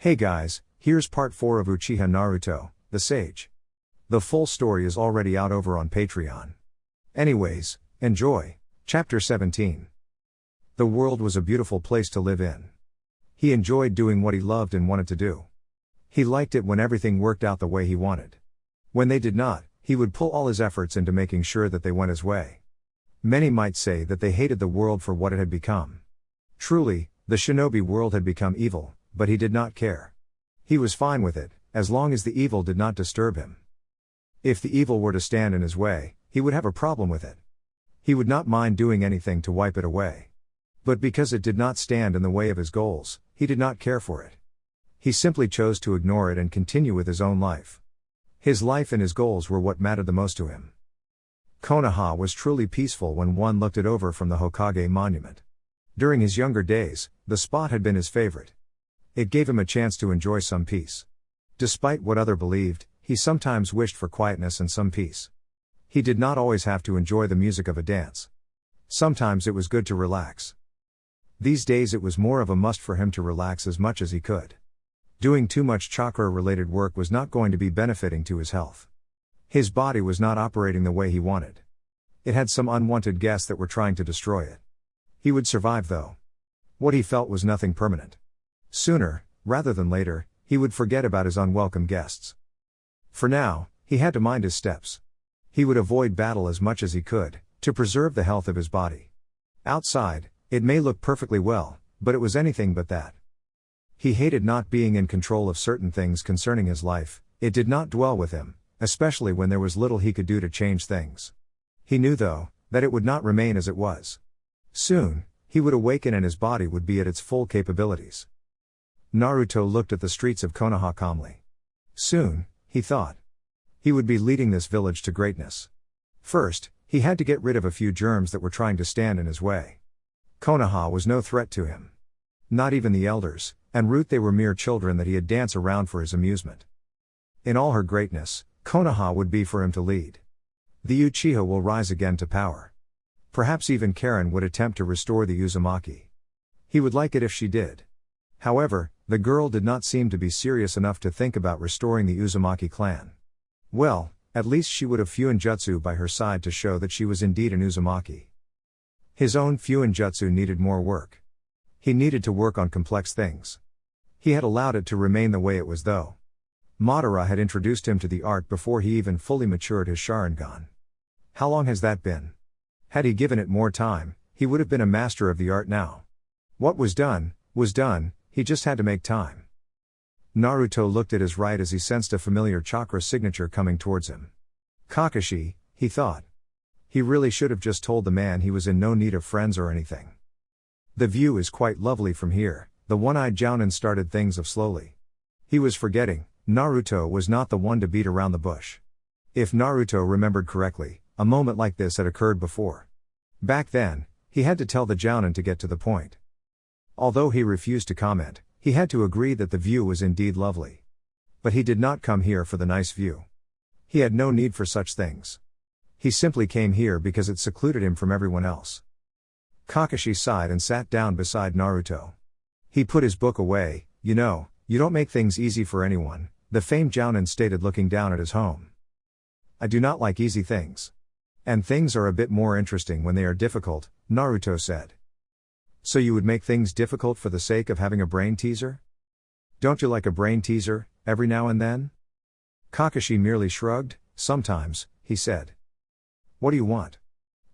Hey guys, here's part 4 of Uchiha Naruto, the Sage. The full story is already out over on Patreon. Anyways, enjoy. Chapter 17. The world was a beautiful place to live in. He enjoyed doing what he loved and wanted to do. He liked it when everything worked out the way he wanted. When they did not, he would pull all his efforts into making sure that they went his way. Many might say that they hated the world for what it had become. Truly, the shinobi world had become evil, but he did not care. He was fine with it, as long as the evil did not disturb him. If the evil were to stand in his way, he would have a problem with it. He would not mind doing anything to wipe it away. But because it did not stand in the way of his goals, he did not care for it. He simply chose to ignore it and continue with his own life. His life and his goals were what mattered the most to him. Konoha was truly peaceful when one looked it over from the Hokage monument. During his younger days, the spot had been his favorite. It gave him a chance to enjoy some peace. Despite what others believed, he sometimes wished for quietness and some peace. He did not always have to enjoy the music of a dance. Sometimes it was good to relax. These days it was more of a must for him to relax as much as he could. Doing too much chakra-related work was not going to be benefiting to his health. His body was not operating the way he wanted. It had some unwanted guests that were trying to destroy it. He would survive though. What he felt was nothing permanent. Sooner, rather than later, he would forget about his unwelcome guests. For now, he had to mind his steps. He would avoid battle as much as he could, to preserve the health of his body. Outside, it may look perfectly well, but it was anything but that. He hated not being in control of certain things concerning his life. It did not dwell with him, especially when there was little he could do to change things. He knew though, that it would not remain as it was. Soon, he would awaken and his body would be at its full capabilities. Naruto looked at the streets of Konoha calmly. Soon, he thought, he would be leading this village to greatness. First, he had to get rid of a few germs that were trying to stand in his way. Konoha was no threat to him. Not even the elders, en route they were mere children that he had dance around for his amusement. In all her greatness, Konoha would be for him to lead. The Uchiha will rise again to power. Perhaps even Karen would attempt to restore the Uzumaki. He would like it if she did. However, the girl did not seem to be serious enough to think about restoring the Uzumaki clan. Well, at least she would have Fuinjutsu by her side to show that she was indeed an Uzumaki. His own Fuinjutsu needed more work. He needed to work on complex things. He had allowed it to remain the way it was though. Madara had introduced him to the art before he even fully matured his sharingan. How long has that been? Had he given it more time, he would have been a master of the art now. What was done, he just had to make time. Naruto looked at his right as he sensed a familiar chakra signature coming towards him. Kakashi, he thought. He really should have just told the man he was in no need of friends or anything. The view is quite lovely from here, the one-eyed Jounin started things of slowly. He was forgetting, Naruto was not the one to beat around the bush. If Naruto remembered correctly, a moment like this had occurred before. Back then, he had to tell the Jounin to get to the point. Although he refused to comment, he had to agree that the view was indeed lovely. But he did not come here for the nice view. He had no need for such things. He simply came here because it secluded him from everyone else. Kakashi sighed and sat down beside Naruto. He put his book away. You know, you don't make things easy for anyone, the famed Jounin stated looking down at his home. I do not like easy things. And things are a bit more interesting when they are difficult, Naruto said. So you would make things difficult for the sake of having a brain teaser? Don't you like a brain teaser, every now and then? Kakashi merely shrugged. Sometimes, he said. What do you want?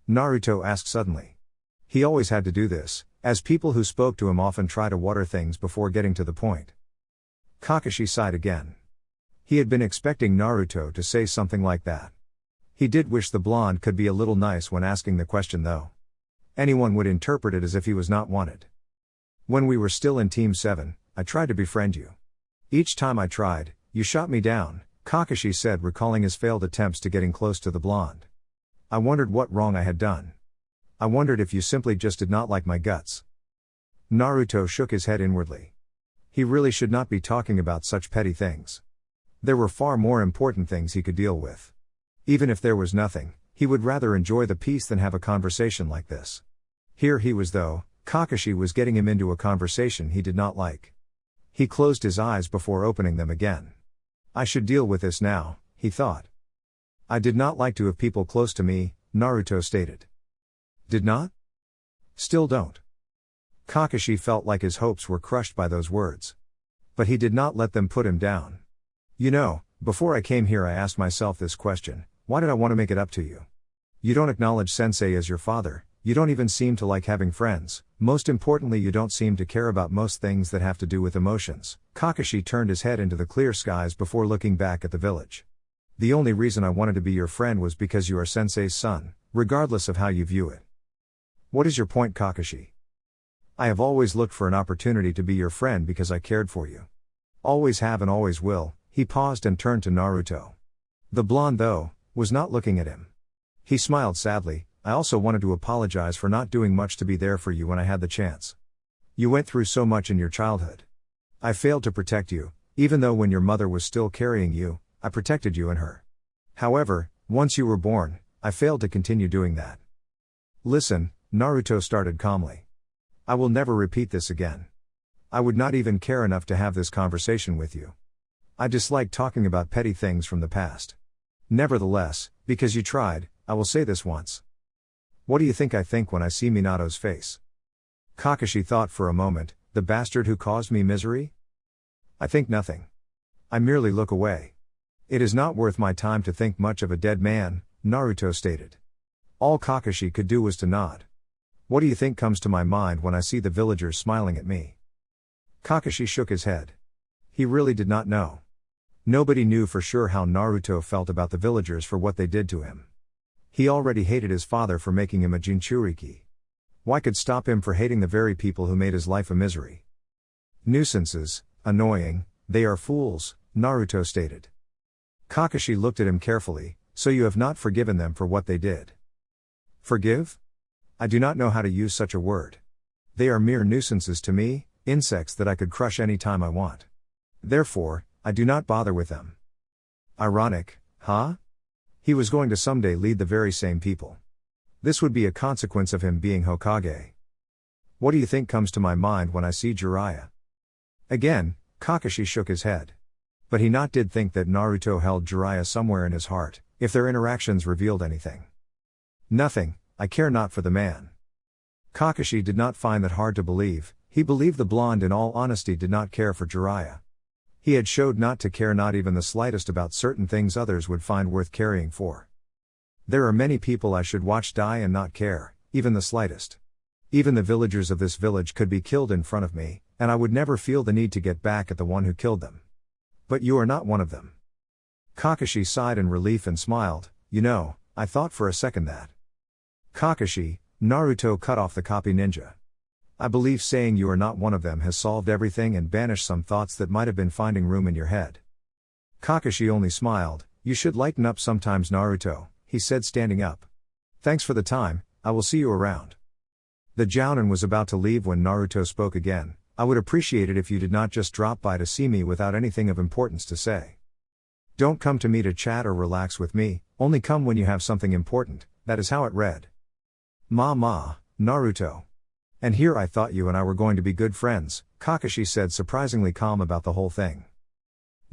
Naruto asked suddenly. He always had to do this, as people who spoke to him often try to water things before getting to the point. Kakashi sighed again. He had been expecting Naruto to say something like that. He did wish the blonde could be a little nice when asking the question though. Anyone would interpret it as if he was not wanted. When we were still in Team 7, I tried to befriend you. Each time I tried, you shot me down, Kakashi said, recalling his failed attempts to getting close to the blonde. I wondered what wrong I had done. I wondered if you simply just did not like my guts. Naruto shook his head inwardly. He really should not be talking about such petty things. There were far more important things he could deal with. Even if there was nothing, he would rather enjoy the peace than have a conversation like this. Here he was though, Kakashi was getting him into a conversation he did not like. He closed his eyes before opening them again. I should deal with this now, he thought. I did not like to have people close to me, Naruto stated. Did not? Still don't. Kakashi felt like his hopes were crushed by those words. But he did not let them put him down. You know, before I came here I asked myself this question, why did I want to make it up to you? You don't acknowledge sensei as your father, you don't even seem to like having friends, most importantly you don't seem to care about most things that have to do with emotions. Kakashi turned his head into the clear skies before looking back at the village. The only reason I wanted to be your friend was because you are sensei's son, regardless of how you view it. What is your point, Kakashi? I have always looked for an opportunity to be your friend because I cared for you. Always have and always will. He paused and turned to Naruto. The blonde, though, was not looking at him. He smiled sadly. I also wanted to apologize for not doing much to be there for you when I had the chance. You went through so much in your childhood. I failed to protect you, even though when your mother was still carrying you, I protected you and her. However, once you were born, I failed to continue doing that. Listen, Naruto started calmly. I will never repeat this again. I would not even care enough to have this conversation with you. I dislike talking about petty things from the past. Nevertheless, because you tried, I will say this once. What do you think I think when I see Minato's face? Kakashi thought for a moment, the bastard who caused me misery? I think nothing. I merely look away. It is not worth my time to think much of a dead man, Naruto stated. All Kakashi could do was to nod. What do you think comes to my mind when I see the villagers smiling at me? Kakashi shook his head. He really did not know. Nobody knew for sure how Naruto felt about the villagers for what they did to him. He already hated his father for making him a Jinchuriki. Why could stop him for hating the very people who made his life a misery? Nuisances, annoying, they are fools, Naruto stated. Kakashi looked at him carefully. So you have not forgiven them for what they did? Forgive? I do not know how to use such a word. They are mere nuisances to me, insects that I could crush any time I want. Therefore, I do not bother with them. Ironic, huh? He was going to someday lead the very same people. This would be a consequence of him being Hokage. What do you think comes to my mind when I see Jiraiya? Again, Kakashi shook his head. But he not did think that Naruto held Jiraiya somewhere in his heart, if their interactions revealed anything. Nothing, I care not for the man. Kakashi did not find that hard to believe. He believed the blonde in all honesty did not care for Jiraiya. He had showed not to care not even the slightest about certain things others would find worth caring for. There are many people I should watch die and not care, even the slightest. Even the villagers of this village could be killed in front of me, and I would never feel the need to get back at the one who killed them. But you are not one of them. Kakashi sighed in relief and smiled. You know, I thought for a second that. Kakashi, Naruto cut off the copy ninja. I believe saying you are not one of them has solved everything and banished some thoughts that might have been finding room in your head. Kakashi only smiled. You should lighten up sometimes, Naruto, he said, standing up. Thanks for the time, I will see you around. The Jounin was about to leave when Naruto spoke again. I would appreciate it if you did not just drop by to see me without anything of importance to say. Don't come to me to chat or relax with me, only come when you have something important, that is how it read. Naruto. And here I thought you and I were going to be good friends, Kakashi said, surprisingly calm about the whole thing.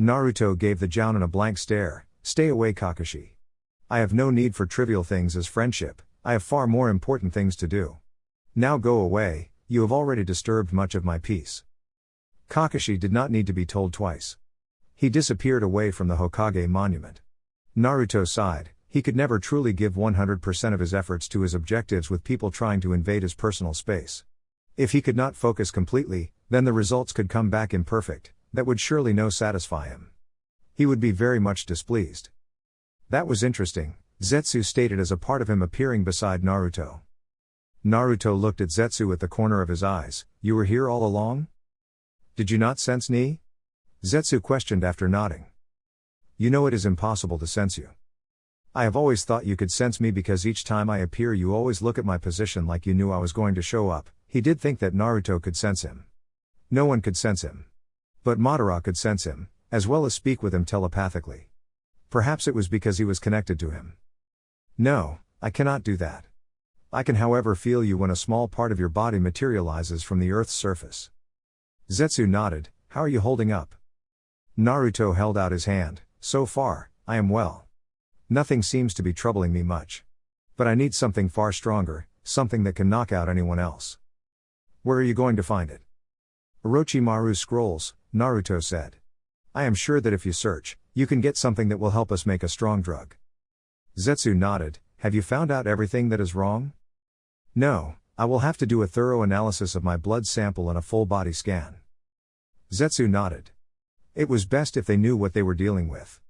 Naruto gave the Jounin a blank stare. Stay away, Kakashi. I have no need for trivial things as friendship, I have far more important things to do. Now go away, you have already disturbed much of my peace. Kakashi did not need to be told twice. He disappeared away from the Hokage monument. Naruto sighed. He could never truly give 100% of his efforts to his objectives with people trying to invade his personal space. If he could not focus completely, then the results could come back imperfect, that would surely no satisfy him. He would be very much displeased. That was interesting, Zetsu stated as a part of him appearing beside Naruto. Naruto looked at Zetsu at the corner of his eyes. You were here all along? Did you not sense me? Zetsu questioned after nodding. You know it is impossible to sense you. I have always thought you could sense me because each time I appear you always look at my position like you knew I was going to show up. He did think that Naruto could sense him. No one could sense him. But Madara could sense him, as well as speak with him telepathically. Perhaps it was because he was connected to him. No, I cannot do that. I can however feel you when a small part of your body materializes from the Earth's surface. Zetsu nodded. How are you holding up? Naruto held out his hand. So far, I am well. Nothing seems to be troubling me much. But I need something far stronger, something that can knock out anyone else. Where are you going to find it? Orochimaru's scrolls, Naruto said. I am sure that if you search, you can get something that will help us make a strong drug. Zetsu nodded. Have you found out everything that is wrong? No, I will have to do a thorough analysis of my blood sample and a full body scan. Zetsu nodded. It was best if they knew what they were dealing with.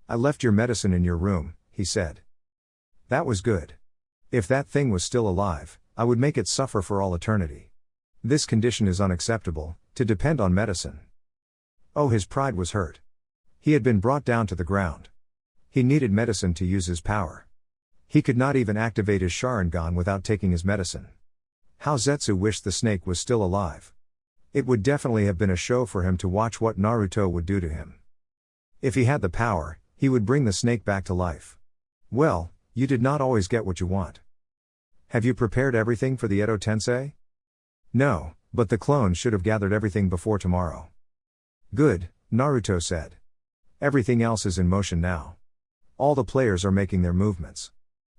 I left your medicine in your room, he said. That was good. If that thing was still alive, I would make it suffer for all eternity. This condition is unacceptable, to depend on medicine. Oh, his pride was hurt. He had been brought down to the ground. He needed medicine to use his power. He could not even activate his sharingan without taking his medicine. How Zetsu wished the snake was still alive. It would definitely have been a show for him to watch what Naruto would do to him. If he had the power, he would bring the snake back to life. Well, you did not always get what you want. Have you prepared everything for the Edo Tensei? No, but the clones should have gathered everything before tomorrow. Good, Naruto said. Everything else is in motion now. All the players are making their movements.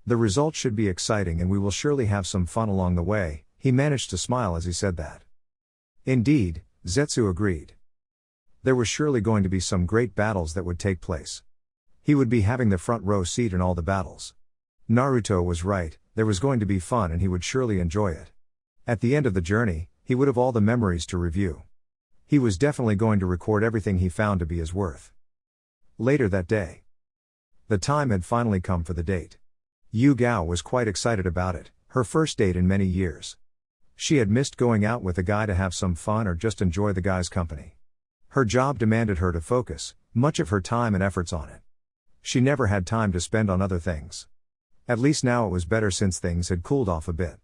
The result should be exciting and we will surely have some fun along the way. He managed to smile as he said that. Indeed, Zetsu agreed. There was surely going to be some great battles that would take place. He would be having the front row seat in all the battles. Naruto was right, there was going to be fun and he would surely enjoy it. At the end of the journey, he would have all the memories to review. He was definitely going to record everything he found to be his worth. Later that day. The time had finally come for the date. Yugao was quite excited about it, her first date in many years. She had missed going out with a guy to have some fun or just enjoy the guy's company. Her job demanded her to focus much of her time and efforts on it. She never had time to spend on other things. At least now it was better since things had cooled off a bit.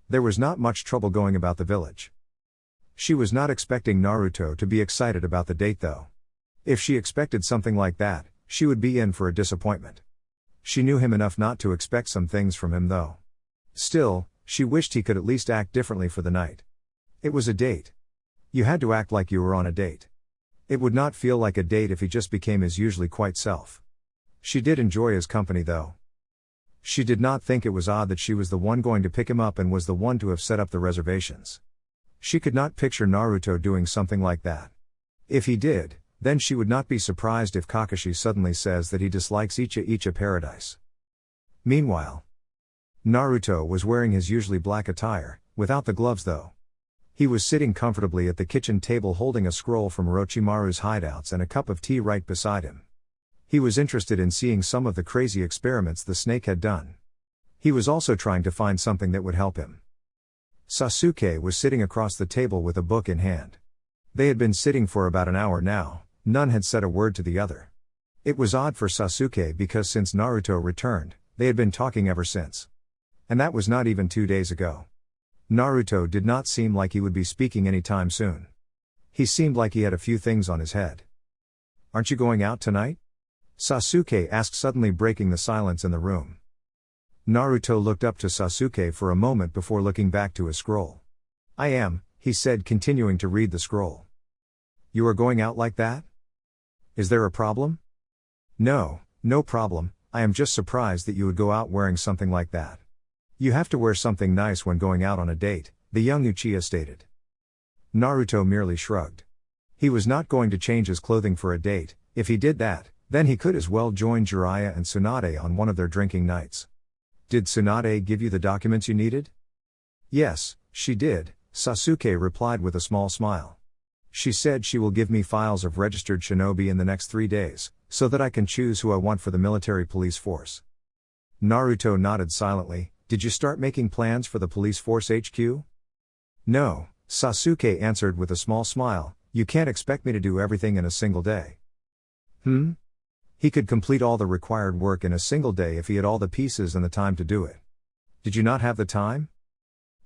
There was not much trouble going about the village. She was not expecting Naruto to be excited about the date though. If she expected something like that, she would be in for a disappointment. She knew him enough not to expect some things from him though. Still, she wished he could at least act differently for the night. It was a date. You had to act like you were on a date. It would not feel like a date if he just became his usually quiet self. She did enjoy his company though. She did not think it was odd that she was the one going to pick him up and was the one to have set up the reservations. She could not picture Naruto doing something like that. If he did, then she would not be surprised if Kakashi suddenly says that he dislikes Uchiha Paradise. Meanwhile, Naruto was wearing his usually black attire, without the gloves though. He was sitting comfortably at the kitchen table holding a scroll from Orochimaru's hideouts and a cup of tea right beside him. He was interested in seeing some of the crazy experiments the snake had done. He was also trying to find something that would help him. Sasuke was sitting across the table with a book in hand. They had been sitting for about an hour now, none had said a word to the other. It was odd for Sasuke because since Naruto returned, they had been talking ever since. And that was not even 2 days ago. Naruto did not seem like he would be speaking anytime soon. He seemed like he had a few things on his head. Aren't you going out tonight? Sasuke asked, suddenly breaking the silence in the room. Naruto looked up to Sasuke for a moment before looking back to his scroll. I am, he said, continuing to read the scroll. You are going out like that? Is there a problem? No, no problem, I am just surprised that you would go out wearing something like that. You have to wear something nice when going out on a date, the young Uchiha stated. Naruto merely shrugged. He was not going to change his clothing for a date. If he did that, then he could as well join Jiraiya and Tsunade on one of their drinking nights. Did Tsunade give you the documents you needed? Yes, she did, Sasuke replied with a small smile. She said she will give me files of registered shinobi in the next 3 days, so that I can choose who I want for the military police force. Naruto nodded silently. Did you start making plans for the police force HQ? No, Sasuke answered with a small smile. You can't expect me to do everything in a single day. He could complete all the required work in a single day if he had all the pieces and the time to do it. Did you not have the time?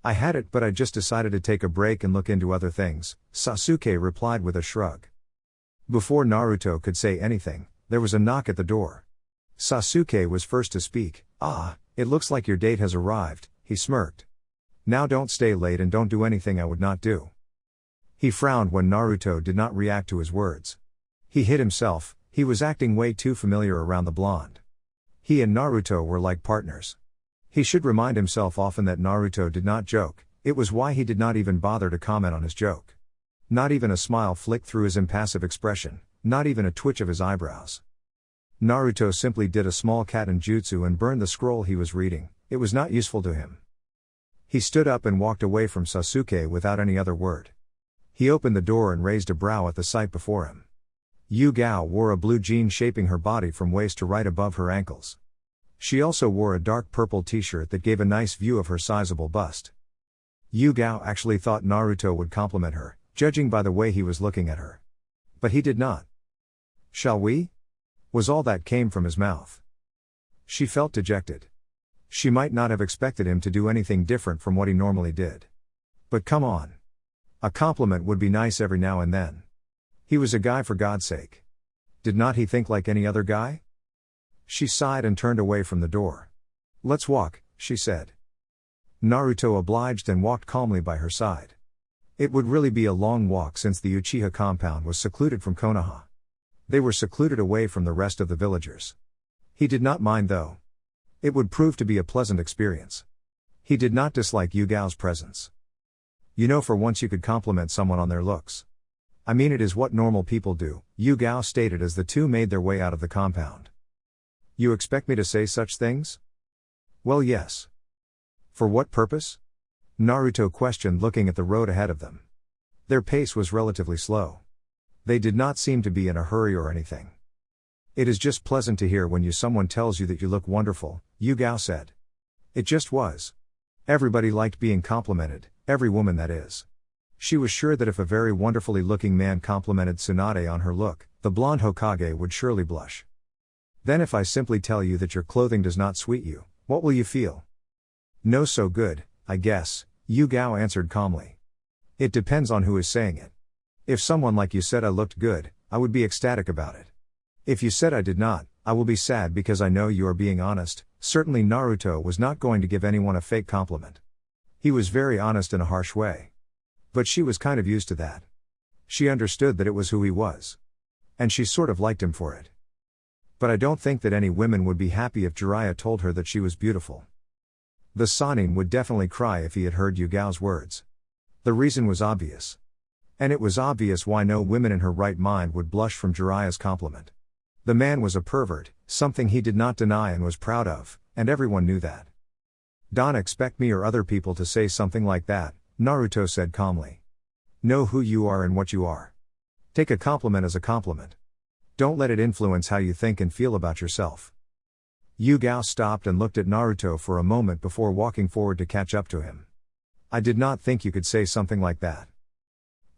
I had it, but I just decided to take a break and look into other things, Sasuke replied with a shrug. Before Naruto could say anything, there was a knock at the door. Sasuke was first to speak. It looks like your date has arrived, he smirked. Now don't stay late and don't do anything I would not do. He frowned when Naruto did not react to his words. He hit himself, he was acting way too familiar around the blonde. He and Naruto were like partners. He should remind himself often that Naruto did not joke, it was why he did not even bother to comment on his joke. Not even a smile flicked through his impassive expression, not even a twitch of his eyebrows. Naruto simply did a small katen jutsu and burned the scroll he was reading, it was not useful to him. He stood up and walked away from Sasuke without any other word. He opened the door and raised a brow at the sight before him. Yugao wore a blue jean shaping her body from waist to right above her ankles. She also wore a dark purple t-shirt that gave a nice view of her sizable bust. Yugao actually thought Naruto would compliment her, judging by the way he was looking at her. But he did not. "Shall we?" was all that came from his mouth. She felt dejected. She might not have expected him to do anything different from what he normally did. But come on. A compliment would be nice every now and then. He was a guy for God's sake. Did not he think like any other guy? She sighed and turned away from the door. "Let's walk," she said. Naruto obliged and walked calmly by her side. It would really be a long walk since the Uchiha compound was secluded from Konoha. They were secluded away from the rest of the villagers. He did not mind though. It would prove to be a pleasant experience. He did not dislike Yugao's presence. You know, for once you could compliment someone on their looks. I mean, it is what normal people do, Yugao stated as the two made their way out of the compound. You expect me to say such things? Well, yes. For what purpose? Naruto questioned, looking at the road ahead of them. Their pace was relatively slow. They did not seem to be in a hurry or anything. It is just pleasant to hear when someone tells you that you look wonderful, Yugao said. It just was. Everybody liked being complimented, every woman that is. She was sure that if a very wonderfully looking man complimented Tsunade on her look, the blonde Hokage would surely blush. Then if I simply tell you that your clothing does not suit you, what will you feel? No, so good, I guess, Yugao answered calmly. It depends on who is saying it. If someone like you said I looked good, I would be ecstatic about it. If you said I did not, I will be sad because I know you are being honest. Certainly Naruto was not going to give anyone a fake compliment. He was very honest in a harsh way. But she was kind of used to that. She understood that it was who he was. And she sort of liked him for it. But I don't think that any women would be happy if Jiraiya told her that she was beautiful. The Sannin would definitely cry if he had heard Yugao's words. The reason was obvious. And it was obvious why no woman in her right mind would blush from Jiraiya's compliment. The man was a pervert, something he did not deny and was proud of, and everyone knew that. Don't expect me or other people to say something like that, Naruto said calmly. Know who you are and what you are. Take a compliment as a compliment. Don't let it influence how you think and feel about yourself. Yugao stopped and looked at Naruto for a moment before walking forward to catch up to him. I did not think you could say something like that.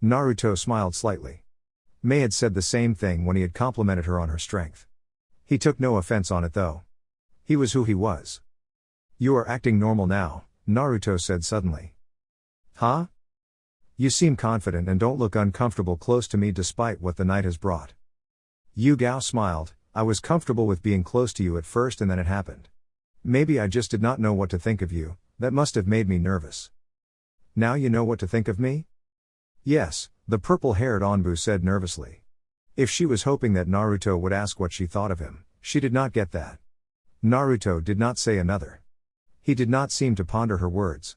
Naruto smiled slightly. Mei had said the same thing when he had complimented her on her strength. He took no offense on it though. He was who he was. You are acting normal now, Naruto said suddenly. Huh? You seem confident and don't look uncomfortable close to me despite what the night has brought. Yugao smiled. I was comfortable with being close to you at first and then it happened. Maybe I just did not know what to think of you, that must have made me nervous. Now you know what to think of me? Yes, the purple-haired Onbu said nervously. If she was hoping that Naruto would ask what she thought of him, she did not get that. Naruto did not say another. He did not seem to ponder her words.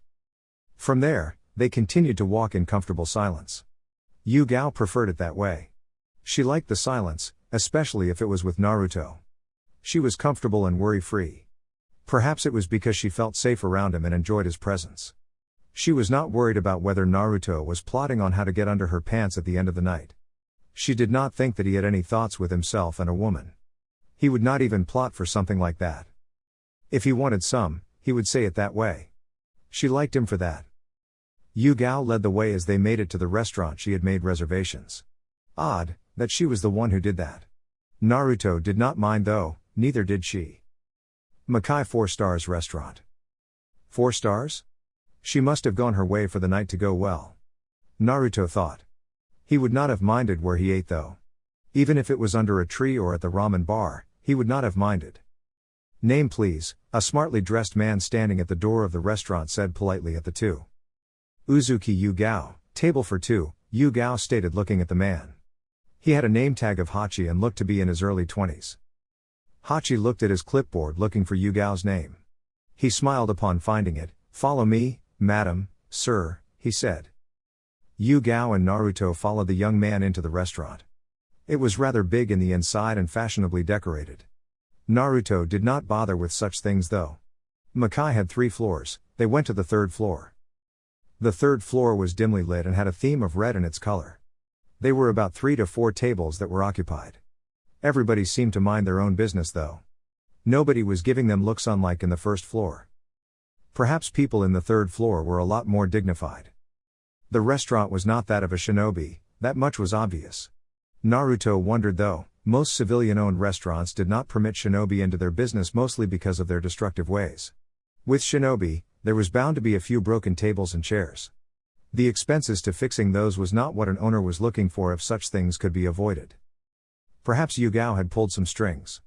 From there, they continued to walk in comfortable silence. Yugao preferred it that way. She liked the silence, especially if it was with Naruto. She was comfortable and worry-free. Perhaps it was because she felt safe around him and enjoyed his presence. She was not worried about whether Naruto was plotting on how to get under her pants at the end of the night. She did not think that he had any thoughts with himself and a woman. He would not even plot for something like that. If he wanted some, he would say it that way. She liked him for that. Yugao led the way as they made it to the restaurant she had made reservations. Odd, that she was the one who did that. Naruto did not mind though, neither did she. Makai 4 Stars Restaurant. 4 stars? She must have gone her way for the night to go well. Naruto thought. He would not have minded where he ate though. Even if it was under a tree or at the ramen bar, he would not have minded. Name please, a smartly dressed man standing at the door of the restaurant said politely at the two. Uzuki Yugao, table for 2, Yugao stated, looking at the man. He had a name tag of Hachi and looked to be in his early 20s. Hachi looked at his clipboard looking for Yugao's name. He smiled upon finding it. "Follow me, madam, sir," he said. Yugao and Naruto followed the young man into the restaurant. It was rather big in the inside and fashionably decorated. Naruto did not bother with such things though. Makai had 3 floors, they went to the 3rd floor. The 3rd floor was dimly lit and had a theme of red in its color. There were about 3 to 4 tables that were occupied. Everybody seemed to mind their own business though. Nobody was giving them looks unlike in the 1st floor. Perhaps people in the 3rd floor were a lot more dignified. The restaurant was not that of a shinobi, that much was obvious. Naruto wondered though, most civilian-owned restaurants did not permit shinobi into their business mostly because of their destructive ways. With shinobi, there was bound to be a few broken tables and chairs. The expenses to fixing those was not what an owner was looking for if such things could be avoided. Perhaps Yugao had pulled some strings.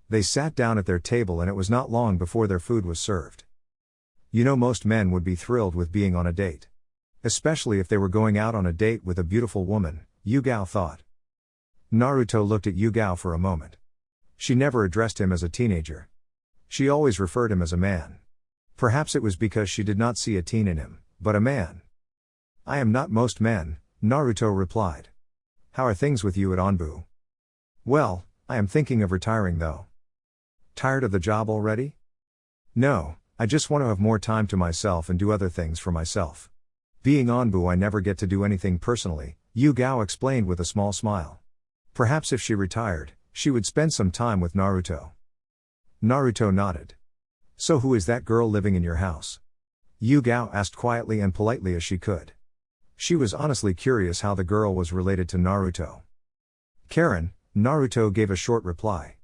They sat down at their table and it was not long before their food was served. You know, most men would be thrilled with being on a date. Especially if they were going out on a date with a beautiful woman, Yugao thought. Naruto looked at Yugao for a moment. She never addressed him as a teenager. She always referred him as a man. Perhaps it was because she did not see a teen in him, but a man. "I am not most men," Naruto replied. "How are things with you at Onbu?" "Well, I am thinking of retiring though." "Tired of the job already?" "No, I just want to have more time to myself and do other things for myself. Being Onbu I never get to do anything personally," Yugao explained with a small smile. Perhaps if she retired, she would spend some time with Naruto. Naruto nodded. "So who is that girl living in your house?" Yugao asked quietly and politely as she could. She was honestly curious how the girl was related to Naruto. "Karen," Naruto gave a short reply.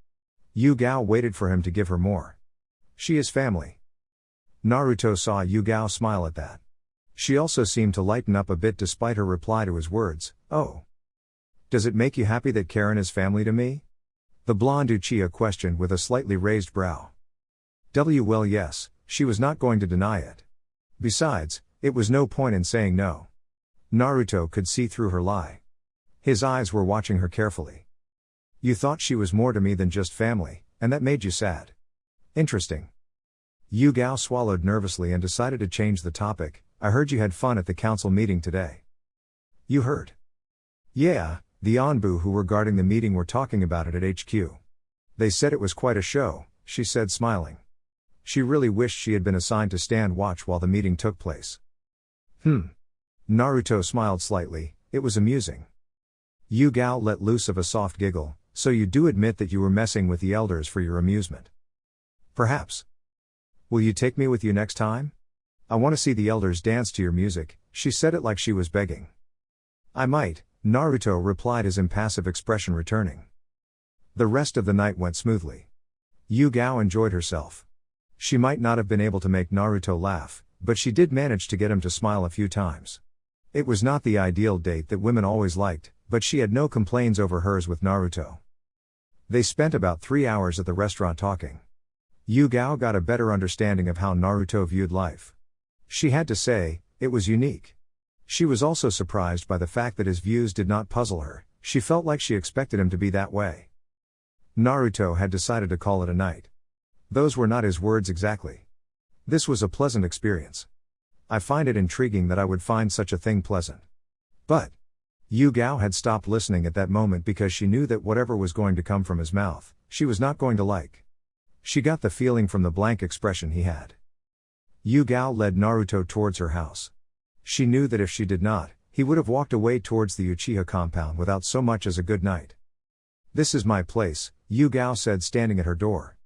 Yugao waited for him to give her more. "She is family." Naruto saw Yugao smile at that. She also seemed to lighten up a bit despite her reply to his words. "Oh. Does it make you happy that Karen is family to me?" The blonde Uchiha questioned with a slightly raised brow. Well, yes, she was not going to deny it. Besides, it was no point in saying no. Naruto could see through her lie. His eyes were watching her carefully. "You thought she was more to me than just family, and that made you sad. Interesting." Yugao swallowed nervously and decided to change the topic. "I heard you had fun at the council meeting today." "You heard?" "Yeah, the Onbu who were guarding the meeting were talking about it at HQ. They said it was quite a show," she said smiling. She really wished she had been assigned to stand watch while the meeting took place. Naruto smiled slightly, it was amusing. Yugao let loose of a soft giggle. "So you do admit that you were messing with the elders for your amusement?" "Perhaps." "Will you take me with you next time? I want to see the elders dance to your music," she said it like she was begging. "I might," Naruto replied, his impassive expression returning. The rest of the night went smoothly. Yugao enjoyed herself. She might not have been able to make Naruto laugh, but she did manage to get him to smile a few times. It was not the ideal date that women always liked, but she had no complaints over hers with Naruto. They spent about 3 hours at the restaurant talking. Yugao got a better understanding of how Naruto viewed life. She had to say, it was unique. She was also surprised by the fact that his views did not puzzle her. She felt like she expected him to be that way. Naruto had decided to call it a night. Those were not his words exactly. "This was a pleasant experience. I find it intriguing that I would find such a thing pleasant. But..." Yugao had stopped listening at that moment because she knew that whatever was going to come from his mouth, she was not going to like. She got the feeling from the blank expression he had. Yugao led Naruto towards her house. She knew that if she did not, he would have walked away towards the Uchiha compound without so much as a good night. "This is my place," Yugao said, standing at her door.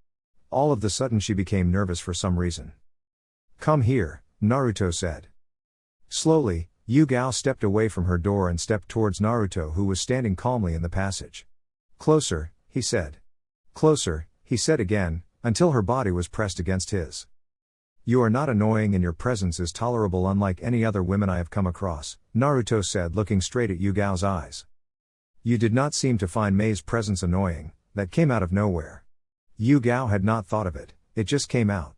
All of the sudden she became nervous for some reason. "Come here," Naruto said. Slowly, Yugao stepped away from her door and stepped towards Naruto, who was standing calmly in the passage. "Closer," he said. "Closer," he said again, until her body was pressed against his. "You are not annoying and your presence is tolerable unlike any other women I have come across," Naruto said, looking straight at Yugao's eyes. "You did not seem to find Mei's presence annoying, that came out of nowhere." Yugao had not thought of it, it just came out.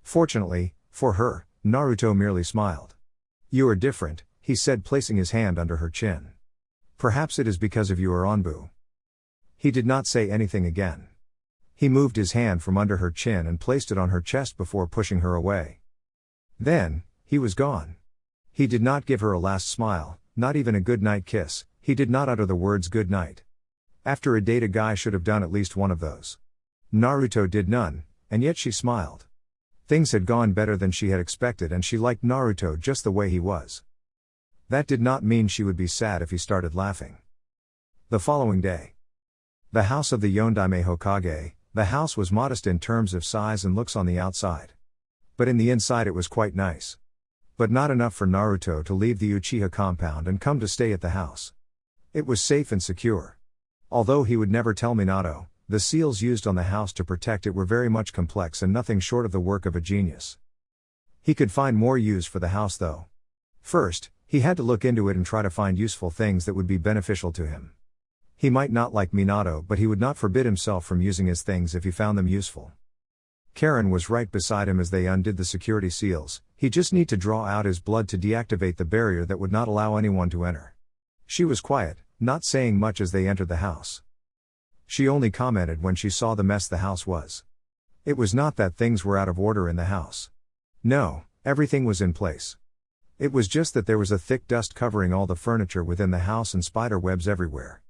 Fortunately, for her, Naruto merely smiled. "You are different," he said, placing his hand under her chin. Perhaps it is because of you or Onbu. He did not say anything again. He moved his hand from under her chin and placed it on her chest before pushing her away. Then, he was gone. He did not give her a last smile, not even a good night kiss. He did not utter the words good night. After a date, a guy should have done at least one of those. Naruto did none, and yet she smiled. Things had gone better than she had expected, and she liked Naruto just the way he was. That did not mean she would be sad if he started laughing. The following day. The house of the Yondaime Hokage. The house was modest in terms of size and looks on the outside. But in the inside it was quite nice. But not enough for Naruto to leave the Uchiha compound and come to stay at the house. It was safe and secure. Although he would never tell Minato, the seals used on the house to protect it were very much complex and nothing short of the work of a genius. He could find more use for the house though. First, he had to look into it and try to find useful things that would be beneficial to him. He might not like Minato, but he would not forbid himself from using his things if he found them useful. Karen was right beside him as they undid the security seals. He just need to draw out his blood to deactivate the barrier that would not allow anyone to enter. She was quiet, not saying much as they entered the house. She only commented when she saw the mess the house was. It was not that things were out of order in the house. No, everything was in place. It was just that there was a thick dust covering all the furniture within the house and spider webs everywhere.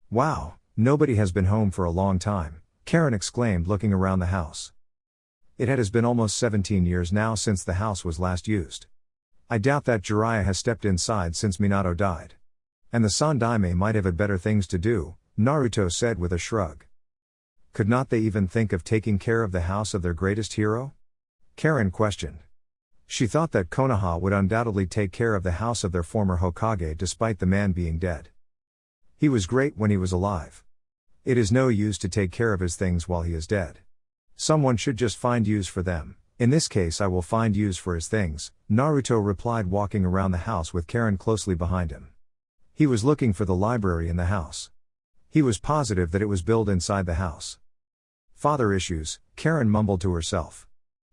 Wow, nobody has been home for a long time, Karen exclaimed, looking around the house. It has been almost 17 years now since the house was last used. I doubt that Jiraiya has stepped inside since Minato died. And the Sandaime might have had better things to do, Naruto said with a shrug. Could not they even think of taking care of the house of their greatest hero? Karen questioned. She thought that Konoha would undoubtedly take care of the house of their former Hokage despite the man being dead. He was great when he was alive. It is no use to take care of his things while he is dead. Someone should just find use for them. In this case, I will find use for his things, Naruto replied, walking around the house with Karen closely behind him. He was looking for the library in the house. He was positive that it was built inside the house. Father issues, Karen mumbled to herself.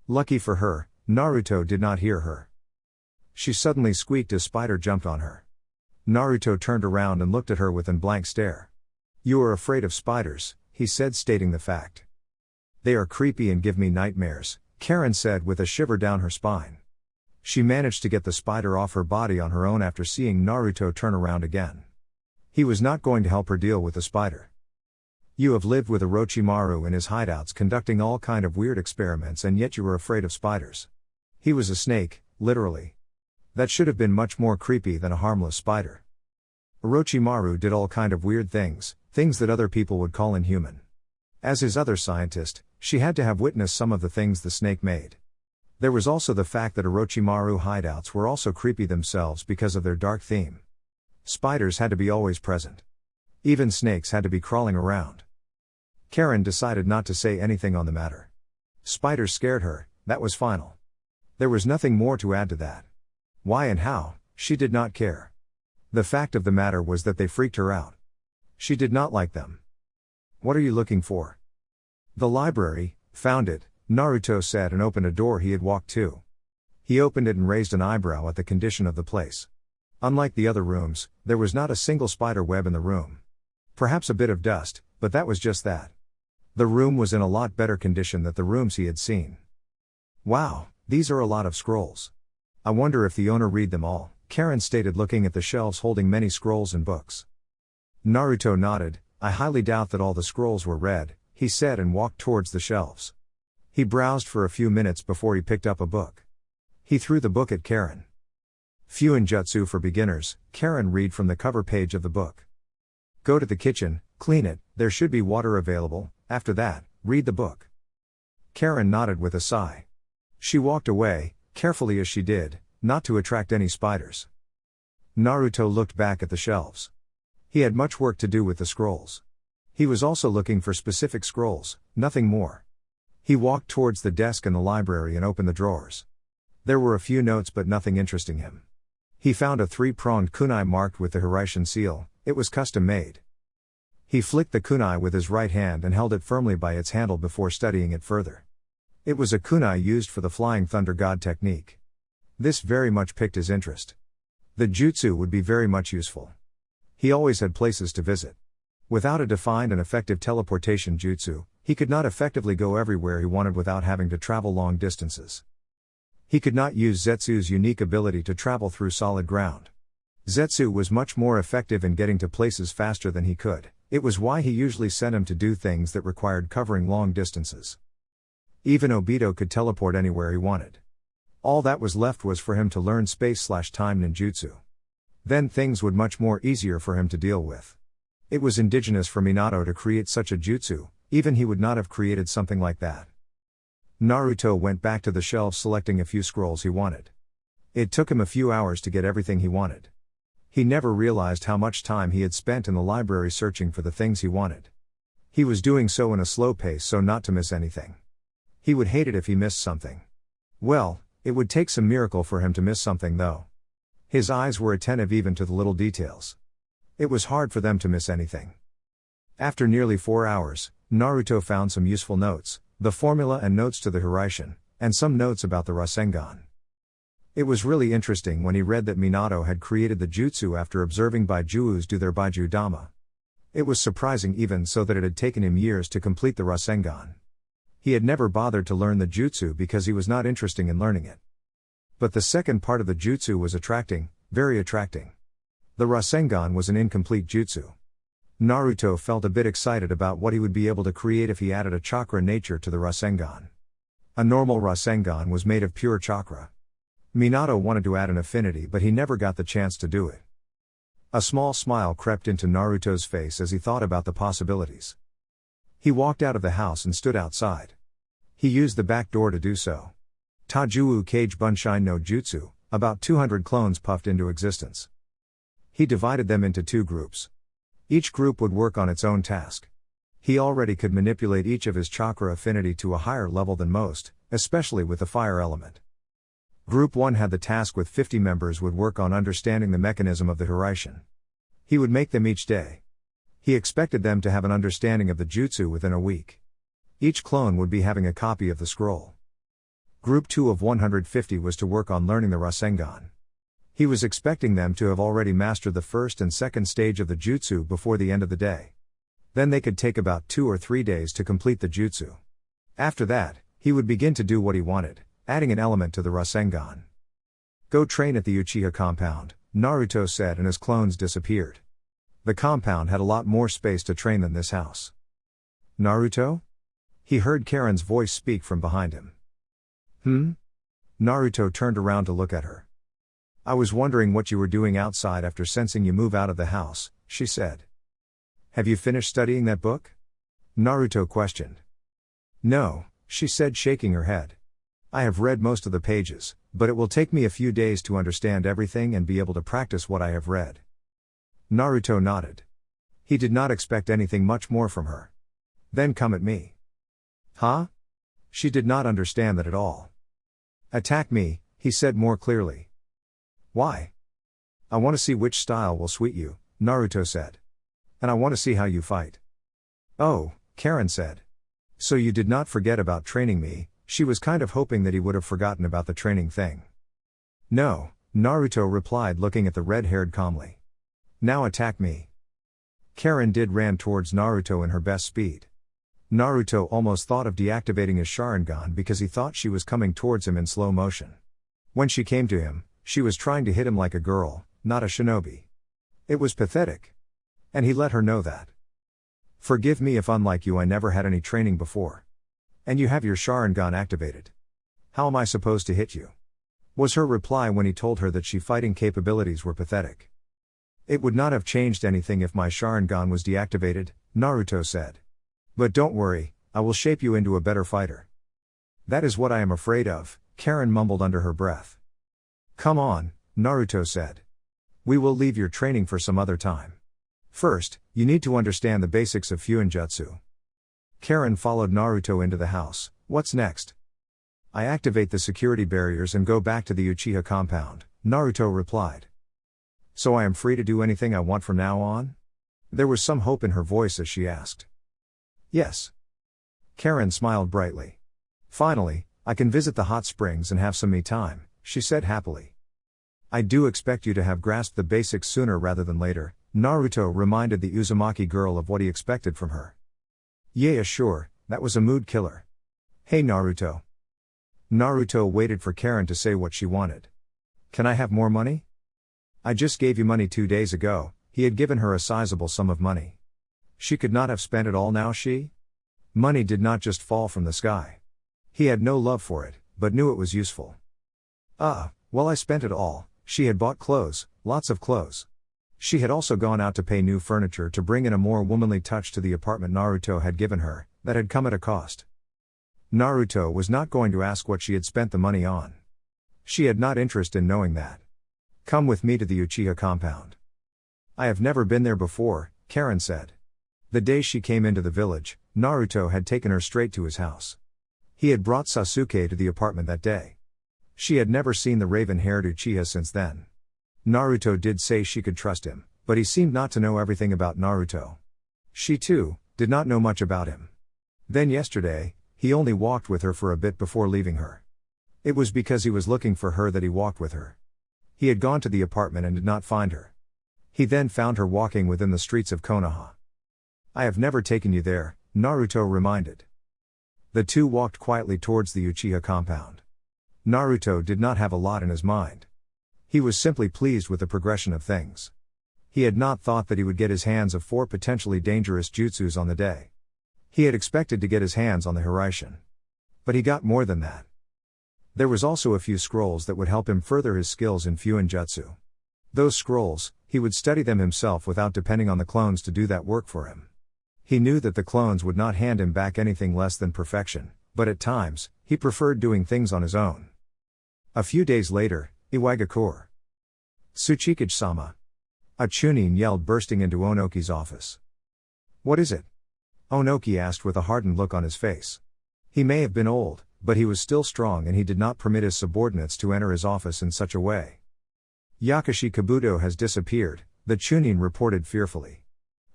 Lucky for her, Naruto did not hear her. She suddenly squeaked as Spider jumped on her. Naruto turned around and looked at her with a blank stare. You are afraid of spiders, he said, stating the fact. They are creepy and give me nightmares, Karen said with a shiver down her spine. She managed to get the spider off her body on her own after seeing Naruto turn around again. He was not going to help her deal with the spider. You have lived with Orochimaru in his hideouts conducting all kind of weird experiments, and yet you were afraid of spiders. He was a snake, literally. That should have been much more creepy than a harmless spider. Orochimaru did all kind of weird things that other people would call inhuman. As his other scientist, she had to have witnessed some of the things the snake made. There was also the fact that Orochimaru hideouts were also creepy themselves because of their dark theme. Spiders had to be always present. Even snakes had to be crawling around. Karen decided not to say anything on the matter. Spiders scared her, that was final. There was nothing more to add to that. Why and how, she did not care. The fact of the matter was that they freaked her out. She did not like them. What are you looking for? The library, found it, Naruto said, and opened a door he had walked to. He opened it and raised an eyebrow at the condition of the place. Unlike the other rooms, there was not a single spider web in the room. Perhaps a bit of dust, but that was just that. The room was in a lot better condition than the rooms he had seen. Wow, these are a lot of scrolls. I wonder if the owner read them all, Karen stated, looking at the shelves holding many scrolls and books. Naruto nodded. I highly doubt that all the scrolls were read, he said, and walked towards the shelves. He browsed for a few minutes before he picked up a book. He threw the book at Karen. Fuinjutsu for Beginners, Karen read from the cover page of the book. Go to the kitchen, clean it, there should be water available, after that, read the book. Karen nodded with a sigh. She walked away, carefully as she did, not to attract any spiders. Naruto looked back at the shelves. He had much work to do with the scrolls. He was also looking for specific scrolls, nothing more. He walked towards the desk in the library and opened the drawers. There were a few notes but nothing interesting him. He found a 3-pronged kunai marked with the Hiraishin seal. It was custom made. He flicked the kunai with his right hand and held it firmly by its handle before studying it further. It was a kunai used for the Flying Thunder God technique. This very much piqued his interest. The jutsu would be very much useful. He always had places to visit. Without a defined and effective teleportation jutsu, he could not effectively go everywhere he wanted without having to travel long distances. He could not use Zetsu's unique ability to travel through solid ground. Zetsu was much more effective in getting to places faster than he could. It was why he usually sent him to do things that required covering long distances. Even Obito could teleport anywhere he wanted. All that was left was for him to learn space/time ninjutsu. Then things would much more easier for him to deal with. It was indigenous for Minato to create such a jutsu, even he would not have created something like that. Naruto went back to the shelves selecting a few scrolls he wanted. It took him a few hours to get everything he wanted. He never realized how much time he had spent in the library searching for the things he wanted. He was doing so in a slow pace so not to miss anything. He would hate it if he missed something. Well, it would take some miracle for him to miss something though. His eyes were attentive even to the little details. It was hard for them to miss anything. After nearly 4 hours, Naruto found some useful notes, the formula and notes to the Hiraishin, and some notes about the Rasengan. It was really interesting when he read that Minato had created the jutsu after observing Baijuus do their Baiju Dama. It was surprising even so that it had taken him years to complete the Rasengan. He had never bothered to learn the jutsu because he was not interested in learning it. But the second part of the jutsu was attracting, very attracting. The Rasengan was an incomplete jutsu. Naruto felt a bit excited about what he would be able to create if he added a chakra nature to the Rasengan. A normal Rasengan was made of pure chakra. Minato wanted to add an affinity but he never got the chance to do it. A small smile crept into Naruto's face as he thought about the possibilities. He walked out of the house and stood outside. He used the back door to do so. Tajuu Kage Bunshin no Jutsu, about 200 clones puffed into existence. He divided them into 2 groups. Each group would work on its own task. He already could manipulate each of his chakra affinity to a higher level than most, especially with the fire element. Group 1 had the task with 50 members would work on understanding the mechanism of the Hiraishin. He would make them each day. He expected them to have an understanding of the jutsu within a week. Each clone would be having a copy of the scroll. Group 2 of 150 was to work on learning the Rasengan. He was expecting them to have already mastered the first and second stage of the jutsu before the end of the day. Then they could take about 2 or 3 days to complete the jutsu. After that, he would begin to do what he wanted, adding an element to the Rasengan. Go train at the Uchiha compound, Naruto said, and his clones disappeared. The compound had a lot more space to train than this house. Naruto? He heard Karen's voice speak from behind him. Naruto turned around to look at her. I was wondering what you were doing outside after sensing you move out of the house, she said. Have you finished studying that book? Naruto questioned. No, she said, shaking her head. I have read most of the pages, but it will take me a few days to understand everything and be able to practice what I have read. Naruto nodded. He did not expect anything much more from her. Then come at me. Huh? She did not understand that at all. Attack me, he said more clearly. Why? I want to see which style will suit you, Naruto said. And I want to see how you fight. Oh, Karen said. So you did not forget about training me. She was kind of hoping that he would have forgotten about the training thing. No, Naruto replied, looking at the red-haired calmly. Now attack me. Karen ran towards Naruto in her best speed. Naruto almost thought of deactivating his sharingan because he thought she was coming towards him in slow motion. When she came to him, she was trying to hit him like a girl, not a shinobi. It was pathetic. And he let her know that. Forgive me if, unlike you, I never had any training before. And you have your sharingan activated. How am I supposed to hit you? Was her reply when he told her that she fighting capabilities were pathetic. It would not have changed anything if my sharingan was deactivated, Naruto said. But don't worry, I will shape you into a better fighter. That is what I am afraid of, Karen mumbled under her breath. Come on, Naruto said. We will leave your training for some other time. First, you need to understand the basics of Fuinjutsu. Karen followed Naruto into the house. What's next? I activate the security barriers and go back to the Uchiha compound, Naruto replied. So I am free to do anything I want from now on? There was some hope in her voice as she asked. Yes. Karen smiled brightly. Finally, I can visit the hot springs and have some me time, she said happily. I do expect you to have grasped the basics sooner rather than later, Naruto reminded the Uzumaki girl of what he expected from her. Yeah, sure, that was a mood killer. Hey Naruto. Naruto waited for Karen to say what she wanted. Can I have more money? I just gave you money 2 days ago. He had given her a sizable sum of money. She could not have spent it all now, she? Money did not just fall from the sky. He had no love for it, but knew it was useful. Well, I spent it all. She had bought clothes, lots of clothes. She had also gone out to pay new furniture to bring in a more womanly touch to the apartment Naruto had given her, that had come at a cost. Naruto was not going to ask what she had spent the money on. She had not interest in knowing that. Come with me to the Uchiha compound. I have never been there before, Karen said. The day she came into the village, Naruto had taken her straight to his house. He had brought Sasuke to the apartment that day. She had never seen the raven-haired Uchiha since then. Naruto did say she could trust him, but he seemed not to know everything about Naruto. She too, did not know much about him. Then yesterday, he only walked with her for a bit before leaving her. It was because he was looking for her that he walked with her. He had gone to the apartment and did not find her. He then found her walking within the streets of Konoha. I have never taken you there, Naruto reminded. The two walked quietly towards the Uchiha compound. Naruto did not have a lot in his mind. He was simply pleased with the progression of things. He had not thought that he would get his hands of 4 potentially dangerous jutsus on the day. He had expected to get his hands on the Hiraishin. But he got more than that. There was also a few scrolls that would help him further his skills in Fuinjutsu. Those scrolls, he would study them himself without depending on the clones to do that work for him. He knew that the clones would not hand him back anything less than perfection, but at times, he preferred doing things on his own. A few days later, Iwagakure. Tsuchikage-sama. A Chunin yelled, bursting into Onoki's office. What is it? Onoki asked with a hardened look on his face. He may have been old, but he was still strong and he did not permit his subordinates to enter his office in such a way. Yakashi Kabuto has disappeared, the Chunin reported fearfully.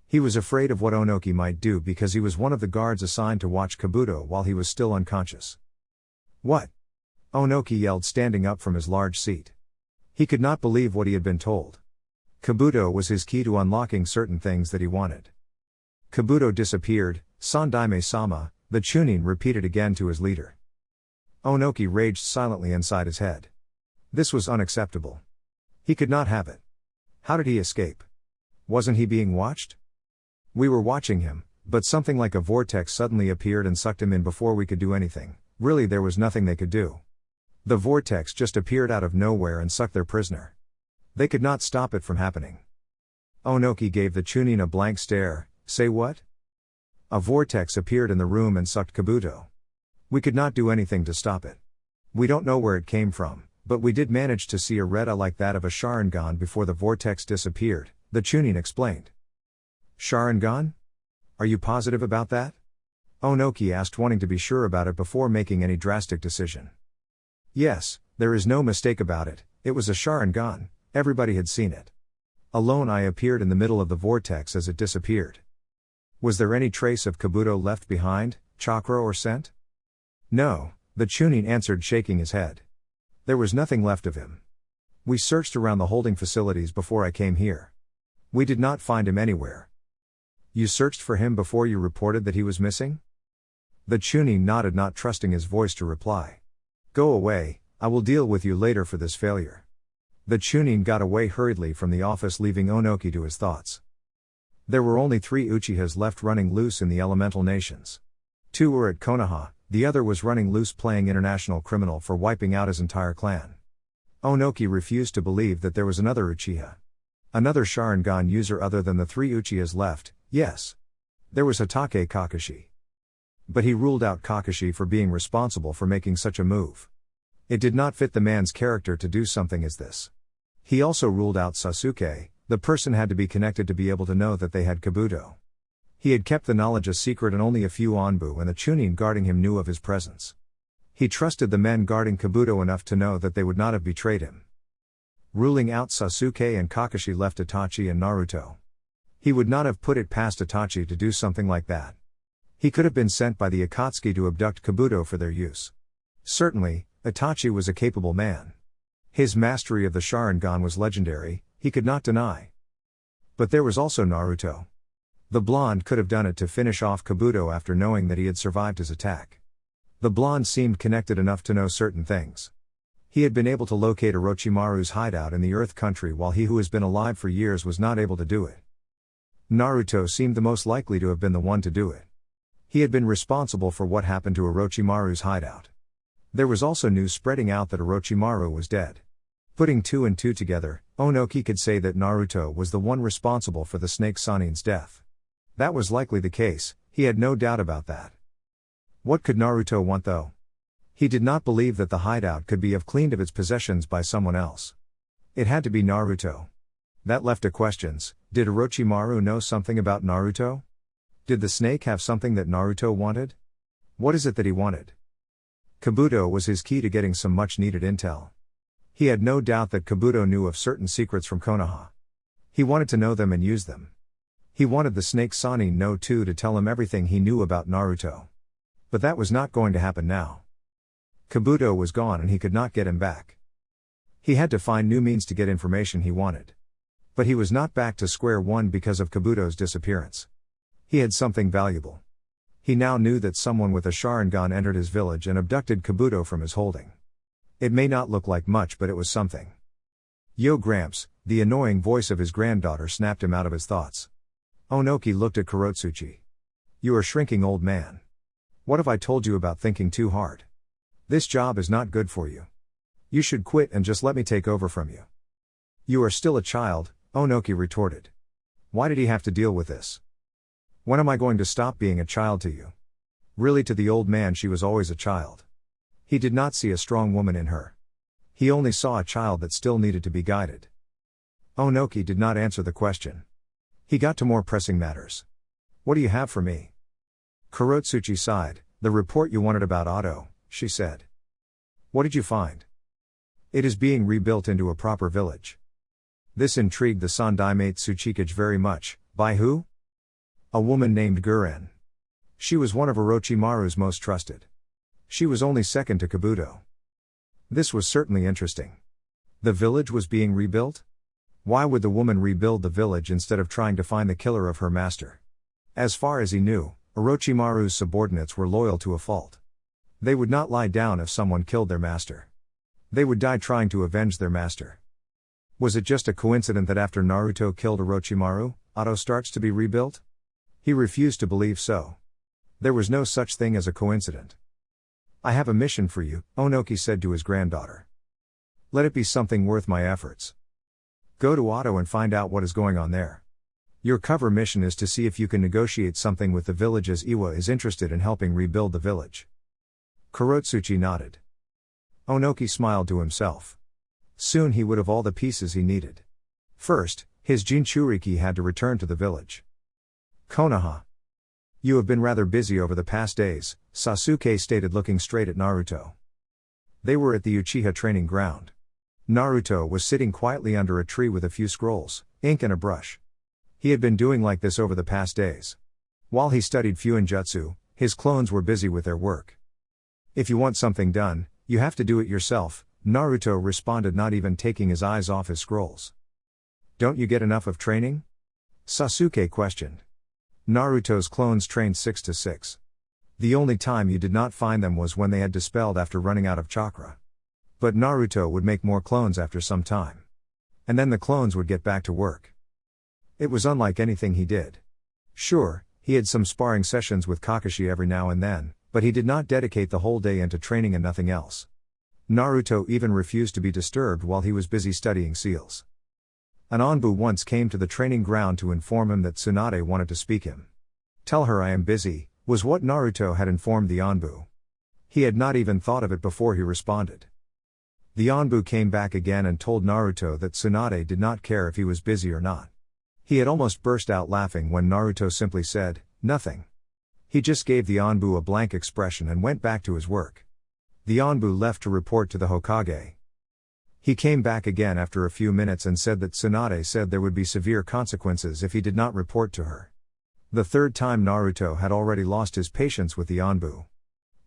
He was afraid of what Onoki might do because he was one of the guards assigned to watch Kabuto while he was still unconscious. What? Onoki yelled, standing up from his large seat. He could not believe what he had been told. Kabuto was his key to unlocking certain things that he wanted. Kabuto disappeared, Sandaime-sama, the Chunin repeated again to his leader. Onoki raged silently inside his head. This was unacceptable. He could not have it. How did he escape? Wasn't he being watched? We were watching him, but something like a vortex suddenly appeared and sucked him in before we could do anything. Really, there was nothing they could do. The vortex just appeared out of nowhere and sucked their prisoner. They could not stop it from happening. Onoki gave the Chunin a blank stare. Say what? A vortex appeared in the room and sucked Kabuto. We could not do anything to stop it. We don't know where it came from, but we did manage to see a red eye like that of a sharingan before the vortex disappeared, the Chunin explained. Sharingan? Are you positive about that? Onoki asked, wanting to be sure about it before making any drastic decision. Yes, there is no mistake about it, it was a sharingan, everybody had seen it. A lone eye appeared in the middle of the vortex as it disappeared. Was there any trace of Kabuto left behind, chakra or scent? No, the Chunin answered, shaking his head. There was nothing left of him. We searched around the holding facilities before I came here. We did not find him anywhere. You searched for him before you reported that he was missing? The Chunin nodded, not trusting his voice to reply. Go away, I will deal with you later for this failure. The Chunin got away hurriedly from the office, leaving Onoki to his thoughts. There were only 3 Uchihas left running loose in the elemental nations. 2 were at Konoha, the other was running loose playing international criminal for wiping out his entire clan. Onoki refused to believe that there was another Uchiha. Another Sharingan user other than the 3 Uchihas left, yes. There was Hatake Kakashi. But he ruled out Kakashi for being responsible for making such a move. It did not fit the man's character to do something as this. He also ruled out Sasuke. The person had to be connected to be able to know that they had Kabuto. He had kept the knowledge a secret and only a few Anbu and the Chunin guarding him knew of his presence. He trusted the men guarding Kabuto enough to know that they would not have betrayed him. Ruling out Sasuke and Kakashi left Itachi and Naruto. He would not have put it past Itachi to do something like that. He could have been sent by the Akatsuki to abduct Kabuto for their use. Certainly, Itachi was a capable man. His mastery of the sharingan was legendary, he could not deny. But there was also Naruto. The blonde could have done it to finish off Kabuto after knowing that he had survived his attack. The blonde seemed connected enough to know certain things. He had been able to locate Orochimaru's hideout in the Earth Country while he who has been alive for years was not able to do it. Naruto seemed the most likely to have been the one to do it. He had been responsible for what happened to Orochimaru's hideout. There was also news spreading out that Orochimaru was dead. Putting two and two together, Onoki could say that Naruto was the one responsible for the snake Sanin's death. That was likely the case, he had no doubt about that. What could Naruto want though? He did not believe that the hideout could be cleaned of its possessions by someone else. It had to be Naruto. That left a questions. Did Orochimaru know something about Naruto? Did the snake have something that Naruto wanted? What is it that he wanted? Kabuto was his key to getting some much needed intel. He had no doubt that Kabuto knew of certain secrets from Konoha. He wanted to know them and use them. He wanted the snake Sanin no too to tell him everything he knew about Naruto. But that was not going to happen now. Kabuto was gone and he could not get him back. He had to find new means to get information he wanted. But he was not back to square one because of Kabuto's disappearance. He had something valuable. He now knew that someone with a sharingan entered his village and abducted Kabuto from his holding. It may not look like much, but it was something. Yo Gramps, the annoying voice of his granddaughter snapped him out of his thoughts. Onoki looked at Kurotsuchi. You are shrinking, old man. What have I told you about thinking too hard? This job is not good for you. You should quit and just let me take over from you. You are still a child, Onoki retorted. Why did he have to deal with this? When am I going to stop being a child to you? Really, to the old man she was always a child. He did not see a strong woman in her. He only saw a child that still needed to be guided. Onoki did not answer the question. He got to more pressing matters. What do you have for me? Kurotsuchi sighed. The report you wanted about Otto, she said. What did you find? It is being rebuilt into a proper village. This intrigued the Sandaimate Tsuchikage very much. By who? A woman named Guren. She was one of Orochimaru's most trusted. She was only second to Kabuto. This was certainly interesting. The village was being rebuilt? Why would the woman rebuild the village instead of trying to find the killer of her master? As far as he knew, Orochimaru's subordinates were loyal to a fault. They would not lie down if someone killed their master. They would die trying to avenge their master. Was it just a coincidence that after Naruto killed Orochimaru, Otto starts to be rebuilt? He refused to believe so. There was no such thing as a coincidence. I have a mission for you, Onoki said to his granddaughter. Let it be something worth my efforts. Go to Otto and find out what is going on there. Your cover mission is to see if you can negotiate something with the village, as Iwa is interested in helping rebuild the village. Kurotsuchi nodded. Onoki smiled to himself. Soon he would have all the pieces he needed. First, his Jinchuriki had to return to the village. Konoha. You have been rather busy over the past days, Sasuke stated, looking straight at Naruto. They were at the Uchiha training ground. Naruto was sitting quietly under a tree with a few scrolls, ink and a brush. He had been doing like this over the past days. While he studied Fuinjutsu, his clones were busy with their work. If you want something done, you have to do it yourself, Naruto responded, not even taking his eyes off his scrolls. Don't you get enough of training? Sasuke questioned. Naruto's clones trained 6 to 6. The only time you did not find them was when they had dispelled after running out of chakra. But Naruto would make more clones after some time. And then the clones would get back to work. It was unlike anything he did. Sure, he had some sparring sessions with Kakashi every now and then, but he did not dedicate the whole day into training and nothing else. Naruto even refused to be disturbed while he was busy studying seals. An Anbu once came to the training ground to inform him that Tsunade wanted to speak him. Tell her I am busy, was what Naruto had informed the Anbu. He had not even thought of it before he responded. The Anbu came back again and told Naruto that Tsunade did not care if he was busy or not. He had almost burst out laughing when Naruto simply said, nothing. He just gave the Anbu a blank expression and went back to his work. The Anbu left to report to the Hokage. He came back again after a few minutes and said that Tsunade said there would be severe consequences if he did not report to her. The third time Naruto had already lost his patience with the Anbu.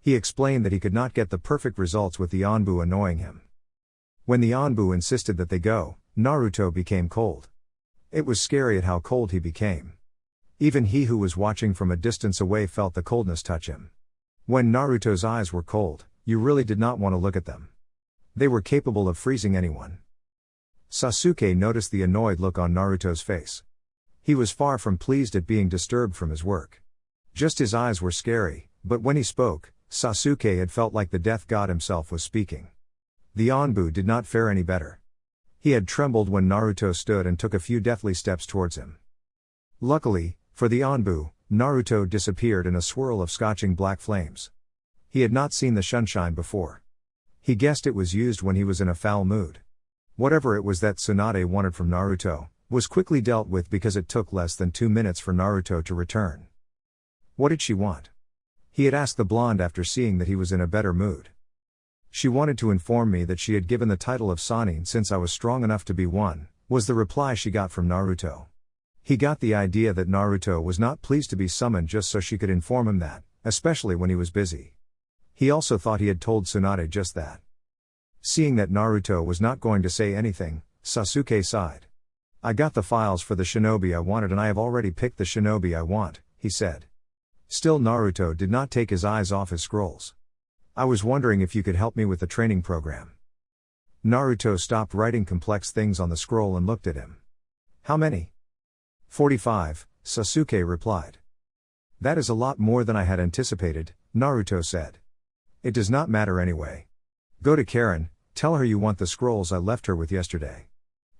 He explained that he could not get the perfect results with the Anbu annoying him. When the Anbu insisted that they go, Naruto became cold. It was scary at how cold he became. Even he who was watching from a distance away felt the coldness touch him. When Naruto's eyes were cold, you really did not want to look at them. They were capable of freezing anyone. Sasuke noticed the annoyed look on Naruto's face. He was far from pleased at being disturbed from his work. Just his eyes were scary, but when he spoke, Sasuke had felt like the death god himself was speaking. The Anbu did not fare any better. He had trembled when Naruto stood and took a few deathly steps towards him. Luckily, for the Anbu, Naruto disappeared in a swirl of scorching black flames. He had not seen the sunshine before. He guessed it was used when he was in a foul mood. Whatever it was that Tsunade wanted from Naruto, was quickly dealt with because it took less than 2 minutes for Naruto to return. What did she want? He had asked the blonde after seeing that he was in a better mood. She wanted to inform me that she had given the title of Sannin since I was strong enough to be one, was the reply she got from Naruto. He got the idea that Naruto was not pleased to be summoned just so she could inform him that, especially when he was busy. He also thought he had told Tsunade just that. Seeing that Naruto was not going to say anything, Sasuke sighed. I got the files for the shinobi I wanted and I have already picked the shinobi I want, he said. Still Naruto did not take his eyes off his scrolls. I was wondering if you could help me with the training program. Naruto stopped writing complex things on the scroll and looked at him. How many? 45, Sasuke replied. That is a lot more than I had anticipated, Naruto said. It does not matter anyway. Go to Karen, tell her you want the scrolls I left her with yesterday.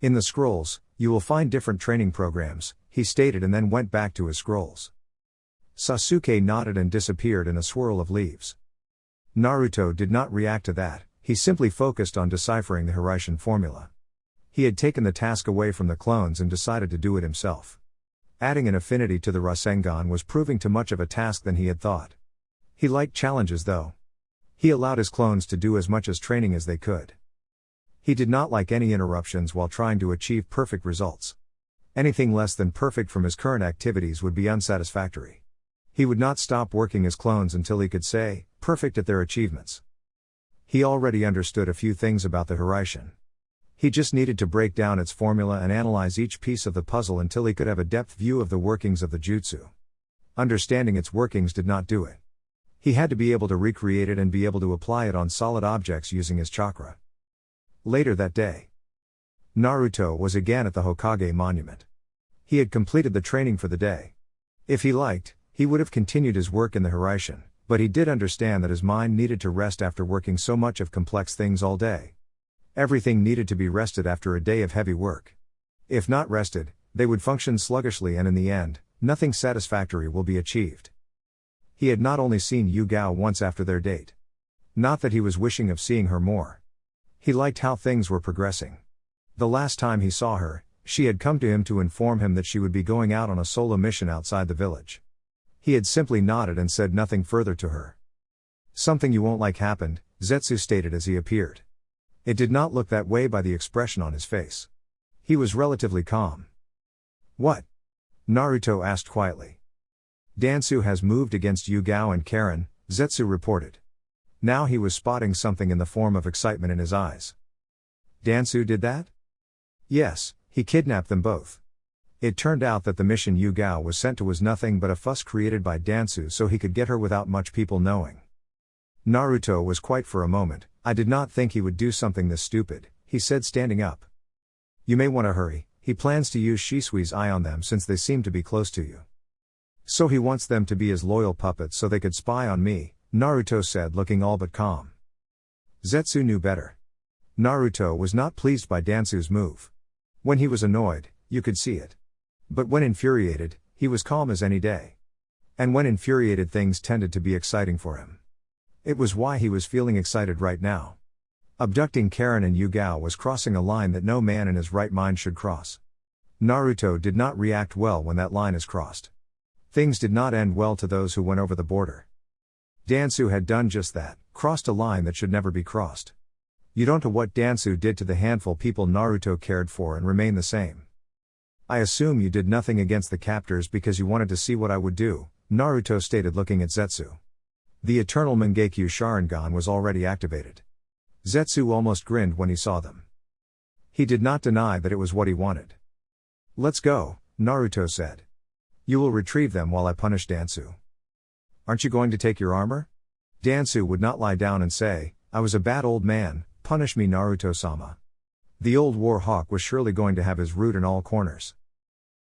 In the scrolls, you will find different training programs, he stated and then went back to his scrolls. Sasuke nodded and disappeared in a swirl of leaves. Naruto did not react to that, he simply focused on deciphering the Hiraishin formula. He had taken the task away from the clones and decided to do it himself. Adding an affinity to the Rasengan was proving too much of a task than he had thought. He liked challenges though. He allowed his clones to do as much as training as they could. He did not like any interruptions while trying to achieve perfect results. Anything less than perfect from his current activities would be unsatisfactory. He would not stop working his clones until he could say, perfect at their achievements. He already understood a few things about the Hiraishin. He just needed to break down its formula and analyze each piece of the puzzle until he could have a depth view of the workings of the jutsu. Understanding its workings did not do it. He had to be able to recreate it and be able to apply it on solid objects using his chakra. Later that day, Naruto was again at the Hokage monument. He had completed the training for the day. If he liked, he would have continued his work in the Hiraishin, but he did understand that his mind needed to rest after working so much of complex things all day. Everything needed to be rested after a day of heavy work. If not rested, they would function sluggishly and in the end, nothing satisfactory will be achieved. He had not only seen Yugao once after their date. Not that he was wishing of seeing her more. He liked how things were progressing. The last time he saw her, she had come to him to inform him that she would be going out on a solo mission outside the village. He had simply nodded and said nothing further to her. Something you won't like happened, Zetsu stated as he appeared. It did not look that way by the expression on his face. He was relatively calm. What? Naruto asked quietly. Danzo has moved against Yugao and Karen, Zetsu reported. Now he was spotting something in the form of excitement in his eyes. Danzo did that? Yes, he kidnapped them both. It turned out that the mission Yugao was sent to was nothing but a fuss created by Danzo so he could get her without much people knowing. Naruto was quiet for a moment. I did not think he would do something this stupid, he said standing up. You may want to hurry, he plans to use Shisui's eye on them since they seem to be close to you. So he wants them to be his loyal puppets so they could spy on me, Naruto said looking all but calm. Zetsu knew better. Naruto was not pleased by Danzo's move. When he was annoyed, you could see it. But when infuriated, he was calm as any day. And when infuriated things tended to be exciting for him. It was why he was feeling excited right now. Abducting Karen and Yugao was crossing a line that no man in his right mind should cross. Naruto did not react well when that line is crossed. Things did not end well to those who went over the border. Danzo had done just that, crossed a line that should never be crossed. You don't know what Danzo did to the handful people Naruto cared for and remain the same. I assume you did nothing against the captors because you wanted to see what I would do, Naruto stated looking at Zetsu. The eternal Mangekyo Sharingan was already activated. Zetsu almost grinned when he saw them. He did not deny that it was what he wanted. "Let's go," Naruto said. "You will retrieve them while I punish Danzo." "Aren't you going to take your armor?" Danzo would not lie down and say, "I was a bad old man, punish me Naruto-sama." The old war hawk was surely going to have his root in all corners.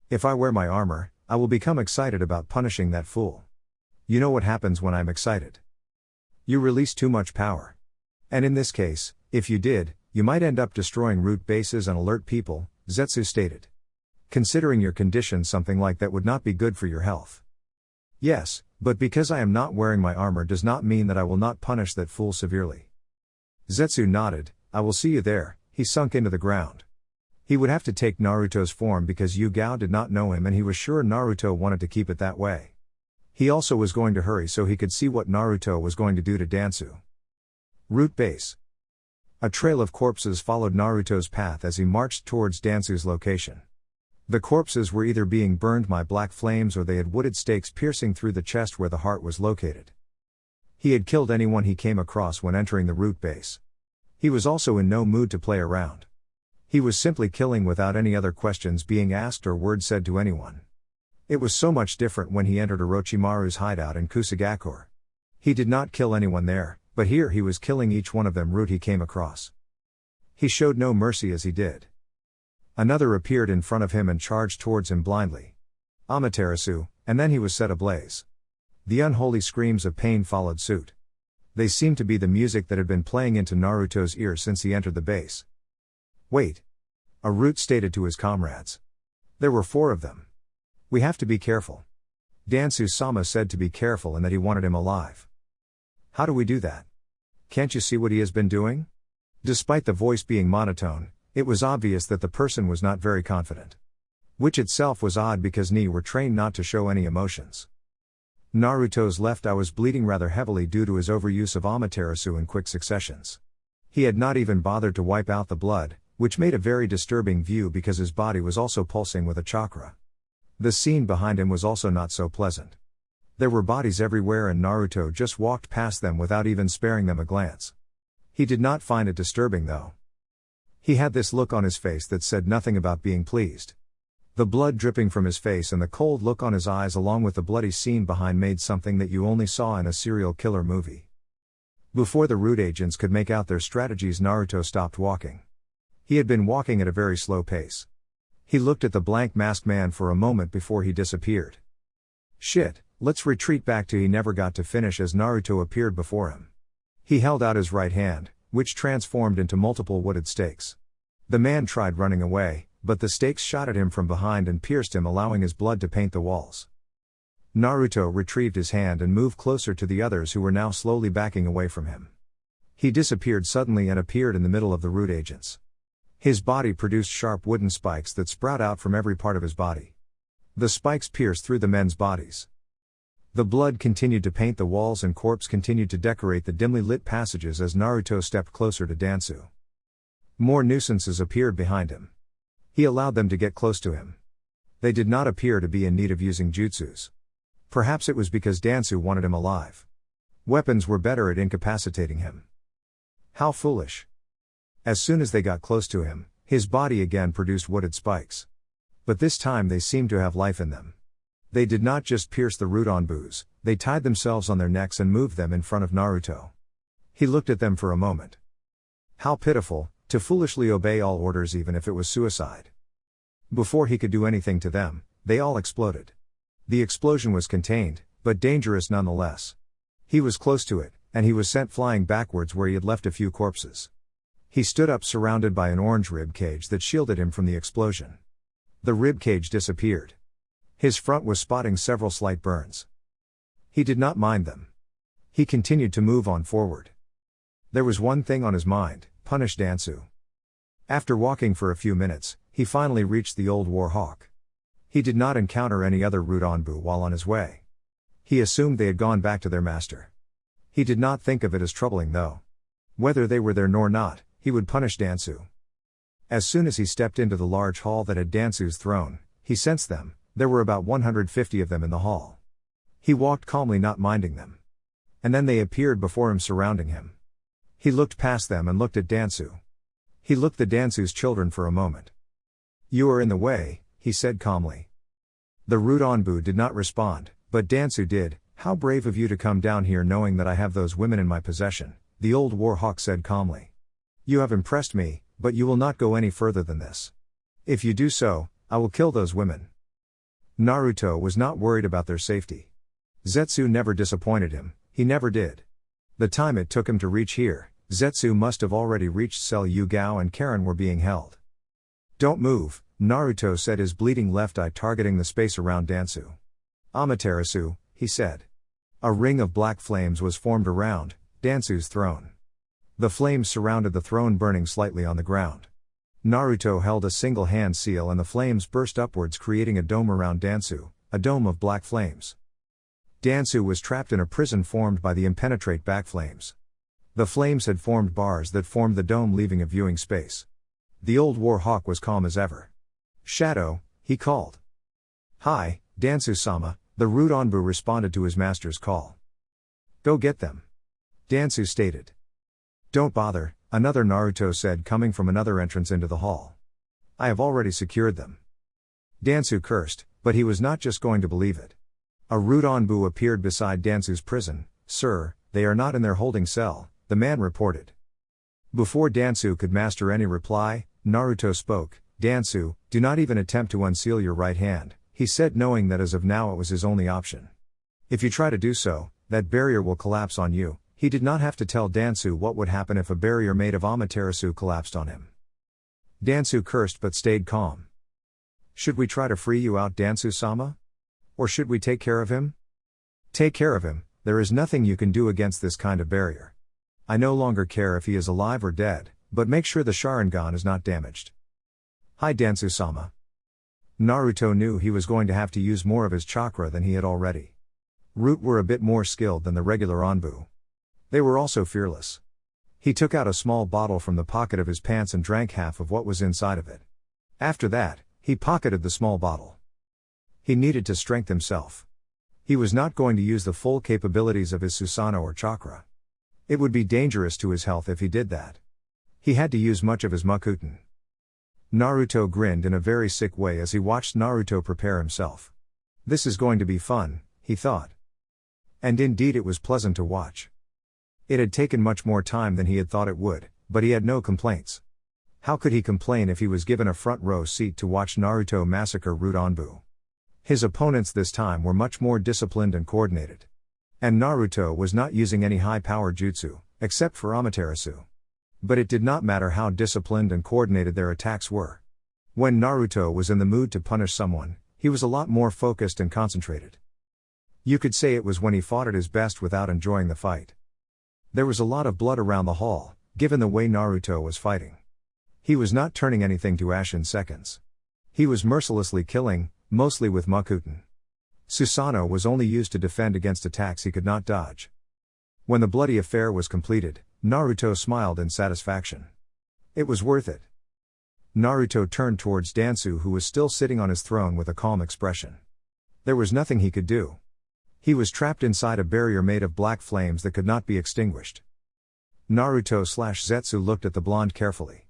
"If I wear my armor, I will become excited about punishing that fool. You know what happens when I'm excited. You release too much power. And in this case, if you did, you might end up destroying root bases and alert people," Zetsu stated. "Considering your condition, something like that would not be good for your health." "Yes, but because I am not wearing my armor does not mean that I will not punish that fool severely." Zetsu nodded. "I will see you there." He sunk into the ground. He would have to take Naruto's form because Yugao did not know him and he was sure Naruto wanted to keep it that way. He also was going to hurry so he could see what Naruto was going to do to Danzo. Root base. A trail of corpses followed Naruto's path as he marched towards Danzo's location. The corpses were either being burned by black flames or they had wooded stakes piercing through the chest where the heart was located. He had killed anyone he came across when entering the root base. He was also in no mood to play around. He was simply killing without any other questions being asked or word said to anyone. It was so much different when he entered Orochimaru's hideout in Kusagakure. He did not kill anyone there, but here he was killing each one of them root he came across. He showed no mercy as he did. Another appeared in front of him and charged towards him blindly. Amaterasu, and then he was set ablaze. The unholy screams of pain followed suit. They seemed to be the music that had been playing into Naruto's ears since he entered the base. "Wait," a root stated to his comrades. There were 4 of them. "We have to be careful." Danzo-sama said to be careful and that he wanted him alive. "How do we do that? Can't you see what he has been doing?" Despite the voice being monotone, it was obvious that the person was not very confident. Which itself was odd because Ni were trained not to show any emotions. Naruto's left eye was bleeding rather heavily due to his overuse of Amaterasu in quick successions. He had not even bothered to wipe out the blood, which made a very disturbing view because his body was also pulsing with a chakra. The scene behind him was also not so pleasant. There were bodies everywhere and Naruto just walked past them without even sparing them a glance. He did not find it disturbing though. He had this look on his face that said nothing about being pleased. The blood dripping from his face and the cold look on his eyes along with the bloody scene behind made something that you only saw in a serial killer movie. Before the root agents could make out their strategies, Naruto stopped walking. He had been walking at a very slow pace. He looked at the blank masked man for a moment before he disappeared. "Shit, let's retreat back to." He never got to finish as Naruto appeared before him. He held out his right hand, which transformed into multiple wooded stakes. The man tried running away, but the stakes shot at him from behind and pierced him, allowing his blood to paint the walls. Naruto retrieved his hand and moved closer to the others who were now slowly backing away from him. He disappeared suddenly and appeared in the middle of the root agents. His body produced sharp wooden spikes that sprout out from every part of his body. The spikes pierced through the men's bodies. The blood continued to paint the walls and corpse continued to decorate the dimly lit passages as Naruto stepped closer to Danzo. More nuisances appeared behind him. He allowed them to get close to him. They did not appear to be in need of using jutsus. Perhaps it was because Danzo wanted him alive. Weapons were better at incapacitating him. How foolish. As soon as they got close to him, his body again produced wooded spikes. But this time they seemed to have life in them. They did not just pierce the root onbus, they tied themselves on their necks and moved them in front of Naruto. He looked at them for a moment. How pitiful, to foolishly obey all orders even if it was suicide. Before he could do anything to them, they all exploded. The explosion was contained, but dangerous nonetheless. He was close to it, and he was sent flying backwards where he had left a few corpses. He stood up surrounded by an orange rib cage that shielded him from the explosion. The rib cage disappeared. His front was spotting several slight burns. He did not mind them. He continued to move on forward. There was one thing on his mind: punish Danzo. After walking for a few minutes, he finally reached the old war hawk. He did not encounter any other root onbu while on his way. He assumed they had gone back to their master. He did not think of it as troubling though. Whether they were there nor not, he would punish Danzo. As soon as he stepped into the large hall that had Danzo's throne, he sensed them. There were about 150 of them in the hall. He walked calmly, not minding them. And then they appeared before him, surrounding him. He looked past them and looked at Danzo. He looked at Danzo's children for a moment. "You are in the way," he said calmly. The rude Onbu did not respond, but Danzo did. "How brave of you to come down here knowing that I have those women in my possession," the old war hawk said calmly. "You have impressed me, but you will not go any further than this. If you do so, I will kill those women." Naruto was not worried about their safety. Zetsu never disappointed him, he never did. The time it took him to reach here, Zetsu must have already reached Cell. Yugao and Karen were being held. "Don't move," Naruto said, his bleeding left eye targeting the space around Danzo. "Amaterasu," he said. A ring of black flames was formed around Danzo's throne. The flames surrounded the throne, burning slightly on the ground. Naruto held a single hand seal and the flames burst upwards, creating a dome around Danzo, a dome of black flames. Danzo was trapped in a prison formed by the impenetrate back flames. The flames had formed bars that formed the dome, leaving a viewing space. The old war hawk was calm as ever. "Shadow," he called. "Hi, Danzo-sama," the rude Onbu responded to his master's call. "Go get them," Danzo stated. "Don't bother," another Naruto said, coming from another entrance into the hall. "I have already secured them." Danzo cursed, but he was not just going to believe it. A rude Onbu appeared beside Danzo's prison. "Sir, they are not in their holding cell," the man reported. Before Danzo could master any reply, Naruto spoke. "Danzo, do not even attempt to unseal your right hand," he said, knowing that as of now it was his only option. "If you try to do so, that barrier will collapse on you." He did not have to tell Danzo what would happen if a barrier made of Amaterasu collapsed on him. Danzo cursed but stayed calm. "Should we try to free you out, Danzo-sama? Or should we take care of him?" "Take care of him, there is nothing you can do against this kind of barrier. I no longer care if he is alive or dead, but make sure the sharingan is not damaged." "Hi, Danzo-sama." Naruto knew he was going to have to use more of his chakra than he had already. Root were a bit more skilled than the regular Onbu. They were also fearless. He took out a small bottle from the pocket of his pants and drank half of what was inside of it. After that, he pocketed the small bottle. He needed to strengthen himself. He was not going to use the full capabilities of his Susanoo or chakra. It would be dangerous to his health if he did that. He had to use much of his Makuten. Naruto grinned in a very sick way as he watched Naruto prepare himself. "This is going to be fun," he thought. And indeed it was pleasant to watch. It had taken much more time than he had thought it would, but he had no complaints. How could he complain if he was given a front row seat to watch Naruto massacre Root Onbu? His opponents this time were much more disciplined and coordinated. And Naruto was not using any high-power jutsu, except for Amaterasu. But it did not matter how disciplined and coordinated their attacks were. When Naruto was in the mood to punish someone, he was a lot more focused and concentrated. You could say it was when he fought at his best without enjoying the fight. There was a lot of blood around the hall, given the way Naruto was fighting. He was not turning anything to ash in seconds. He was mercilessly killing, mostly with Makuten. Susanoo was only used to defend against attacks he could not dodge. When the bloody affair was completed, Naruto smiled in satisfaction. It was worth it. Naruto turned towards Danzo, who was still sitting on his throne with a calm expression. There was nothing he could do. He was trapped inside a barrier made of black flames that could not be extinguished. Naruto/Zetsu looked at the blonde carefully.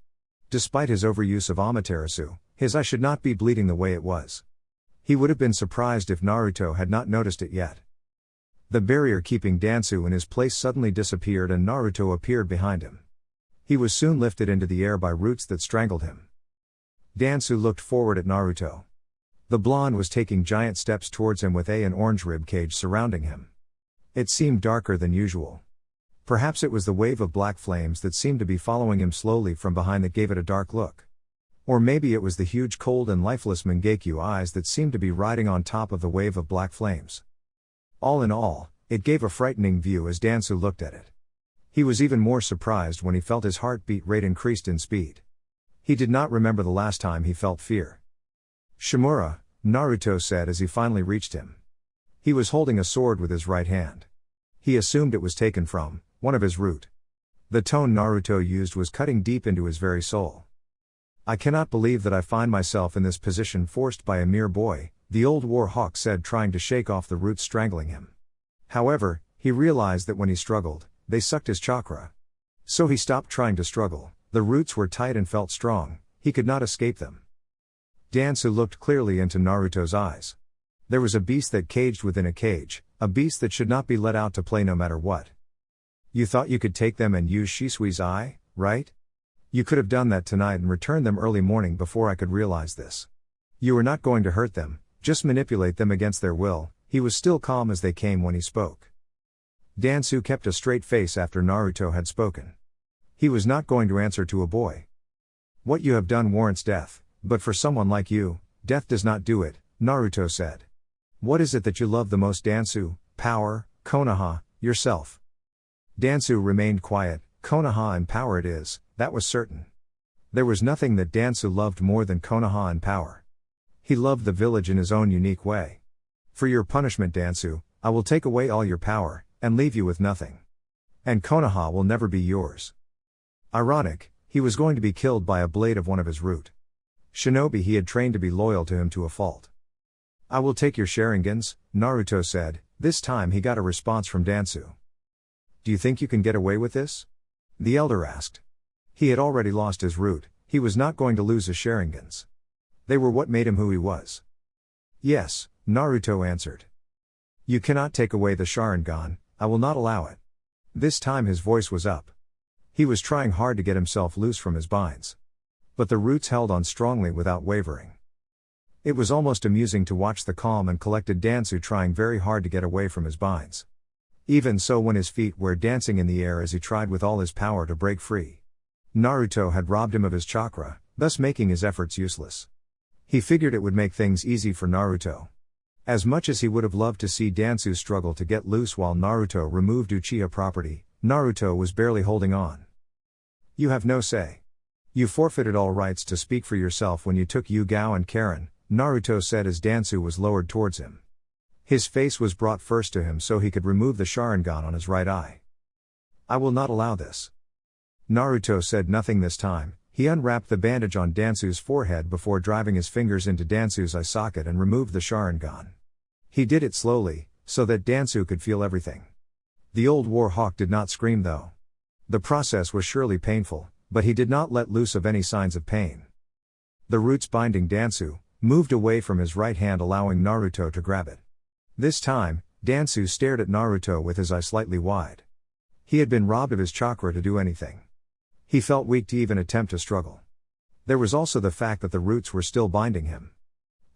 Despite his overuse of Amaterasu, his eye should not be bleeding the way it was. He would have been surprised if Naruto had not noticed it yet. The barrier keeping Danzo in his place suddenly disappeared and Naruto appeared behind him. He was soon lifted into the air by roots that strangled him. Danzo looked forward at Naruto. The blonde was taking giant steps towards him with an orange rib cage surrounding him. It seemed darker than usual. Perhaps it was the wave of black flames that seemed to be following him slowly from behind that gave it a dark look. Or maybe it was the huge cold and lifeless Mangekyo eyes that seemed to be riding on top of the wave of black flames. All in all, it gave a frightening view as Danzo looked at it. He was even more surprised when he felt his heartbeat rate increased in speed. He did not remember the last time he felt fear. "Shimura," Naruto said as he finally reached him. He was holding a sword with his right hand. He assumed it was taken from one of his root. The tone Naruto used was cutting deep into his very soul. "I cannot believe that I find myself in this position forced by a mere boy," the old war hawk said, trying to shake off the roots strangling him. However, he realized that when he struggled, they sucked his chakra. So he stopped trying to struggle. The roots were tight and felt strong, he could not escape them. Danzo looked clearly into Naruto's eyes. There was a beast that caged within a cage, a beast that should not be let out to play no matter what. You thought you could take them and use Shisui's eye, right? You could have done that tonight and returned them early morning before I could realize this. You were not going to hurt them, just manipulate them against their will. He was still calm as they came when he spoke. Danzo kept a straight face after Naruto had spoken. He was not going to answer to a boy. What you have done warrants death, but for someone like you, death does not do it, Naruto said. What is it that you love the most, Danzo? Power, Konoha, yourself. Danzo remained quiet. Konoha and power it is, that was certain. There was nothing that Danzo loved more than Konoha and power. He loved the village in his own unique way. For your punishment, Danzo, I will take away all your power, and leave you with nothing. And Konoha will never be yours. Ironic, he was going to be killed by a blade of one of his root shinobi he had trained to be loyal to him to a fault. I will take your sharingans, Naruto said. This time he got a response from Danzo. Do you think you can get away with this? The elder asked. He had already lost his root, he was not going to lose his sharingans. They were what made him who he was. Yes, Naruto answered. You cannot take away the sharingan, I will not allow it. This time his voice was up. He was trying hard to get himself loose from his binds. But the roots held on strongly without wavering. It was almost amusing to watch the calm and collected Danzo trying very hard to get away from his binds. Even so, when his feet were dancing in the air as he tried with all his power to break free. Naruto had robbed him of his chakra, thus making his efforts useless. He figured it would make things easy for Naruto. As much as he would have loved to see Danzo struggle to get loose while Naruto removed Uchiha property, Naruto was barely holding on. You have no say. You forfeited all rights to speak for yourself when you took Yugao and Karen, Naruto said as Danzo was lowered towards him. His face was brought first to him so he could remove the sharingan on his right eye. I will not allow this. Naruto said nothing this time. He unwrapped the bandage on Danzo's forehead before driving his fingers into Danzo's eye socket and removed the sharingan. He did it slowly, so that Danzo could feel everything. The old war hawk did not scream though. The process was surely painful, but he did not let loose of any signs of pain. The roots binding Danzo moved away from his right hand, allowing Naruto to grab it. This time, Danzo stared at Naruto with his eye slightly wide. He had been robbed of his chakra to do anything. He felt weak to even attempt to struggle. There was also the fact that the roots were still binding him.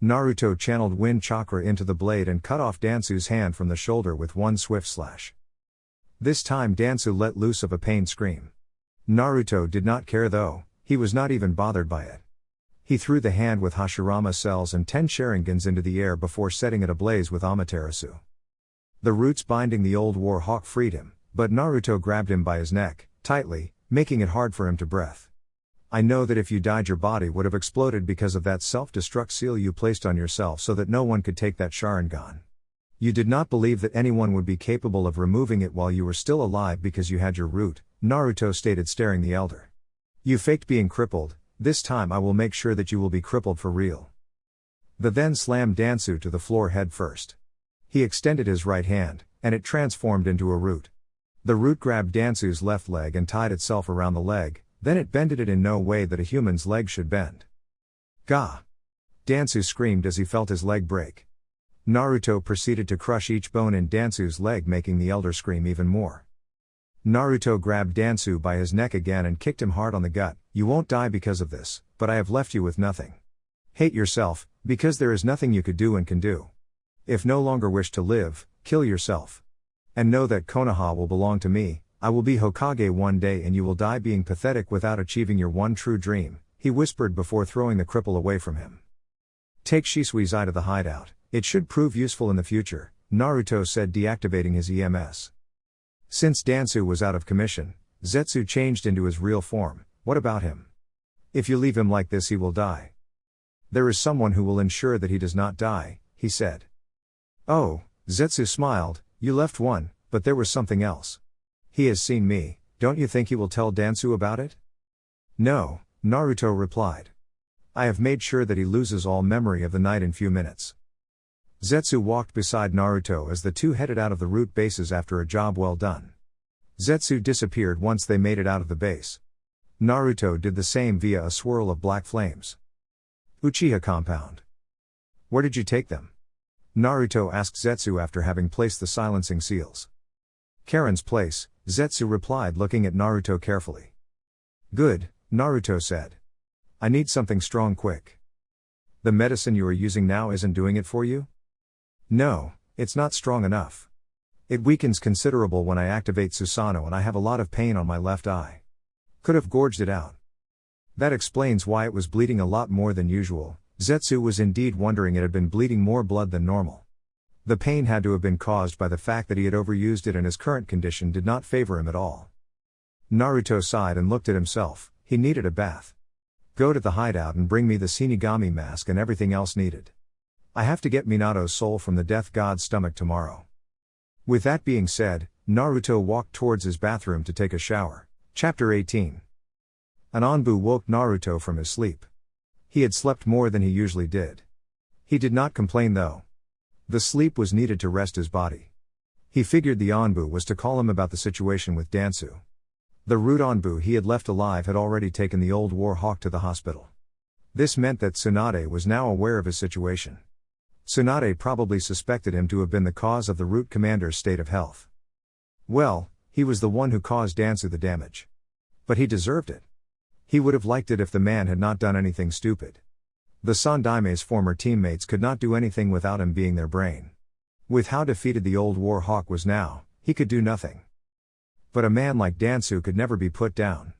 Naruto channeled wind chakra into the blade and cut off Danzo's hand from the shoulder with one swift slash. This time Danzo let loose of a pained scream. Naruto did not care though, he was not even bothered by it. He threw the hand with Hashirama cells and 10 sharingans into the air before setting it ablaze with Amaterasu. The roots binding the old war hawk freed him, but Naruto grabbed him by his neck, tightly, making it hard for him to breathe. I know that if you died your body would have exploded because of that self-destruct seal you placed on yourself so that no one could take that sharingan. You did not believe that anyone would be capable of removing it while you were still alive because you had your root, Naruto stated staring the elder. You faked being crippled, this time I will make sure that you will be crippled for real. The then slammed Danzo to the floor head first. He extended his right hand, and it transformed into a root. The root grabbed Danzo's left leg and tied itself around the leg, then it bended it in no way that a human's leg should bend. Gah! Danzo screamed as he felt his leg break. Naruto proceeded to crush each bone in Danzo's leg, making the elder scream even more. Naruto grabbed Danzo by his neck again and kicked him hard on the gut. You won't die because of this, but I have left you with nothing. Hate yourself, because there is nothing you could do and can do. If no longer wish to live, kill yourself. And know that Konoha will belong to me. I will be Hokage one day and you will die being pathetic without achieving your one true dream, he whispered before throwing the cripple away from him. Take Shisui's eye to the hideout. It should prove useful in the future, Naruto said, deactivating his EMS. Since Danzo was out of commission, Zetsu changed into his real form. What about him? If you leave him like this he will die. There is someone who will ensure that he does not die, he said. Oh, Zetsu smiled, you left one, but there was something else. He has seen me, don't you think he will tell Danzo about it? No, Naruto replied. I have made sure that he loses all memory of the night in few minutes. Zetsu walked beside Naruto as the two headed out of the root bases after a job well done. Zetsu disappeared once they made it out of the base. Naruto did the same via a swirl of black flames. Uchiha compound. Where did you take them? Naruto asked Zetsu after having placed the silencing seals. Karen's place, Zetsu replied, looking at Naruto carefully. Good, Naruto said. I need something strong quick. The medicine you are using now isn't doing it for you? No, it's not strong enough. It weakens considerable when I activate Susanoo and I have a lot of pain on my left eye. Could have gorged it out. That explains why it was bleeding a lot more than usual. Zetsu was indeed wondering it had been bleeding more blood than normal. The pain had to have been caused by the fact that he had overused it and his current condition did not favor him at all. Naruto sighed and looked at himself. He needed a bath. Go to the hideout and bring me the Shinigami mask and everything else needed. I have to get Minato's soul from the death god's stomach tomorrow. With that being said, Naruto walked towards his bathroom to take a shower. Chapter 18. An Anbu woke Naruto from his sleep. He had slept more than he usually did. He did not complain though. The sleep was needed to rest his body. He figured the Anbu was to call him about the situation with Danzo. The root Anbu he had left alive had already taken the old war hawk to the hospital. This meant that Tsunade was now aware of his situation. Tsunade probably suspected him to have been the cause of the root commander's state of health. Well, he was the one who caused Danzo the damage. But he deserved it. He would have liked it if the man had not done anything stupid. The Sandaime's former teammates could not do anything without him being their brain. With how defeated the old war hawk was now, he could do nothing. But a man like Danzo could never be put down.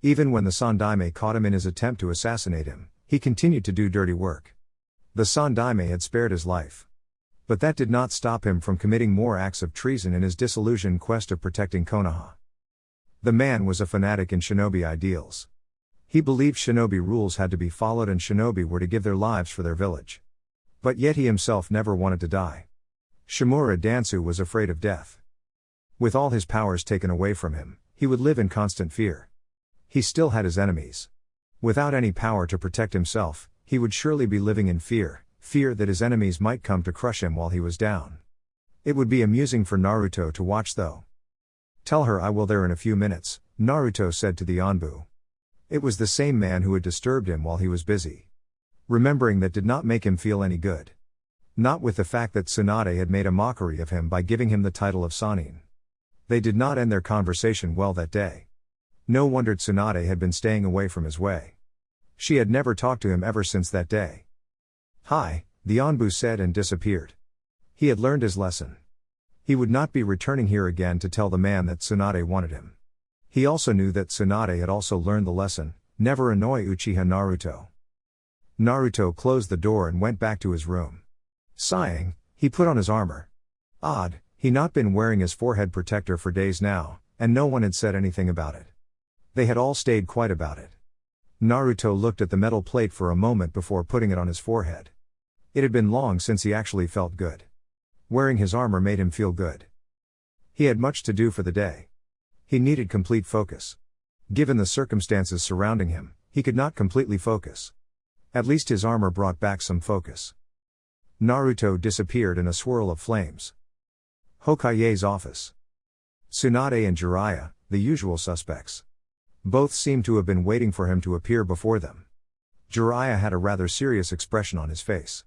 Even when the Sandaime caught him in his attempt to assassinate him, he continued to do dirty work. The Sandaime had spared his life. But that did not stop him from committing more acts of treason in his disillusioned quest of protecting Konoha. The man was a fanatic in shinobi ideals. He believed shinobi rules had to be followed and shinobi were to give their lives for their village. But yet he himself never wanted to die. Shimura Danzo was afraid of death. With all his powers taken away from him, he would live in constant fear. He still had his enemies. Without any power to protect himself, he would surely be living in fear that his enemies might come to crush him while he was down. It would be amusing for Naruto to watch though. Tell her I will there in a few minutes, Naruto said to the Anbu. It was the same man who had disturbed him while he was busy. Remembering that did not make him feel any good. Not with the fact that Tsunade had made a mockery of him by giving him the title of Sannin. They did not end their conversation well that day. No wonder Tsunade had been staying away from his way. She had never talked to him ever since that day. Hi, the Anbu said and disappeared. He had learned his lesson. He would not be returning here again to tell the man that Tsunade wanted him. He also knew that Tsunade had also learned the lesson, never annoy Uchiha Naruto. Naruto closed the door and went back to his room. Sighing, he put on his armor. Odd, he not been wearing his forehead protector for days now, and no one had said anything about it. They had all stayed quiet about it. Naruto looked at the metal plate for a moment before putting it on his forehead. It had been long since he actually felt good. Wearing his armor made him feel good. He had much to do for the day. He needed complete focus. Given the circumstances surrounding him, he could not completely focus. At least his armor brought back some focus. Naruto disappeared in a swirl of flames. Hokage's office. Tsunade and Jiraiya, the usual suspects. Both seemed to have been waiting for him to appear before them. Jiraiya had a rather serious expression on his face.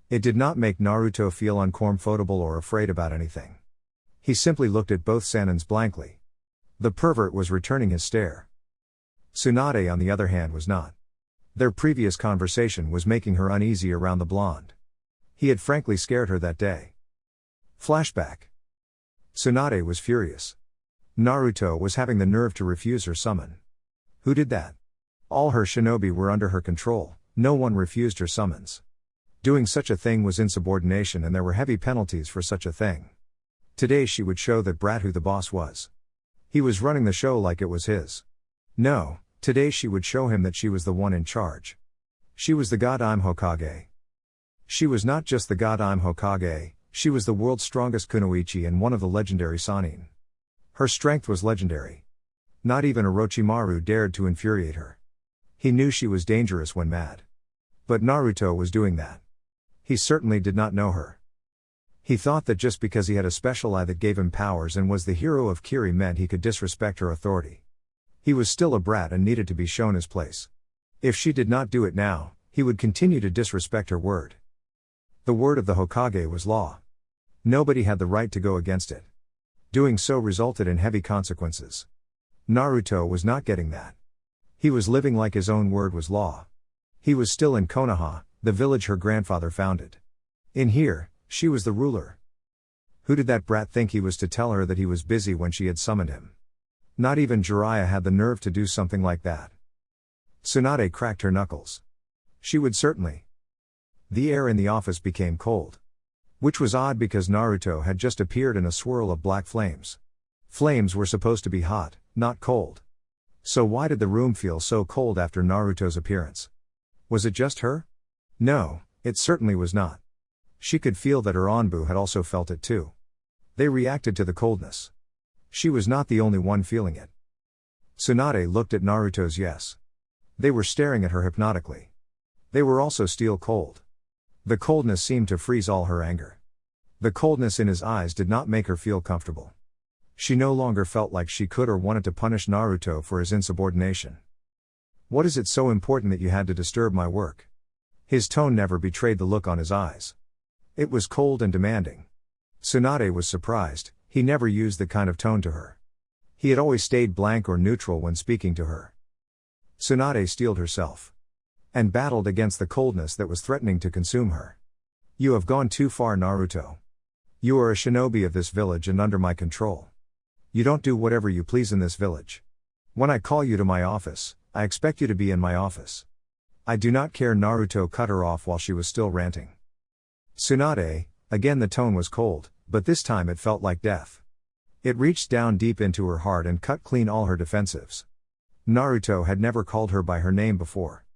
It did not make Naruto feel uncomfortable or afraid about anything. He simply looked at both Sanins blankly. The pervert was returning his stare. Tsunade on the other hand was not. Their previous conversation was making her uneasy around the blonde. He had frankly scared her that day. Flashback. Tsunade was furious. Naruto was having the nerve to refuse her summon. Who did that? All her shinobi were under her control, no one refused her summons. Doing such a thing was insubordination and there were heavy penalties for such a thing. Today she would show that brat who the boss was. He was running the show like it was his. No, today she would show him that she was the one in charge. She was the god I'm Hokage. She was not just the god I'm Hokage, she was the world's strongest kunoichi and one of the legendary Sannin. Her strength was legendary. Not even Orochimaru dared to infuriate her. He knew she was dangerous when mad. But Naruto was doing that. He certainly did not know her. He thought that just because he had a special eye that gave him powers and was the hero of Kiri meant he could disrespect her authority. He was still a brat and needed to be shown his place. If she did not do it now, he would continue to disrespect her word. The word of the Hokage was law. Nobody had the right to go against it. Doing so resulted in heavy consequences. Naruto was not getting that. He was living like his own word was law. He was still in Konoha, the village her grandfather founded. In here, she was the ruler. Who did that brat think he was to tell her that he was busy when she had summoned him? Not even Jiraiya had the nerve to do something like that. Tsunade cracked her knuckles. She would certainly. The air in the office became cold. Which was odd because Naruto had just appeared in a swirl of black flames. Flames were supposed to be hot, not cold. So why did the room feel so cold after Naruto's appearance? Was it just her? No, it certainly was not. She could feel that her Anbu had also felt it too. They reacted to the coldness. She was not the only one feeling it. Tsunade looked at Naruto's yes. They were staring at her hypnotically. They were also steel cold. The coldness seemed to freeze all her anger. The coldness in his eyes did not make her feel comfortable. She no longer felt like she could or wanted to punish Naruto for his insubordination. What is it so important that you had to disturb my work? His tone never betrayed the look on his eyes. It was cold and demanding. Tsunade was surprised, he never used the kind of tone to her. He had always stayed blank or neutral when speaking to her. Tsunade steeled herself. And battled against the coldness that was threatening to consume her. You have gone too far, Naruto. You are a shinobi of this village and under my control. You don't do whatever you please in this village. When I call you to my office, I expect you to be in my office. I do not care. Naruto cut her off while she was still ranting. Tsunade, again the tone was cold, but this time it felt like death. It reached down deep into her heart and cut clean all her defensives. Naruto had never called her by her name before.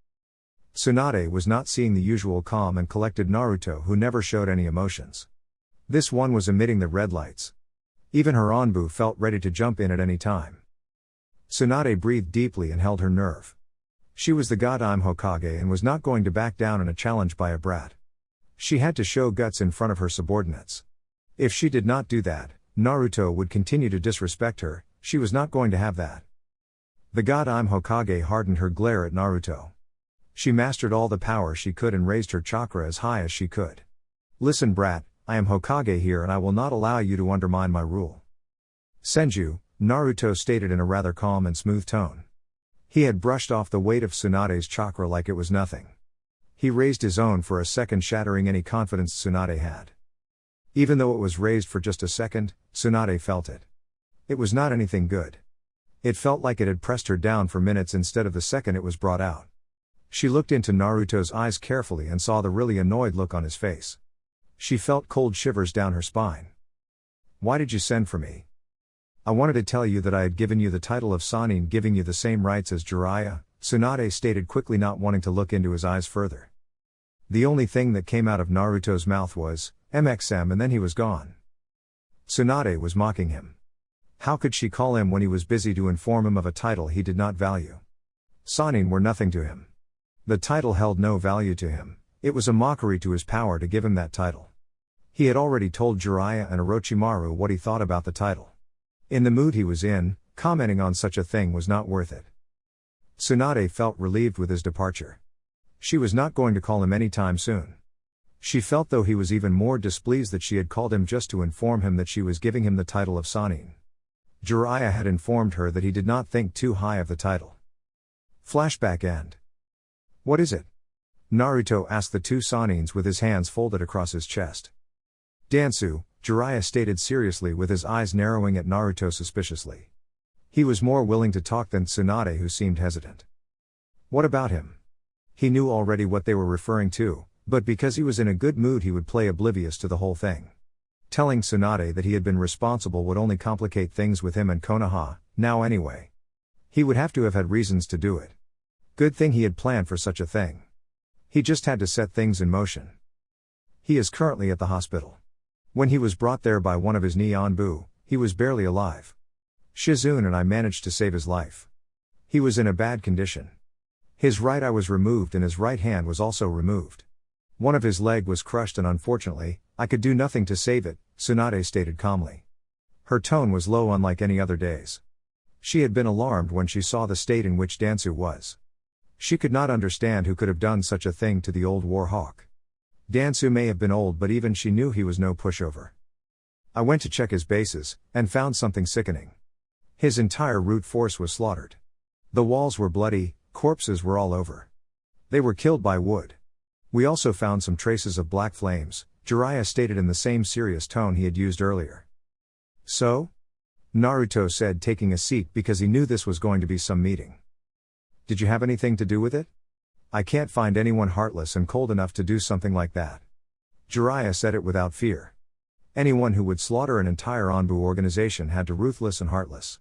Tsunade was not seeing the usual calm and collected Naruto who never showed any emotions. This one was emitting the red lights. Even her Anbu felt ready to jump in at any time. Tsunade breathed deeply and held her nerve. She was the Godime Hokage and was not going to back down in a challenge by a brat. She had to show guts in front of her subordinates. If she did not do that, Naruto would continue to disrespect her. She was not going to have that. The Godime Hokage hardened her glare at Naruto. She mastered all the power she could and raised her chakra as high as she could. Listen, brat, I am Hokage here and I will not allow you to undermine my rule. Senju, Naruto stated in a rather calm and smooth tone. He had brushed off the weight of Tsunade's chakra like it was nothing. He raised his own for a second, shattering any confidence Tsunade had. Even though it was raised for just a second, Tsunade felt it. It was not anything good. It felt like it had pressed her down for minutes instead of the second it was brought out. She looked into Naruto's eyes carefully and saw the really annoyed look on his face. She felt cold shivers down her spine. Why did you send for me? I wanted to tell you that I had given you the title of Sannin, giving you the same rights as Jiraiya, Tsunade stated quickly, not wanting to look into his eyes further. The only thing that came out of Naruto's mouth was, MXM, and then he was gone. Tsunade was mocking him. How could she call him when he was busy to inform him of a title he did not value? Sannin were nothing to him. The title held no value to him. It was a mockery to his power to give him that title. He had already told Jiraiya and Orochimaru what he thought about the title. In the mood he was in, commenting on such a thing was not worth it. Tsunade felt relieved with his departure. She was not going to call him any time soon. She felt though he was even more displeased that she had called him just to inform him that she was giving him the title of Sannin. Jiraiya had informed her that he did not think too high of the title. Flashback end. What is it? Naruto asked the two Sannins with his hands folded across his chest. Danzo, Jiraiya stated seriously with his eyes narrowing at Naruto suspiciously. He was more willing to talk than Tsunade, who seemed hesitant. What about him? He knew already what they were referring to, but because he was in a good mood he would play oblivious to the whole thing. Telling Tsunade that he had been responsible would only complicate things with him and Konoha, now anyway. He would have to have had reasons to do it. Good thing he had planned for such a thing. He just had to set things in motion. He is currently at the hospital. When he was brought there by one of his Anbu, he was barely alive. Shizune and I managed to save his life. He was in a bad condition. His right eye was removed and his right hand was also removed. One of his leg was crushed and unfortunately, I could do nothing to save it, Tsunade stated calmly. Her tone was low unlike any other days. She had been alarmed when she saw the state in which Danzo was. She could not understand who could have done such a thing to the old war hawk. Danzo may have been old, but even she knew he was no pushover. I went to check his bases, and found something sickening. His entire root force was slaughtered. The walls were bloody, corpses were all over. They were killed by wood. We also found some traces of black flames, Jiraiya stated in the same serious tone he had used earlier. So? Naruto said, taking a seat because he knew this was going to be some meeting. Did you have anything to do with it? I can't find anyone heartless and cold enough to do something like that. Jiraiya said it without fear. Anyone who would slaughter an entire Anbu organization had to ruthless and heartless.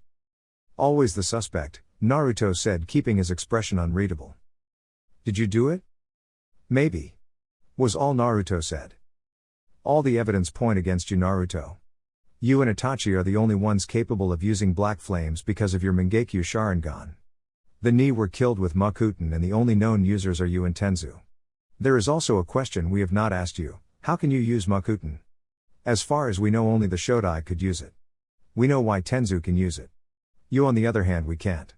Always the suspect, Naruto said, keeping his expression unreadable. Did you do it? Maybe. Was all Naruto said. All the evidence point against you, Naruto. You and Itachi are the only ones capable of using black flames because of your Mangekyo Sharingan. The Ni were killed with Makuten and the only known users are you and Tenzu. There is also a question we have not asked you, how can you use Makuten? As far as we know, only the Shodai could use it. We know why Tenzu can use it. You on the other hand, we can't.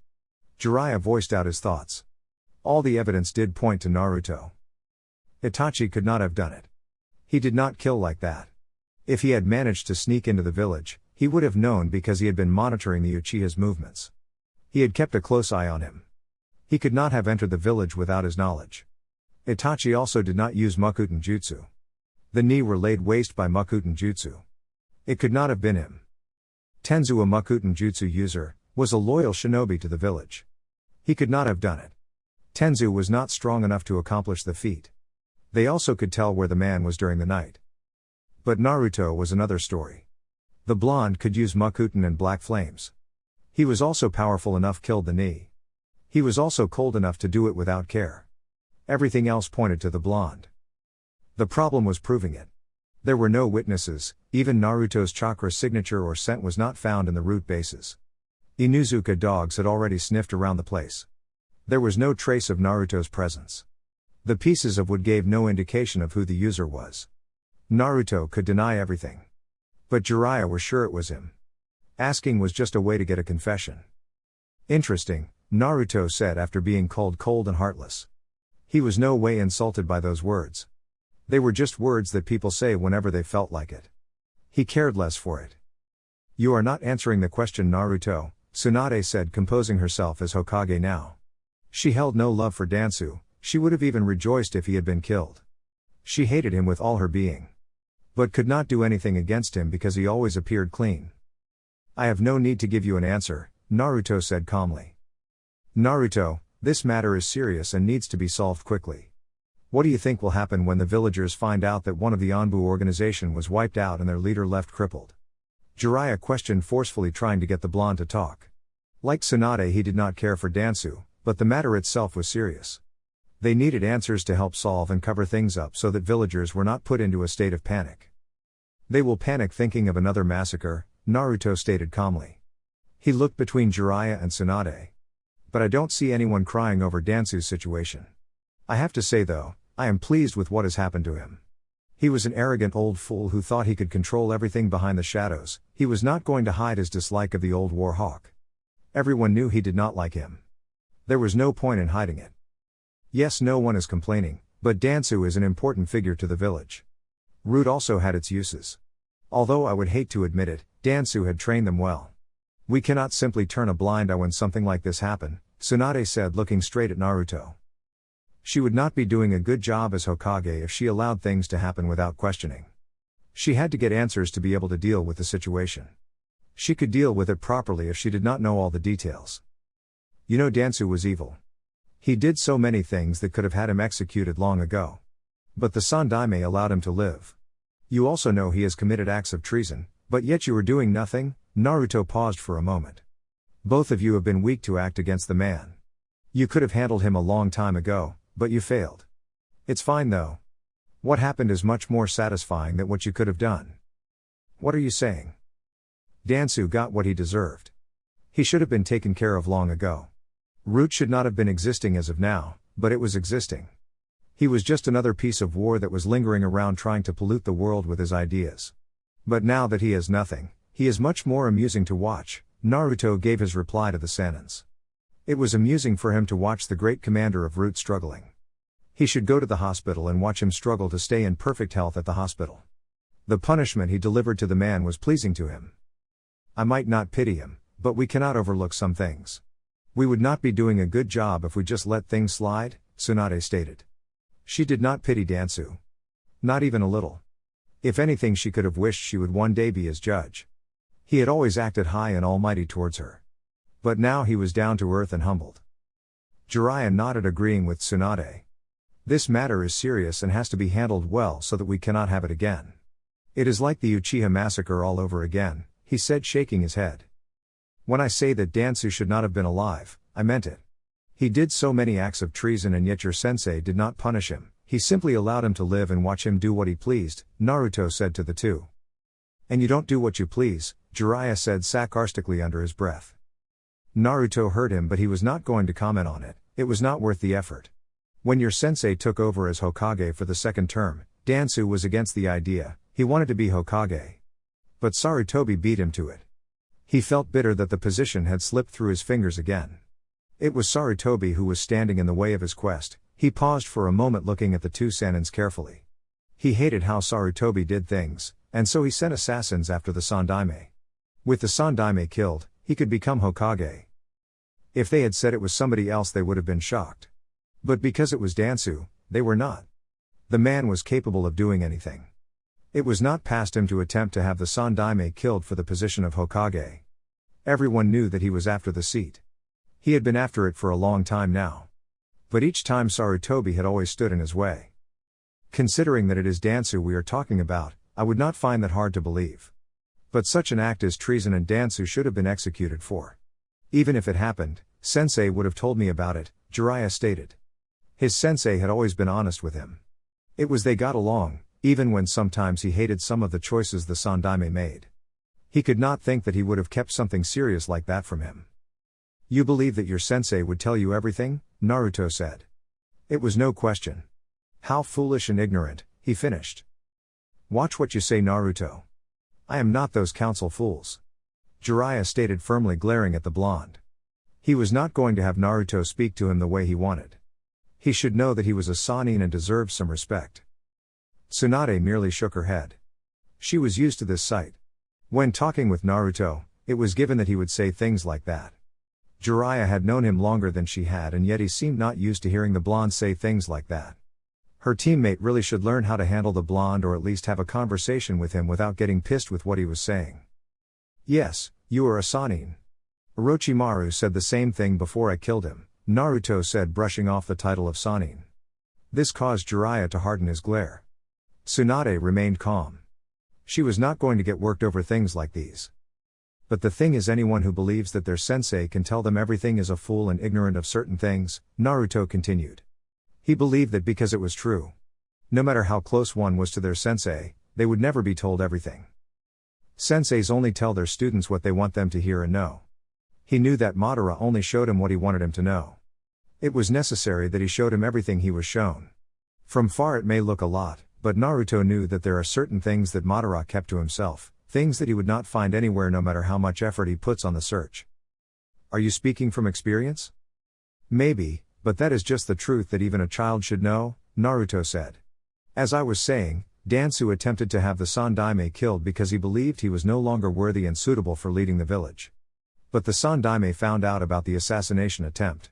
Jiraiya voiced out his thoughts. All the evidence did point to Naruto. Itachi could not have done it. He did not kill like that. If he had managed to sneak into the village, he would have known because he had been monitoring the Uchiha's movements. He had kept a close eye on him. He could not have entered the village without his knowledge. Itachi also did not use Makuten Jutsu. The Ni were laid waste by Makuten Jutsu. It could not have been him. Tenzu, a Makuten Jutsu user, was a loyal shinobi to the village. He could not have done it. Tenzu was not strong enough to accomplish the feat. They also could tell where the man was during the night. But Naruto was another story. The blonde could use Makuten and black flames. He was also powerful enough killed the Ni. He was also cold enough to do it without care. Everything else pointed to the blonde. The problem was proving it. There were no witnesses, even Naruto's chakra signature or scent was not found in the root bases. Inuzuka dogs had already sniffed around the place. There was no trace of Naruto's presence. The pieces of wood gave no indication of who the user was. Naruto could deny everything. But Jiraiya was sure it was him. Asking was just a way to get a confession. Interesting, Naruto said after being called cold and heartless. He was no way insulted by those words. They were just words that people say whenever they felt like it. He cared less for it. You are not answering the question, Naruto, Tsunade said, composing herself as Hokage now. She held no love for Danzo, she would have even rejoiced if he had been killed. She hated him with all her being. But could not do anything against him because he always appeared clean. I have no need to give you an answer, Naruto said calmly. Naruto, this matter is serious and needs to be solved quickly. What do you think will happen when the villagers find out that one of the Anbu organization was wiped out and their leader left crippled? Jiraiya questioned forcefully, trying to get the blonde to talk. Like Tsunade, he did not care for Danzo, but the matter itself was serious. They needed answers to help solve and cover things up so that villagers were not put into a state of panic. They will panic thinking of another massacre, Naruto stated calmly. He looked between Jiraiya and Tsunade. But I don't see anyone crying over Danzo's situation. I have to say though, I am pleased with what has happened to him. He was an arrogant old fool who thought he could control everything behind the shadows. He was not going to hide his dislike of the old war hawk. Everyone knew he did not like him. There was no point in hiding it. Yes, no one is complaining, but Danzo is an important figure to the village. Root also had its uses. Although I would hate to admit it, Danzo had trained them well. We cannot simply turn a blind eye when something like this happened, Tsunade said, looking straight at Naruto. She would not be doing a good job as Hokage if she allowed things to happen without questioning. She had to get answers to be able to deal with the situation. She could deal with it properly if she did not know all the details. You know, Danzo was evil. He did so many things that could have had him executed long ago. But the Sandaime allowed him to live. You also know he has committed acts of treason, but yet you are doing nothing. Naruto paused for a moment. Both of you have been weak to act against the man. You could have handled him a long time ago, but you failed. It's fine though. What happened is much more satisfying than what you could have done. What are you saying? Danzo got what he deserved. He should have been taken care of long ago. Root should not have been existing as of now, but it was existing. He was just another piece of war that was lingering around trying to pollute the world with his ideas. But now that he has nothing, he is much more amusing to watch, Naruto gave his reply to the Sanins. It was amusing for him to watch the great commander of Root struggling. He should go to the hospital and watch him struggle to stay in perfect health at the hospital. The punishment he delivered to the man was pleasing to him. I might not pity him, but we cannot overlook some things. We would not be doing a good job if we just let things slide, Tsunade stated. She did not pity Danzo. Not even a little. If anything, she could have wished she would one day be his judge. He had always acted high and almighty towards her. But now he was down to earth and humbled. Jiraiya nodded, agreeing with Tsunade. This matter is serious and has to be handled well so that we cannot have it again. It is like the Uchiha massacre all over again, he said, shaking his head. When I say that Danzo should not have been alive, I meant it. He did so many acts of treason and yet your sensei did not punish him, he simply allowed him to live and watch him do what he pleased, Naruto said to the two. And you don't do what you please, Jiraiya said sarcastically under his breath. Naruto heard him, but he was not going to comment on it. It was not worth the effort. When your sensei took over as Hokage for the second term, Danzo was against the idea, he wanted to be Hokage. But Sarutobi beat him to it. He felt bitter that the position had slipped through his fingers again. It was Sarutobi who was standing in the way of his quest. He paused for a moment, looking at the two Sanins carefully. He hated how Sarutobi did things, and so he sent assassins after the Sandaime. With the Sandaime killed, he could become Hokage. If they had said it was somebody else, they would have been shocked. But because it was Danzo, they were not. The man was capable of doing anything. It was not past him to attempt to have the Sandaime killed for the position of Hokage. Everyone knew that he was after the seat. He had been after it for a long time now. But each time Sarutobi had always stood in his way. Considering that it is Danzo we are talking about, I would not find that hard to believe. But such an act is treason and Danzo should have been executed for. Even if it happened, Sensei would have told me about it, Jiraiya stated. His sensei had always been honest with him. It was they got along, even when sometimes he hated some of the choices the Sandaime made. He could not think that he would have kept something serious like that from him. You believe that your sensei would tell you everything? Naruto said. It was no question. How foolish and ignorant, he finished. Watch what you say, Naruto. I am not those council fools. Jiraiya stated firmly, glaring at the blonde. He was not going to have Naruto speak to him the way he wanted. He should know that he was a Sannin and deserved some respect. Tsunade merely shook her head. She was used to this sight. When talking with Naruto, it was given that he would say things like that. Jiraiya had known him longer than she had, and yet he seemed not used to hearing the blonde say things like that. Her teammate really should learn how to handle the blonde, or at least have a conversation with him without getting pissed with what he was saying. Yes, you are a Sannin. Orochimaru said the same thing before I killed him, Naruto said, brushing off the title of Sannin. This caused Jiraiya to harden his glare. Tsunade remained calm. She was not going to get worked over things like these. But the thing is, anyone who believes that their sensei can tell them everything is a fool and ignorant of certain things, Naruto continued. He believed that because it was true. No matter how close one was to their sensei, they would never be told everything. Senseis only tell their students what they want them to hear and know. He knew that Madara only showed him what he wanted him to know. It was necessary that he showed him everything he was shown. From far it may look a lot, but Naruto knew that there are certain things that Madara kept to himself, things that he would not find anywhere no matter how much effort he puts on the search. Are you speaking from experience? Maybe, but that is just the truth that even a child should know, Naruto said. As I was saying, Danzo attempted to have the Sandaime killed because he believed he was no longer worthy and suitable for leading the village. But the Sandaime found out about the assassination attempt.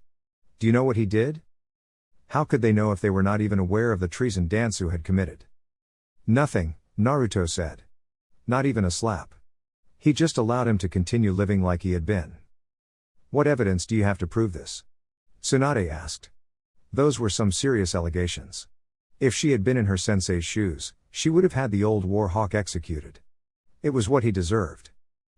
Do you know what he did? How could they know if they were not even aware of the treason Danzo had committed? Nothing, Naruto said. Not even a slap. He just allowed him to continue living like he had been. What evidence do you have to prove this? Tsunade asked. Those were some serious allegations. If she had been in her sensei's shoes, she would have had the old war hawk executed. It was what he deserved.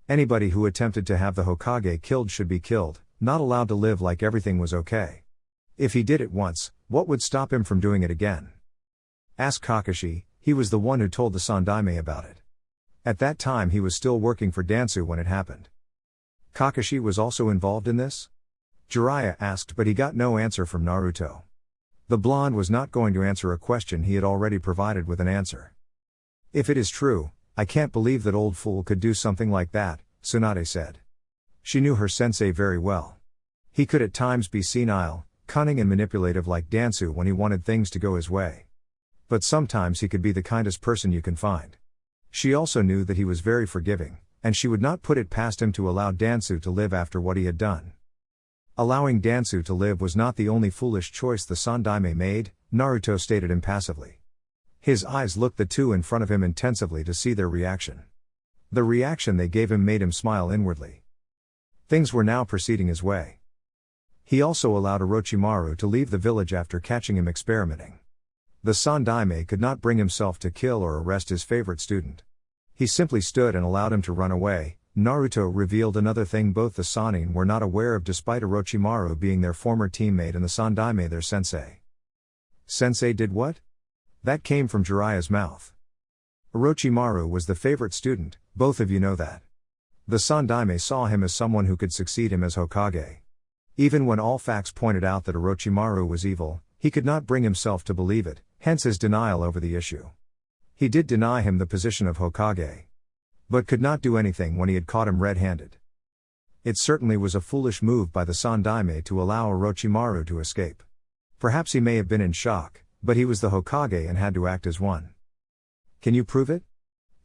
Anybody who attempted to have the Hokage killed should be killed, not allowed to live like everything was okay. If he did it once, what would stop him from doing it again? Ask Kakashi, he was the one who told the Sandaime about it. At that time he was still working for Danzo when it happened. Kakashi was also involved in this? Jiraiya asked, but he got no answer from Naruto. The blonde was not going to answer a question he had already provided with an answer. If it is true, I can't believe that old fool could do something like that, Tsunade said. She knew her sensei very well. He could at times be senile, cunning and manipulative like Danzo when he wanted things to go his way. But sometimes he could be the kindest person you can find. She also knew that he was very forgiving, and she would not put it past him to allow Danzo to live after what he had done. Allowing Danzo to live was not the only foolish choice the Sandaime made, Naruto stated impassively. His eyes looked the two in front of him intensively to see their reaction. The reaction they gave him made him smile inwardly. Things were now proceeding his way. He also allowed Orochimaru to leave the village after catching him experimenting. The Sandaime could not bring himself to kill or arrest his favorite student. He simply stood and allowed him to run away. Naruto revealed another thing both the Sannin were not aware of despite Orochimaru being their former teammate and the Sandaime their sensei. Sensei did what? That came from Jiraiya's mouth. Orochimaru was the favorite student, both of you know that. The Sandaime saw him as someone who could succeed him as Hokage. Even when all facts pointed out that Orochimaru was evil, he could not bring himself to believe it, hence his denial over the issue. He did deny him the position of Hokage, but could not do anything when he had caught him red-handed. It certainly was a foolish move by the Sandaime to allow Orochimaru to escape. Perhaps he may have been in shock, but he was the Hokage and had to act as one. Can you prove it?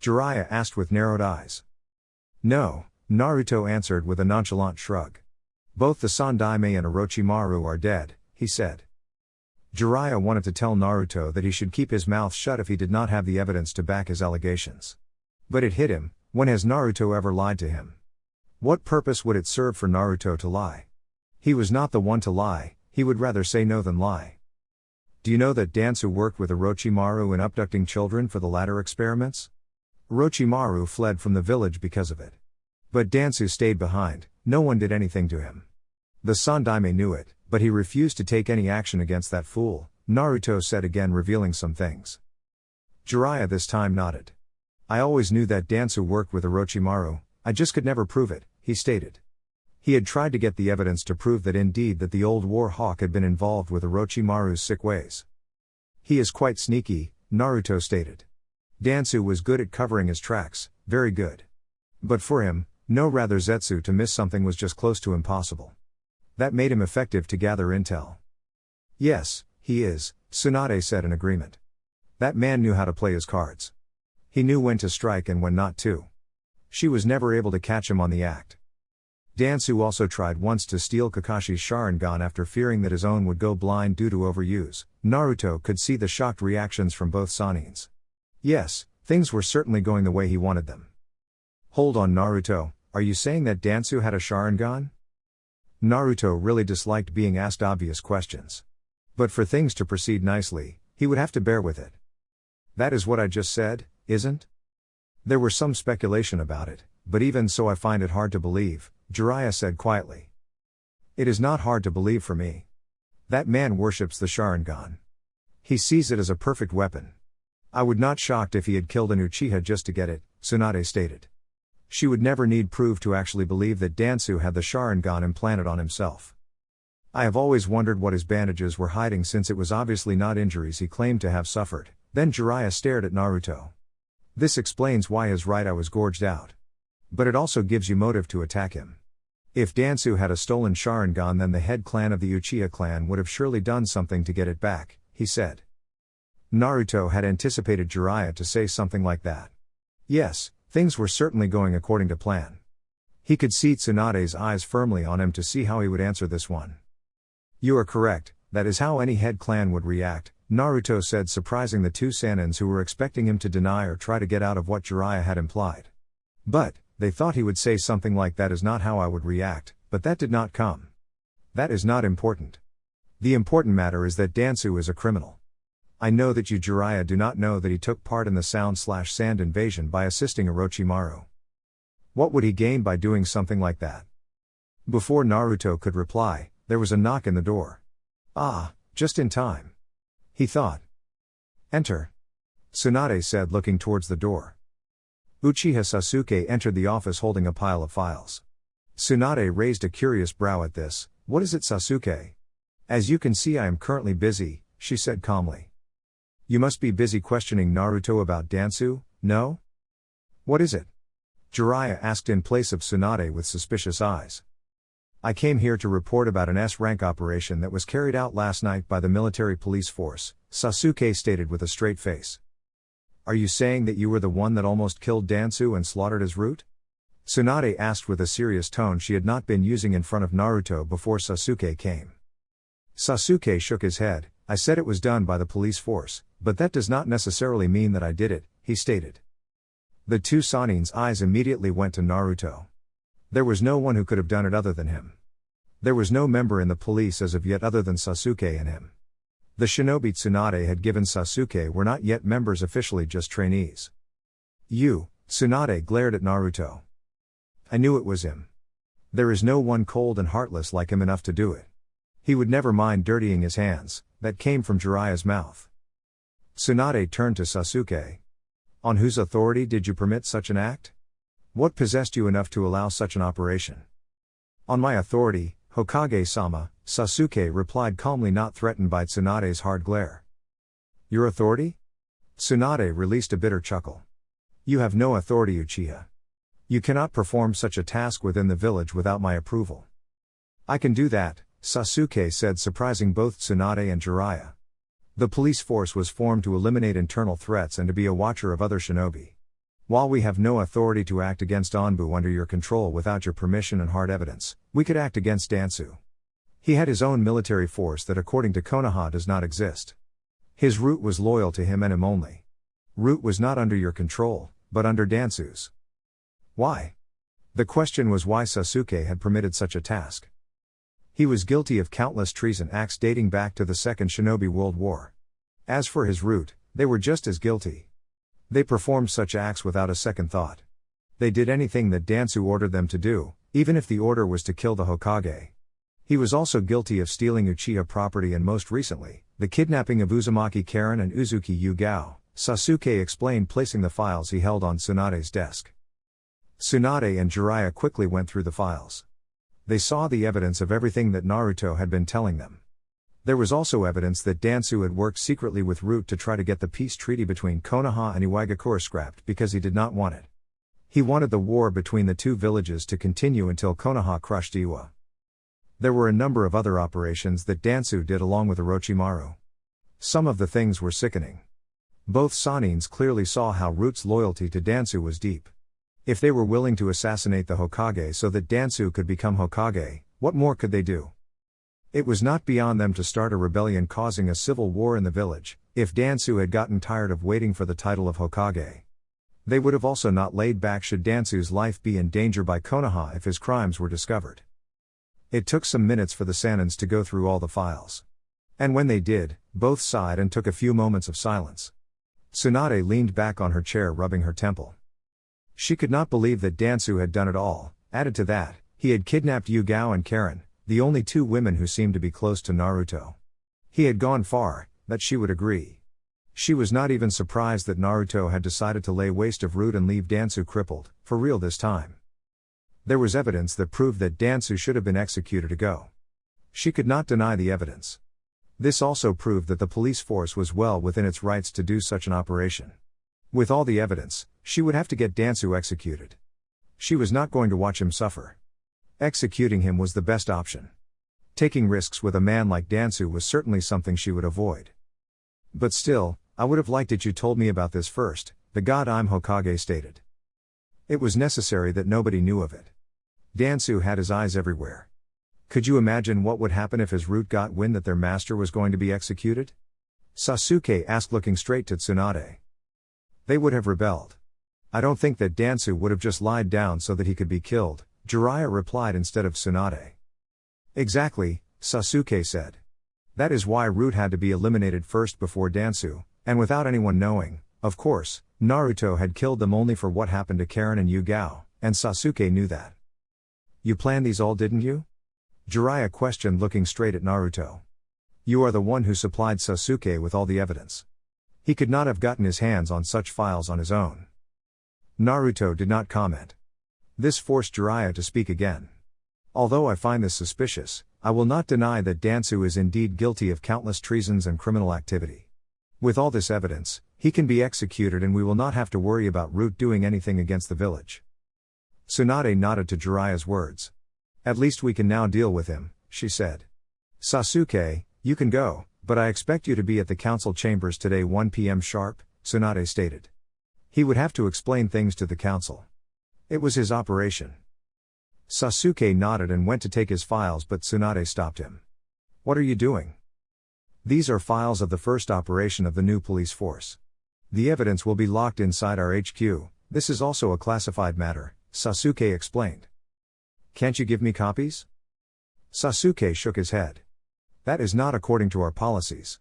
Jiraiya asked with narrowed eyes. No, Naruto answered with a nonchalant shrug. Both the Sandaime and Orochimaru are dead, he said. Jiraiya wanted to tell Naruto that he should keep his mouth shut if he did not have the evidence to back his allegations. But it hit him. When has Naruto ever lied to him? What purpose would it serve for Naruto to lie? He was not the one to lie, he would rather say no than lie. Do you know that Danzo worked with Orochimaru in abducting children for the latter experiments? Orochimaru fled from the village because of it. But Danzo stayed behind, no one did anything to him. The Sandaime knew it, but he refused to take any action against that fool, Naruto said again revealing some things. Jiraiya this time nodded. I always knew that Danzo worked with Orochimaru, I just could never prove it, he stated. He had tried to get the evidence to prove that indeed that the old war hawk had been involved with Orochimaru's sick ways. He is quite sneaky, Naruto stated. Danzo was good at covering his tracks, very good. But for him, no rather Zetsu to miss something was just close to impossible. That made him effective to gather intel. Yes, he is, Tsunade said in agreement. That man knew how to play his cards. He knew when to strike and when not to. She was never able to catch him on the act. Danzo also tried once to steal Kakashi's sharingan after fearing that his own would go blind due to overuse. Naruto could see the shocked reactions from both Sannins. Yes, things were certainly going the way he wanted them. Hold on Naruto, are you saying that Danzo had a sharingan? Naruto really disliked being asked obvious questions. But for things to proceed nicely, he would have to bear with it. That is what I just said, isn't? There was some speculation about it, but even so I find it hard to believe, Jiraiya said quietly. It is not hard to believe for me. That man worships the sharingan. He sees it as a perfect weapon. I would not shocked if he had killed an Uchiha just to get it, Tsunade stated. She would never need proof to actually believe that Danzo had the sharingan implanted on himself. I have always wondered what his bandages were hiding since it was obviously not injuries he claimed to have suffered. Then Jiraiya stared at Naruto. This explains why his right eye was gorged out. But it also gives you motive to attack him. If Danzo had a stolen sharingan then the head clan of the Uchiha clan would have surely done something to get it back, he said. Naruto had anticipated Jiraiya to say something like that. Yes, things were certainly going according to plan. He could see Tsunade's eyes firmly on him to see how he would answer this one. You are correct, that is how any head clan would react, Naruto said, surprising the two Sannins who were expecting him to deny or try to get out of what Jiraiya had implied. But, they thought he would say something like that is not how I would react, but that did not come. That is not important. The important matter is that Danzo is a criminal. I know that you Jiraiya do not know that he took part in the sound/sand invasion by assisting Orochimaru. What would he gain by doing something like that? Before Naruto could reply, there was a knock in the door. Ah, just in time. He thought. Enter. Tsunade said looking towards the door. Uchiha Sasuke entered the office holding a pile of files. Tsunade raised a curious brow at this. What is it Sasuke? As you can see I am currently busy, she said calmly. You must be busy questioning Naruto about Danzo, no? What is it? Jiraiya asked in place of Tsunade with suspicious eyes. I came here to report about an S-rank operation that was carried out last night by the military police force, Sasuke stated with a straight face. Are you saying that you were the one that almost killed Danzo and slaughtered his root? Tsunade asked with a serious tone she had not been using in front of Naruto before Sasuke came. Sasuke shook his head. I said it was done by the police force, but that does not necessarily mean that I did it, he stated. The two Sanin's eyes immediately went to Naruto. There was no one who could have done it other than him. There was no member in the police as of yet other than Sasuke and him. The shinobi Tsunade had given Sasuke were not yet members officially, just trainees. You, Tsunade glared at Naruto. I knew it was him. There is no one cold and heartless like him enough to do it. He would never mind dirtying his hands, that came from Jiraiya's mouth. Tsunade turned to Sasuke. On whose authority did you permit such an act? What possessed you enough to allow such an operation? On my authority, Hokage-sama, Sasuke replied calmly, not threatened by Tsunade's hard glare. Your authority? Tsunade released a bitter chuckle. You have no authority, Uchiha. You cannot perform such a task within the village without my approval. I can do that, Sasuke said, surprising both Tsunade and Jiraiya. The police force was formed to eliminate internal threats and to be a watcher of other shinobi. While we have no authority to act against Anbu under your control without your permission and hard evidence, we could act against Danzo. He had his own military force that according to Konoha does not exist. His root was loyal to him and him only. Root was not under your control, but under Danzo's. Why? The question was why Sasuke had permitted such a task. He was guilty of countless treason acts dating back to the Second Shinobi World War. As for his root, they were just as guilty. They performed such acts without a second thought. They did anything that Danzo ordered them to do, even if the order was to kill the Hokage. He was also guilty of stealing Uchiha property and most recently, the kidnapping of Uzumaki Karen and Uzuki Yugao, Sasuke explained, placing the files he held on Tsunade's desk. Tsunade and Jiraiya quickly went through the files. They saw the evidence of everything that Naruto had been telling them. There was also evidence that Danzo had worked secretly with Root to try to get the peace treaty between Konoha and Iwagakure scrapped because he did not want it. He wanted the war between the two villages to continue until Konoha crushed Iwa. There were a number of other operations that Danzo did along with Orochimaru. Some of the things were sickening. Both Sanins clearly saw how Root's loyalty to Danzo was deep. If they were willing to assassinate the Hokage so that Danzo could become Hokage, what more could they do? It was not beyond them to start a rebellion causing a civil war in the village, if Danzo had gotten tired of waiting for the title of Hokage. They would have also not laid back should Danzo's life be in danger by Konoha if his crimes were discovered. It took some minutes for the Sanins to go through all the files. And when they did, both sighed and took a few moments of silence. Tsunade leaned back on her chair, rubbing her temple. She could not believe that Danzo had done it all. Added to that, he had kidnapped Yugao and Karen, the only two women who seemed to be close to Naruto. He had gone far, that she would agree. She was not even surprised that Naruto had decided to lay waste of Root and leave Danzo crippled, for real this time. There was evidence that proved that Danzo should have been executed ago. She could not deny the evidence. This also proved that the police force was well within its rights to do such an operation. With all the evidence, she would have to get Danzo executed. She was not going to watch him suffer. Executing him was the best option. Taking risks with a man like Danzo was certainly something she would avoid. But still, I would have liked it you told me about this first, the god I'm Hokage stated. It was necessary that nobody knew of it. Danzo had his eyes everywhere. Could you imagine what would happen if his Root got wind that their master was going to be executed? Sasuke asked, looking straight to Tsunade. They would have rebelled. I don't think that Danzo would have just lied down so that he could be killed, Jiraiya replied instead of Tsunade. Exactly, Sasuke said. That is why Root had to be eliminated first before Danzo, and without anyone knowing. Of course, Naruto had killed them only for what happened to Karen and Yugao, and Sasuke knew that. You planned these all, didn't you? Jiraiya questioned, looking straight at Naruto. You are the one who supplied Sasuke with all the evidence. He could not have gotten his hands on such files on his own. Naruto did not comment. This forced Jiraiya to speak again. Although I find this suspicious, I will not deny that Danzo is indeed guilty of countless treasons and criminal activity. With all this evidence, he can be executed and we will not have to worry about Root doing anything against the village. Tsunade nodded to Jiraiya's words. At least we can now deal with him, she said. Sasuke, you can go, but I expect you to be at the council chambers today 1 p.m. sharp, Tsunade stated. He would have to explain things to the council. It was his operation. Sasuke nodded and went to take his files, but Tsunade stopped him. What are you doing? These are files of the first operation of the new police force. The evidence will be locked inside our HQ, this is also a classified matter, Sasuke explained. Can't you give me copies? Sasuke shook his head. That is not according to our policies.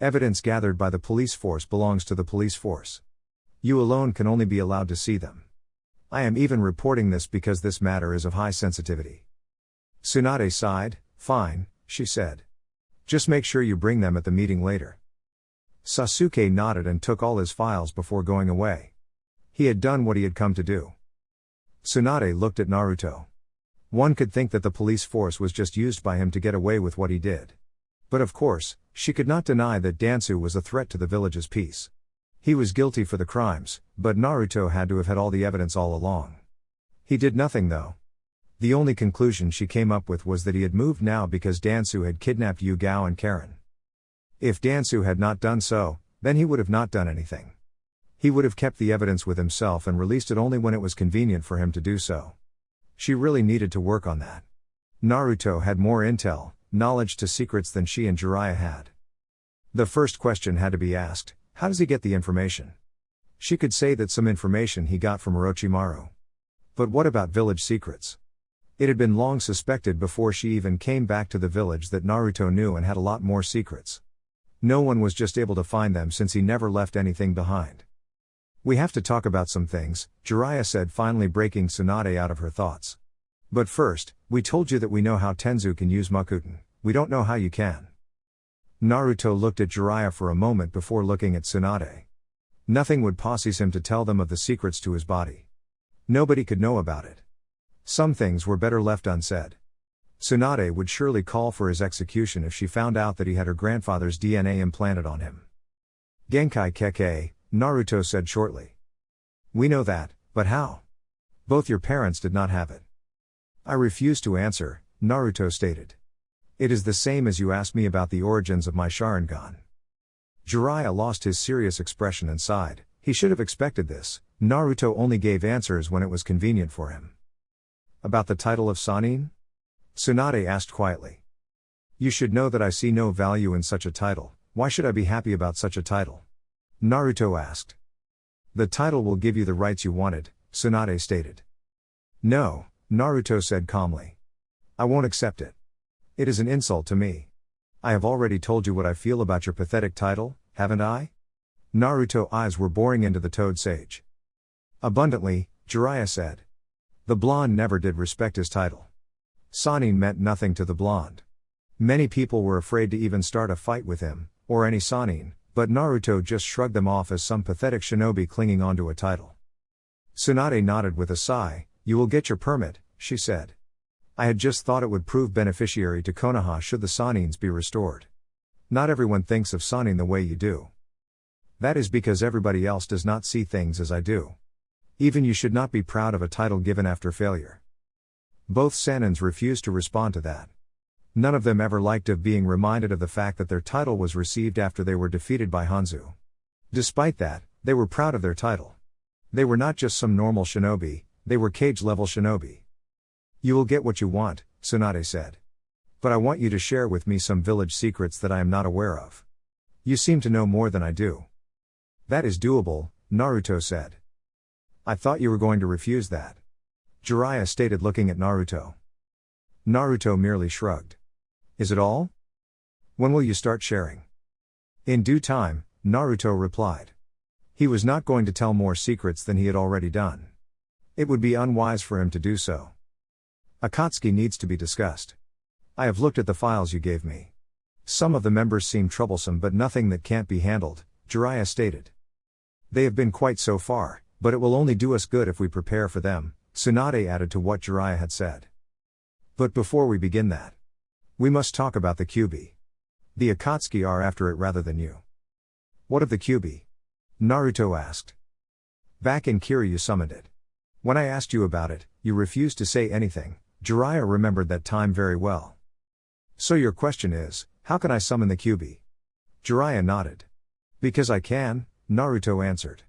Evidence gathered by the police force belongs to the police force. You alone can only be allowed to see them. I am even reporting this because this matter is of high sensitivity. Tsunade sighed. Fine, she said. Just make sure you bring them at the meeting later. Sasuke nodded and took all his files before going away. He had done what he had come to do. Tsunade looked at Naruto. One could think that the police force was just used by him to get away with what he did. But of course, she could not deny that Danzo was a threat to the village's peace. He was guilty for the crimes, but Naruto had to have had all the evidence all along. He did nothing though. The only conclusion she came up with was that he had moved now because Danzo had kidnapped Yugao and Karen. If Danzo had not done so, then he would have not done anything. He would have kept the evidence with himself and released it only when it was convenient for him to do so. She really needed to work on that. Naruto had more intel, knowledge to secrets than she and Jiraiya had. The first question had to be asked, how does he get the information? She could say that some information he got from Orochimaru. But what about village secrets? It had been long suspected before she even came back to the village that Naruto knew and had a lot more secrets. No one was just able to find them since he never left anything behind. We have to talk about some things, Jiraiya said, finally breaking Tsunade out of her thoughts. But first, we told you that we know how Tenzu can use Makuten, we don't know how you can. Naruto looked at Jiraiya for a moment before looking at Tsunade. Nothing would possess him to tell them of the secrets to his body. Nobody could know about it. Some things were better left unsaid. Tsunade would surely call for his execution if she found out that he had her grandfather's DNA implanted on him. Genkai Keke, Naruto said shortly. We know that, but how? Both your parents did not have it. I refuse to answer, Naruto stated. It is the same as you asked me about the origins of my sharingan. Jiraiya lost his serious expression and sighed. He should have expected this. Naruto only gave answers when it was convenient for him. About the title of Sannin? Tsunade asked quietly. You should know that I see no value in such a title, why should I be happy about such a title? Naruto asked. The title will give you the rights you wanted, Tsunade stated. No, Naruto said calmly. I won't accept it. It is an insult to me. I have already told you what I feel about your pathetic title, haven't I? Naruto's eyes were boring into the Toad Sage. Abundantly, Jiraiya said. The blonde never did respect his title. Sannin meant nothing to the blonde. Many people were afraid to even start a fight with him, or any Sannin, but Naruto just shrugged them off as some pathetic shinobi clinging onto a title. Tsunade nodded with a sigh. You will get your permit, she said. I had just thought it would prove beneficiary to Konoha should the Sannins be restored. Not everyone thinks of Sannin the way you do. That is because everybody else does not see things as I do. Even you should not be proud of a title given after failure. Both Sannins refused to respond to that. None of them ever liked of being reminded of the fact that their title was received after they were defeated by Hanzo. Despite that, they were proud of their title. They were not just some normal shinobi, they were cage-level shinobi. You will get what you want, Tsunade said. But I want you to share with me some village secrets that I am not aware of. You seem to know more than I do. That is doable, Naruto said. I thought you were going to refuse that. Jiraiya stated looking at Naruto. Naruto merely shrugged. Is it all? When will you start sharing? In due time, Naruto replied. He was not going to tell more secrets than he had already done. It would be unwise for him to do so. Akatsuki needs to be discussed. I have looked at the files you gave me. Some of the members seem troublesome but nothing that can't be handled, Jiraiya stated. They have been quite so far, but it will only do us good if we prepare for them, Tsunade added to what Jiraiya had said. But before we begin that, We must talk about the Kyuubi. The Akatsuki are after it rather than you. What of the Kyuubi? Naruto asked. Back in Kiri you summoned it. When I asked you about it, you refused to say anything. Jiraiya remembered that time very well. So your question is, how can I summon the Kyuubi? Jiraiya nodded. Because I can, Naruto answered.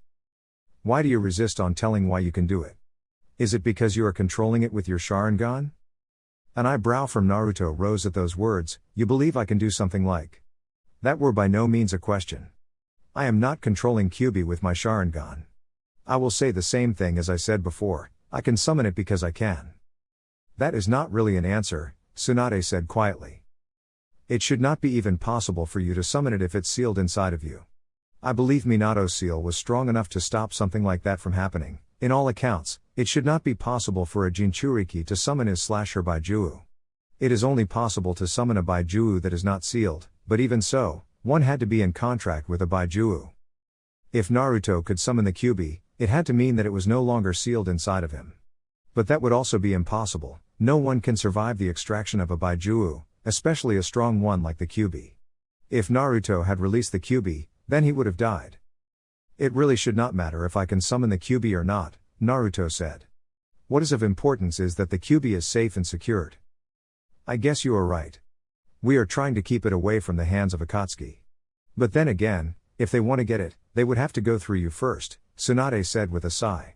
Why do you resist on telling why you can do it? Is it because you are controlling it with your sharingan? An eyebrow from Naruto rose at those words. You believe I can do something like that? Were by no means a question. I am not controlling Kyuubi with my sharingan. I will say the same thing as I said before, I can summon it because I can. That is not really an answer, Tsunade said quietly. It should not be even possible for you to summon it if it's sealed inside of you. I believe Minato's seal was strong enough to stop something like that from happening. In all accounts, it should not be possible for a Jinchuriki to summon his/her Baijuu. It is only possible to summon a Baijuu that is not sealed, but even so, one had to be in contract with a Baijuu. If Naruto could summon the Kyuubi, it had to mean that it was no longer sealed inside of him. But that would also be impossible. No one can survive the extraction of a Baijuu, especially a strong one like the Kyuubi. If Naruto had released the Kyuubi, then he would have died. It really should not matter if I can summon the Kyuubi or not, Naruto said. What is of importance is that the Kyuubi is safe and secured. I guess you are right. We are trying to keep it away from the hands of Akatsuki. But then again, if they want to get it, they would have to go through you first, Tsunade said with a sigh.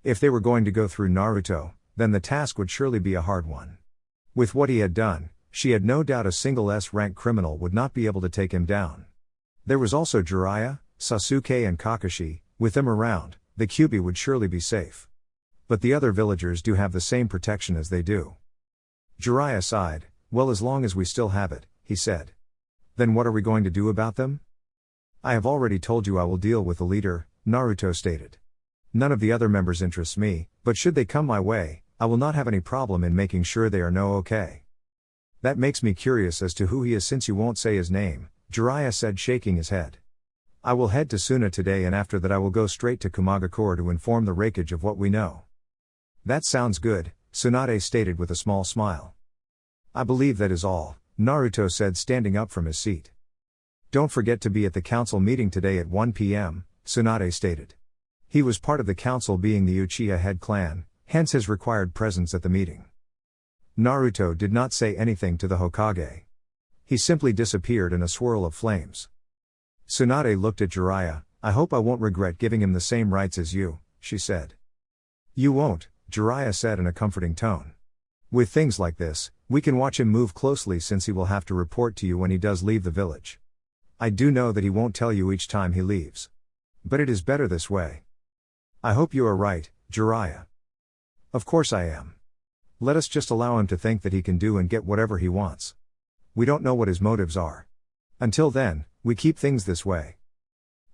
If they were going to go through Naruto, then the task would surely be a hard one. With what he had done, she had no doubt a single S-rank criminal would not be able to take him down. There was also Jiraiya, Sasuke and Kakashi. With them around, the Kyuubi would surely be safe. But the other villagers do have the same protection as they do. Jiraiya sighed. Well, as long as we still have it, he said. Then what are we going to do about them? I have already told you I will deal with the leader, Naruto stated. None of the other members interests me, but should they come my way, I will not have any problem in making sure they are okay. That makes me curious as to who he is since you won't say his name, Jiraiya said shaking his head. I will head to Suna today and after that I will go straight to Kumagakure to inform the Raikage of what we know. That sounds good, Tsunade stated with a small smile. I believe that is all, Naruto said standing up from his seat. Don't forget to be at the council meeting today at 1 p.m., Tsunade stated. He was part of the council being the Uchiha head clan, hence his required presence at the meeting. Naruto did not say anything to the Hokage. He simply disappeared in a swirl of flames. Tsunade looked at Jiraiya. I hope I won't regret giving him the same rights as you, she said. You won't, Jiraiya said in a comforting tone. With things like this, we can watch him move closely since he will have to report to you when he does leave the village. I do know that he won't tell you each time he leaves. But it is better this way. I hope you are right, Jiraiya. Of course I am. Let us just allow him to think that he can do and get whatever he wants. We don't know what his motives are. Until then, we keep things this way.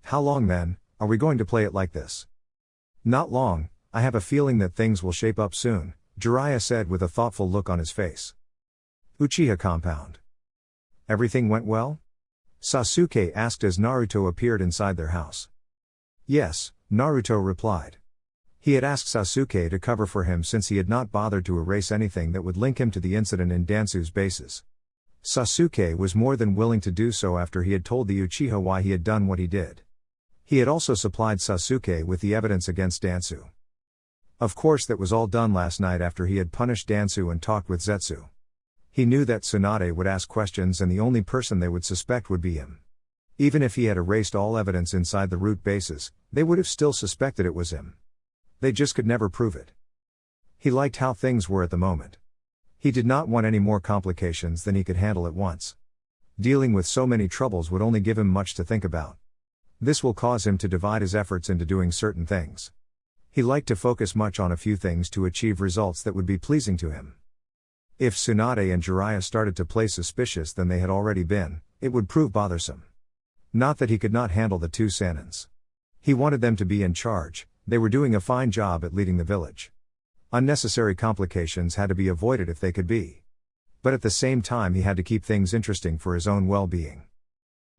How long then, are we going to play it like this? Not long, I have a feeling that things will shape up soon, Jiraiya said with a thoughtful look on his face. Uchiha compound. Everything went well? Sasuke asked as Naruto appeared inside their house. Yes, Naruto replied. He had asked Sasuke to cover for him since he had not bothered to erase anything that would link him to the incident in Danzu's bases. Sasuke was more than willing to do so after he had told the Uchiha why he had done what he did. He had also supplied Sasuke with the evidence against Danzu. Of course that was all done last night after he had punished Danzu and talked with Zetsu. He knew that Tsunade would ask questions and the only person they would suspect would be him. Even if he had erased all evidence inside the root bases, they would have still suspected it was him. They just could never prove it. He liked how things were at the moment. He did not want any more complications than he could handle at once. Dealing with so many troubles would only give him much to think about. This will cause him to divide his efforts into doing certain things. He liked to focus much on a few things to achieve results that would be pleasing to him. If Tsunade and Jiraiya started to play suspicious than they had already been, it would prove bothersome. Not that he could not handle the two Sanins. He wanted them to be in charge, they were doing a fine job at leading the village. Unnecessary complications had to be avoided if they could be. But at the same time he had to keep things interesting for his own well-being.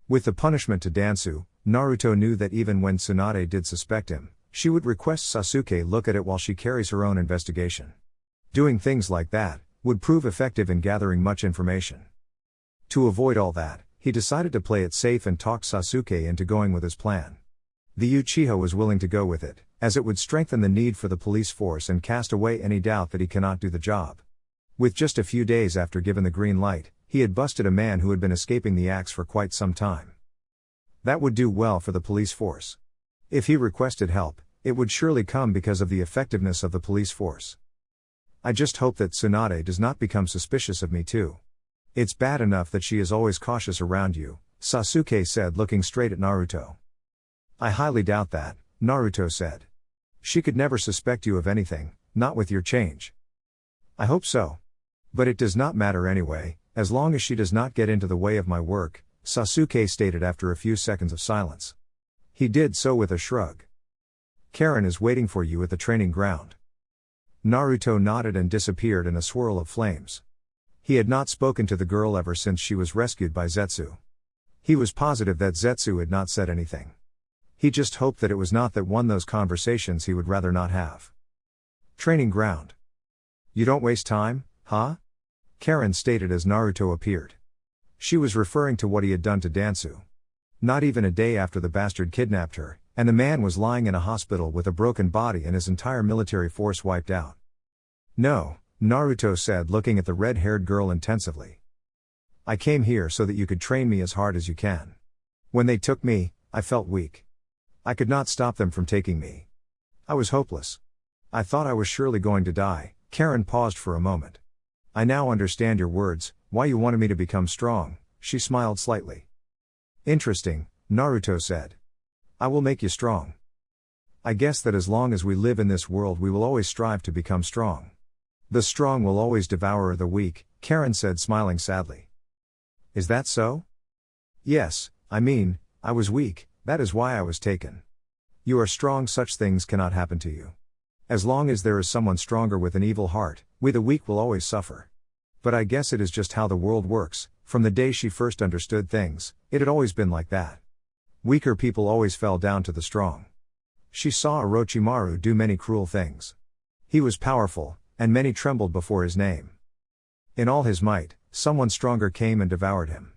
With the punishment to Danzu, Naruto knew that even when Tsunade did suspect him, she would request Sasuke look at it while she carries her own investigation. Doing things like that, would prove effective in gathering much information. To avoid all that, he decided to play it safe and talk Sasuke into going with his plan. The Uchiha was willing to go with it, as it would strengthen the need for the police force and cast away any doubt that he cannot do the job. With just a few days after given the green light, he had busted a man who had been escaping the axe for quite some time. That would do well for the police force. If he requested help, it would surely come because of the effectiveness of the police force. I just hope that Tsunade does not become suspicious of me too. It's bad enough that she is always cautious around you, Sasuke said, looking straight at Naruto. I highly doubt that, Naruto said. She could never suspect you of anything, not with your change. I hope so. But it does not matter anyway, as long as she does not get into the way of my work, Sasuke stated after a few seconds of silence. He did so with a shrug. Karen is waiting for you at the training ground. Naruto nodded and disappeared in a swirl of flames. He had not spoken to the girl ever since she was rescued by Zetsu. He was positive that Zetsu had not said anything. He just hoped that it was not that one those conversations he would rather not have. Training ground. You don't waste time, huh? Karen stated as Naruto appeared. She was referring to what he had done to Danzo. Not even a day after the bastard kidnapped her, and the man was lying in a hospital with a broken body and his entire military force wiped out. No, Naruto said, looking at the red-haired girl intensively. I came here so that you could train me as hard as you can. When they took me, I felt weak. I could not stop them from taking me. I was hopeless. I thought I was surely going to die. Karen paused for a moment. I now understand your words, why you wanted me to become strong, she smiled slightly. Interesting, Naruto said. I will make you strong. I guess that as long as we live in this world we will always strive to become strong. The strong will always devour the weak, Karen said, smiling sadly. Is that so? Yes, I mean, I was weak, that is why I was taken. You are strong, such things cannot happen to you. As long as there is someone stronger with an evil heart, we the weak will always suffer. But I guess it is just how the world works. From the day she first understood things, it had always been like that. Weaker people always fell down to the strong. She saw Orochimaru do many cruel things. He was powerful, and many trembled before his name. In all his might, someone stronger came and devoured him.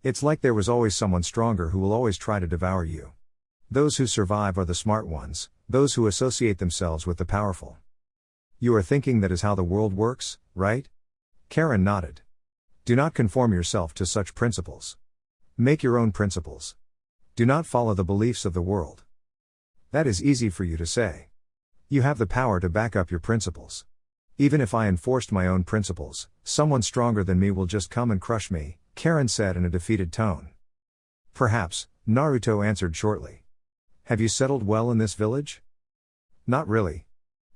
It's like there was always someone stronger who will always try to devour you. Those who survive are the smart ones, those who associate themselves with the powerful. You are thinking that is how the world works, right? Karen nodded. Do not conform yourself to such principles. Make your own principles. Do not follow the beliefs of the world. That is easy for you to say. You have the power to back up your principles. Even if I enforced my own principles, someone stronger than me will just come and crush me, Karen said in a defeated tone. Perhaps, Naruto answered shortly. Have you settled well in this village? Not really.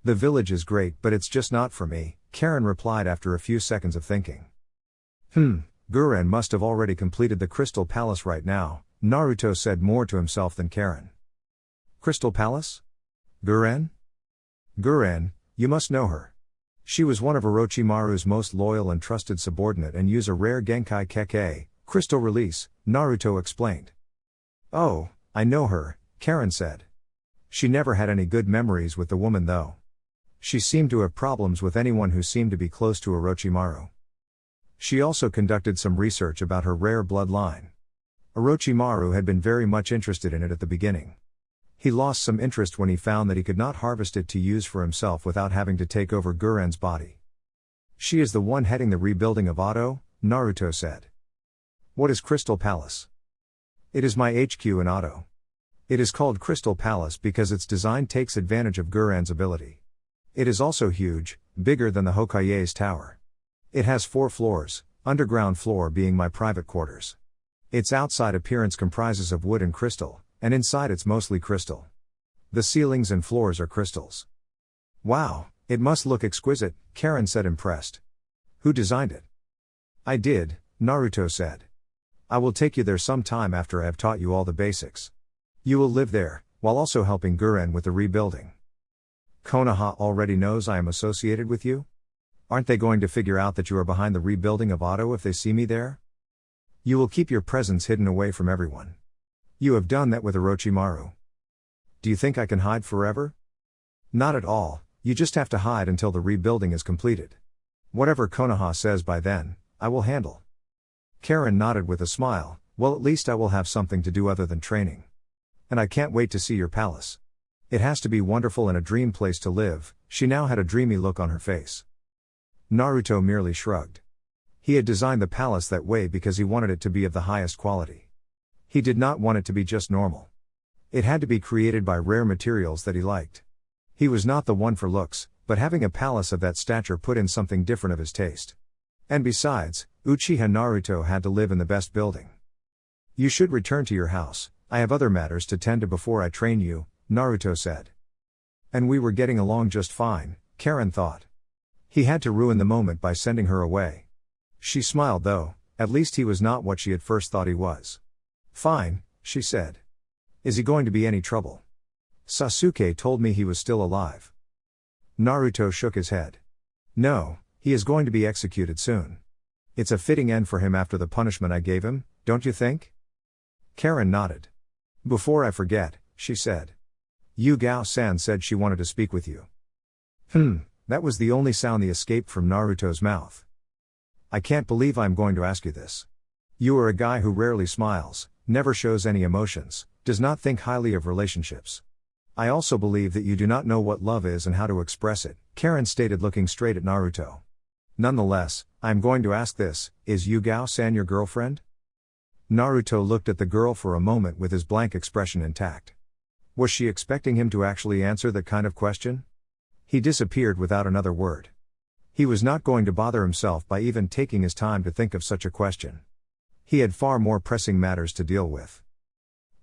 The village is great, but it's just not for me, Karen replied after a few seconds of thinking. Guren must have already completed the Crystal Palace right now, Naruto said, more to himself than Karen. Crystal Palace? Guren? Guren, you must know her. She was one of Orochimaru's most loyal and trusted subordinate and used a rare Genkai Keke, crystal release, Naruto explained. Oh, I know her, Karen said. She never had any good memories with the woman though. She seemed to have problems with anyone who seemed to be close to Orochimaru. She also conducted some research about her rare bloodline. Orochimaru had been very much interested in it at the beginning. He lost some interest when he found that he could not harvest it to use for himself without having to take over Guren's body. She is the one heading the rebuilding of Oto, Naruto said. What is Crystal Palace? It is my HQ in Oto. It is called Crystal Palace because its design takes advantage of Guren's ability. It is also huge, bigger than the Hokage's tower. It has 4 floors, underground floor being my private quarters. Its outside appearance comprises of wood and crystal, and inside it's mostly crystal. The ceilings and floors are crystals. Wow, it must look exquisite, Karen said, impressed. Who designed it? I did, Naruto said. I will take you there some time after I have taught you all the basics. You will live there, while also helping Guren with the rebuilding. Konoha already knows I am associated with you? Aren't they going to figure out that you are behind the rebuilding of Oto if they see me there? You will keep your presence hidden away from everyone. You have done that with Orochimaru. Do you think I can hide forever? Not at all, you just have to hide until the rebuilding is completed. Whatever Konoha says by then, I will handle. Karen nodded with a smile. Well, at least I will have something to do other than training. And I can't wait to see your palace. It has to be wonderful and a dream place to live. She now had a dreamy look on her face. Naruto merely shrugged. He had designed the palace that way because he wanted it to be of the highest quality. He did not want it to be just normal. It had to be created by rare materials that he liked. He was not the one for looks, but having a palace of that stature put in something different of his taste. And besides, Uchiha Naruto had to live in the best building. You should return to your house. I have other matters to tend to before I train you, Naruto said. And we were getting along just fine, Karen thought. He had to ruin the moment by sending her away. She smiled though, at least he was not what she at first thought he was. Fine, she said. Is he going to be any trouble? Sasuke told me he was still alive. Naruto shook his head. No, he is going to be executed soon. It's a fitting end for him after the punishment I gave him, don't you think? Karen nodded. Before I forget, she said. Yugao-san said she wanted to speak with you. That was the only sound that escaped from Naruto's mouth. I can't believe I'm going to ask you this. You are a guy who rarely smiles, never shows any emotions, does not think highly of relationships. I also believe that you do not know what love is and how to express it, Karen stated looking straight at Naruto. Nonetheless, I am going to ask this, is Yugao-san your girlfriend? Naruto looked at the girl for a moment with his blank expression intact. Was she expecting him to actually answer that kind of question? He disappeared without another word. He was not going to bother himself by even taking his time to think of such a question. He had far more pressing matters to deal with.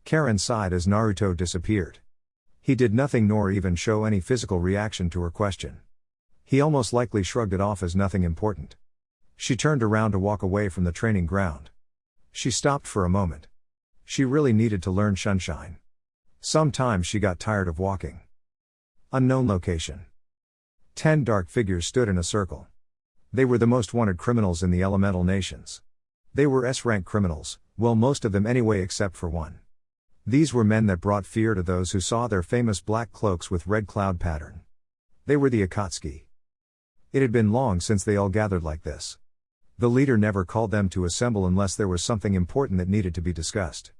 Karen sighed as Naruto disappeared. He did nothing nor even show any physical reaction to her question. He almost likely shrugged it off as nothing important. She turned around to walk away from the training ground. She stopped for a moment. She really needed to learn Sunshine. Sometimes she got tired of walking. Unknown location. 10 dark figures stood in a circle. They were the most wanted criminals in the elemental nations. They were S-rank criminals, well most of them anyway except for one. These were men that brought fear to those who saw their famous black cloaks with red cloud pattern. They were the Akatsuki. It had been long since they all gathered like this. The leader never called them to assemble unless there was something important that needed to be discussed.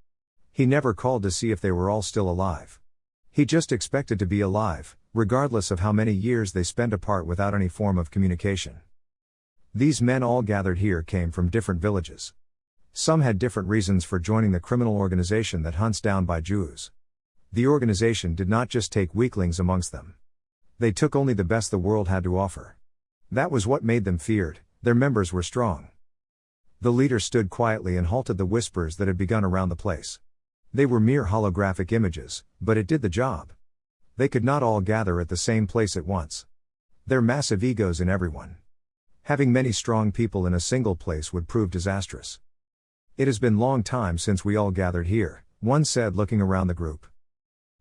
He never called to see if they were all still alive. He just expected to be alive, regardless of how many years they spent apart without any form of communication. These men all gathered here came from different villages. Some had different reasons for joining the criminal organization that hunts down Baijus. The organization did not just take weaklings amongst them. They took only the best the world had to offer. That was what made them feared. Their members were strong. The leader stood quietly and halted the whispers that had begun around the place. They were mere holographic images, but it did the job. They could not all gather at the same place at once. There are massive egos in everyone. Having many strong people in a single place would prove disastrous. It has been long time since we all gathered here, one said looking around the group.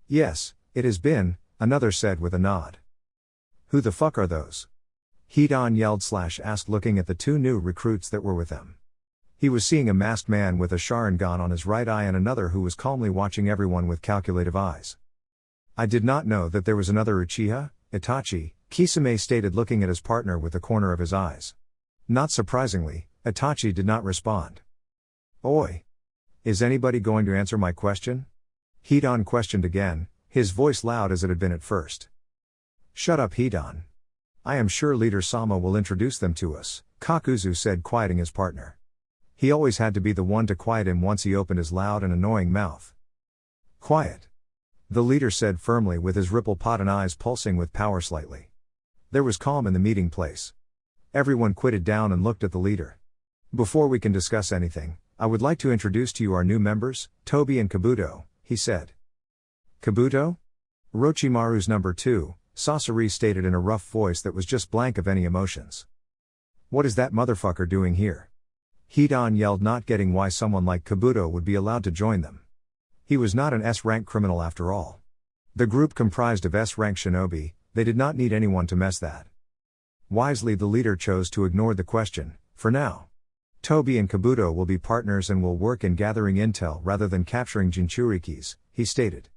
Yes, it has been, another said with a nod. Who the fuck are those? Hidan yelled/asked looking at the two new recruits that were with them. He was seeing a masked man with a sharingan on his right eye and another who was calmly watching everyone with calculative eyes. I did not know that there was another Uchiha, Itachi, Kisame stated looking at his partner with the corner of his eyes. Not surprisingly, Itachi did not respond. Oi! Is anybody going to answer my question? Hidan questioned again, his voice loud as it had been at first. Shut up Hidan. I am sure Leader Sama will introduce them to us, Kakuzu said quieting his partner. He always had to be the one to quiet him once he opened his loud and annoying mouth. Quiet. The leader said firmly with his ripple-potted eyes pulsing with power slightly. There was calm in the meeting place. Everyone quieted down and looked at the leader. Before we can discuss anything, I would like to introduce to you our new members, Tobi and Kabuto, he said. Kabuto? Orochimaru's number 2, Sasori stated in a rough voice that was just blank of any emotions. What is that motherfucker doing here? Hidan yelled, not getting why someone like Kabuto would be allowed to join them. He was not an S-rank criminal after all. The group comprised of S-rank shinobi, they did not need anyone to mess that. Wisely the leader chose to ignore the question, for now. Tobi and Kabuto will be partners and will work in gathering intel rather than capturing Jinchurikis, he stated.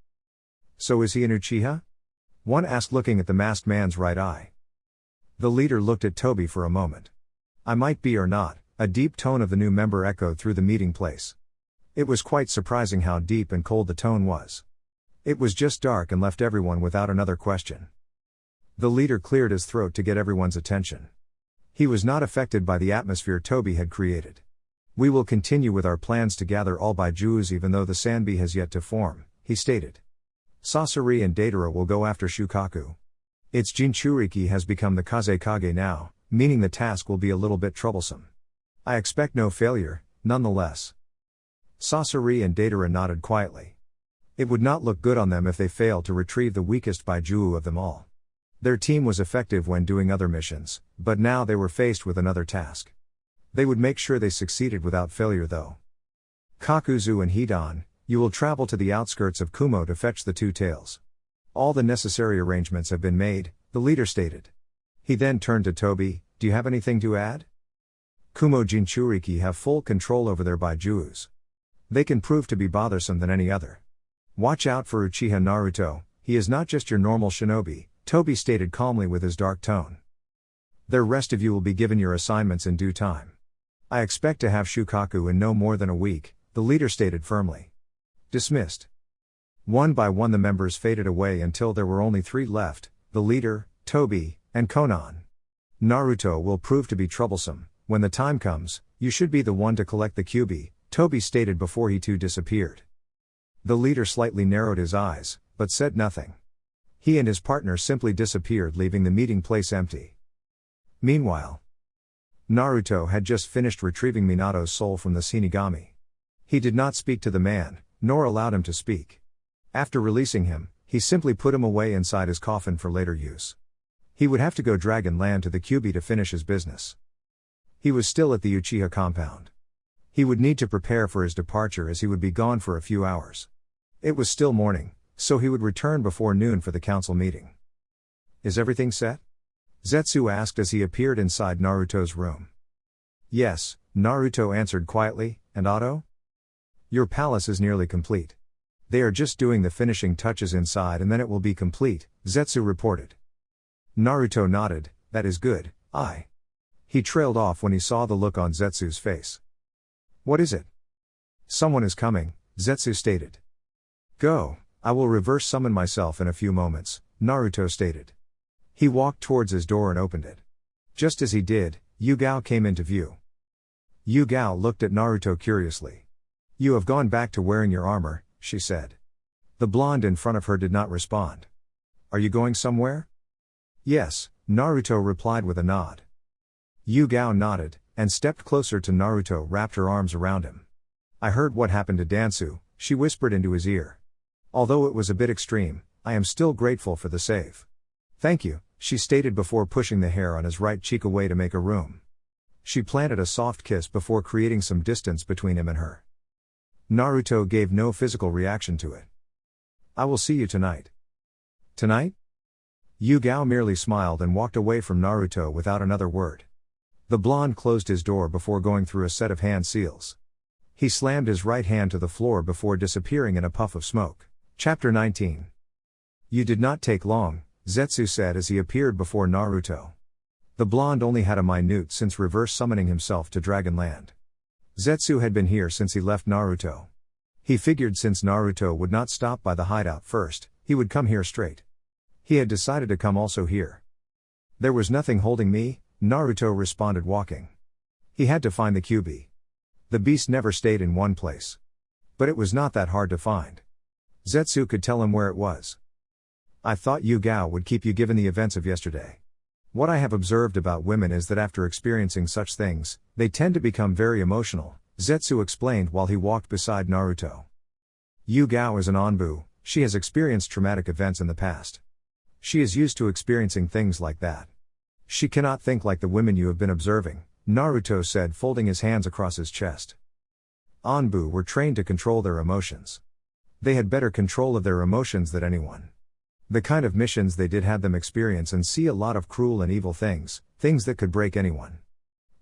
So is he an Uchiha? One asked looking at the masked man's right eye. The leader looked at Toby for a moment. I might be or not, a deep tone of the new member echoed through the meeting place. It was quite surprising how deep and cold the tone was. It was just dark and left everyone without another question. The leader cleared his throat to get everyone's attention. He was not affected by the atmosphere Toby had created. We will continue with our plans to gather all Baiju's even though the Sanbi has yet to form, he stated. Sasori and Datara will go after Shukaku. Its Jinchuriki has become the Kazekage now, meaning the task will be a little bit troublesome. I expect no failure, nonetheless. Sasori and Datara nodded quietly. It would not look good on them if they failed to retrieve the weakest Baiju of them all. Their team was effective when doing other missions, but now they were faced with another task. They would make sure they succeeded without failure though. Kakuzu and Hidan, you will travel to the outskirts of Kumo to fetch the two tails. All the necessary arrangements have been made, the leader stated. He then turned to Toby, do you have anything to add? Kumo Jinchuriki have full control over their Baijus. They can prove to be bothersome than any other. Watch out for Uchiha Naruto, he is not just your normal shinobi, Toby stated calmly with his dark tone. The rest of you will be given your assignments in due time. I expect to have Shukaku in no more than a week, the leader stated firmly. Dismissed. One by one the members faded away until there were only 3 left, the leader, Toby, and Konan. Naruto will prove to be troublesome. When the time comes, you should be the one to collect the Kyuubi, Toby stated before he too disappeared. The leader slightly narrowed his eyes, but said nothing. He and his partner simply disappeared, leaving the meeting place empty. Meanwhile, Naruto had just finished retrieving Minato's soul from the Shinigami. He did not speak to the man, nor allowed him to speak. After releasing him, he simply put him away inside his coffin for later use. He would have to go Dragon Land to the Kyuubi to finish his business. He was still at the Uchiha compound. He would need to prepare for his departure as he would be gone for a few hours. It was still morning, so he would return before noon for the council meeting. Is everything set? Zetsu asked as he appeared inside Naruto's room. Yes, Naruto answered quietly, and Otto? Your palace is nearly complete. They are just doing the finishing touches inside and then it will be complete, Zetsu reported. Naruto nodded, that is good, He trailed off when he saw the look on Zetsu's face. What is it? Someone is coming, Zetsu stated. Go, I will reverse summon myself in a few moments, Naruto stated. He walked towards his door and opened it. Just as he did, Yugao came into view. Yugao looked at Naruto curiously. You have gone back to wearing your armor, she said. The blonde in front of her did not respond. Are you going somewhere? Yes, Naruto replied with a nod. Yugao nodded, and stepped closer to Naruto, wrapped her arms around him. I heard what happened to Danzo, she whispered into his ear. Although it was a bit extreme, I am still grateful for the save. Thank you, she stated before pushing the hair on his right cheek away to make a room. She planted a soft kiss before creating some distance between him and her. Naruto gave no physical reaction to it. I will see you tonight. Tonight? Yugao merely smiled and walked away from Naruto without another word. The blonde closed his door before going through a set of hand seals. He slammed his right hand to the floor before disappearing in a puff of smoke. Chapter 19. You did not take long, Zetsu said as he appeared before Naruto. The blonde only had a minute since reverse summoning himself to Dragon Land. Zetsu had been here since he left Naruto. He figured since Naruto would not stop by the hideout first, he would come here straight. He had decided to come also here. There was nothing holding me, Naruto responded walking. He had to find the Kyuubi. The beast never stayed in one place. But it was not that hard to find. Zetsu could tell him where it was. I thought Yugao would keep you given the events of yesterday. What I have observed about women is that after experiencing such things, they tend to become very emotional, Zetsu explained while he walked beside Naruto. Yugao is an Anbu, she has experienced traumatic events in the past. She is used to experiencing things like that. She cannot think like the women you have been observing, Naruto said, folding his hands across his chest. Anbu were trained to control their emotions. They had better control of their emotions than anyone. The kind of missions they did had them experience and see a lot of cruel and evil things, things that could break anyone.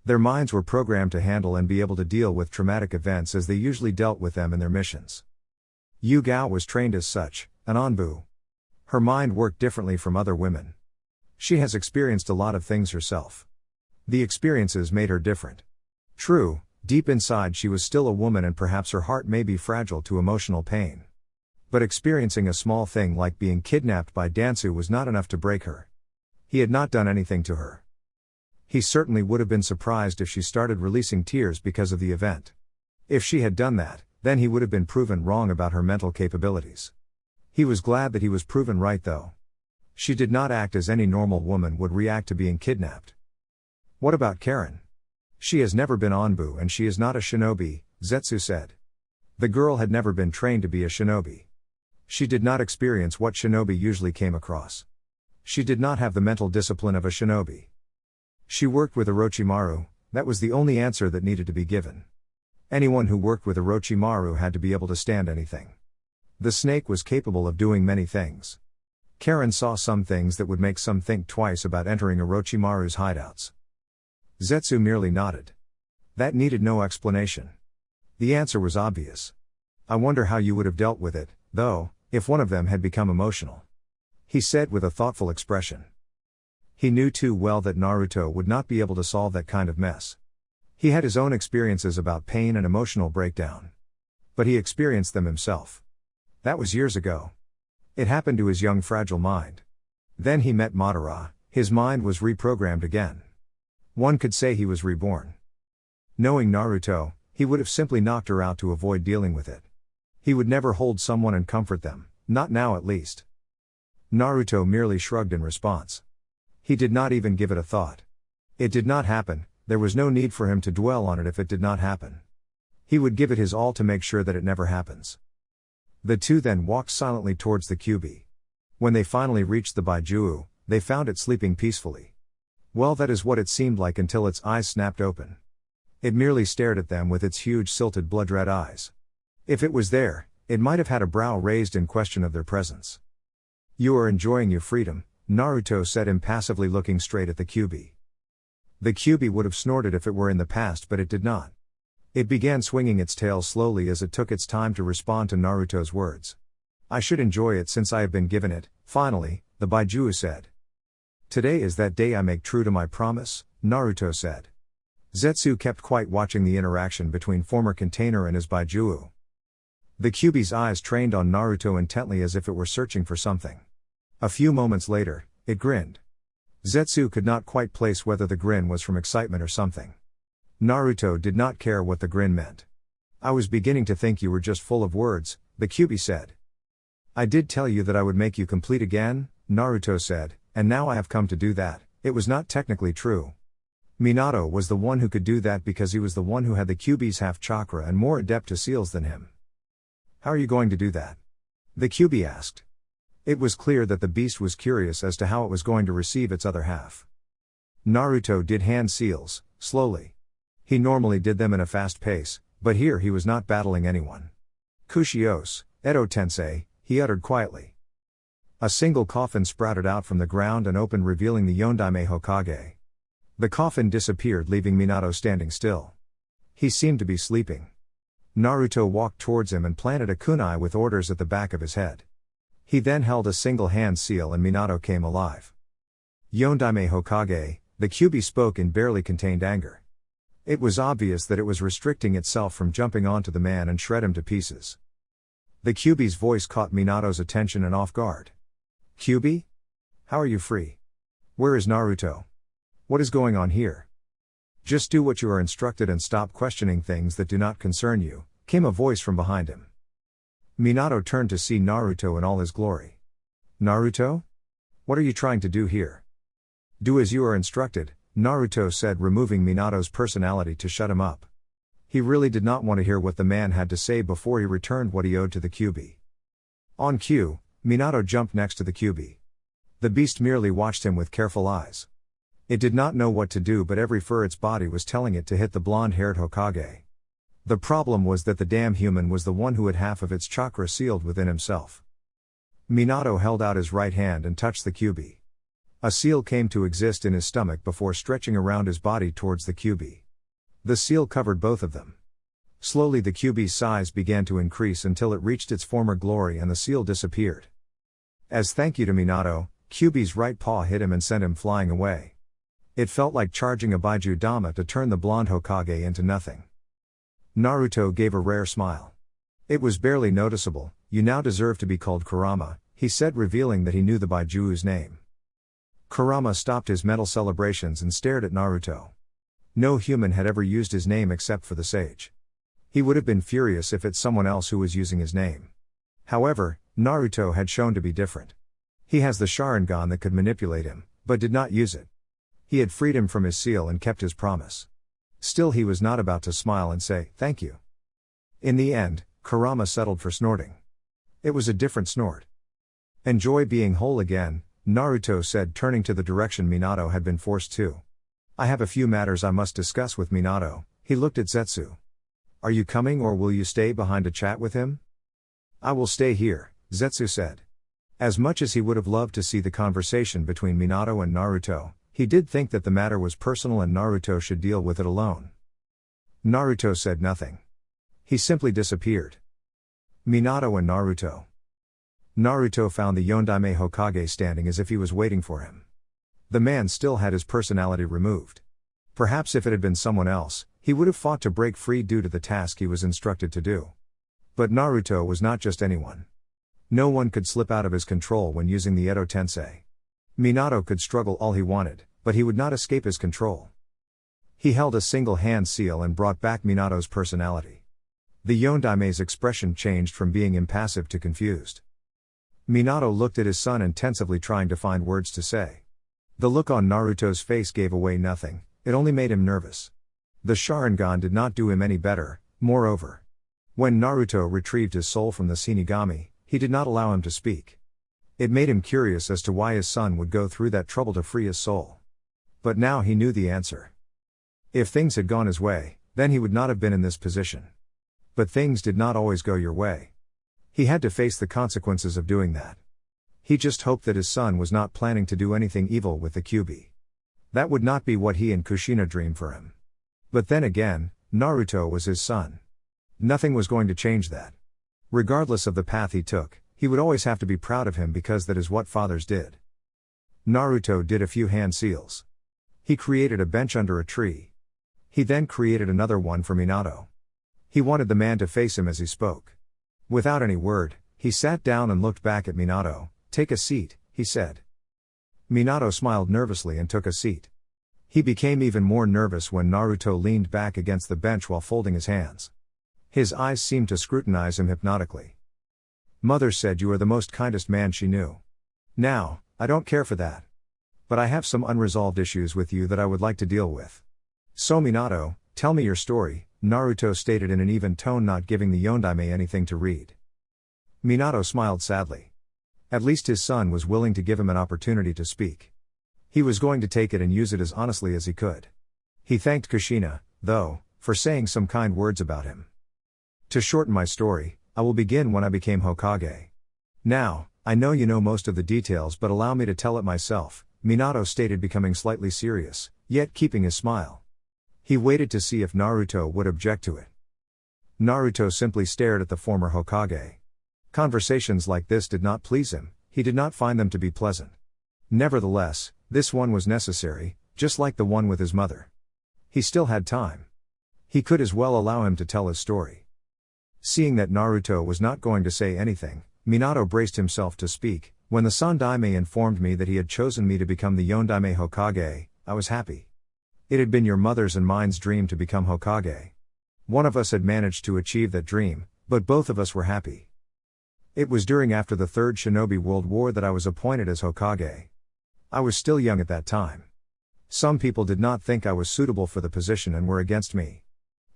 Their minds were programmed to handle and be able to deal with traumatic events as they usually dealt with them in their missions. Yugao was trained as such, an Anbu. Her mind worked differently from other women. She has experienced a lot of things herself. The experiences made her different. True, deep inside she was still a woman and perhaps her heart may be fragile to emotional pain. But experiencing a small thing like being kidnapped by Danzo was not enough to break her. He had not done anything to her. He certainly would have been surprised if she started releasing tears because of the event. If she had done that, then he would have been proven wrong about her mental capabilities. He was glad that he was proven right though. She did not act as any normal woman would react to being kidnapped. What about Karen? She has never been Onbu and she is not a shinobi, Zetsu said. The girl had never been trained to be a shinobi. She did not experience what shinobi usually came across. She did not have the mental discipline of a shinobi. She worked with Orochimaru, that was the only answer that needed to be given. Anyone who worked with Orochimaru had to be able to stand anything. The snake was capable of doing many things. Karen saw some things that would make some think twice about entering Orochimaru's hideouts. Zetsu merely nodded. That needed no explanation. The answer was obvious. I wonder how you would have dealt with it, though, if one of them had become emotional. He said with a thoughtful expression. He knew too well that Naruto would not be able to solve that kind of mess. He had his own experiences about pain and emotional breakdown. But he experienced them himself. That was years ago. It happened to his young fragile mind. Then he met Madara, his mind was reprogrammed again. One could say he was reborn. Knowing Naruto, he would have simply knocked her out to avoid dealing with it. He would never hold someone and comfort them, not now at least. Naruto merely shrugged in response. He did not even give it a thought. It did not happen, there was no need for him to dwell on it if it did not happen. He would give it his all to make sure that it never happens. The two then walked silently towards the Kyuubi. When they finally reached the Baijiu, they found it sleeping peacefully. Well, that is what it seemed like until its eyes snapped open. It merely stared at them with its huge silted blood-red eyes. If it was there, it might have had a brow raised in question of their presence. You are enjoying your freedom, Naruto said impassively looking straight at the Kyuubi. The Kyuubi would have snorted if it were in the past but it did not. It began swinging its tail slowly as it took its time to respond to Naruto's words. I should enjoy it since I have been given it, finally, the Baijiu said. Today is that day I make true to my promise, Naruto said. Zetsu kept quiet watching the interaction between former container and his Baijiu. The Kyuubi's eyes trained on Naruto intently as if it were searching for something. A few moments later, it grinned. Zetsu could not quite place whether the grin was from excitement or something. Naruto did not care what the grin meant. I was beginning to think you were just full of words, the Kyuubi said. I did tell you that I would make you complete again, Naruto said, and now I have come to do that. It was not technically true. Minato was the one who could do that because he was the one who had the Kyuubi's half chakra and more adept to seals than him. How are you going to do that? The Kyuubi asked. It was clear that the beast was curious as to how it was going to receive its other half. Naruto did hand seals, slowly. He normally did them in a fast pace, but here he was not battling anyone. Kushios, Edo Tensei, he uttered quietly. A single coffin sprouted out from the ground and opened revealing the Yondaime Hokage. The coffin disappeared leaving Minato standing still. He seemed to be sleeping. Naruto walked towards him and planted a kunai with orders at the back of his head. He then held a single hand seal and Minato came alive. Yondaime Hokage, the Kyuubi spoke in barely contained anger. It was obvious that it was restricting itself from jumping onto the man and shred him to pieces. The Kyuubi's voice caught Minato's attention and off guard. Kyuubi? How are you free? Where is Naruto? What is going on here? Just do what you are instructed and stop questioning things that do not concern you, came a voice from behind him. Minato turned to see Naruto in all his glory. Naruto? What are you trying to do here? Do as you are instructed, Naruto said, removing Minato's personality to shut him up. He really did not want to hear what the man had to say before he returned what he owed to the Kyuubi. On cue, Minato jumped next to the Kyuubi. The beast merely watched him with careful eyes. It did not know what to do, but every fur its body was telling it to hit the blonde-haired Hokage. The problem was that the damn human was the one who had half of its chakra sealed within himself. Minato held out his right hand and touched the Kyuubi. A seal came to exist in his stomach before stretching around his body towards the Kyuubi. The seal covered both of them. Slowly the Kyuubi's size began to increase until it reached its former glory and the seal disappeared. As thank you to Minato, Kyuubi's right paw hit him and sent him flying away. It felt like charging a Baiju Dama to turn the blonde Hokage into nothing. Naruto gave a rare smile. It was barely noticeable. "You now deserve to be called Kurama," he said, revealing that he knew the Baiju's name. Kurama stopped his medal celebrations and stared at Naruto. No human had ever used his name except for the sage. He would have been furious if it's someone else who was using his name. However, Naruto had shown to be different. He has the sharingan that could manipulate him, but did not use it. He had freed him from his seal and kept his promise. Still, he was not about to smile and say, "Thank you." In the end, Kurama settled for snorting. It was a different snort. "Enjoy being whole again," Naruto said, turning to the direction Minato had been forced to. "I have a few matters I must discuss with Minato." He looked at Zetsu. "Are you coming or will you stay behind to chat with him?" "I will stay here," Zetsu said. As much as he would have loved to see the conversation between Minato and Naruto, he did think that the matter was personal and Naruto should deal with it alone. Naruto said nothing. He simply disappeared. Minato and Naruto. Naruto found the Yondaime Hokage standing as if he was waiting for him. The man still had his personality removed. Perhaps if it had been someone else, he would have fought to break free due to the task he was instructed to do. But Naruto was not just anyone. No one could slip out of his control when using the Edo Tensei. Minato could struggle all he wanted, but he would not escape his control. He held a single hand seal and brought back Minato's personality. The Yondaime's expression changed from being impassive to confused. Minato looked at his son intensively, trying to find words to say. The look on Naruto's face gave away nothing, it only made him nervous. The Sharingan did not do him any better. Moreover, when Naruto retrieved his soul from the Shinigami, he did not allow him to speak. It made him curious as to why his son would go through that trouble to free his soul. But now he knew the answer. If things had gone his way, then he would not have been in this position. But things did not always go your way. He had to face the consequences of doing that. He just hoped that his son was not planning to do anything evil with the Kyuubi. That would not be what he and Kushina dreamed for him. But then again, Naruto was his son. Nothing was going to change that. Regardless of the path he took, he would always have to be proud of him because that is what fathers did. Naruto did a few hand seals. He created a bench under a tree. He then created another one for Minato. He wanted the man to face him as he spoke. Without any word, he sat down and looked back at Minato. "Take a seat," he said. Minato smiled nervously and took a seat. He became even more nervous when Naruto leaned back against the bench while folding his hands. His eyes seemed to scrutinize him hypnotically. "Mother said you are the most kindest man she knew. Now, I don't care for that. But I have some unresolved issues with you that I would like to deal with. So Minato, tell me your story," Naruto stated in an even tone, not giving the Yondaime anything to read. Minato smiled sadly. At least his son was willing to give him an opportunity to speak. He was going to take it and use it as honestly as he could. He thanked Kushina, though, for saying some kind words about him. "To shorten my story, I will begin when I became Hokage. Now, I know you know most of the details, but allow me to tell it myself," Minato stated, becoming slightly serious, yet keeping his smile. He waited to see if Naruto would object to it. Naruto simply stared at the former Hokage. Conversations like this did not please him, he did not find them to be pleasant. Nevertheless, this one was necessary, just like the one with his mother. He still had time. He could as well allow him to tell his story. Seeing that Naruto was not going to say anything, Minato braced himself to speak. "When the Sandaime informed me that he had chosen me to become the Yondaime Hokage, I was happy. It had been your mother's and mine's dream to become Hokage. One of us had managed to achieve that dream, but both of us were happy. It was during after the Third Shinobi World War that I was appointed as Hokage. I was still young at that time. Some people did not think I was suitable for the position and were against me.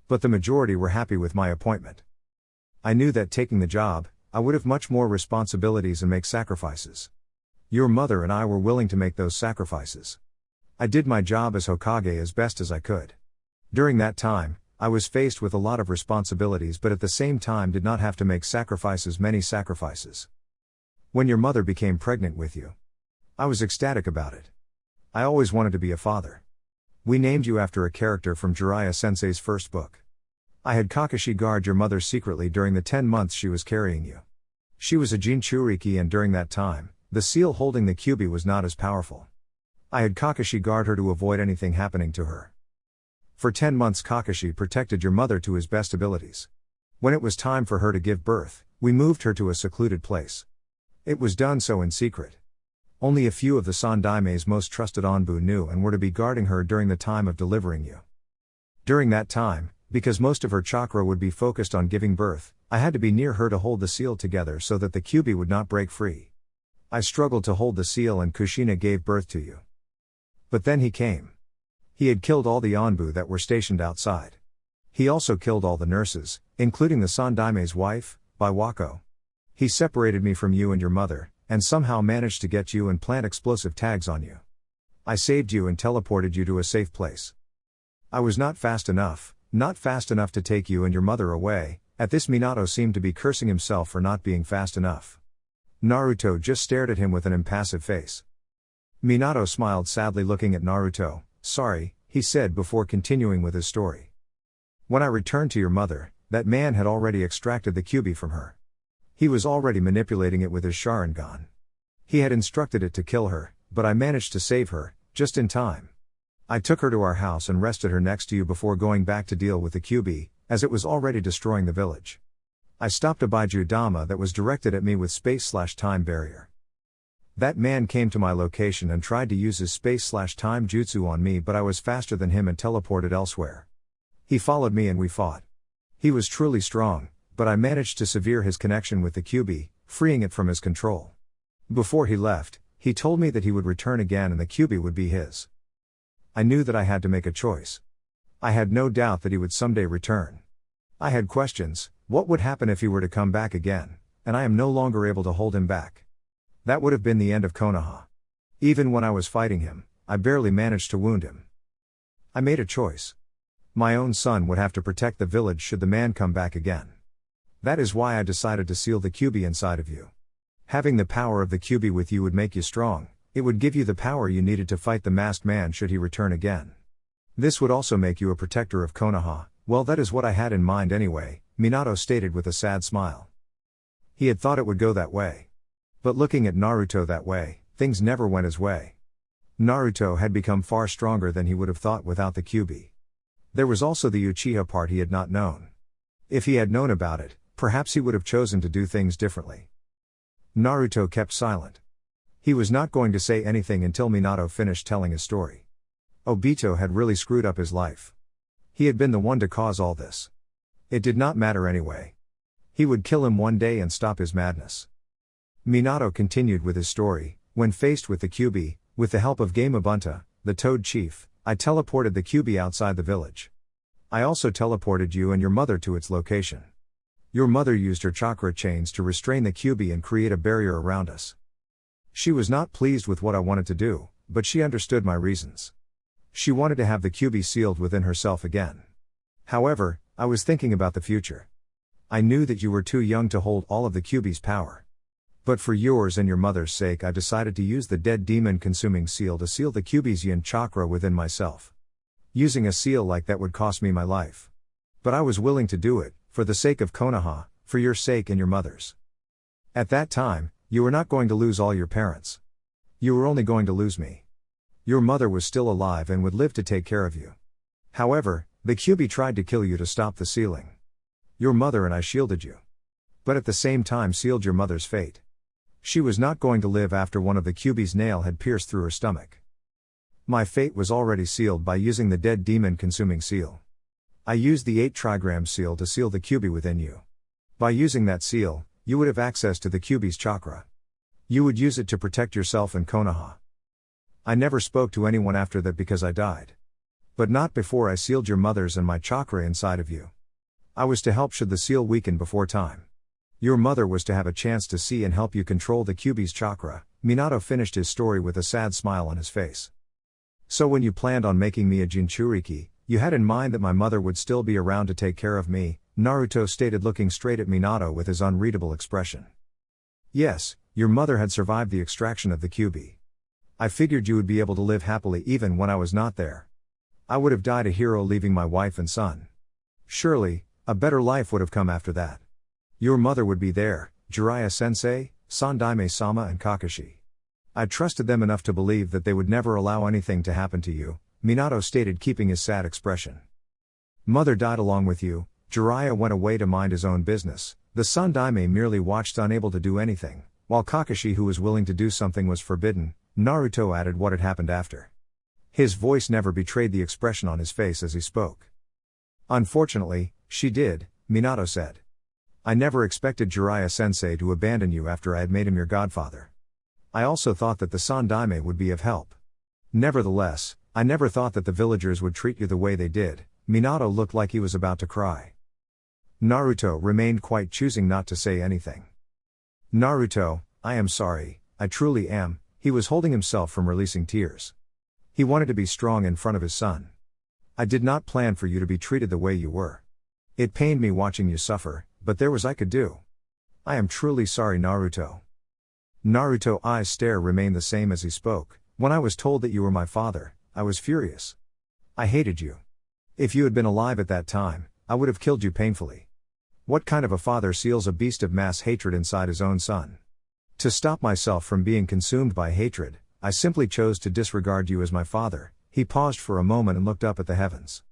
But the majority were happy with my appointment. I knew that taking the job, I would have much more responsibilities and make sacrifices. Your mother and I were willing to make those sacrifices. I did my job as Hokage as best as I could. During that time, I was faced with a lot of responsibilities, but at the same time did not have to make many sacrifices. When your mother became pregnant with you, I was ecstatic about it. I always wanted to be a father. We named you after a character from Jiraiya Sensei's first book. I had Kakashi guard your mother secretly during the 10 months she was carrying you. She was a Jinchuriki, and during that time, The seal holding the Kyuubi was not as powerful. I had Kakashi guard her to avoid anything happening to her. For 10 months Kakashi protected your mother to his best abilities. When it was time for her to give birth, we moved her to a secluded place. It was done so in secret. Only a few of the Sandaime's most trusted Onbu knew and were to be guarding her during the time of delivering you. During that time, because most of her chakra would be focused on giving birth, I had to be near her to hold the seal together so that the Kyuubi would not break free. I struggled to hold the seal and Kushina gave birth to you. But then he came. He had killed all the Onbu that were stationed outside. He also killed all the nurses, including the Sandaime's wife, Baiwako. He separated me from you and your mother, and somehow managed to get you and plant explosive tags on you. I saved you and teleported you to a safe place. I was not fast enough to take you and your mother away. At this Minato seemed to be cursing himself for not being fast enough. Naruto just stared at him with an impassive face. Minato smiled sadly looking at Naruto. Sorry, he said before continuing with his story. When I returned to your mother, that man had already extracted the Kyuubi from her. He was already manipulating it with his sharingan. He had instructed it to kill her, but I managed to save her, just in time. I took her to our house and rested her next to you before going back to deal with the Kyuubi, as it was already destroying the village. I stopped a Baiju Dama that was directed at me with space/time barrier. That man came to my location and tried to use his space/time jutsu on me, but I was faster than him and teleported elsewhere. He followed me and we fought. He was truly strong, but I managed to sever his connection with the Kyuubi, freeing it from his control. Before he left, he told me that he would return again and the Kyuubi would be his. I knew that I had to make a choice. I had no doubt that he would someday return. I had questions: what would happen if he were to come back again, and I am no longer able to hold him back? That would have been the end of Konoha. Even when I was fighting him, I barely managed to wound him. I made a choice. My own son would have to protect the village should the man come back again. That is why I decided to seal the Kyuubi inside of you. Having the power of the Kyuubi with you would make you strong. It would give you the power you needed to fight the masked man should he return again. This would also make you a protector of Konoha. Well, that is what I had in mind anyway, Minato stated with a sad smile. He had thought it would go that way. But looking at Naruto that way, things never went his way. Naruto had become far stronger than he would have thought without the Kyuubi. There was also the Uchiha part he had not known. If he had known about it, perhaps he would have chosen to do things differently. Naruto kept silent. He was not going to say anything until Minato finished telling his story. Obito had really screwed up his life. He had been the one to cause all this. It did not matter anyway. He would kill him one day and stop his madness. Minato continued with his story. When faced with the Kyuubi, with the help of Gamabunta, the Toad Chief, I teleported the Kyuubi outside the village. I also teleported you and your mother to its location. Your mother used her chakra chains to restrain the Kyuubi and create a barrier around us. She was not pleased with what I wanted to do, but she understood my reasons. She wanted to have the Kyuubi sealed within herself again. However, I was thinking about the future. I knew that you were too young to hold all of the Kyuubi's power. But for yours and your mother's sake I decided to use the dead demon consuming seal to seal the Kyuubi's yin chakra within myself. Using a seal like that would cost me my life. But I was willing to do it, for the sake of Konoha, for your sake and your mother's. At that time, you were not going to lose all your parents. You were only going to lose me. Your mother was still alive and would live to take care of you. However, the Kyuubi tried to kill you to stop the sealing. Your mother and I shielded you. But at the same time sealed your mother's fate. She was not going to live after one of the Kyuubi's nail had pierced through her stomach. My fate was already sealed by using the dead demon consuming seal. I used the 8 trigram seal to seal the Kyuubi within you. By using that seal, you would have access to the Kyuubi's chakra. You would use it to protect yourself and Konoha. I never spoke to anyone after that because I died. But not before I sealed your mother's and my chakra inside of you. I was to help should the seal weaken before time. Your mother was to have a chance to see and help you control the Kyuubi's chakra. Minato finished his story with a sad smile on his face. So when you planned on making me a Jinchuriki, you had in mind that my mother would still be around to take care of me, Naruto stated looking straight at Minato with his unreadable expression. Yes, your mother had survived the extraction of the Kyuubi. I figured you would be able to live happily even when I was not there. I would have died a hero leaving my wife and son. Surely, a better life would have come after that. Your mother would be there, Jiraiya-sensei, Sandaime-sama and Kakashi. I trusted them enough to believe that they would never allow anything to happen to you, Minato stated, keeping his sad expression. Mother died along with you. Jiraiya went away to mind his own business. The son Daime merely watched, unable to do anything, while Kakashi, who was willing to do something, was forbidden. Naruto added what had happened after. His voice never betrayed the expression on his face as he spoke. Unfortunately, she did, Minato said. I never expected Jiraiya-sensei to abandon you after I had made him your godfather. I also thought that the son Daime would be of help. Nevertheless, I never thought that the villagers would treat you the way they did. Minato looked like he was about to cry. Naruto remained quiet, choosing not to say anything. Naruto, I am sorry, I truly am. He was holding himself from releasing tears. He wanted to be strong in front of his son. I did not plan for you to be treated the way you were. It pained me watching you suffer, but there was I could do. I am truly sorry, Naruto. Naruto's eyes stare remained the same as he spoke. When I was told that you were my father, I was furious. I hated you. If you had been alive at that time, I would have killed you painfully. What kind of a father seals a beast of mass hatred inside his own son? To stop myself from being consumed by hatred, I simply chose to disregard you as my father. He paused for a moment and looked up at the heavens.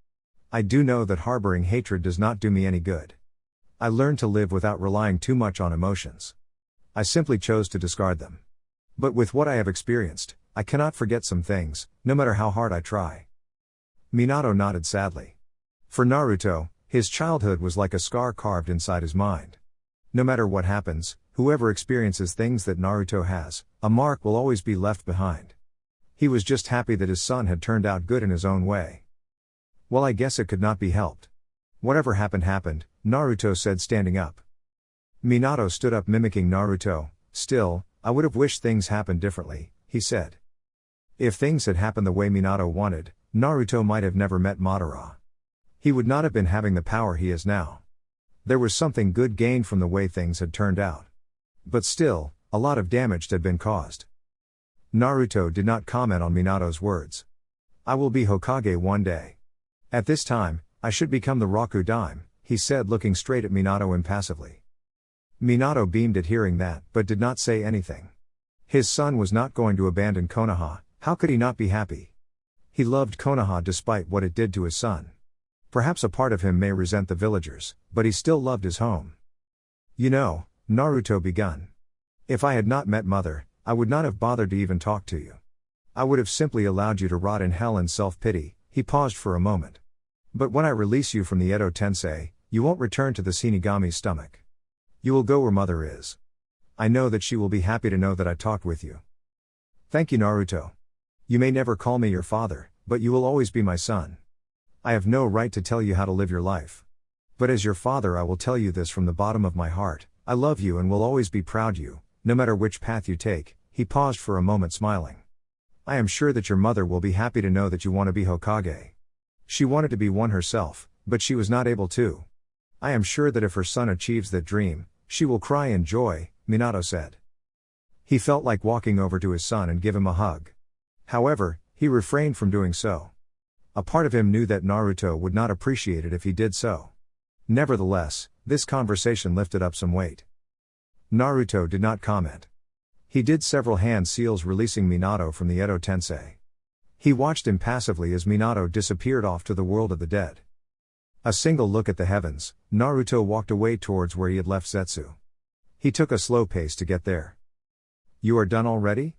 I do know that harboring hatred does not do me any good. I learned to live without relying too much on emotions. I simply chose to discard them. But with what I have experienced, I cannot forget some things, no matter how hard I try. Minato nodded sadly. For Naruto, his childhood was like a scar carved inside his mind. No matter what happens, whoever experiences things that Naruto has, a mark will always be left behind. He was just happy that his son had turned out good in his own way. Well, I guess it could not be helped. Whatever happened happened, Naruto said, standing up. Minato stood up, mimicking Naruto. Still, I would have wished things happened differently, he said. If things had happened the way Minato wanted, Naruto might have never met Madara. He would not have been having the power he is now. There was something good gained from the way things had turned out. But still, a lot of damage had been caused. Naruto did not comment on Minato's words. I will be Hokage one day. At this time, I should become the Rakudaime, he said, looking straight at Minato impassively. Minato beamed at hearing that, but did not say anything. His son was not going to abandon Konoha. How could he not be happy? He loved Konoha despite what it did to his son. Perhaps a part of him may resent the villagers, but he still loved his home. You know, Naruto begun. If I had not met Mother, I would not have bothered to even talk to you. I would have simply allowed you to rot in hell in self-pity. He paused for a moment. But when I release you from the Edo Tensei, you won't return to the Shinigami's stomach. You will go where Mother is. I know that she will be happy to know that I talked with you. Thank you, Naruto. You may never call me your father, but you will always be my son. I have no right to tell you how to live your life. But as your father, I will tell you this from the bottom of my heart. I love you and will always be proud of you, no matter which path you take. He paused for a moment, smiling. I am sure that your mother will be happy to know that you want to be Hokage. She wanted to be one herself, but she was not able to. I am sure that if her son achieves that dream, she will cry in joy, Minato said. He felt like walking over to his son and give him a hug. However, he refrained from doing so. A part of him knew that Naruto would not appreciate it if he did so. Nevertheless, this conversation lifted up some weight. Naruto did not comment. He did several hand seals, releasing Minato from the Edo Tensei. He watched impassively as Minato disappeared off to the world of the dead. A single look at the heavens, Naruto walked away towards where he had left Zetsu. He took a slow pace to get there. You are done already?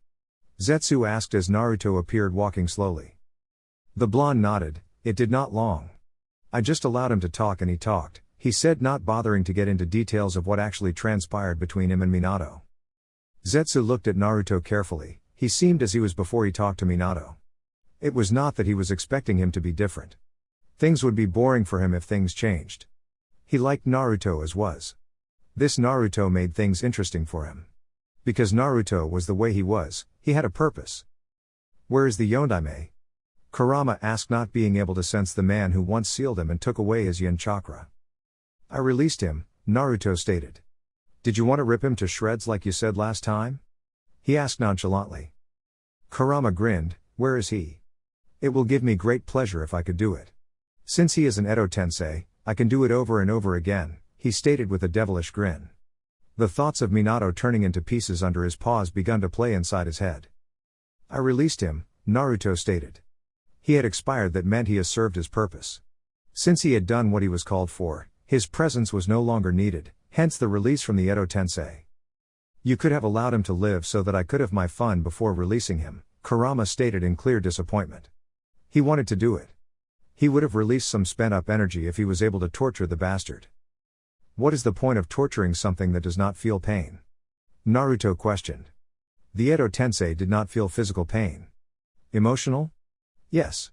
Zetsu asked as Naruto appeared walking slowly. The blonde nodded. It did not long. I just allowed him to talk and he talked, he said, not bothering to get into details of what actually transpired between him and Minato. Zetsu looked at Naruto carefully. He seemed as he was before he talked to Minato. It was not that he was expecting him to be different. Things would be boring for him if things changed. He liked Naruto as was. This Naruto made things interesting for him. Because Naruto was the way he was, he had a purpose. Where is the Yondaime? Kurama asked, not being able to sense the man who once sealed him and took away his yin chakra. I released him, Naruto stated. Did you want to rip him to shreds like you said last time? He asked nonchalantly. Kurama grinned. Where is he? It will give me great pleasure if I could do it. Since he is an Edo Tensei, I can do it over and over again, he stated with a devilish grin. The thoughts of Minato turning into pieces under his paws begun to play inside his head. I released him, Naruto stated. He had expired, that meant he has served his purpose. Since he had done what he was called for, his presence was no longer needed, hence the release from the Edo Tensei. You could have allowed him to live so that I could have my fun before releasing him, Kurama stated in clear disappointment. He wanted to do it. He would have released some spent-up energy if he was able to torture the bastard. What is the point of torturing something that does not feel pain? Naruto questioned. The Edo Tensei did not feel physical pain. Emotional? Yes.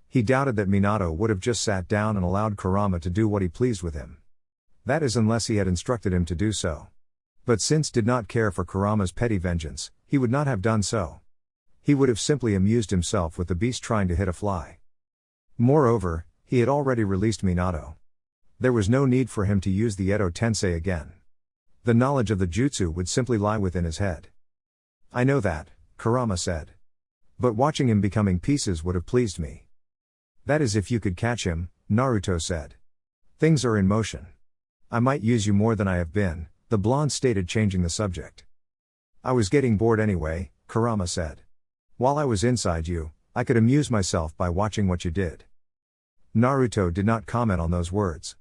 He doubted that Minato would have just sat down and allowed Kurama to do what he pleased with him. That is, unless he had instructed him to do so. But since did not care for Kurama's petty vengeance, he would not have done so. He would have simply amused himself with the beast trying to hit a fly. Moreover, he had already released Minato. There was no need for him to use the Edo Tensei again. The knowledge of the jutsu would simply lie within his head. I know that, Kurama said. But watching him becoming pieces would have pleased me. That is, if you could catch him, Naruto said. Things are in motion. I might use you more than I have been, the blonde stated, changing the subject. I was getting bored anyway, Kurama said. While I was inside you, I could amuse myself by watching what you did. Naruto did not comment on those words.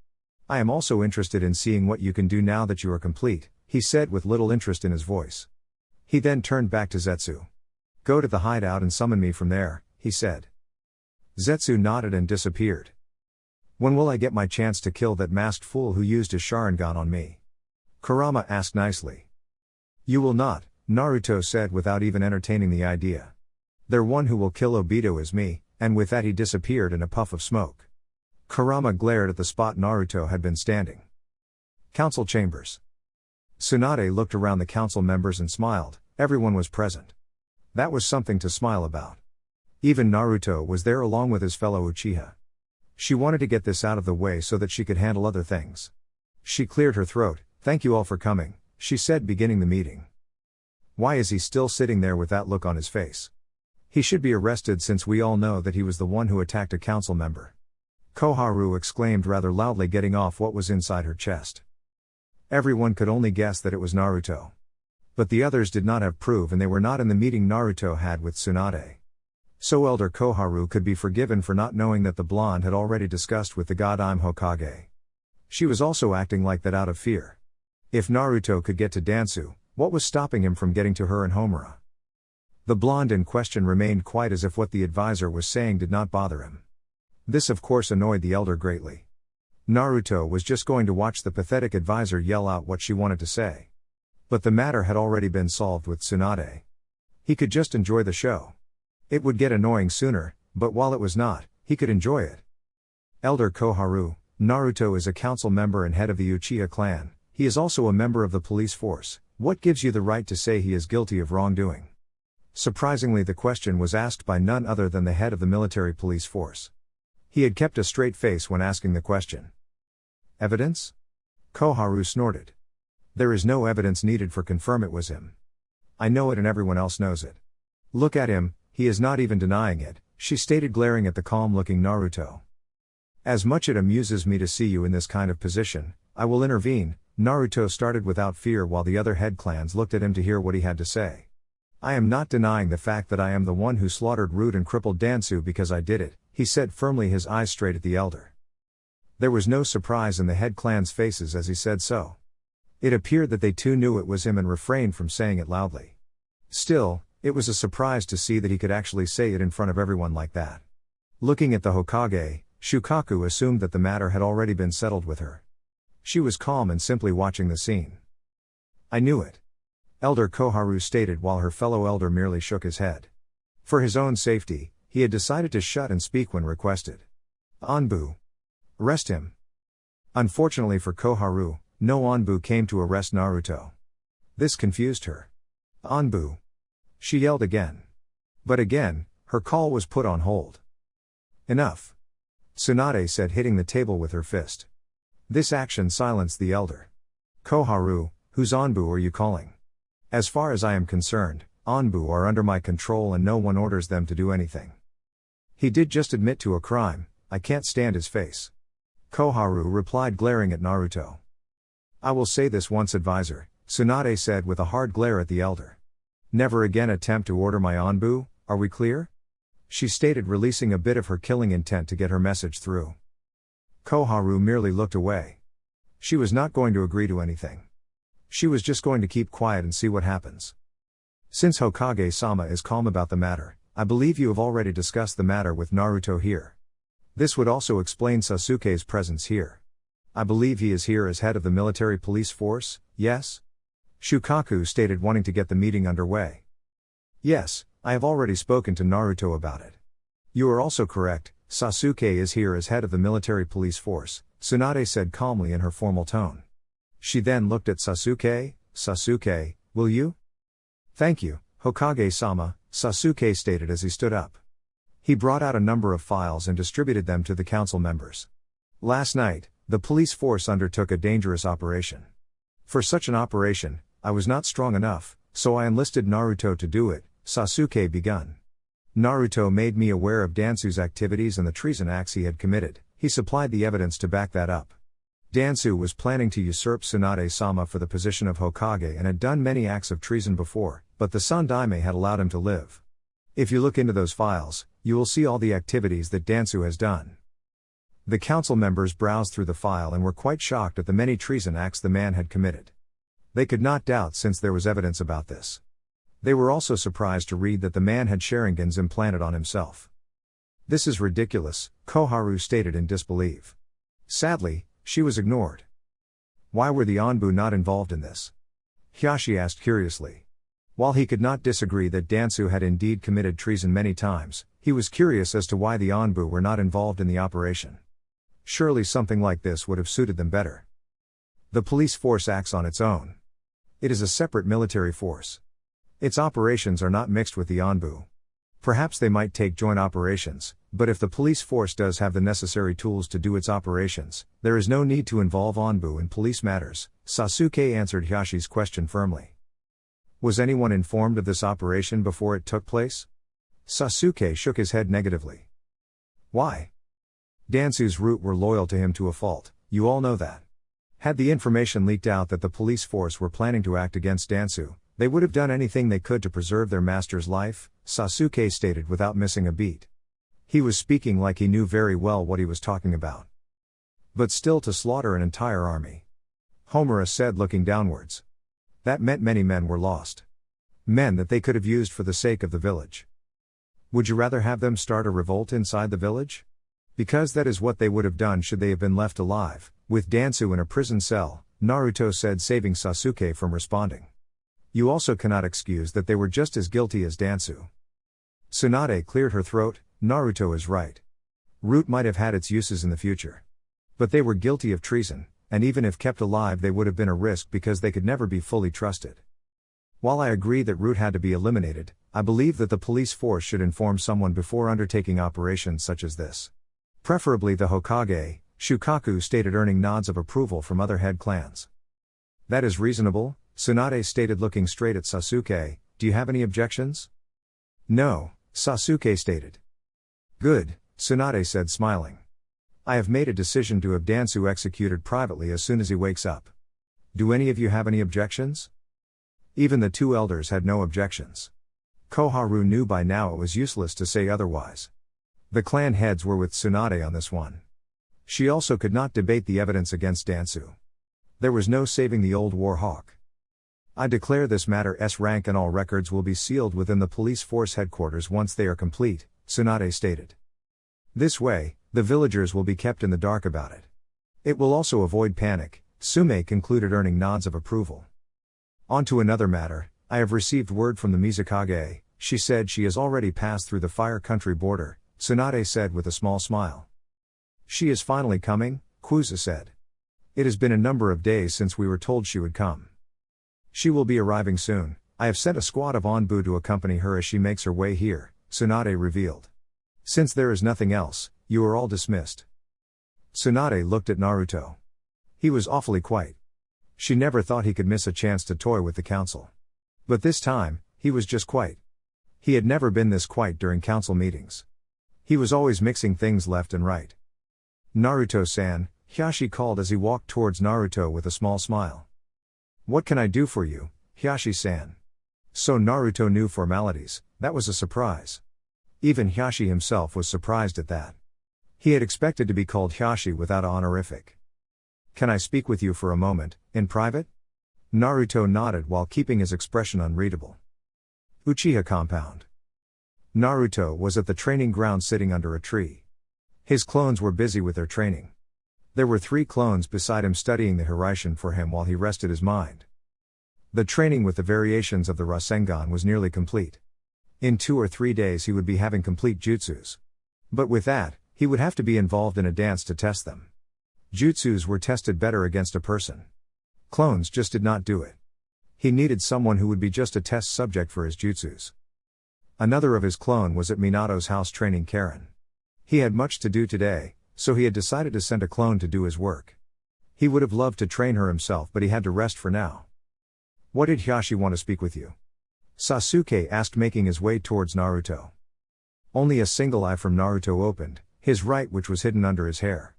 I am also interested in seeing what you can do now that you are complete, he said with little interest in his voice. He then turned back to Zetsu. Go to the hideout and summon me from there, he said. Zetsu nodded and disappeared. When will I get my chance to kill that masked fool who used his sharingan on me? Kurama asked nicely. You will not, Naruto said without even entertaining the idea. The one who will kill Obito is me, and with that he disappeared in a puff of smoke. Kurama glared at the spot Naruto had been standing. Council chambers. Tsunade looked around the council members and smiled. Everyone was present. That was something to smile about. Even Naruto was there along with his fellow Uchiha. She wanted to get this out of the way so that she could handle other things. She cleared her throat. Thank you all for coming, she said, beginning the meeting. Why is he still sitting there with that look on his face? He should be arrested, since we all know that he was the one who attacked a council member. Koharu exclaimed rather loudly, getting off what was inside her chest. Everyone could only guess that it was Naruto. But the others did not have proof, and they were not in the meeting Naruto had with Tsunade. So Elder Koharu could be forgiven for not knowing that the blonde had already discussed with the god Hokage. She was also acting like that out of fear. If Naruto could get to Danzo, what was stopping him from getting to her and Homura? The blonde in question remained quiet, as if what the advisor was saying did not bother him. This of course annoyed the elder greatly. Naruto was just going to watch the pathetic advisor yell out what she wanted to say. But the matter had already been solved with Tsunade. He could just enjoy the show. It would get annoying sooner, but while it was not, he could enjoy it. Elder Koharu, Naruto is a council member and head of the Uchiha clan. He is also a member of the police force. What gives you the right to say he is guilty of wrongdoing? Surprisingly, the question was asked by none other than the head of the military police force. He had kept a straight face when asking the question. Evidence? Koharu snorted. There is no evidence needed for confirm it was him. I know it and everyone else knows it. Look at him, he is not even denying it, she stated, glaring at the calm-looking Naruto. As much it amuses me to see you in this kind of position, I will intervene, Naruto started without fear, while the other head clans looked at him to hear what he had to say. I am not denying the fact that I am the one who slaughtered Root and crippled Danzo because I did it, he said firmly, his eyes straight at the elder. There was no surprise in the head clan's faces as he said so. It appeared that they too knew it was him and refrained from saying it loudly. Still, it was a surprise to see that he could actually say it in front of everyone like that. Looking at the Hokage, Shukaku assumed that the matter had already been settled with her. She was calm and simply watching the scene. I knew it. Elder Koharu stated, while her fellow elder merely shook his head. For his own safety, he had decided to shut and speak when requested. Anbu. Arrest him. Unfortunately for Koharu, no Anbu came to arrest Naruto. This confused her. Anbu. She yelled again. But again, her call was put on hold. Enough. Tsunade said, hitting the table with her fist. This action silenced the elder. Koharu, whose Anbu are you calling? As far as I am concerned, Anbu are under my control and no one orders them to do anything. He did just admit to a crime, I can't stand his face. Koharu replied, glaring at Naruto. I will say this once, advisor, Tsunade said with a hard glare at the elder. Never again attempt to order my Anbu, are we clear? She stated, releasing a bit of her killing intent to get her message through. Koharu merely looked away. She was not going to agree to anything. She was just going to keep quiet and see what happens. Since Hokage-sama is calm about the matter, I believe you have already discussed the matter with Naruto here. This would also explain Sasuke's presence here. I believe he is here as head of the military police force, yes? Shukaku stated, wanting to get the meeting underway. Yes, I have already spoken to Naruto about it. You are also correct, Sasuke is here as head of the military police force, Tsunade said calmly in her formal tone. She then looked at Sasuke. Sasuke, will you? Thank you, Hokage-sama, Sasuke stated as he stood up. He brought out a number of files and distributed them to the council members. Last night, the police force undertook a dangerous operation. For such an operation, I was not strong enough, so I enlisted Naruto to do it, Sasuke begun. Naruto made me aware of Dansu's activities and the treason acts he had committed. He supplied the evidence to back that up. Dansu was planning to usurp Tsunade-sama for the position of Hokage and had done many acts of treason before, but the Sandaime had allowed him to live. If you look into those files, you will see all the activities that Dansu has done. The council members browsed through the file and were quite shocked at the many treason acts the man had committed. They could not doubt since there was evidence about this. They were also surprised to read that the man had sharingans implanted on himself. This is ridiculous, Koharu stated in disbelief. Sadly, she was ignored. Why were the Anbu not involved in this? Hiashi asked curiously. While he could not disagree that Dansu had indeed committed treason many times, he was curious as to why the Anbu were not involved in the operation. Surely something like this would have suited them better. The police force acts on its own. It is a separate military force. Its operations are not mixed with the Anbu. Perhaps they might take joint operations, but if the police force does have the necessary tools to do its operations, there is no need to involve Anbu in police matters, Sasuke answered Hiashi's question firmly. Was anyone informed of this operation before it took place? Sasuke shook his head negatively. Why? Dansu's root were loyal to him to a fault, you all know that. Had the information leaked out that the police force were planning to act against Dansu, they would have done anything they could to preserve their master's life, Sasuke stated without missing a beat. He was speaking like he knew very well what he was talking about. But still to slaughter an entire army. Homura said looking downwards. That meant many men were lost. Men that they could have used for the sake of the village. Would you rather have them start a revolt inside the village? Because that is what they would have done should they have been left alive, with Dansu in a prison cell, Naruto said, saving Sasuke from responding. You also cannot excuse that they were just as guilty as Dansu. Tsunade cleared her throat. Naruto is right. Root might have had its uses in the future. But they were guilty of treason, and even if kept alive they would have been a risk because they could never be fully trusted. While I agree that Root had to be eliminated, I believe that the police force should inform someone before undertaking operations such as this. Preferably the Hokage, Shukaku stated, earning nods of approval from other head clans. That is reasonable, Tsunade stated looking straight at Sasuke. Do you have any objections? No, Sasuke stated. Good, Tsunade said smiling. I have made a decision to have Dansu executed privately as soon as he wakes up. Do any of you have any objections? Even the two elders had no objections. Koharu knew by now it was useless to say otherwise. The clan heads were with Tsunade on this one. She also could not debate the evidence against Dansu. There was no saving the old war hawk. I declare this matter S rank and all records will be sealed within the police force headquarters once they are complete, Tsunade stated. This way, the villagers will be kept in the dark about it. It will also avoid panic, Sume concluded, earning nods of approval. On to another matter, I have received word from the Mizukage. She said she has already passed through the Fire Country border, Tsunade said with a small smile. She is finally coming, Kuza said. It has been a number of days since we were told she would come. She will be arriving soon. I have sent a squad of Anbu to accompany her as she makes her way here, Tsunade revealed. Since there is nothing else, you are all dismissed. Tsunade looked at Naruto. He was awfully quiet. She never thought he could miss a chance to toy with the council. But this time, he was just quiet. He had never been this quiet during council meetings. He was always mixing things left and right. Naruto-san, Hiashi called as he walked towards Naruto with a small smile. What can I do for you, Hiashi-san? So Naruto knew formalities, that was a surprise. Even Hiashi himself was surprised at that. He had expected to be called Hiashi without an honorific. Can I speak with you for a moment, in private? Naruto nodded while keeping his expression unreadable. Uchiha compound. Naruto was at the training ground sitting under a tree. His clones were busy with their training. There were 3 clones beside him studying the Hiraishin for him while he rested his mind. The training with the variations of the Rasengan was nearly complete. In 2 or 3 days he would be having complete jutsus. But with that, he would have to be involved in a dance to test them. Jutsus were tested better against a person. Clones just did not do it. He needed someone who would be just a test subject for his jutsus. Another of his clone was at Minato's house training Karen. He had much to do today, so he had decided to send a clone to do his work. He would have loved to train her himself, but he had to rest for now. What did Hiashi want to speak with you? Sasuke asked, making his way towards Naruto. Only a single eye from Naruto opened, his right which was hidden under his hair.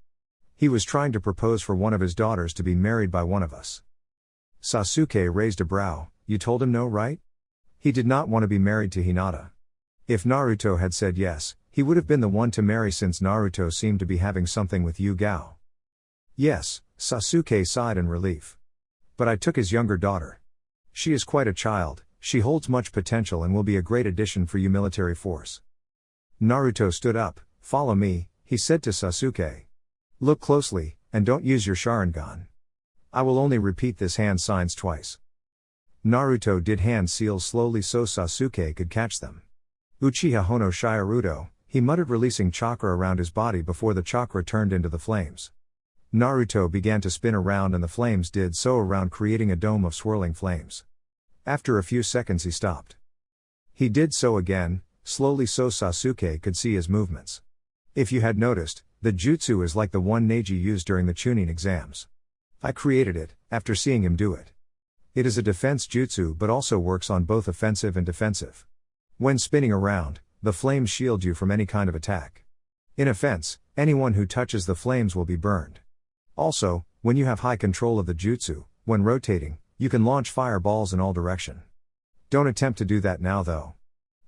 He was trying to propose for one of his daughters to be married by one of us. Sasuke raised a brow. You told him no, right? He did not want to be married to Hinata. If Naruto had said yes, he would have been the one to marry since Naruto seemed to be having something with Yugao. Yes, Sasuke sighed in relief. But I took his younger daughter. She is quite a child, she holds much potential and will be a great addition for your military force. Naruto stood up. Follow me, he said to Sasuke. Look closely, and don't use your sharingan. I will only repeat this hand signs twice. Naruto did hand seals slowly so Sasuke could catch them. Uchiha Hono Shiarudo, he muttered, releasing chakra around his body before the chakra turned into the flames. Naruto began to spin around and the flames did so around, creating a dome of swirling flames. After a few seconds he stopped. He did so again, slowly so Sasuke could see his movements. If you had noticed, the jutsu is like the one Neji used during the Chunin exams. I created it, after seeing him do it. It is a defense jutsu but also works on both offensive and defensive. When spinning around, the flames shield you from any kind of attack. In offense, anyone who touches the flames will be burned. Also, when you have high control of the jutsu, when rotating, you can launch fireballs in all direction. Don't attempt to do that now though.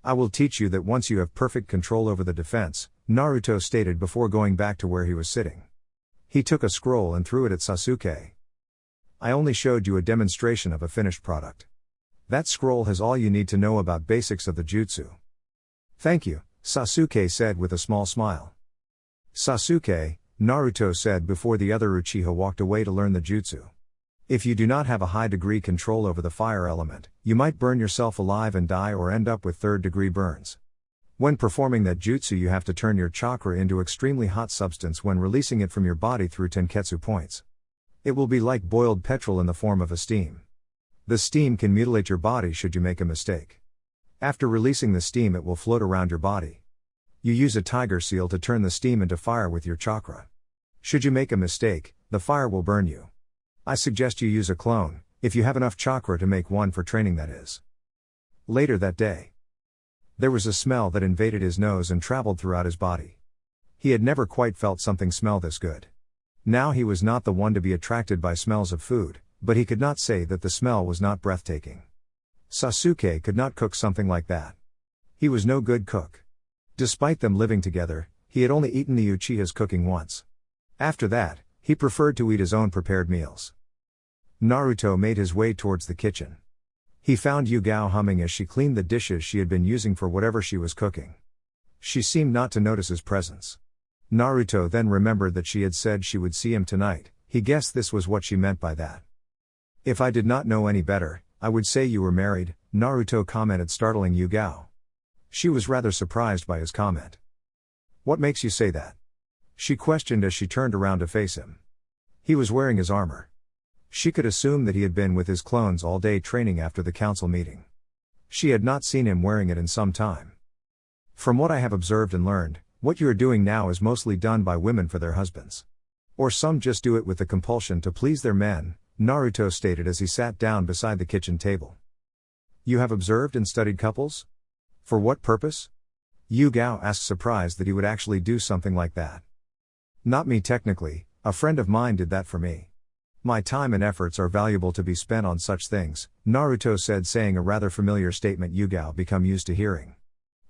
I will teach you that once you have perfect control over the defense, Naruto stated before going back to where he was sitting. He took a scroll and threw it at Sasuke. I only showed you a demonstration of a finished product. That scroll has all you need to know about basics of the jutsu. Thank you, Sasuke said with a small smile. Sasuke, Naruto said before the other Uchiha walked away to learn the jutsu. If you do not have a high degree control over the fire element, you might burn yourself alive and die or end up with 3rd degree burns. When performing that jutsu you have to turn your chakra into extremely hot substance when releasing it from your body through tenketsu points. It will be like boiled petrol in the form of a steam. The steam can mutilate your body should you make a mistake. After releasing the steam it will float around your body. You use a tiger seal to turn the steam into fire with your chakra. Should you make a mistake, the fire will burn you. I suggest you use a clone, if you have enough chakra to make one for training that is. Later that day. There was a smell that invaded his nose and traveled throughout his body. He had never quite felt something smell this good. Now he was not the one to be attracted by smells of food, but he could not say that the smell was not breathtaking. Sasuke could not cook something like that. He was no good cook. Despite them living together, he had only eaten the Uchiha's cooking once. After that, he preferred to eat his own prepared meals. Naruto made his way towards the kitchen. He found Yugao humming as she cleaned the dishes she had been using for whatever she was cooking. She seemed not to notice his presence. Naruto then remembered that she had said she would see him tonight. He guessed this was what she meant by that. If I did not know any better, I would say you were married, Naruto commented, startling Yugao. She was rather surprised by his comment. What makes you say that? She questioned as she turned around to face him. He was wearing his armor. She could assume that he had been with his clones all day training after the council meeting. She had not seen him wearing it in some time. From what I have observed and learned, what you are doing now is mostly done by women for their husbands. Or some just do it with the compulsion to please their men, Naruto stated as he sat down beside the kitchen table. You have observed and studied couples? For what purpose? Yugao asked, surprised that he would actually do something like that. Not me technically, a friend of mine did that for me. My time and efforts are valuable to be spent on such things, Naruto said, saying a rather familiar statement Yugao become used to hearing.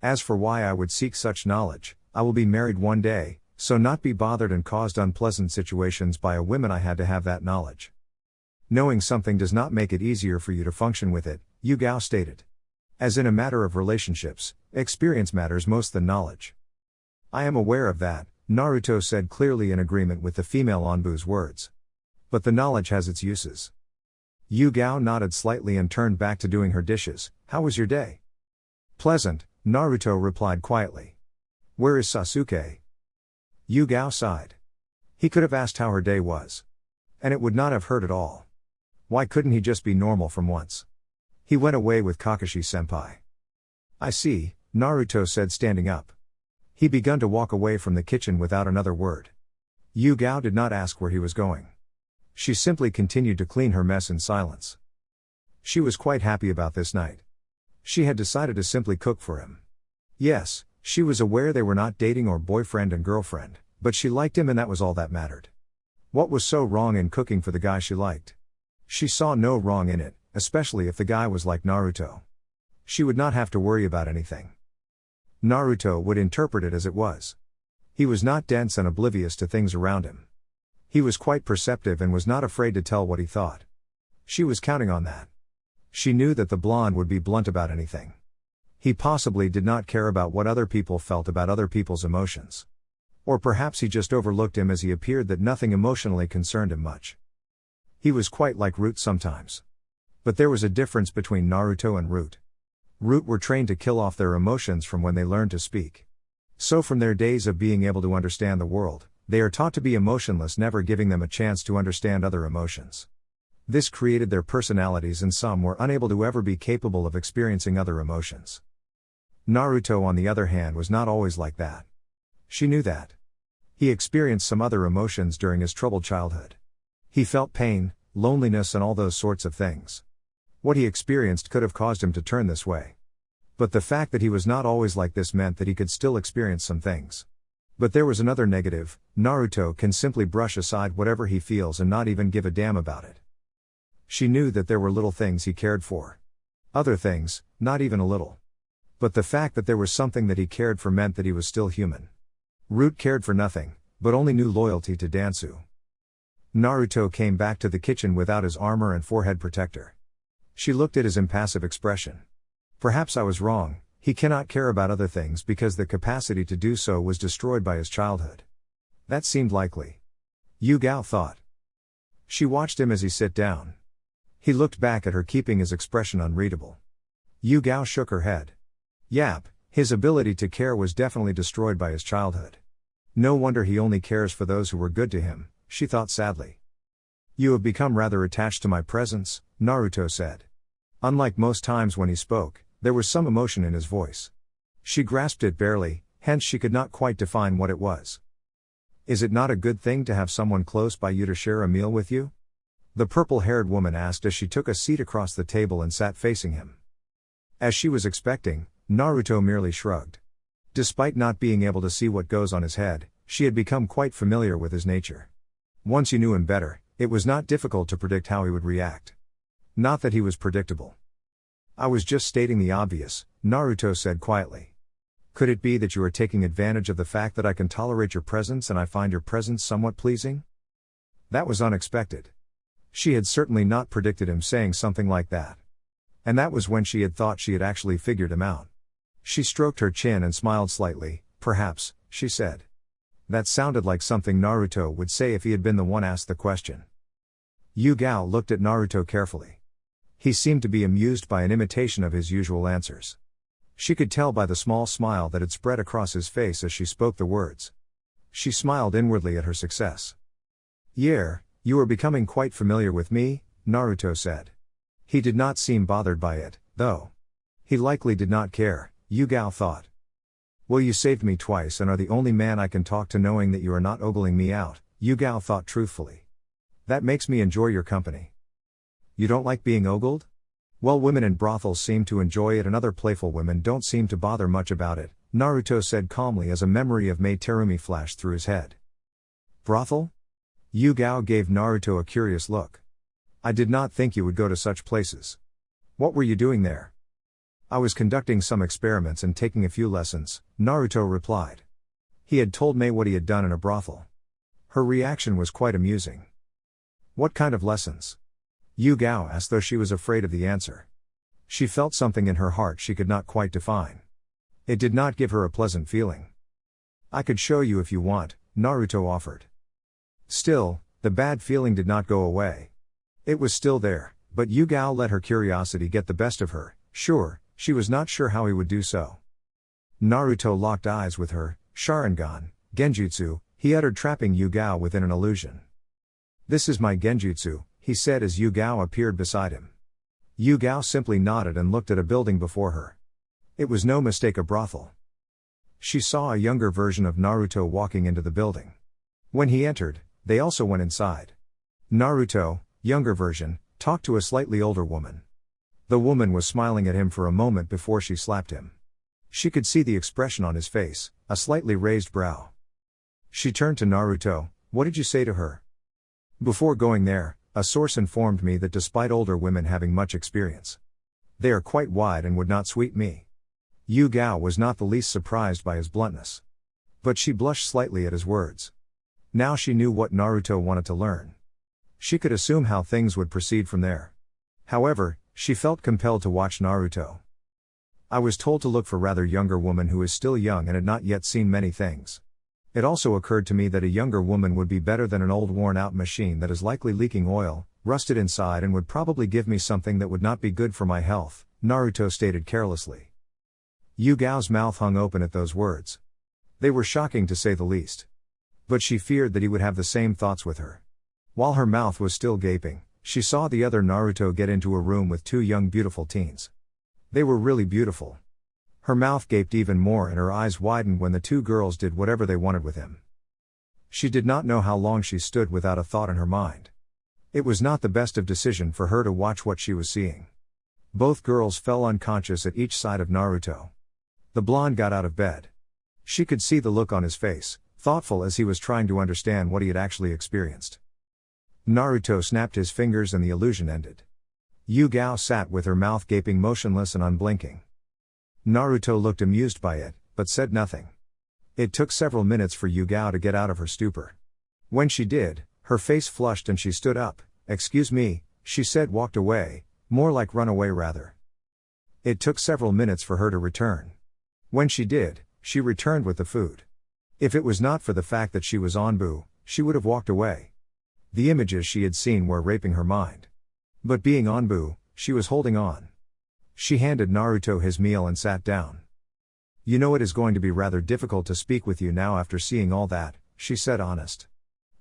As for why I would seek such knowledge, I will be married one day, so not be bothered and caused unpleasant situations by a woman I had to have that knowledge. Knowing something does not make it easier for you to function with it, Yugao stated. As in a matter of relationships, experience matters most than knowledge. I am aware of that, Naruto said, clearly in agreement with the female Onbu's words. But the knowledge has its uses. Yugao nodded slightly and turned back to doing her dishes. How was your day? Pleasant, Naruto replied quietly. Where is Sasuke? Yugao sighed. He could have asked how her day was. And it would not have hurt at all. Why couldn't he just be normal from once? He went away with Kakashi-senpai. I see, Naruto said, standing up. He began to walk away from the kitchen without another word. Yugao did not ask where he was going. She simply continued to clean her mess in silence. She was quite happy about this night. She had decided to simply cook for him. Yes, she was aware they were not dating or boyfriend and girlfriend, but she liked him and that was all that mattered. What was so wrong in cooking for the guy she liked? She saw no wrong in it, especially if the guy was like Naruto. She would not have to worry about anything. Naruto would interpret it as it was. He was not dense and oblivious to things around him. He was quite perceptive and was not afraid to tell what he thought. She was counting on that. She knew that the blonde would be blunt about anything. He possibly did not care about what other people felt about other people's emotions. Or perhaps he just overlooked him as he appeared that nothing emotionally concerned him much. He was quite like Root sometimes. But there was a difference between Naruto and Root. Root were trained to kill off their emotions from when they learned to speak. So from their days of being able to understand the world, they are taught to be emotionless, never giving them a chance to understand other emotions. This created their personalities and some were unable to ever be capable of experiencing other emotions. Naruto, on the other hand, was not always like that. She knew that. He experienced some other emotions during his troubled childhood. He felt pain, loneliness and all those sorts of things. What he experienced could have caused him to turn this way. But the fact that he was not always like this meant that he could still experience some things. But there was another negative: Naruto can simply brush aside whatever he feels and not even give a damn about it. She knew that there were little things he cared for. Other things, not even a little. But the fact that there was something that he cared for meant that he was still human. Root cared for nothing, but only knew loyalty to Danzo. Naruto came back to the kitchen without his armor and forehead protector. She looked at his impassive expression. Perhaps I was wrong, he cannot care about other things because the capacity to do so was destroyed by his childhood. That seemed likely. Yugao thought. She watched him as he sat down. He looked back at her, keeping his expression unreadable. Yugao shook her head. Yap, his ability to care was definitely destroyed by his childhood. No wonder he only cares for those who were good to him, she thought sadly. You have become rather attached to my presence, Naruto said. Unlike most times when he spoke, there was some emotion in his voice. She grasped it barely, hence she could not quite define what it was. Is it not a good thing to have someone close by you to share a meal with you? The purple-haired woman asked as she took a seat across the table and sat facing him. As she was expecting, Naruto merely shrugged. Despite not being able to see what goes on his head, she had become quite familiar with his nature. Once you knew him better, it was not difficult to predict how he would react. Not that he was predictable. I was just stating the obvious, Naruto said quietly. Could it be that you are taking advantage of the fact that I can tolerate your presence and I find your presence somewhat pleasing? That was unexpected. She had certainly not predicted him saying something like that. And that was when she had thought she had actually figured him out. She stroked her chin and smiled slightly. Perhaps, she said. That sounded like something Naruto would say if he had been the one asked the question. Yugao looked at Naruto carefully. He seemed to be amused by an imitation of his usual answers. She could tell by the small smile that had spread across his face as she spoke the words. She smiled inwardly at her success. You are becoming quite familiar with me, Naruto said. He did not seem bothered by it, though. He likely did not care, Yugao thought. Well, you saved me twice and are the only man I can talk to knowing that you are not ogling me out, Yugao thought truthfully. That makes me enjoy your company. You don't like being ogled? Well, women in brothels seem to enjoy it and other playful women don't seem to bother much about it, Naruto said calmly as a memory of Mai Terumi flashed through his head. Brothel? Yugao gave Naruto a curious look. I did not think you would go to such places. What were you doing there? I was conducting some experiments and taking a few lessons, Naruto replied. He had told Mei what he had done in a brothel. Her reaction was quite amusing. What kind of lessons? Yugao asked, though she was afraid of the answer. She felt something in her heart she could not quite define. It did not give her a pleasant feeling. I could show you if you want, Naruto offered. Still, the bad feeling did not go away. It was still there, but Yugao let her curiosity get the best of her. Sure, she was not sure how he would do so. Naruto locked eyes with her, sharingan, genjutsu, he uttered, trapping Yugao within an illusion. This is my genjutsu, he said as Yugao appeared beside him. Yugao simply nodded and looked at a building before her. It was no mistake a brothel. She saw a younger version of Naruto walking into the building. When he entered, they also went inside. Naruto, younger version, talked to a slightly older woman. The woman was smiling at him for a moment before she slapped him. She could see the expression on his face, a slightly raised brow. She turned to Naruto. What did you say to her? Before going there, a source informed me that despite older women having much experience, they are quite wide and would not sweep me. Yugao was not the least surprised by his bluntness. But she blushed slightly at his words. Now she knew what Naruto wanted to learn. She could assume how things would proceed from there. However, she felt compelled to watch Naruto. I was told to look for rather younger woman who is still young and had not yet seen many things. It also occurred to me that a younger woman would be better than an old worn-out machine that is likely leaking oil, rusted inside, and would probably give me something that would not be good for my health, Naruto stated carelessly. Yugao's mouth hung open at those words. They were shocking to say the least. But she feared that he would have the same thoughts with her. While her mouth was still gaping, she saw the other Naruto get into a room with two young beautiful teens. They were really beautiful. Her mouth gaped even more and her eyes widened when the two girls did whatever they wanted with him. She did not know how long she stood without a thought in her mind. It was not the best of decision for her to watch what she was seeing. Both girls fell unconscious at each side of Naruto. The blonde got out of bed. She could see the look on his face, thoughtful as he was trying to understand what he had actually experienced. Naruto snapped his fingers and the illusion ended. Yugao sat with her mouth gaping, motionless and unblinking. Naruto looked amused by it, but said nothing. It took several minutes for Yugao to get out of her stupor. When she did, her face flushed and she stood up. Excuse me, she said, walked away, more like run away rather. It took several minutes for her to return. When she did, she returned with the food. If it was not for the fact that she was Anbu, she would have walked away. The images she had seen were raping her mind. But being Anbu, she was holding on. She handed Naruto his meal and sat down. You know, it is going to be rather difficult to speak with you now after seeing all that, she said, honest.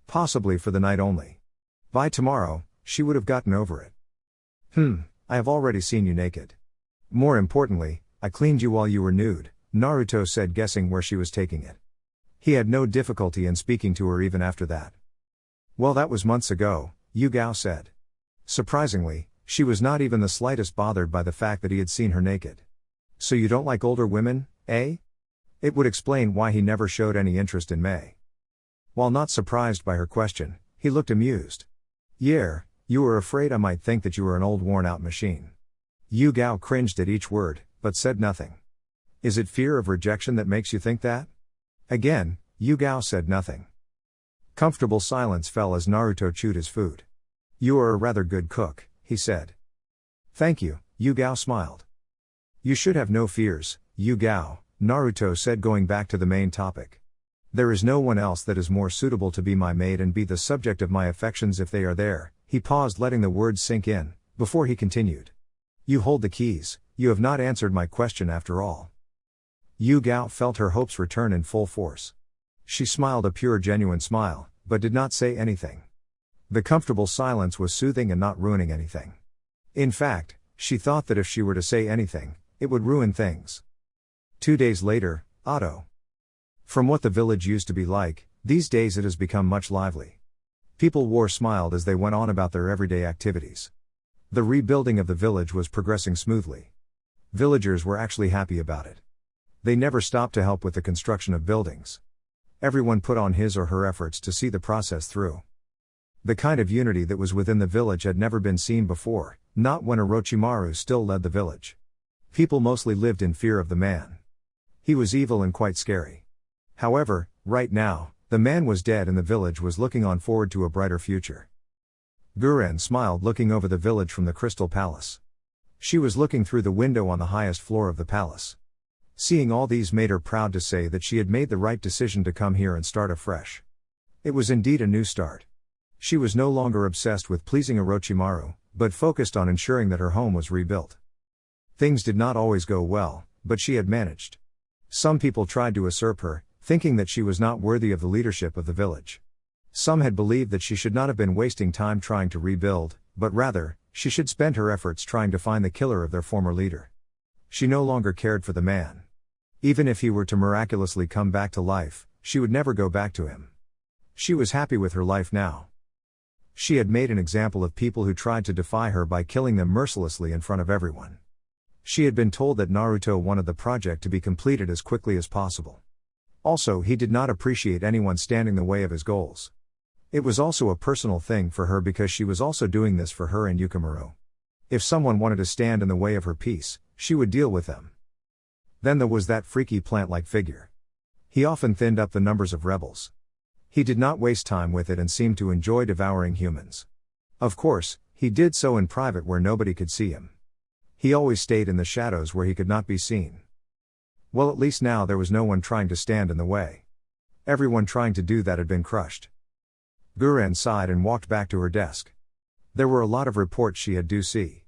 Possibly for the night only. By tomorrow, she would have gotten over it. I have already seen you naked. More importantly, I cleaned you while you were nude, Naruto said, guessing where she was taking it. He had no difficulty in speaking to her even after that. Well, that was months ago, Yugao said. Surprisingly, she was not even the slightest bothered by the fact that he had seen her naked. So you don't like older women, eh? It would explain why he never showed any interest in Mei. While not surprised by her question, he looked amused. Yeah, you were afraid I might think that you were an old worn-out machine. Yugao cringed at each word, but said nothing. Is it fear of rejection that makes you think that? Again, Yugao said nothing. Comfortable silence fell as Naruto chewed his food. You are a rather good cook, he said. Thank you, Yugao smiled. You should have no fears, Yugao, Naruto said, going back to the main topic. There is no one else that is more suitable to be my mate and be the subject of my affections if they are there. He paused, letting the words sink in, before he continued. You hold the keys, you have not answered my question after all. Yugao felt her hopes return in full force. She smiled a pure, genuine smile, but did not say anything. The comfortable silence was soothing and not ruining anything. In fact, she thought that if she were to say anything, it would ruin things. 2 days later, Otto. From what the village used to be like, these days it has become much lively. People smiled as they went on about their everyday activities. The rebuilding of the village was progressing smoothly. Villagers were actually happy about it. They never stopped to help with the construction of buildings. Everyone put on his or her efforts to see the process through. The kind of unity that was within the village had never been seen before, not when Orochimaru still led the village. People mostly lived in fear of the man. He was evil and quite scary. However, right now, the man was dead and the village was looking on forward to a brighter future. Guren smiled looking over the village from the Crystal Palace. She was looking through the window on the highest floor of the palace. Seeing all these made her proud to say that she had made the right decision to come here and start afresh. It was indeed a new start. She was no longer obsessed with pleasing Orochimaru, but focused on ensuring that her home was rebuilt. Things did not always go well, but she had managed. Some people tried to usurp her, thinking that she was not worthy of the leadership of the village. Some had believed that she should not have been wasting time trying to rebuild, but rather, she should spend her efforts trying to find the killer of their former leader. She no longer cared for the man. Even if he were to miraculously come back to life, she would never go back to him. She was happy with her life now. She had made an example of people who tried to defy her by killing them mercilessly in front of everyone. She had been told that Naruto wanted the project to be completed as quickly as possible. Also, he did not appreciate anyone standing in the way of his goals. It was also a personal thing for her because she was also doing this for her and Yukimaru. If someone wanted to stand in the way of her peace, she would deal with them. Then there was that freaky plant-like figure. He often thinned up the numbers of rebels. He did not waste time with it and seemed to enjoy devouring humans. Of course, he did so in private where nobody could see him. He always stayed in the shadows where he could not be seen. Well, at least now there was no one trying to stand in the way. Everyone trying to do that had been crushed. Guren sighed and walked back to her desk. There were a lot of reports she had to see.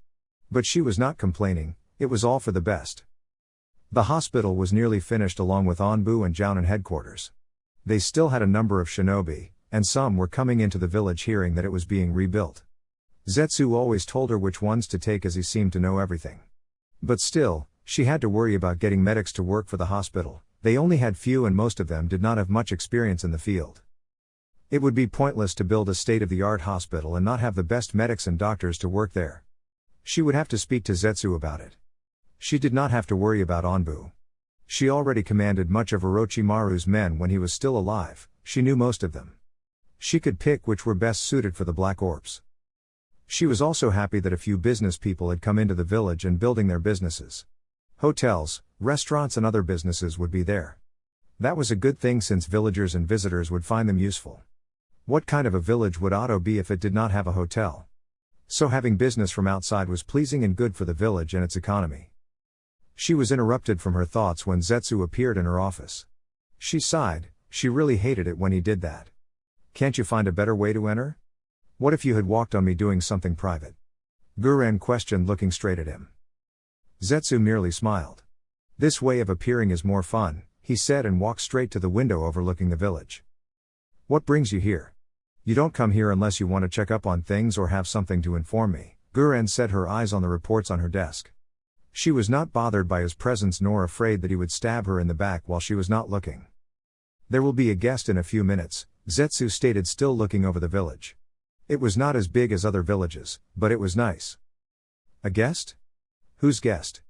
But she was not complaining, it was all for the best. The hospital was nearly finished along with Anbu and Jounin headquarters. They still had a number of shinobi, and some were coming into the village hearing that it was being rebuilt. Zetsu always told her which ones to take as he seemed to know everything. But still, she had to worry about getting medics to work for the hospital. They only had few and most of them did not have much experience in the field. It would be pointless to build a state-of-the-art hospital and not have the best medics and doctors to work there. She would have to speak to Zetsu about it. She did not have to worry about Anbu. She already commanded much of Orochimaru's men when he was still alive, she knew most of them. She could pick which were best suited for the Black Orbs. She was also happy that a few business people had come into the village and building their businesses. Hotels, restaurants and other businesses would be there. That was a good thing since villagers and visitors would find them useful. What kind of a village would Otto be if it did not have a hotel? So having business from outside was pleasing and good for the village and its economy. She was interrupted from her thoughts when Zetsu appeared in her office. She sighed, she really hated it when he did that. Can't you find a better way to enter? What if you had walked on me doing something private? Guren questioned looking straight at him. Zetsu merely smiled. This way of appearing is more fun, he said and walked straight to the window overlooking the village. What brings you here? You don't come here unless you want to check up on things or have something to inform me, Guren said, her eyes on the reports on her desk. She was not bothered by his presence nor afraid that he would stab her in the back while she was not looking. There will be a guest in a few minutes, Zetsu stated, still looking over the village. It was not as big as other villages, but it was nice. A guest? Whose guest?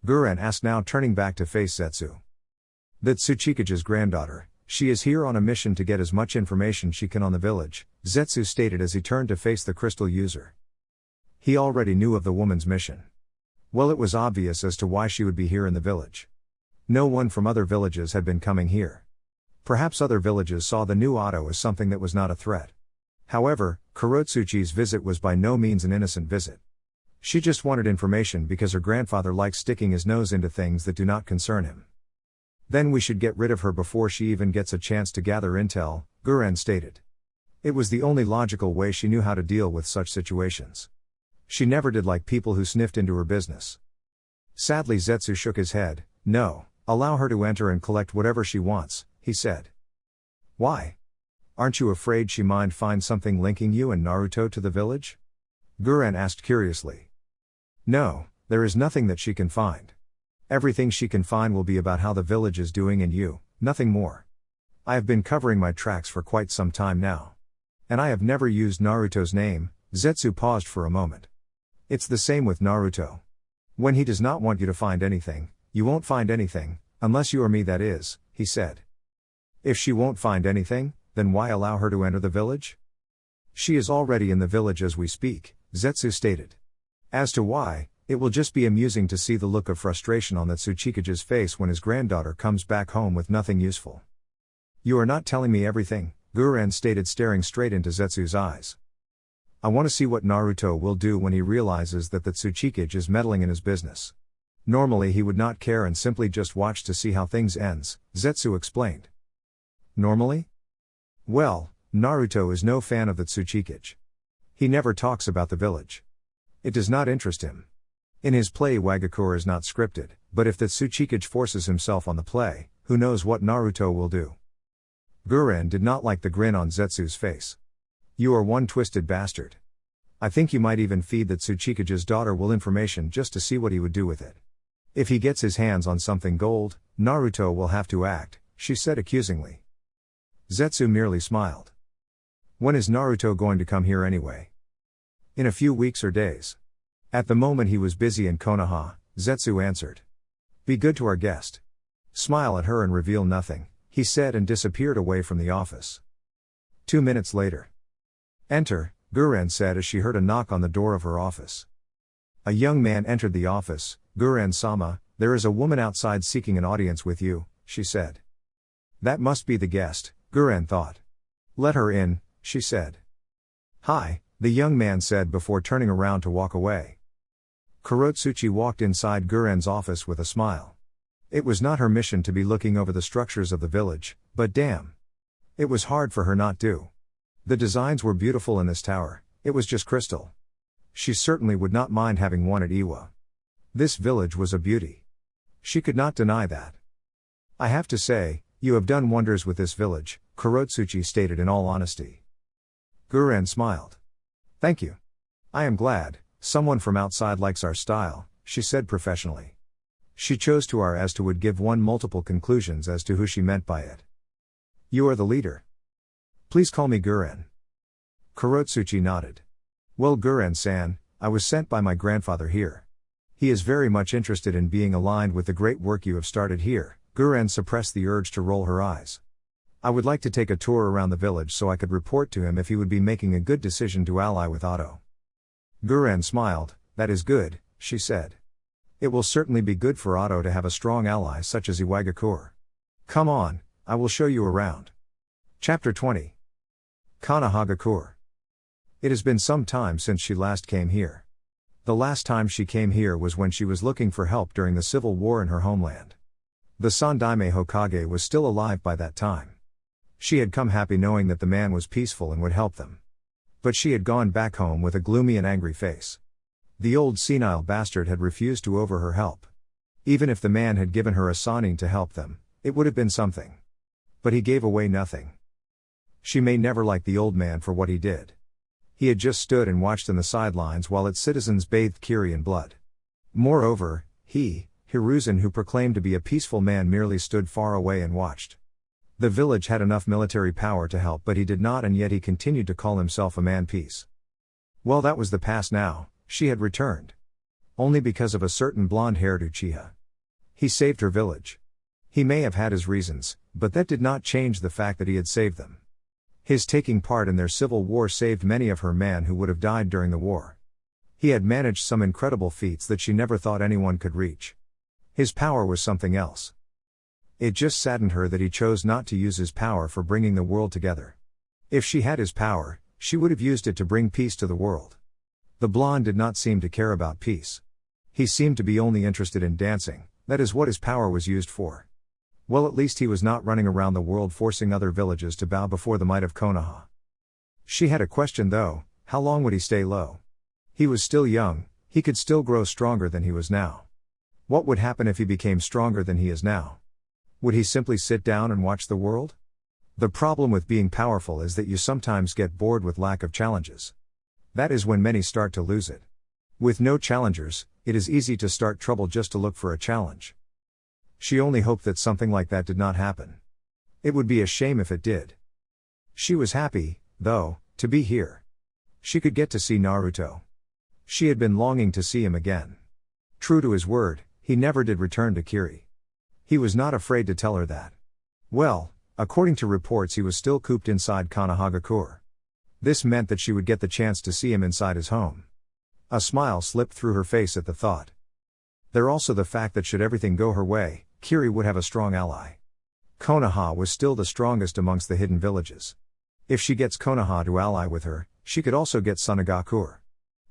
Guren asked, now turning back to face Zetsu. That Tsuchikage's granddaughter. She is here on a mission to get as much information she can on the village, Zetsu stated as he turned to face the crystal user. He already knew of the woman's mission. Well, it was obvious as to why she would be here in the village. No one from other villages had been coming here. Perhaps other villages saw the new Otto as something that was not a threat. However, Kurotsuchi's visit was by no means an innocent visit. She just wanted information because her grandfather likes sticking his nose into things that do not concern him. Then we should get rid of her before she even gets a chance to gather intel, Guren stated. It was the only logical way she knew how to deal with such situations. She never did like people who sniffed into her business. Sadly, Zetsu shook his head. No, allow her to enter and collect whatever she wants, he said. Why? Aren't you afraid she might find something linking you and Naruto to the village? Guren asked curiously. No, there is nothing that she can find. Everything she can find will be about how the village is doing and you, nothing more. I have been covering my tracks for quite some time now. And I have never used Naruto's name. Zetsu paused for a moment. It's the same with Naruto. When he does not want you to find anything, you won't find anything, unless you or me, that is, he said. If she won't find anything, then why allow her to enter the village? She is already in the village as we speak, Zetsu stated. As to why, it will just be amusing to see the look of frustration on that Tsuchikage's face when his granddaughter comes back home with nothing useful. You are not telling me everything, Guren stated, staring straight into Zetsu's eyes. I want to see what Naruto will do when he realizes that the Tsuchikage is meddling in his business. Normally he would not care and simply just watch to see how things ends, Zetsu explained. Normally? Well, Naruto is no fan of the Tsuchikage. He never talks about the village. It does not interest him. In his play Iwagakure is not scripted, but if the Tsuchikage forces himself on the play, who knows what Naruto will do. Guren did not like the grin on Zetsu's face. You are one twisted bastard. I think you might even feed that Tsuchikage's daughter will information just to see what he would do with it. If he gets his hands on something gold, Naruto will have to act, she said accusingly. Zetsu merely smiled. When is Naruto going to come here anyway? In a few weeks or days. At the moment he was busy in Konoha, Zetsu answered. Be good to our guest. Smile at her and reveal nothing, he said and disappeared away from the office. 2 minutes later. Enter, Guren said as she heard a knock on the door of her office. A young man entered the office. Guren-sama, there is a woman outside seeking an audience with you, she said. That must be the guest, Guren thought. Let her in, she said. Hi, the young man said before turning around to walk away. Kurotsuchi walked inside Guren's office with a smile. It was not her mission to be looking over the structures of the village, but damn. It was hard for her not to. The designs were beautiful in this tower, it was just crystal. She certainly would not mind having one at Iwa. This village was a beauty. She could not deny that. I have to say, you have done wonders with this village, Kurotsuchi stated in all honesty. Guren smiled. Thank you. I am glad, someone from outside likes our style, she said professionally. She chose to as to would give one multiple conclusions as to who she meant by it. You are the leader. Please call me Guren. Kurotsuchi nodded. Well Guren-san, I was sent by my grandfather here. He is very much interested in being aligned with the great work you have started here. Guren suppressed the urge to roll her eyes. I would like to take a tour around the village so I could report to him if he would be making a good decision to ally with Otto. Guren smiled. That is good, she said. It will certainly be good for Otto to have a strong ally such as Iwagakure. Come on, I will show you around. Chapter 20. Konohagakure. It has been some time since she last came here. The last time she came here was when she was looking for help during the civil war in her homeland. The Sandaime Hokage was still alive by that time. She had come happy knowing that the man was peaceful and would help them. But she had gone back home with a gloomy and angry face. The old senile bastard had refused to offer her help. Even if the man had given her a signing to help them, it would have been something. But he gave away nothing. She may never like the old man for what he did. He had just stood and watched in the sidelines while its citizens bathed Kiri in blood. Moreover, he, Hiruzen, who proclaimed to be a peaceful man, merely stood far away and watched. The village had enough military power to help, but he did not, and yet he continued to call himself a man peace. Well, that was the past now, she had returned. Only because of a certain blonde-haired Uchiha. He saved her village. He may have had his reasons, but that did not change the fact that he had saved them. His taking part in their civil war saved many of her men who would have died during the war. He had managed some incredible feats that she never thought anyone could reach. His power was something else. It just saddened her that he chose not to use his power for bringing the world together. If she had his power, she would have used it to bring peace to the world. The blonde did not seem to care about peace. He seemed to be only interested in dancing, that is what his power was used for. Well, at least he was not running around the world forcing other villages to bow before the might of Konoha. She had a question though, how long would he stay low? He was still young, he could still grow stronger than he was now. What would happen if he became stronger than he is now? Would he simply sit down and watch the world? The problem with being powerful is that you sometimes get bored with lack of challenges. That is when many start to lose it. With no challengers, it is easy to start trouble just to look for a challenge. She only hoped that something like that did not happen. It would be a shame if it did. She was happy, though, to be here. She could get to see Naruto. She had been longing to see him again. True to his word, he never did return to Kiri. He was not afraid to tell her that. Well, according to reports, he was still cooped inside Konohagakure. This meant that she would get the chance to see him inside his home. A smile slipped through her face at the thought. There also the fact that should everything go her way, Kiri would have a strong ally. Konoha was still the strongest amongst the hidden villages. If she gets Konoha to ally with her, she could also get Sunagakur.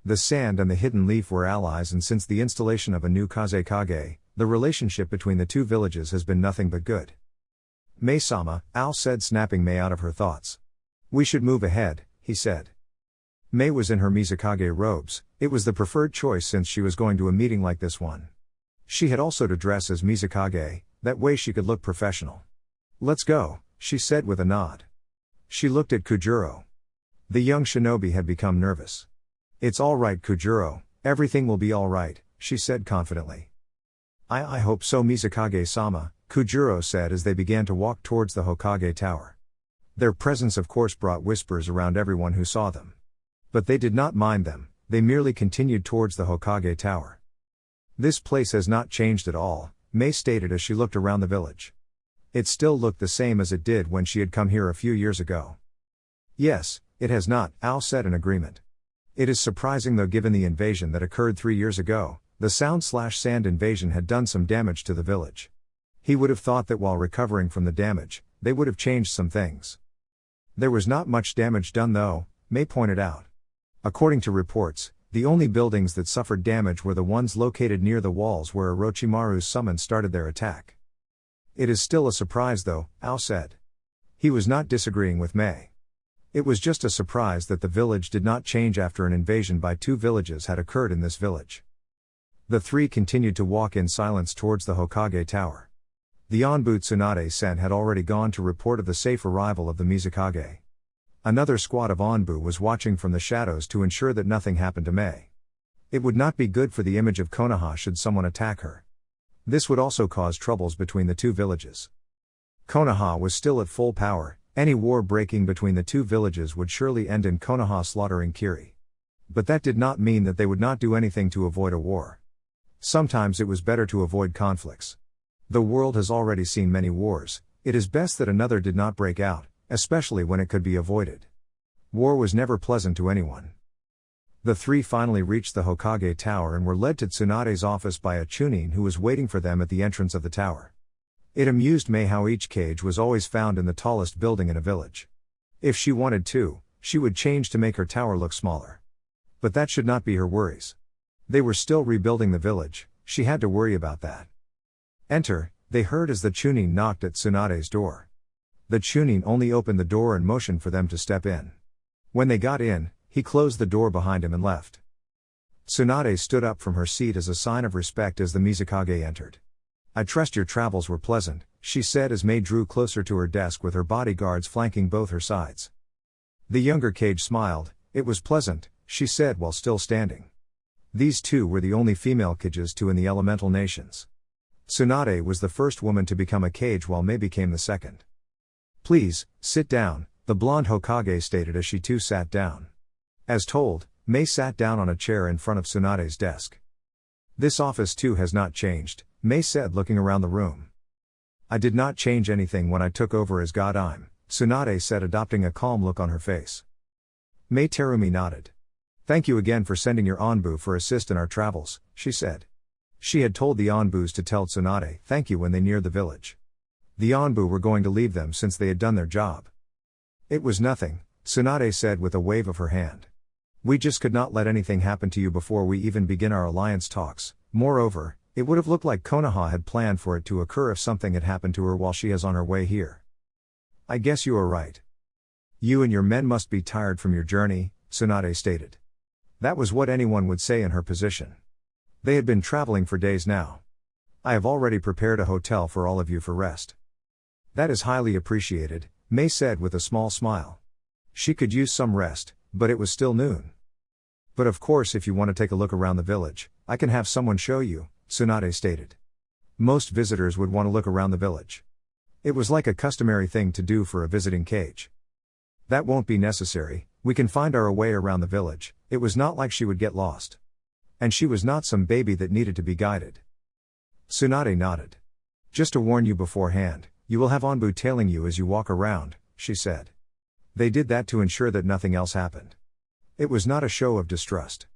The sand and the hidden leaf were allies, and since the installation of a new Kazekage, the relationship between the two villages has been nothing but good. Mei-sama, Ao said, snapping Mei out of her thoughts. We should move ahead, he said. Mei was in her Mizukage robes. It was the preferred choice since she was going to a meeting like this one. She had also to dress as Mizukage, that way she could look professional. Let's go, she said with a nod. She looked at Kujuro. The young shinobi had become nervous. It's all right, Kujuro, everything will be all right, she said confidently. I hope so, Mizukage-sama, Kujuro said as they began to walk towards the Hokage Tower. Their presence of course brought whispers around everyone who saw them. But they did not mind them, they merely continued towards the Hokage Tower. This place has not changed at all, Mei stated as she looked around the village. It still looked the same as it did when she had come here a few years ago. Yes, it has not, Ao said in agreement. It is surprising though, given the invasion that occurred 3 years ago, the sound/sand invasion had done some damage to the village. He would have thought that while recovering from the damage, they would have changed some things. There was not much damage done though, Mei pointed out. According to reports, the only buildings that suffered damage were the ones located near the walls where Orochimaru's summon started their attack. It is still a surprise though, Ao said. He was not disagreeing with Mei. It was just a surprise that the village did not change after an invasion by 2 villages had occurred in this village. The three continued to walk in silence towards the Hokage Tower. The Onbu Tsunade-sen had already gone to report of the safe arrival of the Mizukage. Another squad of Onbu was watching from the shadows to ensure that nothing happened to Mei. It would not be good for the image of Konoha should someone attack her. This would also cause troubles between the 2 villages. Konoha was still at full power. Any war breaking between the 2 villages would surely end in Konoha slaughtering Kiri. But that did not mean that they would not do anything to avoid a war. Sometimes it was better to avoid conflicts. The world has already seen many wars, it is best that another did not break out, especially when it could be avoided. War was never pleasant to anyone. The 3 finally reached the Hokage Tower and were led to Tsunade's office by a Chunin who was waiting for them at the entrance of the tower. It amused Mei how each cage was always found in the tallest building in a village. If she wanted to, she would change to make her tower look smaller. But that should not be her worries. They were still rebuilding the village, she had to worry about that. Enter, they heard as the Chunin knocked at Tsunade's door. The Chunin only opened the door and motioned for them to step in. When they got in, he closed the door behind him and left. Tsunade stood up from her seat as a sign of respect as the Mizukage entered. I trust your travels were pleasant, she said as Mei drew closer to her desk with her bodyguards flanking both her sides. The younger Cage smiled. It was pleasant, she said while still standing. These 2 were the only female Cages in the elemental nations. Tsunade was the first woman to become a Cage while Mei became the second. Please, sit down, the blonde Hokage stated as she too sat down. As told, Mei sat down on a chair in front of Tsunade's desk. This office too has not changed, Mei said looking around the room. I did not change anything when I took over as God. Tsunade said, adopting a calm look on her face. Mei Terumi nodded. Thank you again for sending your Onbu for assist in our travels, she said. She had told the Onbus to tell Tsunade thank you when they neared the village. The Onbu were going to leave them since they had done their job. It was nothing, Tsunade said with a wave of her hand. We just could not let anything happen to you before we even begin our alliance talks. Moreover, it would have looked like Konoha had planned for it to occur if something had happened to her while she is on her way here. I guess you are right. You and your men must be tired from your journey, Tsunade stated. That was what anyone would say in her position. They had been traveling for days now. I have already prepared a hotel for all of you for rest. That is highly appreciated, Mei said with a small smile. She could use some rest, but it was still noon. But of course if you want to take a look around the village, I can have someone show you, Tsunade stated. Most visitors would want to look around the village. It was like a customary thing to do for a visiting Cage. That won't be necessary, we can find our way around the village. It was not like she would get lost. And she was not some baby that needed to be guided. Tsunade nodded. Just to warn you beforehand, you will have Onbu tailing you as you walk around, she said. They did that to ensure that nothing else happened. It was not a show of distrust.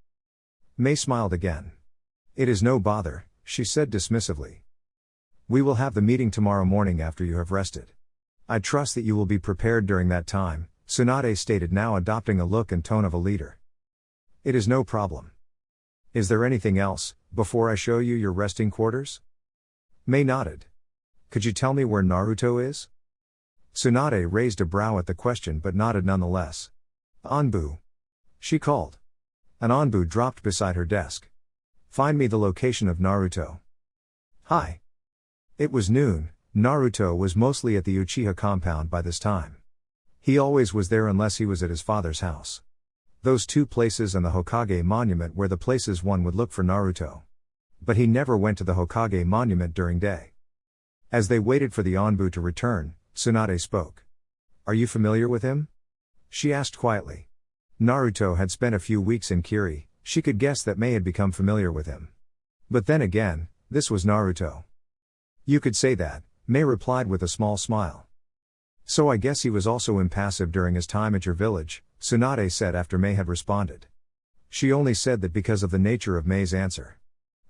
Mei smiled again. It is no bother, she said dismissively. We will have the meeting tomorrow morning after you have rested. I trust that you will be prepared during that time, Tsunade stated, now adopting a look and tone of a leader. It is no problem. Is there anything else, before I show you your resting quarters? Mei nodded. Could you tell me where Naruto is? Tsunade raised a brow at the question but nodded nonetheless. Anbu. She called. An Anbu dropped beside her desk. Find me the location of Naruto. Hi. It was noon. Naruto was mostly at the Uchiha compound by this time. He always was there unless he was at his father's house. Those two places and the Hokage monument were the places one would look for Naruto. But he never went to the Hokage monument during day. As they waited for the Anbu to return, Tsunade spoke. Are you familiar with him? She asked quietly. Naruto had spent a few weeks in Kiri, she could guess that Mei had become familiar with him. But then again, this was Naruto. You could say that, Mei replied with a small smile. So I guess he was also impassive during his time at your village, Tsunade said after Mei had responded. She only said that because of the nature of Mei's answer.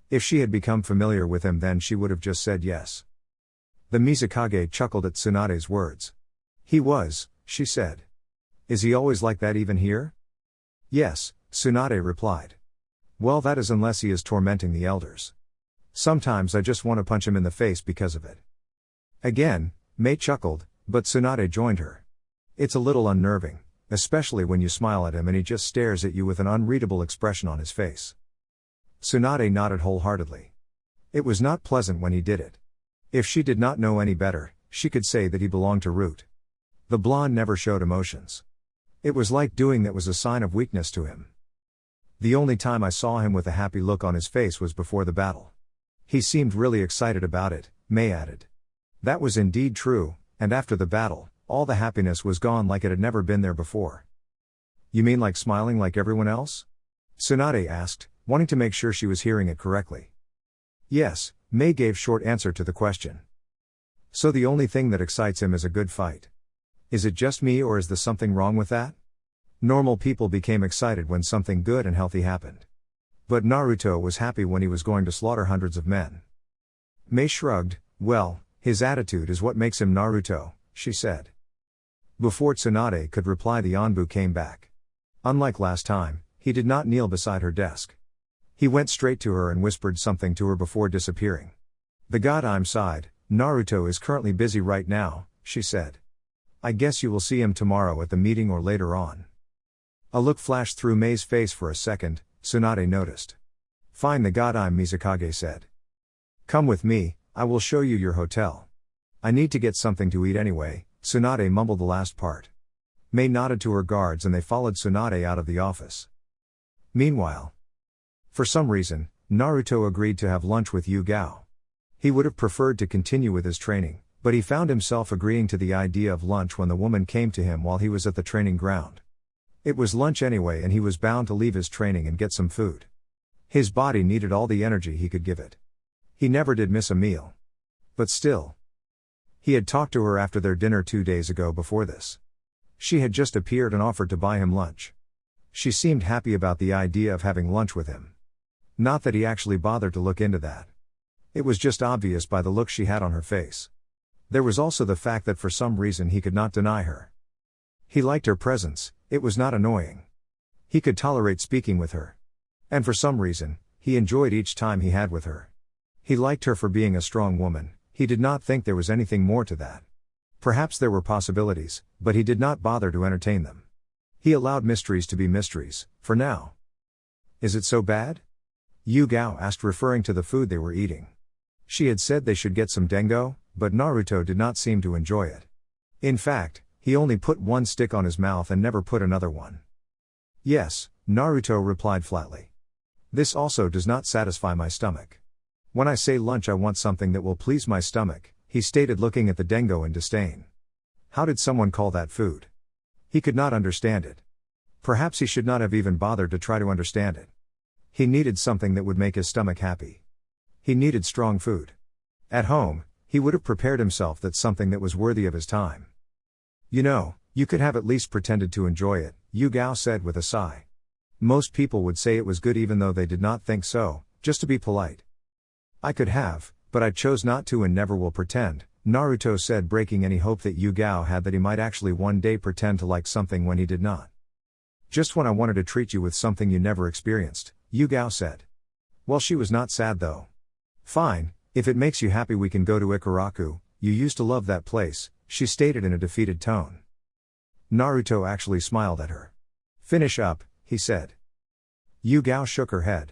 If she had become familiar with him, then she would have just said yes. The Mizukage chuckled at Tsunade's words. He was, she said. Is he always like that even here? Yes, Tsunade replied. Well, that is unless he is tormenting the elders. Sometimes I just want to punch him in the face because of it. Again, Mei chuckled, but Tsunade joined her. It's a little unnerving, especially when you smile at him and he just stares at you with an unreadable expression on his face. Tsunade nodded wholeheartedly. It was not pleasant when he did it. If she did not know any better, she could say that he belonged to Root. The blonde never showed emotions. It was like doing that was a sign of weakness to him. The only time I saw him with a happy look on his face was before the battle. He seemed really excited about it, Mei added. That was indeed true, and after the battle, all the happiness was gone like it had never been there before. You mean like smiling like everyone else? Tsunade asked, wanting to make sure she was hearing it correctly. Yes, Mei gave short answer to the question. So the only thing that excites him is a good fight. Is it just me or is there something wrong with that? Normal people became excited when something good and healthy happened. But Naruto was happy when he was going to slaughter hundreds of men. Mei shrugged. Well, his attitude is what makes him Naruto, she said. Before Tsunade could reply, the Anbu came back. Unlike last time, he did not kneel beside her desk. He went straight to her and whispered something to her before disappearing. The Godime sighed. Naruto is currently busy right now, she said. I guess you will see him tomorrow at the meeting or later on. A look flashed through Mei's face for a second, Tsunade noticed. Fine, the Godime Mizukage said. Come with me, I will show you your hotel. I need to get something to eat anyway, Tsunade mumbled the last part. Mei nodded to her guards and they followed Tsunade out of the office. Meanwhile, for some reason, Naruto agreed to have lunch with Yugao. He would have preferred to continue with his training, but he found himself agreeing to the idea of lunch when the woman came to him while he was at the training ground. It was lunch anyway and he was bound to leave his training and get some food. His body needed all the energy he could give it. He never did miss a meal. But still. He had talked to her after their dinner 2 days ago before this. She had just appeared and offered to buy him lunch. She seemed happy about the idea of having lunch with him. Not that he actually bothered to look into that. It was just obvious by the look she had on her face. There was also the fact that for some reason he could not deny her. He liked her presence, it was not annoying. He could tolerate speaking with her. And for some reason, he enjoyed each time he had with her. He liked her for being a strong woman, he did not think there was anything more to that. Perhaps there were possibilities, but he did not bother to entertain them. He allowed mysteries to be mysteries, for now. Is it so bad? Yugao asked, referring to the food they were eating. She had said they should get some dengo, but Naruto did not seem to enjoy it. In fact, he only put one stick on his mouth and never put another one. Yes, Naruto replied flatly. This also does not satisfy my stomach. When I say lunch I want something that will please my stomach, he stated, looking at the dengo in disdain. How did someone call that food? He could not understand it. Perhaps he should not have even bothered to try to understand it. He needed something that would make his stomach happy. He needed strong food. At home, he would have prepared himself that something that was worthy of his time. You know, You could have at least pretended to enjoy it, Yugao said with a sigh. Most people would say it was good even though they did not think so, just to be polite. I could have, but I chose not to and never will pretend, Naruto said, breaking any hope that Yugao had that he might actually one day pretend to like something when he did not. Just when I wanted to treat you with something you never experienced, Yugao said. Well, she was not sad though. Fine, if it makes you happy we can go to Ikaraku, you used to love that place, she stated in a defeated tone. Naruto actually smiled at her. Finish up, he said. Yugao shook her head.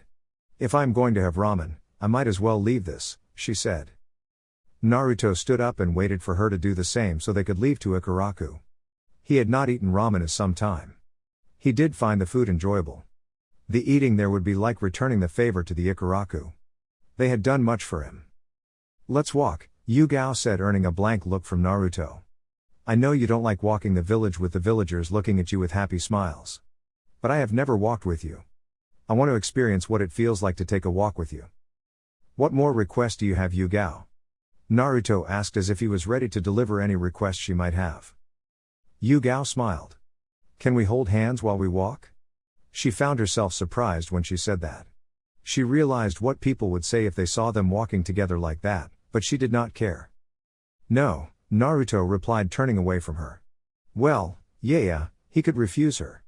If I'm going to have ramen, I might as well leave this, she said. Naruto stood up and waited for her to do the same so they could leave to Ikaraku. He had not eaten ramen in some time. He did find the food enjoyable. The eating there would be like returning the favor to the Ikaraku. They had done much for him. Let's walk, Yugao said, earning a blank look from Naruto. I know you don't like walking the village with the villagers looking at you with happy smiles. But I have never walked with you. I want to experience what it feels like to take a walk with you. What more requests do you have, Yugao? Naruto asked as if he was ready to deliver any request she might have. Yugao smiled. Can we hold hands while we walk? She found herself surprised when she said that. She realized what people would say if they saw them walking together like that, but she did not care. No, Naruto replied, turning away from her. Well, yeah, he could refuse her.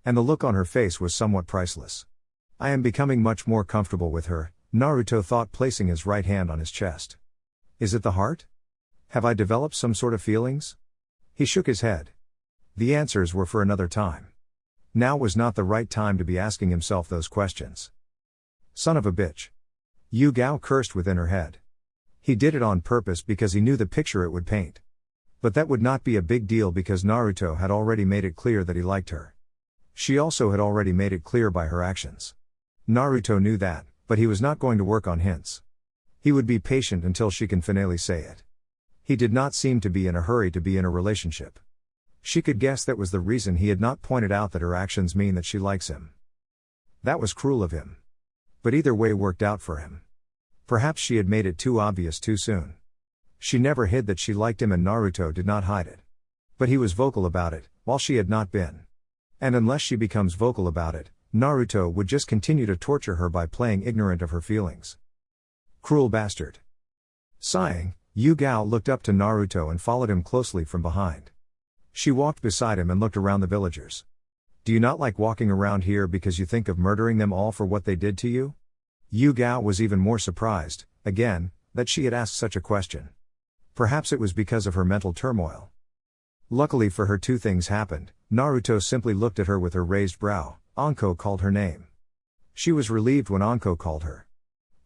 And the look on her face was somewhat priceless. I am becoming much more comfortable with her, Naruto thought, placing his right hand on his chest. Is it the heart? Have I developed some sort of feelings? He shook his head. The answers were for another time. Now was not the right time to be asking himself those questions. Son of a bitch. Yugao cursed within her head. He did it on purpose because he knew the picture it would paint. But that would not be a big deal because Naruto had already made it clear that he liked her. She also had already made it clear by her actions. Naruto knew that, but he was not going to work on hints. He would be patient until she can finally say it. He did not seem to be in a hurry to be in a relationship. She could guess that was the reason he had not pointed out that her actions mean that she likes him. That was cruel of him. But either way worked out for him. Perhaps she had made it too obvious too soon. She never hid that she liked him and Naruto did not hide it. But he was vocal about it, while she had not been. And unless she becomes vocal about it, Naruto would just continue to torture her by playing ignorant of her feelings. Cruel bastard. Sighing, Yugao looked up to Naruto and followed him closely from behind. She walked beside him and looked around the villagers. Do you not like walking around here because you think of murdering them all for what they did to you? Yugao was even more surprised, again, that she had asked such a question. Perhaps it was because of her mental turmoil. Luckily for her, two things happened. Naruto simply looked at her with her raised brow. Anko called her name. She was relieved when Anko called her.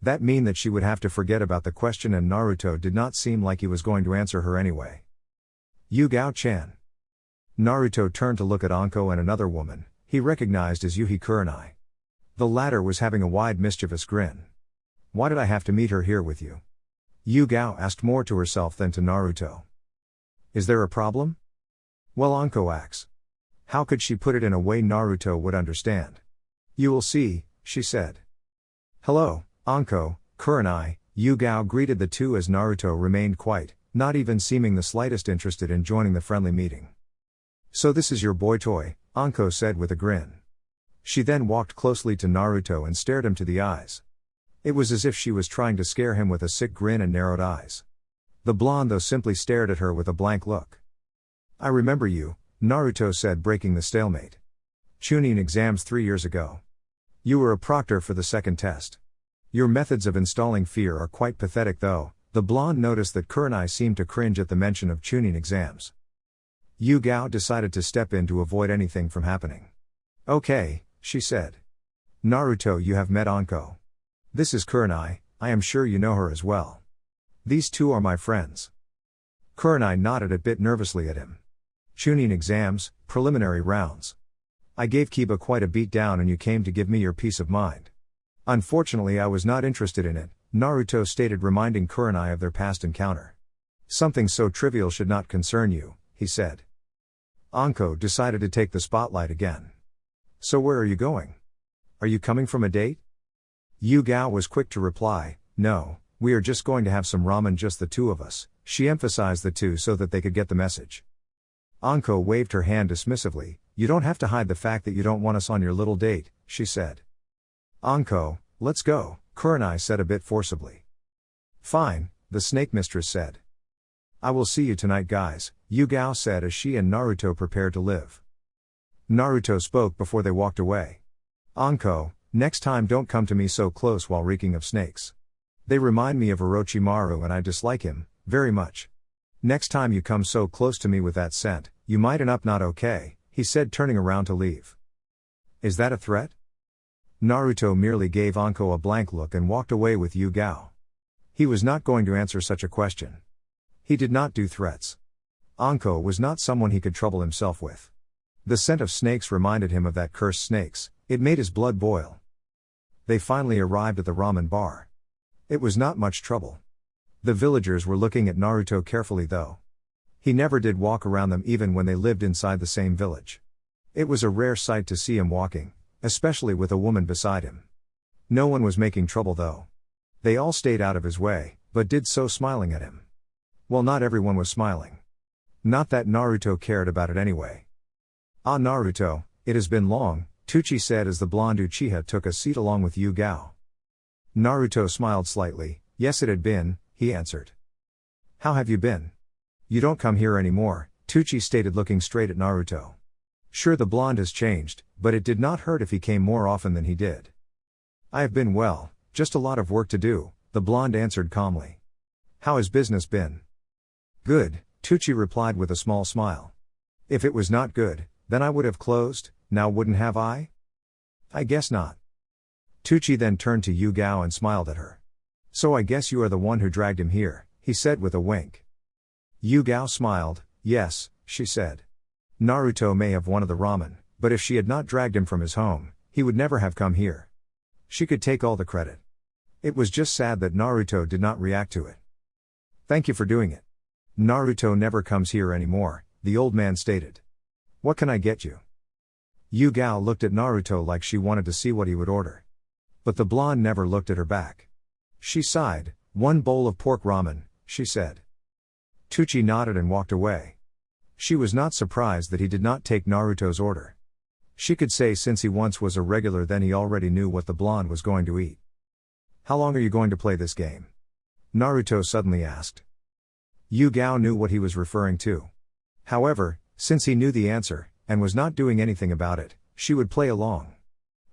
That meant that she would have to forget about the question, and Naruto did not seem like he was going to answer her anyway. Yugao-chan. Naruto turned to look at Anko and another woman, he recognized as Yuhi Kurenai. The latter was having a wide mischievous grin. Why did I have to meet her here with you? Yugao asked, more to herself than to Naruto. Is there a problem? Well, Anko acts. How could she put it in a way Naruto would understand? You will see, she said. Hello, Anko, Kurenai, Yugao greeted the two as Naruto remained quiet, not even seeming the slightest interested in joining the friendly meeting. So this is your boy toy, Anko said with a grin. She then walked closely to Naruto and stared him to the eyes. It was as if she was trying to scare him with a sick grin and narrowed eyes. The blonde though simply stared at her with a blank look. I remember you, Naruto said, breaking the stalemate. Chunin exams 3 years ago. You were a proctor for the second test. Your methods of installing fear are quite pathetic though. The blonde noticed that Kurenai seemed to cringe at the mention of Chunin exams. Yugao decided to step in to avoid anything from happening. Okay, she said. Naruto, you have met Anko. This is Kurenai, I am sure you know her as well. These two are my friends. Kurenai nodded a bit nervously at him. Chunin exams, preliminary rounds. I gave Kiba quite a beat down and you came to give me your peace of mind. Unfortunately I was not interested in it, Naruto stated, reminding Kurenai of their past encounter. Something so trivial should not concern you, he said. Anko decided to take the spotlight again. So where are you going? Are you coming from a date? Yugao was quick to reply, no, we are just going to have some ramen, just the two of us. She emphasized the two so that they could get the message. Anko waved her hand dismissively. You don't have to hide the fact that you don't want us on your little date, she said. Anko, let's go, Kurenai said a bit forcibly. Fine, the snake mistress said. I will see you tonight guys, Yugao said as she and Naruto prepared to live. Naruto spoke before they walked away. Anko, next time don't come to me so close while reeking of snakes. They remind me of Orochimaru and I dislike him, very much. Next time you come so close to me with that scent, you might end up not okay, he said turning around to leave. Is that a threat? Naruto merely gave Anko a blank look and walked away with Yugao. He was not going to answer such a question. He did not do threats. Anko was not someone he could trouble himself with. The scent of snakes reminded him of that cursed snakes, it made his blood boil. They finally arrived at the ramen bar. It was not much trouble. The villagers were looking at Naruto carefully though. He never did walk around them even when they lived inside the same village. It was a rare sight to see him walking, especially with a woman beside him. No one was making trouble though. They all stayed out of his way, but did so smiling at him. Well, not everyone was smiling. Not that Naruto cared about it anyway. Ah Naruto, it has been long, Tucci said as the blonde Uchiha took a seat along with Yugao. Naruto smiled slightly. Yes it had been, he answered. How have you been? You don't come here anymore, Tucci stated looking straight at Naruto. Sure the blonde has changed, but it did not hurt if he came more often than he did. I have been well, just a lot of work to do, the blonde answered calmly. How has business been? Good, Tucci replied with a small smile. If it was not good, then I would have closed, now wouldn't have I? I guess not. Tucci then turned to Yugao and smiled at her. So I guess you are the one who dragged him here, he said with a wink. Yugao smiled. Yes, she said. Naruto may have wanted the ramen, but if she had not dragged him from his home, he would never have come here. She could take all the credit. It was just sad that Naruto did not react to it. Thank you for doing it. Naruto never comes here anymore, the old man stated. What can I get you? Yugao looked at Naruto like she wanted to see what he would order. But the blonde never looked at her back. She sighed. 1 bowl of pork ramen, she said. Tucci nodded and walked away. She was not surprised that he did not take Naruto's order. She could say since he once was a regular then he already knew what the blonde was going to eat. How long are you going to play this game? Naruto suddenly asked. Yugao knew what he was referring to. However, since he knew the answer, and was not doing anything about it, she would play along.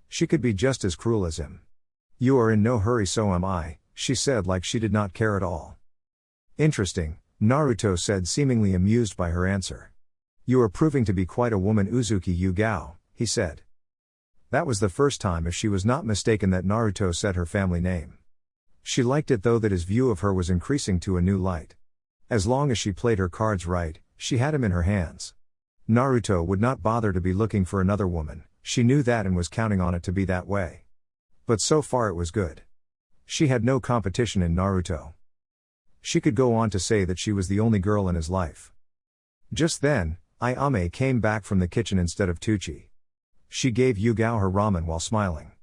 She could be just as cruel as him. You are in no hurry so am I, she said like she did not care at all. Interesting, Naruto said seemingly amused by her answer. You are proving to be quite a woman Uzuki Yugao, he said. That was the first time if she was not mistaken that Naruto said her family name. She liked it though that his view of her was increasing to a new light. As long as she played her cards right, she had him in her hands. Naruto would not bother to be looking for another woman, she knew that and was counting on it to be that way. But so far it was good. She had no competition in Naruto. She could go on to say that she was the only girl in his life. Just then, Ayame came back from the kitchen instead of Tucci. She gave Yugao her ramen while smiling.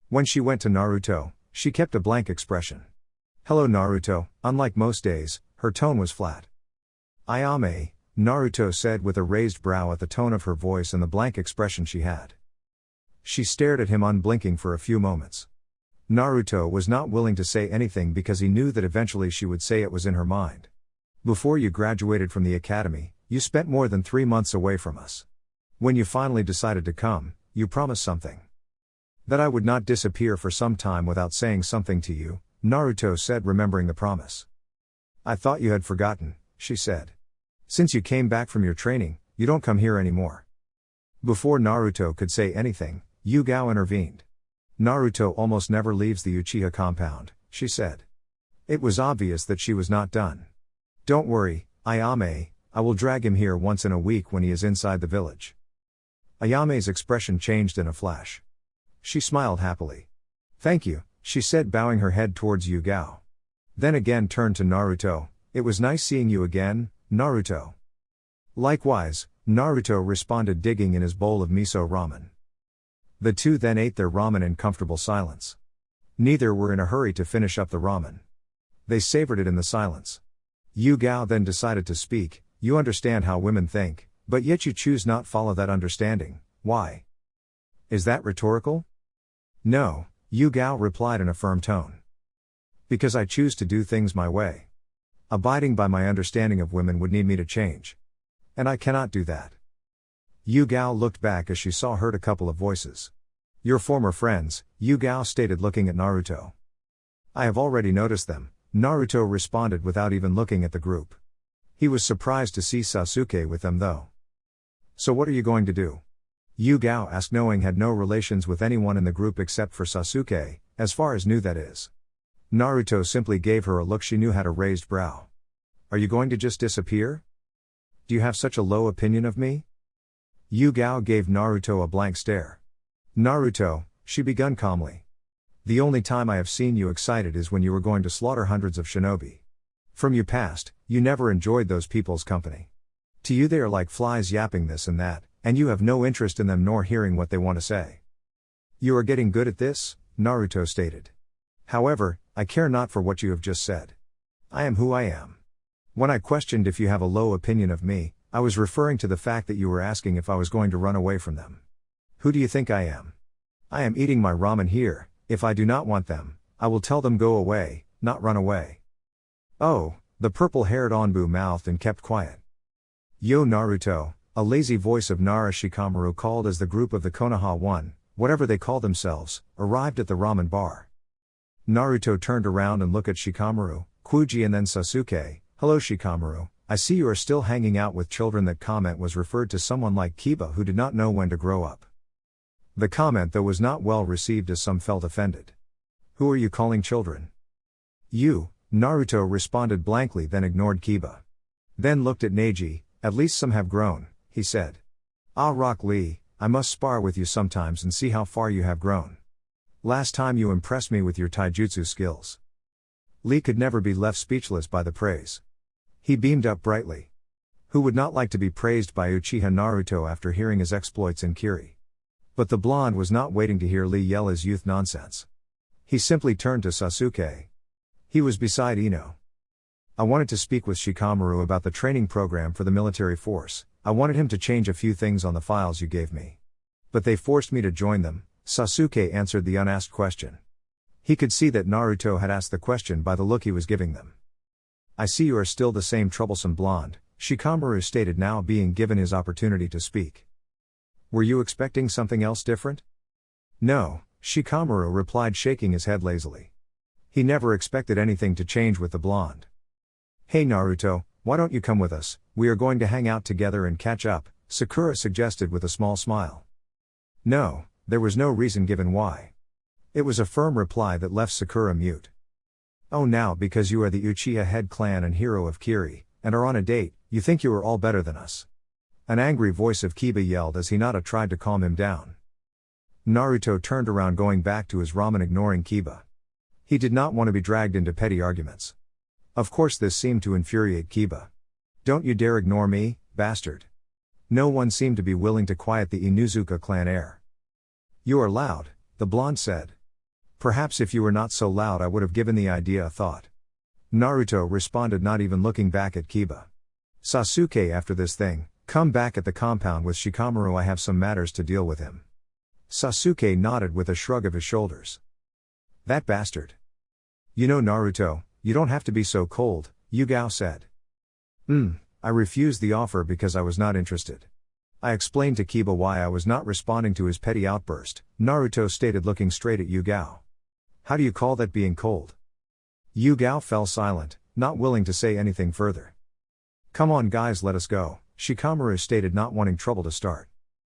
When she went to Naruto, she kept a blank expression. Hello Naruto, unlike most days, her tone was flat. Ayame, Naruto said with a raised brow at the tone of her voice and the blank expression she had. She stared at him unblinking for a few moments. Naruto was not willing to say anything because he knew that eventually she would say it was in her mind. Before you graduated from the academy, you spent more than 3 months away from us. When you finally decided to come, you promised something. That I would not disappear for some time without saying something to you, Naruto said remembering the promise. I thought you had forgotten, she said. Since you came back from your training, you don't come here anymore. Before Naruto could say anything, Yugao intervened. Naruto almost never leaves the Uchiha compound, she said. It was obvious that she was not done. Don't worry, Ayame, I will drag him here once in a week when he is inside the village. Ayame's expression changed in a flash. She smiled happily. Thank you, she said bowing her head towards Yugao. Then again turned to Naruto. It was nice seeing you again, Naruto. Likewise, Naruto responded digging in his bowl of miso ramen. The two then ate their ramen in comfortable silence. Neither were in a hurry to finish up the ramen. They savored it in the silence. Yugao then decided to speak. You understand how women think, But yet you choose not follow that understanding, why? Is that rhetorical? No, Yugao replied in a firm tone. Because I choose to do things my way. Abiding by my understanding of women would need me to change. And I cannot do that. Yugao looked back as she saw heard a couple of voices. Your former friends, Yugao stated looking at Naruto. I have already noticed them, Naruto responded without even looking at the group. He was surprised to see Sasuke with them though. So what are you going to do? Yugao asked, knowing had no relations with anyone in the group except for Sasuke, as far as knew that is. Naruto simply gave her a look she knew had a raised brow. Are you going to just disappear? Do you have such a low opinion of me? Yugao gave Naruto a blank stare. Naruto, she begun calmly. The only time I have seen you excited is when you were going to slaughter hundreds of shinobi. From you past, you never enjoyed those people's company. To you they are like flies yapping this and that, and you have no interest in them nor hearing what they want to say. You are getting good at this, Naruto stated. However, I care not for what you have just said. I am who I am. When I questioned if you have a low opinion of me, I was referring to the fact that you were asking if I was going to run away from them. Who do you think I am? I am eating my ramen here. If I do not want them, I will tell them go away, not run away. Oh, the purple-haired Onbu mouthed and kept quiet. Yo Naruto, a lazy voice of Nara Shikamaru called as the group of the Konoha 1, whatever they call themselves, arrived at the ramen bar. Naruto turned around and looked at Shikamaru, Kuji and then Sasuke. Hello Shikamaru, I see you are still hanging out with children. That comment was referred to someone like Kiba who did not know when to grow up. The comment though was not well received as some felt offended. Who are you calling children? You, Naruto responded blankly, then ignored Kiba. Then looked at Neji. At least some have grown, he said. Ah Rock Lee, I must spar with you sometimes and see how far you have grown. Last time you impressed me with your taijutsu skills. Lee could never be left speechless by the praise. He beamed up brightly. Who would not like to be praised by Uchiha Naruto after hearing his exploits in Kiri? But the blonde was not waiting to hear Lee yell his youth nonsense. He simply turned to Sasuke. He was beside Ino. I wanted to speak with Shikamaru about the training program for the military force. I wanted him to change a few things on the files you gave me. But they forced me to join them, Sasuke answered the unasked question. He could see that Naruto had asked the question by the look he was giving them. I see you are still the same troublesome blonde, Shikamaru stated, now being given his opportunity to speak. Were you expecting something else different? No, Shikamaru replied, shaking his head lazily. He never expected anything to change with the blonde. Hey Naruto, why don't you come with us? We are going to hang out together and catch up, Sakura suggested with a small smile. No, there was no reason given why. It was a firm reply that left Sakura mute. Oh, now because you are the Uchiha head clan and hero of Kiri, and are on a date, you think you are all better than us. An angry voice of Kiba yelled as Hinata tried to calm him down. Naruto turned around, going back to his ramen, ignoring Kiba. He did not want to be dragged into petty arguments. Of course this seemed to infuriate Kiba. Don't you dare ignore me, bastard. No one seemed to be willing to quiet the Inuzuka clan heir. You are loud, the blonde said. Perhaps if you were not so loud I would have given the idea a thought. Naruto responded, not even looking back at Kiba. Sasuke, after this thing, come back at the compound with Shikamaru. I have some matters to deal with him. Sasuke nodded with a shrug of his shoulders. That bastard. You know Naruto, you don't have to be so cold, Yugao said. I refused the offer because I was not interested. I explained to Kiba why I was not responding to his petty outburst, Naruto stated, looking straight at Yugao. How do you call that being cold? Yugao fell silent, not willing to say anything further. Come on guys, let us go, Shikamaru stated, not wanting trouble to start.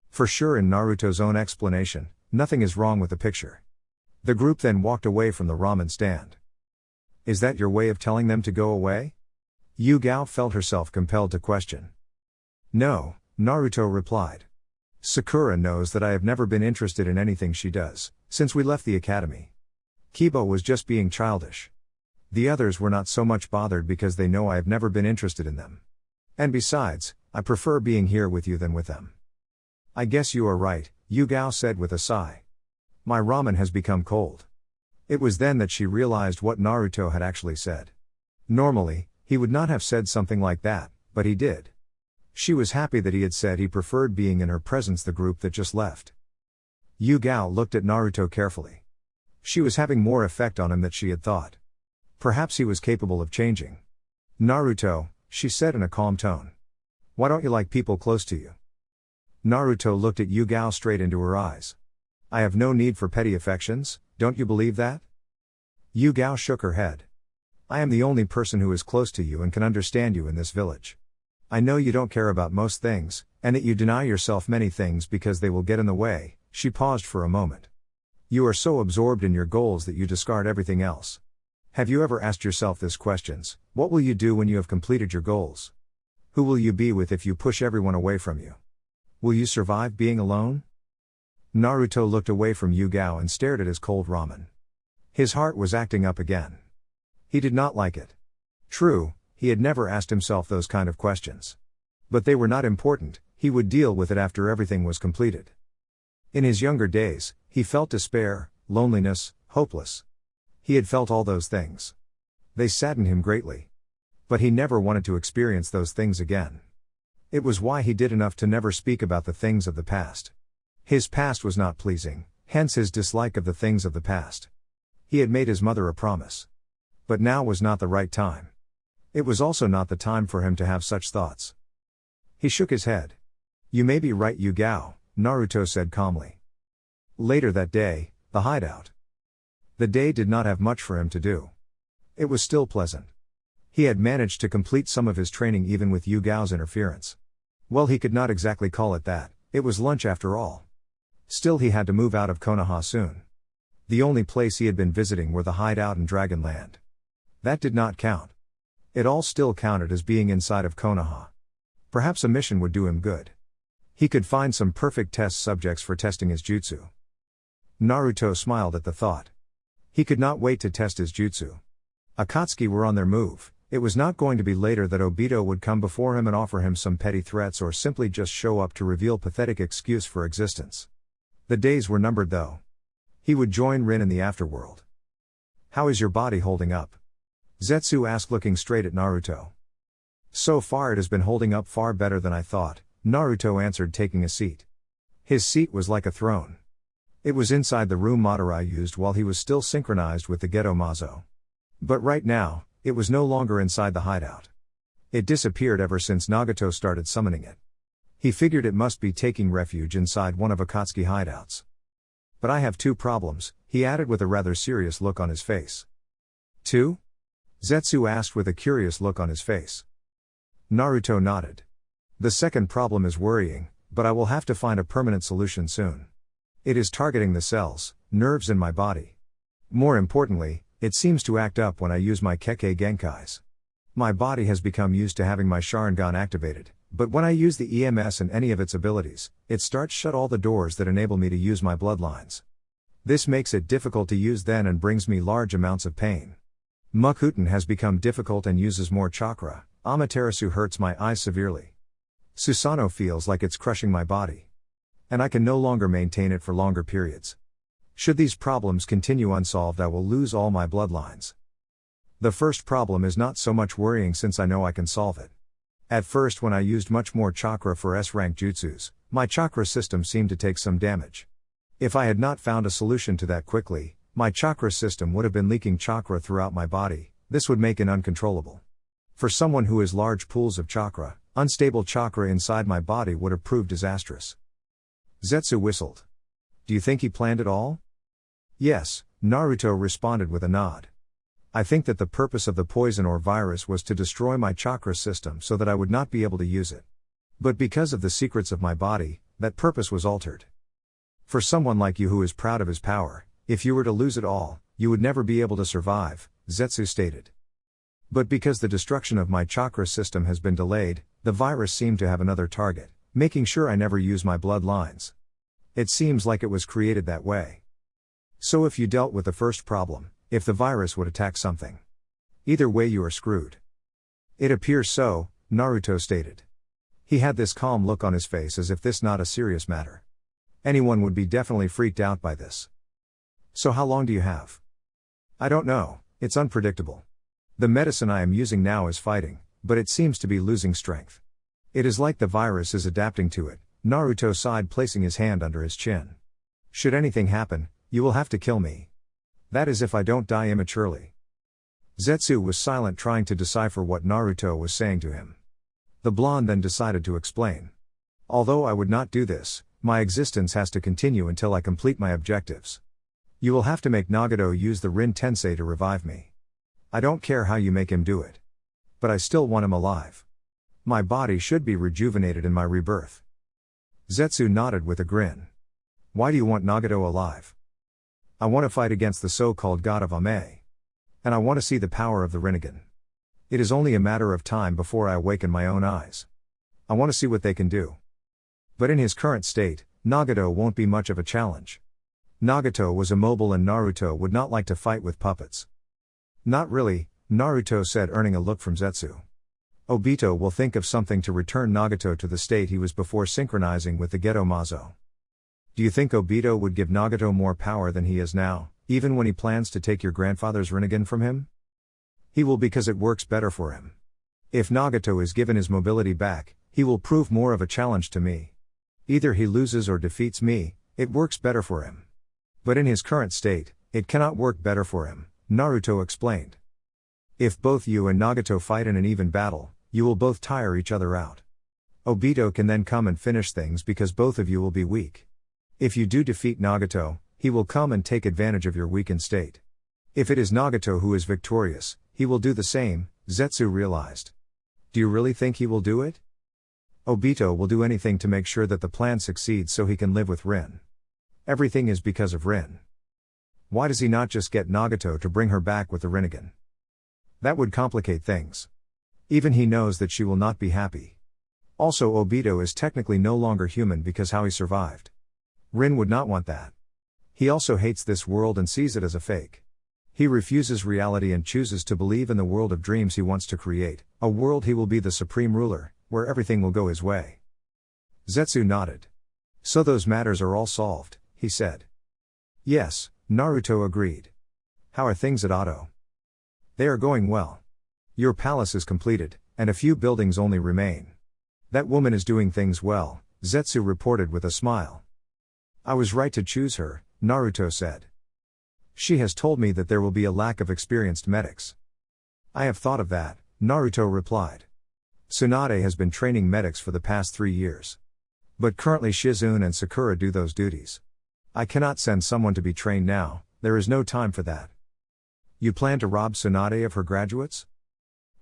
For sure, in Naruto's own explanation, nothing is wrong with the picture. The group then walked away from the ramen stand. Is that your way of telling them to go away? Yugao felt herself compelled to question. No, Naruto replied. Sakura knows that I have never been interested in anything she does, since we left the academy. Kiba was just being childish. The others were not so much bothered because they know I have never been interested in them. And besides, I prefer being here with you than with them. I guess you are right, Yugao said with a sigh. My ramen has become cold. It was then that she realized what Naruto had actually said. Normally, he would not have said something like that, but he did. She was happy that he had said he preferred being in her presence the group that just left. Yugao looked at Naruto carefully. She was having more effect on him than she had thought. Perhaps he was capable of changing. Naruto, she said in a calm tone. Why don't you like people close to you? Naruto looked at Yugao straight into her eyes. I have no need for petty affections, don't you believe that? Yugao shook her head. I am the only person who is close to you and can understand you in this village. I know you don't care about most things, and that you deny yourself many things because they will get in the way. She paused for a moment. You are so absorbed in your goals that you discard everything else. Have you ever asked yourself these questions? What will you do when you have completed your goals? Who will you be with if you push everyone away from you? Will you survive being alone? Naruto looked away from Yugao and stared at his cold ramen. His heart was acting up again. He did not like it. True, he had never asked himself those kind of questions. But they were not important, he would deal with it after everything was completed. In his younger days, he felt despair, loneliness, hopeless. He had felt all those things. They saddened him greatly. But he never wanted to experience those things again. It was why he did enough to never speak about the things of the past. His past was not pleasing, hence his dislike of the things of the past. He had made his mother a promise. But now was not the right time. It was also not the time for him to have such thoughts. He shook his head. You may be right, Yugao, Naruto said calmly. Later that day, the hideout. The day did not have much for him to do. It was still pleasant. He had managed to complete some of his training even with Yugao's interference. Well, he could not exactly call it that, it was lunch after all. Still, he had to move out of Konoha soon. The only place he had been visiting were the hideout and Dragonland. That did not count. It all still counted as being inside of Konoha. Perhaps a mission would do him good. He could find some perfect test subjects for testing his jutsu. Naruto smiled at the thought. He could not wait to test his jutsu. Akatsuki were on their move. It was not going to be later that Obito would come before him and offer him some petty threats or simply just show up to reveal pathetic excuse for existence. The days were numbered though. He would join Rin in the afterworld. How is your body holding up? Zetsu asked, looking straight at Naruto. So far it has been holding up far better than I thought, Naruto answered, taking a seat. His seat was like a throne. It was inside the room Madara used while he was still synchronized with the Geto Mazo. But right now, it was no longer inside the hideout. It disappeared ever since Nagato started summoning it. He figured it must be taking refuge inside one of Akatsuki hideouts. But I have two problems, he added with a rather serious look on his face. Two? Zetsu asked with a curious look on his face. Naruto nodded. The second problem is worrying, but I will have to find a permanent solution soon. It is targeting the cells, nerves in my body. More importantly, it seems to act up when I use my Kekkei Genkais. My body has become used to having my Sharingan activated, but when I use the EMS and any of its abilities, it starts shut all the doors that enable me to use my bloodlines. This makes it difficult to use then and brings me large amounts of pain. Mukuten has become difficult and uses more chakra. Amaterasu hurts my eyes severely. Susanoo feels like it's crushing my body. And I can no longer maintain it for longer periods. Should these problems continue unsolved, I will lose all my bloodlines. The first problem is not so much worrying since I know I can solve it. At first, when I used much more chakra for S-rank jutsus, my chakra system seemed to take some damage. If I had not found a solution to that quickly, my chakra system would have been leaking chakra throughout my body. This would make it uncontrollable. For someone who has large pools of chakra, unstable chakra inside my body would have proved disastrous. Zetsu whistled. Do you think he planned it all? Yes, Naruto responded with a nod. I think that the purpose of the poison or virus was to destroy my chakra system so that I would not be able to use it. But because of the secrets of my body, that purpose was altered. For someone like you who is proud of his power, if you were to lose it all, you would never be able to survive, Zetsu stated. But because the destruction of my chakra system has been delayed, the virus seemed to have another target, making sure I never use my bloodlines. It seems like it was created that way. So if you dealt with the first problem, if the virus would attack something. Either way you are screwed. It appears so, Naruto stated. He had this calm look on his face as if this not a serious matter. Anyone would be definitely freaked out by this. So how long do you have? I don't know, it's unpredictable. The medicine I am using now is fighting, but it seems to be losing strength. It is like the virus is adapting to it, Naruto sighed, placing his hand under his chin. Should anything happen, you will have to kill me. That is if I don't die immaturely. Zetsu was silent, trying to decipher what Naruto was saying to him. The blonde then decided to explain. Although I would not do this, my existence has to continue until I complete my objectives. You will have to make Nagato use the Rin Tensei to revive me. I don't care how you make him do it. But I still want him alive. My body should be rejuvenated in my rebirth. Zetsu nodded with a grin. Why do you want Nagato alive? I want to fight against the so-called god of Ame. And I want to see the power of the Rinnegan. It is only a matter of time before I awaken my own eyes. I want to see what they can do. But in his current state, Nagato won't be much of a challenge. Nagato was immobile and Naruto would not like to fight with puppets. Not really, Naruto said, earning a look from Zetsu. Obito will think of something to return Nagato to the state he was before synchronizing with the Geto Mazo. Do you think Obito would give Nagato more power than he is now, even when he plans to take your grandfather's Rinnegan from him? He will, because it works better for him. If Nagato is given his mobility back, he will prove more of a challenge to me. Either he loses or defeats me, it works better for him. But in his current state, it cannot work better for him, Naruto explained. If both you and Nagato fight in an even battle, you will both tire each other out. Obito can then come and finish things because both of you will be weak. If you do defeat Nagato, he will come and take advantage of your weakened state. If it is Nagato who is victorious, he will do the same, Zetsu realized. Do you really think he will do it? Obito will do anything to make sure that the plan succeeds so he can live with Rin. Everything is because of Rin. Why does he not just get Nagato to bring her back with the Rinnegan? That would complicate things. Even he knows that she will not be happy. Also, Obito is technically no longer human because how he survived. Rin would not want that. He also hates this world and sees it as a fake. He refuses reality and chooses to believe in the world of dreams he wants to create, a world he will be the supreme ruler, where everything will go his way. Zetsu nodded. So those matters are all solved, he said. Yes, Naruto agreed. How are things at Oto? They are going well. Your palace is completed, and a few buildings only remain. That woman is doing things well, Zetsu reported with a smile. I was right to choose her, Naruto said. She has told me that there will be a lack of experienced medics. I have thought of that, Naruto replied. Tsunade has been training medics for the past 3 years. But currently Shizune and Sakura do those duties. I cannot send someone to be trained now, there is no time for that. You plan to rob Tsunade of her graduates?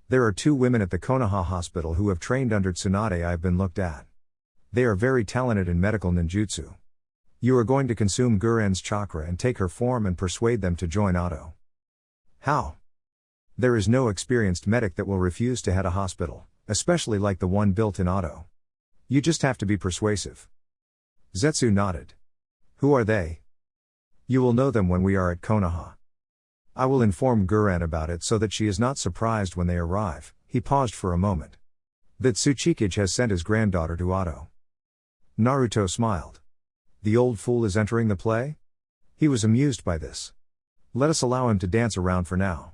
There are 2 women at the Konoha hospital who have trained under Tsunade I have been looked at. They are very talented in medical ninjutsu. You are going to consume Guren's chakra and take her form and persuade them to join Oto. How? There is no experienced medic that will refuse to head a hospital, especially like the one built in Oto. You just have to be persuasive. Zetsu nodded. Who are they? You will know them when we are at Konoha. I will inform Guren about it so that she is not surprised when they arrive. He paused for a moment. That Tsuchikage has sent his granddaughter to Oto. Naruto smiled. The old fool is entering the play? He was amused by this. Let us allow him to dance around for now.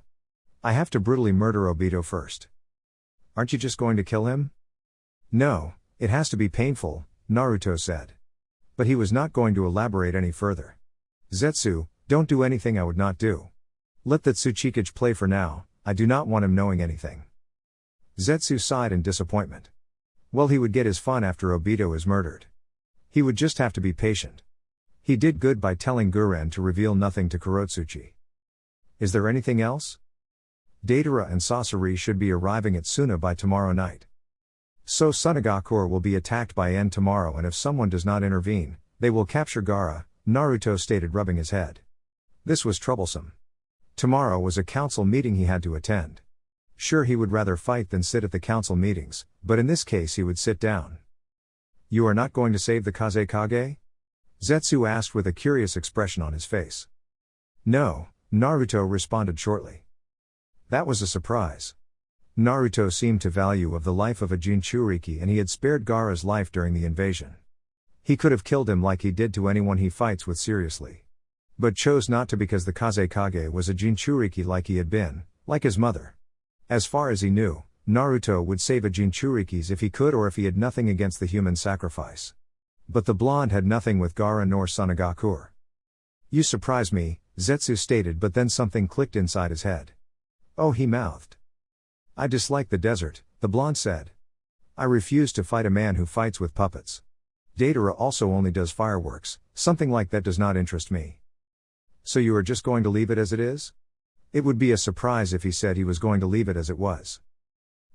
I have to brutally murder Obito first. Aren't you just going to kill him? No, it has to be painful, Naruto said. But he was not going to elaborate any further. Zetsu, don't do anything I would not do. Let the Tsuchikage play for now, I do not want him knowing anything. Zetsu sighed in disappointment. Well, he would get his fun after Obito is murdered. He would just have to be patient. He did good by telling Guren to reveal nothing to Kurotsuchi. Is there anything else? Deidara and Sasori should be arriving at Suna by tomorrow night. So Sunagakure will be attacked by N tomorrow, and if someone does not intervene, they will capture Gaara, Naruto stated, rubbing his head. This was troublesome. Tomorrow was a council meeting he had to attend. Sure, he would rather fight than sit at the council meetings, but in this case he would sit down. You are not going to save the Kazekage? Zetsu asked with a curious expression on his face. No, Naruto responded shortly. That was a surprise. Naruto seemed to value of the life of a Jinchuriki, and he had spared Gaara's life during the invasion. He could have killed him like he did to anyone he fights with seriously. But chose not to because the Kazekage was a Jinchuriki like he had been, like his mother. As far as he knew, Naruto would save a Jinchurikis if he could or if he had nothing against the human sacrifice. But the blonde had nothing with Gaara nor Tsunade. "You surprise me," Zetsu stated, but then something clicked inside his head. "Oh," he mouthed. "I dislike the desert," the blonde said. "I refuse to fight a man who fights with puppets. Datara also only does fireworks, something like that does not interest me." "So you are just going to leave it as it is?" It would be a surprise if he said he was going to leave it as it was.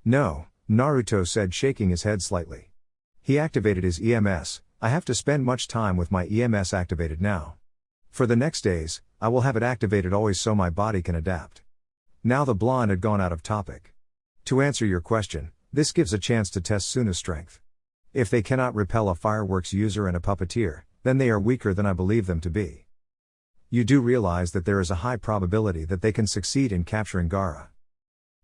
"No," Naruto said, shaking his head slightly. He activated his EMS. "I have to spend much time with my EMS activated now. For the next days, I will have it activated always so my body can adapt." Now the blonde had gone out of topic. "To answer your question, this gives a chance to test Suna's strength. If they cannot repel a fireworks user and a puppeteer, then they are weaker than I believe them to be. You do realize that there is a high probability that they can succeed in capturing Gaara?"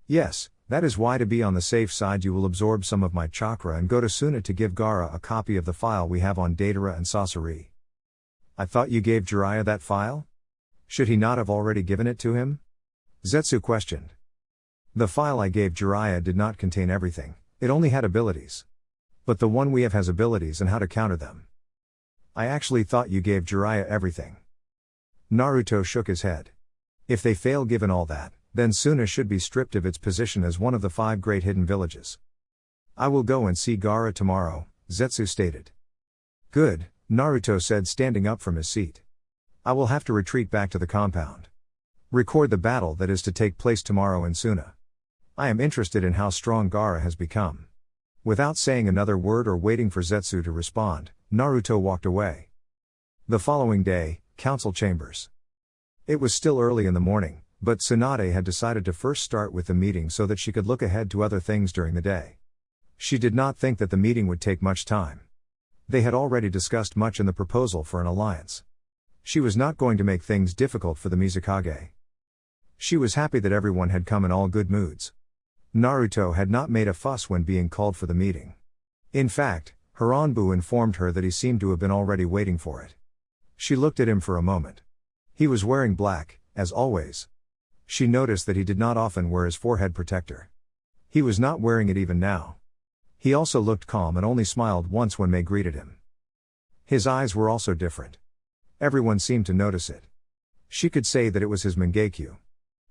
"Yes, that is why, to be on the safe side, you will absorb some of my chakra and go to Suna to give Gaara a copy of the file we have on Datara and Sasori." "I thought you gave Jiraiya that file? Should he not have already given it to him?" Zetsu questioned. "The file I gave Jiraiya did not contain everything, it only had abilities. But the one we have has abilities and how to counter them. I actually thought you gave Jiraiya everything." Naruto shook his head. "If they fail given all that, then Suna should be stripped of its position as one of the 5 great hidden villages." "I will go and see Gaara tomorrow," Zetsu stated. "Good," Naruto said, standing up from his seat. "I will have to retreat back to the compound. Record the battle that is to take place tomorrow in Suna. I am interested in how strong Gaara has become." Without saying another word or waiting for Zetsu to respond, Naruto walked away. The following day, Council Chambers. It was still early in the morning, but Tsunade had decided to first start with the meeting so that she could look ahead to other things during the day. She did not think that the meeting would take much time. They had already discussed much in the proposal for an alliance. She was not going to make things difficult for the Mizukage. She was happy that everyone had come in all good moods. Naruto had not made a fuss when being called for the meeting. In fact, Haranbu informed her that he seemed to have been already waiting for it. She looked at him for a moment. He was wearing black, as always. She noticed that he did not often wear his forehead protector. He was not wearing it even now. He also looked calm and only smiled once when Mei greeted him. His eyes were also different. Everyone seemed to notice it. She could say that it was his Mangekyo.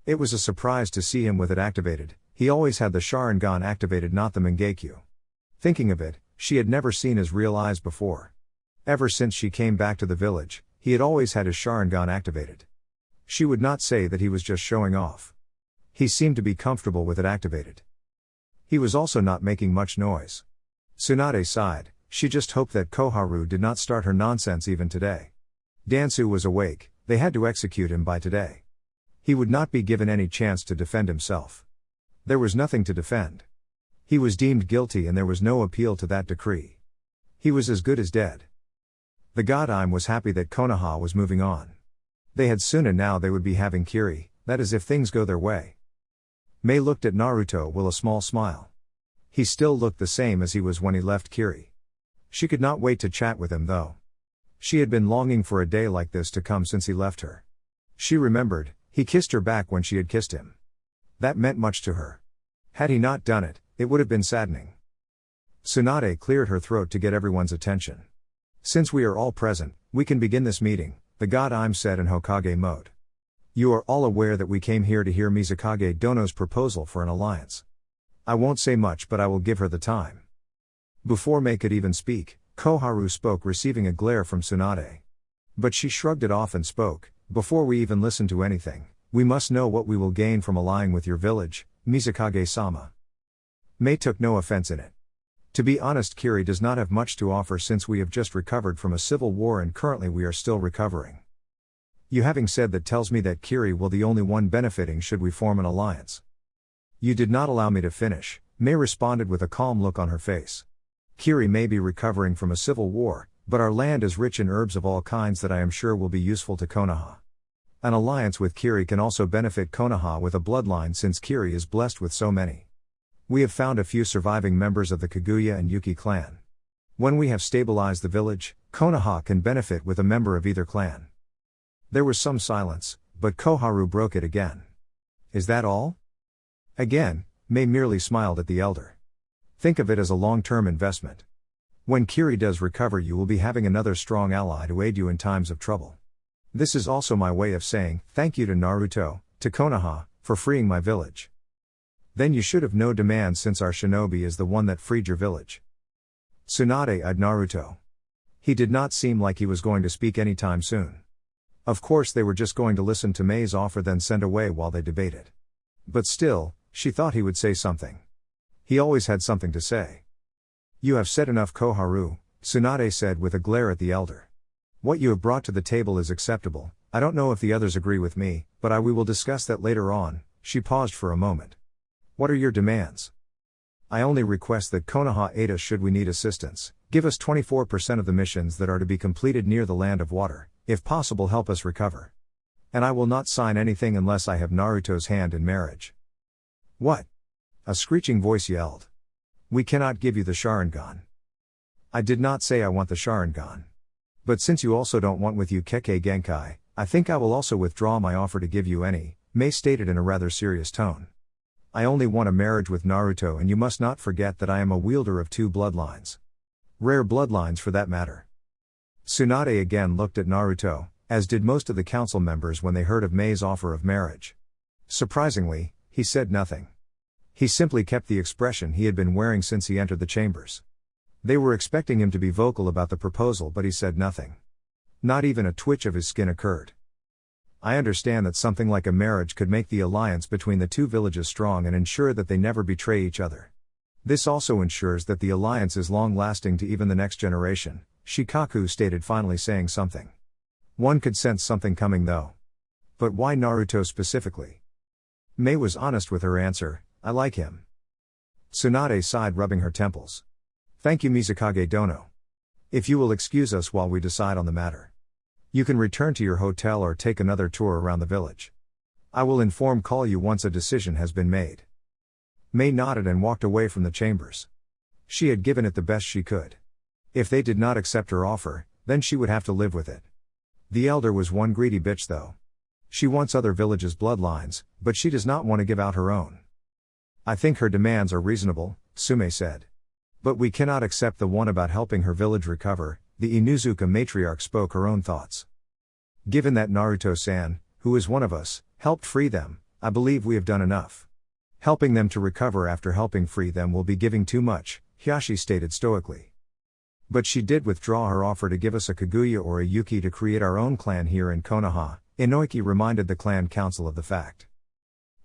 It was a surprise to see him with it activated. He always had the sharingan activated, not the Mangekyo. Thinking of it, she had never seen his real eyes before. Ever since she came back to the village, he had always had his sharingan activated. She would not say that he was just showing off. He seemed to be comfortable with it activated. He was also not making much noise. Tsunade sighed. She just hoped that Koharu did not start her nonsense even today. Danzo was awake, they had to execute him by today. He would not be given any chance to defend himself. There was nothing to defend. He was deemed guilty and there was no appeal to that decree. He was as good as dead. The Godheim was happy that Konoha was moving on. They had Suna, now they would be having Kiri, that is if things go their way. Mei looked at Naruto with a small smile. He still looked the same as he was when he left Kiri. She could not wait to chat with him though. She had been longing for a day like this to come since he left her. She remembered, he kissed her back when she had kissed him. That meant much to her. Had he not done it, it would have been saddening. Tsunade cleared her throat to get everyone's attention. "Since we are all present, we can begin this meeting," the Godheim said in Hokage mode. "You are all aware that we came here to hear Mizukage Dono's proposal for an alliance. I won't say much, but I will give her the time." Before Mei could even speak, Koharu spoke, receiving a glare from Tsunade. But she shrugged it off and spoke, "Before we even listen to anything, we must know what we will gain from allying with your village, Mizukage-sama." Mei took no offense in it. To be honest, Kiri does not have much to offer since we have just recovered from a civil war and currently we are still recovering. You having said that tells me that Kiri will the only one benefiting should we form an alliance. You did not allow me to finish, Mei responded with a calm look on her face. Kiri may be recovering from a civil war, but our land is rich in herbs of all kinds that I am sure will be useful to Konoha. An alliance with Kiri can also benefit Konoha with a bloodline since Kiri is blessed with so many. We have found a few surviving members of the Kaguya and Yuki clan. When we have stabilized the village, Konoha can benefit with a member of either clan. There was some silence, but Koharu broke it again. Is that all? Again, Mei merely smiled at the elder. Think of it as a long-term investment. When Kiri does recover, you will be having another strong ally to aid you in times of trouble. This is also my way of saying thank you to Naruto, to Konoha, for freeing my village. Then you should have no demands since our shinobi is the one that freed your village. Tsunade eyed Naruto. He did not seem like he was going to speak anytime soon. Of course they were just going to listen to Mei's offer then send away while they debated. But still, she thought he would say something. He always had something to say. You have said enough, Koharu, Tsunade said with a glare at the elder. What you have brought to the table is acceptable. I don't know if the others agree with me, but we will discuss that later on. She paused for a moment. What are your demands? I only request that Konoha aid us should we need assistance. Give us 24% of the missions that are to be completed near the Land of Water. If possible, help us recover. And I will not sign anything unless I have Naruto's hand in marriage. What? A screeching voice yelled. We cannot give you the sharingan. I did not say I want the sharingan. But since you also don't want with you Kekkei Genkai, I think I will also withdraw my offer to give you any, Mei stated in a rather serious tone. I only want a marriage with Naruto, and you must not forget that I am a wielder of 2 bloodlines. Rare bloodlines for that matter. Tsunade again looked at Naruto, as did most of the council members when they heard of Mei's offer of marriage. Surprisingly, he said nothing. He simply kept the expression he had been wearing since he entered the chambers. They were expecting him to be vocal about the proposal, but he said nothing. Not even a twitch of his skin occurred. I understand that something like a marriage could make the alliance between the 2 villages strong and ensure that they never betray each other. This also ensures that the alliance is long-lasting to even the next generation, Shikaku stated, finally saying something. One could sense something coming though. But why Naruto specifically? Mei was honest with her answer, I like him. Tsunade sighed, rubbing her temples. Thank you, Mizukage Dono. If you will excuse us while we decide on the matter. You can return to your hotel or take another tour around the village. I will call you once a decision has been made. Mei nodded and walked away from the chambers. She had given it the best she could. If they did not accept her offer, then she would have to live with it. The elder was one greedy bitch though. She wants other villages' bloodlines, but she does not want to give out her own. I think her demands are reasonable, Sume said. But we cannot accept the one about helping her village recover. The Inuzuka matriarch spoke her own thoughts. Given that Naruto-san, who is one of us, helped free them, I believe we have done enough. Helping them to recover after helping free them will be giving too much, Hiashi stated stoically. But she did withdraw her offer to give us a Kaguya or a Yuki to create our own clan here in Konoha, Inoiki reminded the clan council of the fact.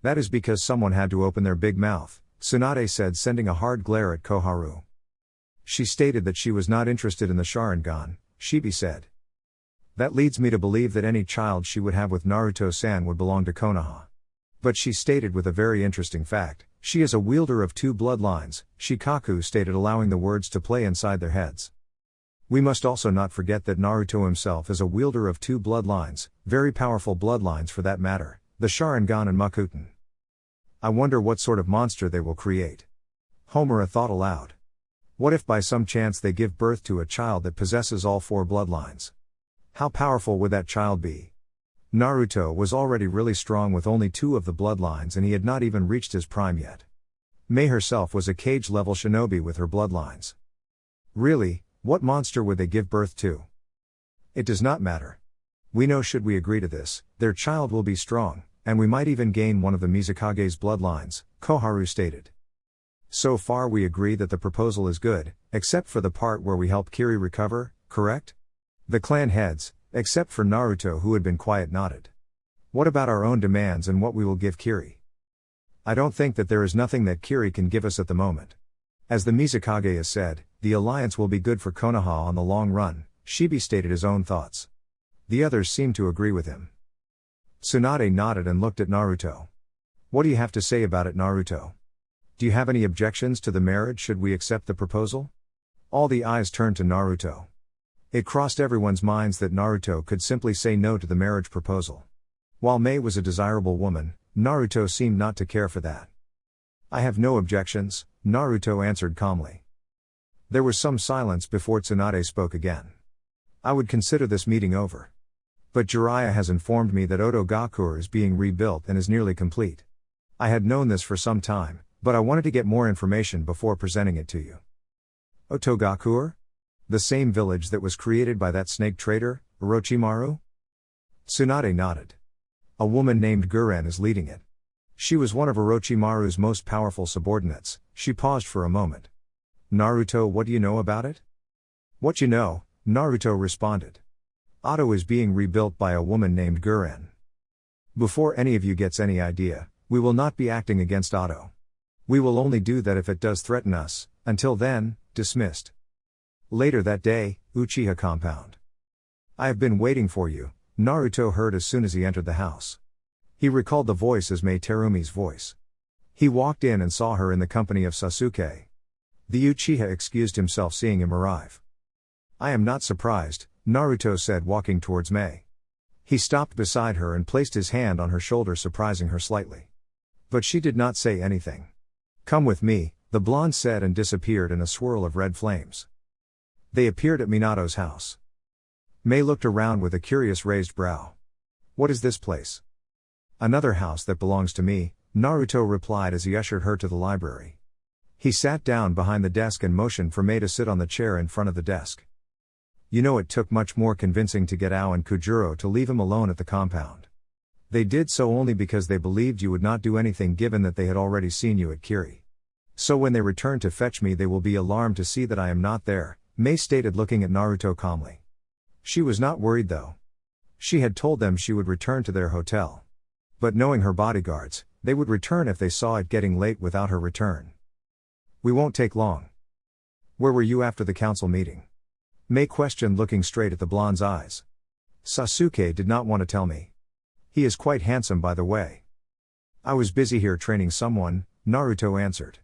That is because someone had to open their big mouth, Tsunade said, sending a hard glare at Koharu. She stated that she was not interested in the Sharingan, Shibi said. That leads me to believe that any child she would have with Naruto-san would belong to Konoha. But she stated with a very interesting fact, she is a wielder of 2 bloodlines, Shikaku stated, allowing the words to play inside their heads. We must also not forget that Naruto himself is a wielder of 2 bloodlines, very powerful bloodlines for that matter, the Sharingan and Makuten. I wonder what sort of monster they will create. Homura thought aloud. What if by some chance they give birth to a child that possesses all 4 bloodlines? How powerful would that child be? Naruto was already really strong with only 2 of the bloodlines, and he had not even reached his prime yet. Mei herself was a cage-level shinobi with her bloodlines. Really, what monster would they give birth to? It does not matter. We know should we agree to this, their child will be strong, and we might even gain one of the Mizukage's bloodlines, Koharu stated. So far we agree that the proposal is good, except for the part where we help Kiri recover, correct? The clan heads, except for Naruto who had been quiet, nodded. What about our own demands and what we will give Kiri? I don't think that there is nothing that Kiri can give us at the moment. As the Mizukage has said, the alliance will be good for Konoha on the long run, Shibi stated his own thoughts. The others seemed to agree with him. Tsunade nodded and looked at Naruto. What do you have to say about it, Naruto? Do you have any objections to the marriage should we accept the proposal? All the eyes turned to Naruto. It crossed everyone's minds that Naruto could simply say no to the marriage proposal. While Mei was a desirable woman, Naruto seemed not to care for that. I have no objections, Naruto answered calmly. There was some silence before Tsunade spoke again. I would consider this meeting over. But Jiraiya has informed me that Oto Gakure is being rebuilt and is nearly complete. I had known this for some time, but I wanted to get more information before presenting it to you. Otogakur? The same village that was created by that snake trader, Orochimaru? Tsunade nodded. A woman named Guren is leading it. She was one of Orochimaru's most powerful subordinates. She paused for a moment. Naruto, what do you know about it? What you know, Naruto responded. Oto is being rebuilt by a woman named Guren. Before any of you gets any idea, we will not be acting against Oto. We will only do that if it does threaten us. Until then, dismissed. Later that day, Uchiha compound. I have been waiting for you, Naruto heard as soon as he entered the house. He recalled the voice as Mei Terumi's voice. He walked in and saw her in the company of Sasuke. The Uchiha excused himself seeing him arrive. I am not surprised, Naruto said walking towards Mei. He stopped beside her and placed his hand on her shoulder, surprising her slightly. But she did not say anything. Come with me, the blonde said, and disappeared in a swirl of red flames. They appeared at Minato's house. Mei looked around with a curious raised brow. What is this place? Another house that belongs to me, Naruto replied as he ushered her to the library. He sat down behind the desk and motioned for Mei to sit on the chair in front of the desk. You know, it took much more convincing to get Ao and Kujuro to leave him alone at the compound. They did so only because they believed you would not do anything, given that they had already seen you at Kiri. So when they return to fetch me, they will be alarmed to see that I am not there, Mei stated, looking at Naruto calmly. She was not worried though. She had told them she would return to their hotel. But knowing her bodyguards, they would return if they saw it getting late without her return. We won't take long. Where were you after the council meeting? Mei questioned, looking straight at the blonde's eyes. Sasuke did not want to tell me. He is quite handsome, by the way. I was busy here training someone, Naruto answered.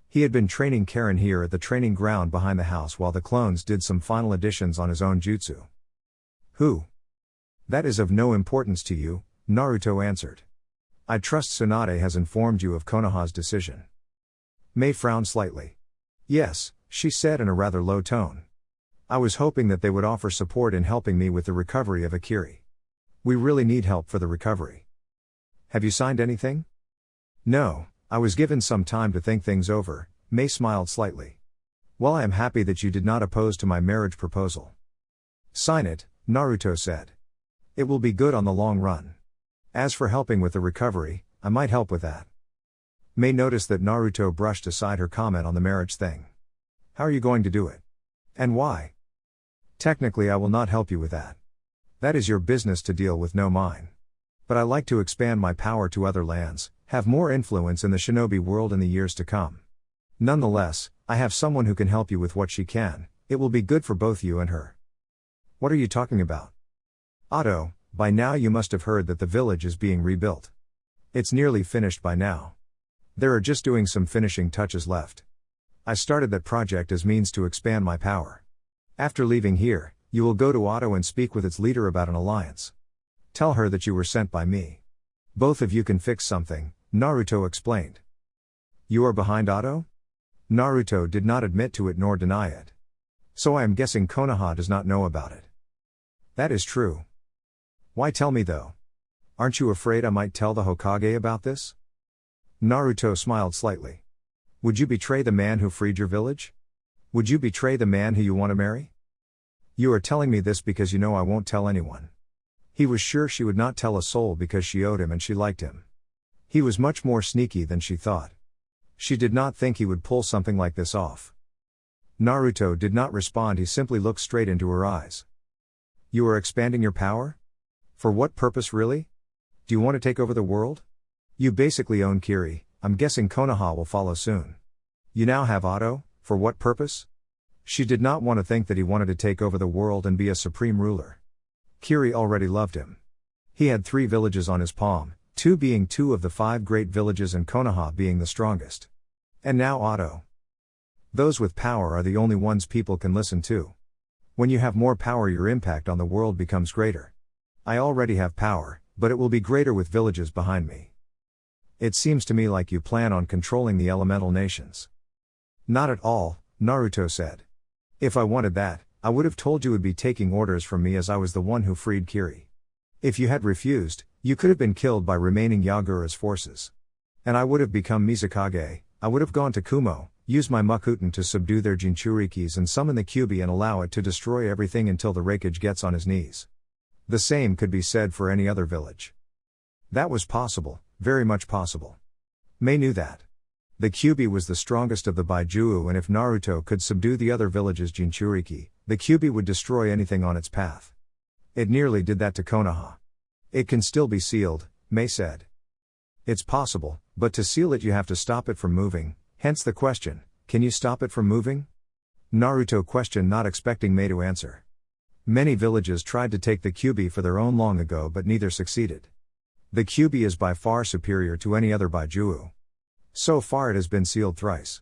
He had been training Karen here at the training ground behind the house while the clones did some final additions on his own jutsu. Who? That is of no importance to you, Naruto answered. I trust Tsunade has informed you of Konoha's decision. Mei frowned slightly. Yes, she said in a rather low tone. I was hoping that they would offer support in helping me with the recovery of Akiri. We really need help for the recovery. Have you signed anything? No, I was given some time to think things over, Mei smiled slightly. Well, I am happy that you did not oppose to my marriage proposal. Sign it, Naruto said. It will be good on the long run. As for helping with the recovery, I might help with that. Mei noticed that Naruto brushed aside her comment on the marriage thing. How are you going to do it? And why? Technically, I will not help you with that. That is your business to deal with, no mine. But I like to expand my power to other lands, have more influence in the shinobi world in the years to come. Nonetheless, I have someone who can help you with what she can. It will be good for both you and her. What are you talking about? Oto, by now you must have heard that the village is being rebuilt. It's nearly finished by now. There are just doing some finishing touches left. I started that project as means to expand my power. After leaving here, you will go to Oto and speak with its leader about an alliance. Tell her that you were sent by me. Both of you can fix something, Naruto explained. You are behind Oto? Naruto did not admit to it nor deny it. So I am guessing Konoha does not know about it. That is true. Why tell me though? Aren't you afraid I might tell the Hokage about this? Naruto smiled slightly. Would you betray the man who freed your village? Would you betray the man who you want to marry? You are telling me this because you know I won't tell anyone. He was sure she would not tell a soul because she owed him and she liked him. He was much more sneaky than she thought. She did not think he would pull something like this off. Naruto did not respond, he simply looked straight into her eyes. You are expanding your power? For what purpose really? Do you want to take over the world? You basically own Kiri, I'm guessing Konoha will follow soon. You now have Oto, for what purpose? She did not want to think that he wanted to take over the world and be a supreme ruler. Kiri already loved him. He had 3 villages on his palm, 2 being 2 of the 5 great villages and Konoha being the strongest. And now Oto. Those with power are the only ones people can listen to. When you have more power, your impact on the world becomes greater. I already have power, but it will be greater with villages behind me. It seems to me like you plan on controlling the elemental nations. Not at all, Naruto said. If I wanted that, I would have told you would be taking orders from me, as I was the one who freed Kiri. If you had refused, you could have been killed by remaining Yagura's forces. And I would have become Mizukage, I would have gone to Kumo, used my Makuten to subdue their Jinchurikis and summon the Kyuubi and allow it to destroy everything until the Raikage gets on his knees. The same could be said for any other village. That was possible, very much possible. Mei knew that. The Kyuubi was the strongest of the Baijuo, and if Naruto could subdue the other village's Jinchuriki, the Kyuubi would destroy anything on its path. It nearly did that to Konoha. It can still be sealed, Mei said. It's possible, but to seal it you have to stop it from moving, hence the question, can you stop it from moving? Naruto questioned, not expecting Mei to answer. Many villages tried to take the Kyuubi for their own long ago, but neither succeeded. The Kyuubi is by far superior to any other Baijuo. So far it has been sealed thrice.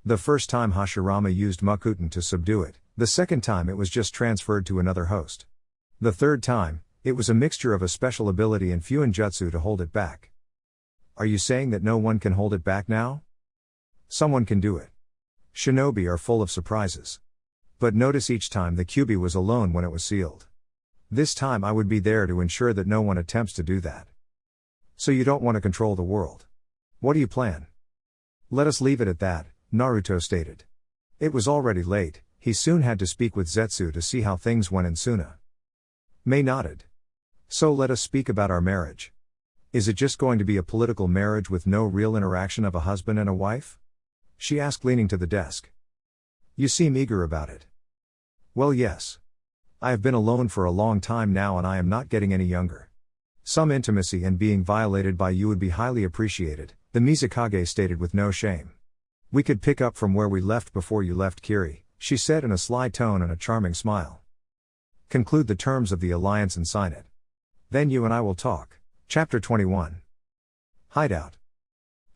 The first time Hashirama used Makuten to subdue it, the second time it was just transferred to another host. The third time, it was a mixture of a special ability and Fuinjutsu to hold it back. Are you saying that no one can hold it back now? Someone can do it. Shinobi are full of surprises. But notice each time the Kyuubi was alone when it was sealed. This time I would be there to ensure that no one attempts to do that. So you don't want to control the world. What do you plan? Let us leave it at that, Naruto stated. It was already late, he soon had to speak with Zetsu to see how things went in Suna. Mei nodded. So let us speak about our marriage. Is it just going to be a political marriage with no real interaction of a husband and a wife? She asked, leaning to the desk. You seem eager about it. Well, yes. I have been alone for a long time now and I am not getting any younger. Some intimacy and being violated by you would be highly appreciated, the Mizukage stated with no shame. We could pick up from where we left before you left Kiri, she said in a sly tone and a charming smile. Conclude the terms of the alliance and sign it. Then you and I will talk. Chapter 21. Hideout.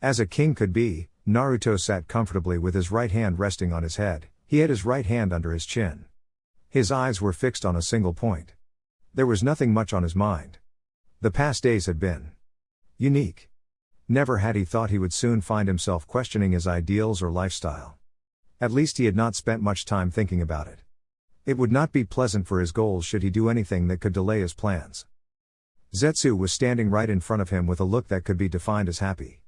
As a king could be, Naruto sat comfortably with his right hand resting on his head, he had his right hand under his chin. His eyes were fixed on a single point. There was nothing much on his mind. The past days had been unique. Never had he thought he would soon find himself questioning his ideals or lifestyle. At least he had not spent much time thinking about it. It would not be pleasant for his goals should he do anything that could delay his plans. Zetsu was standing right in front of him with a look that could be defined as happy.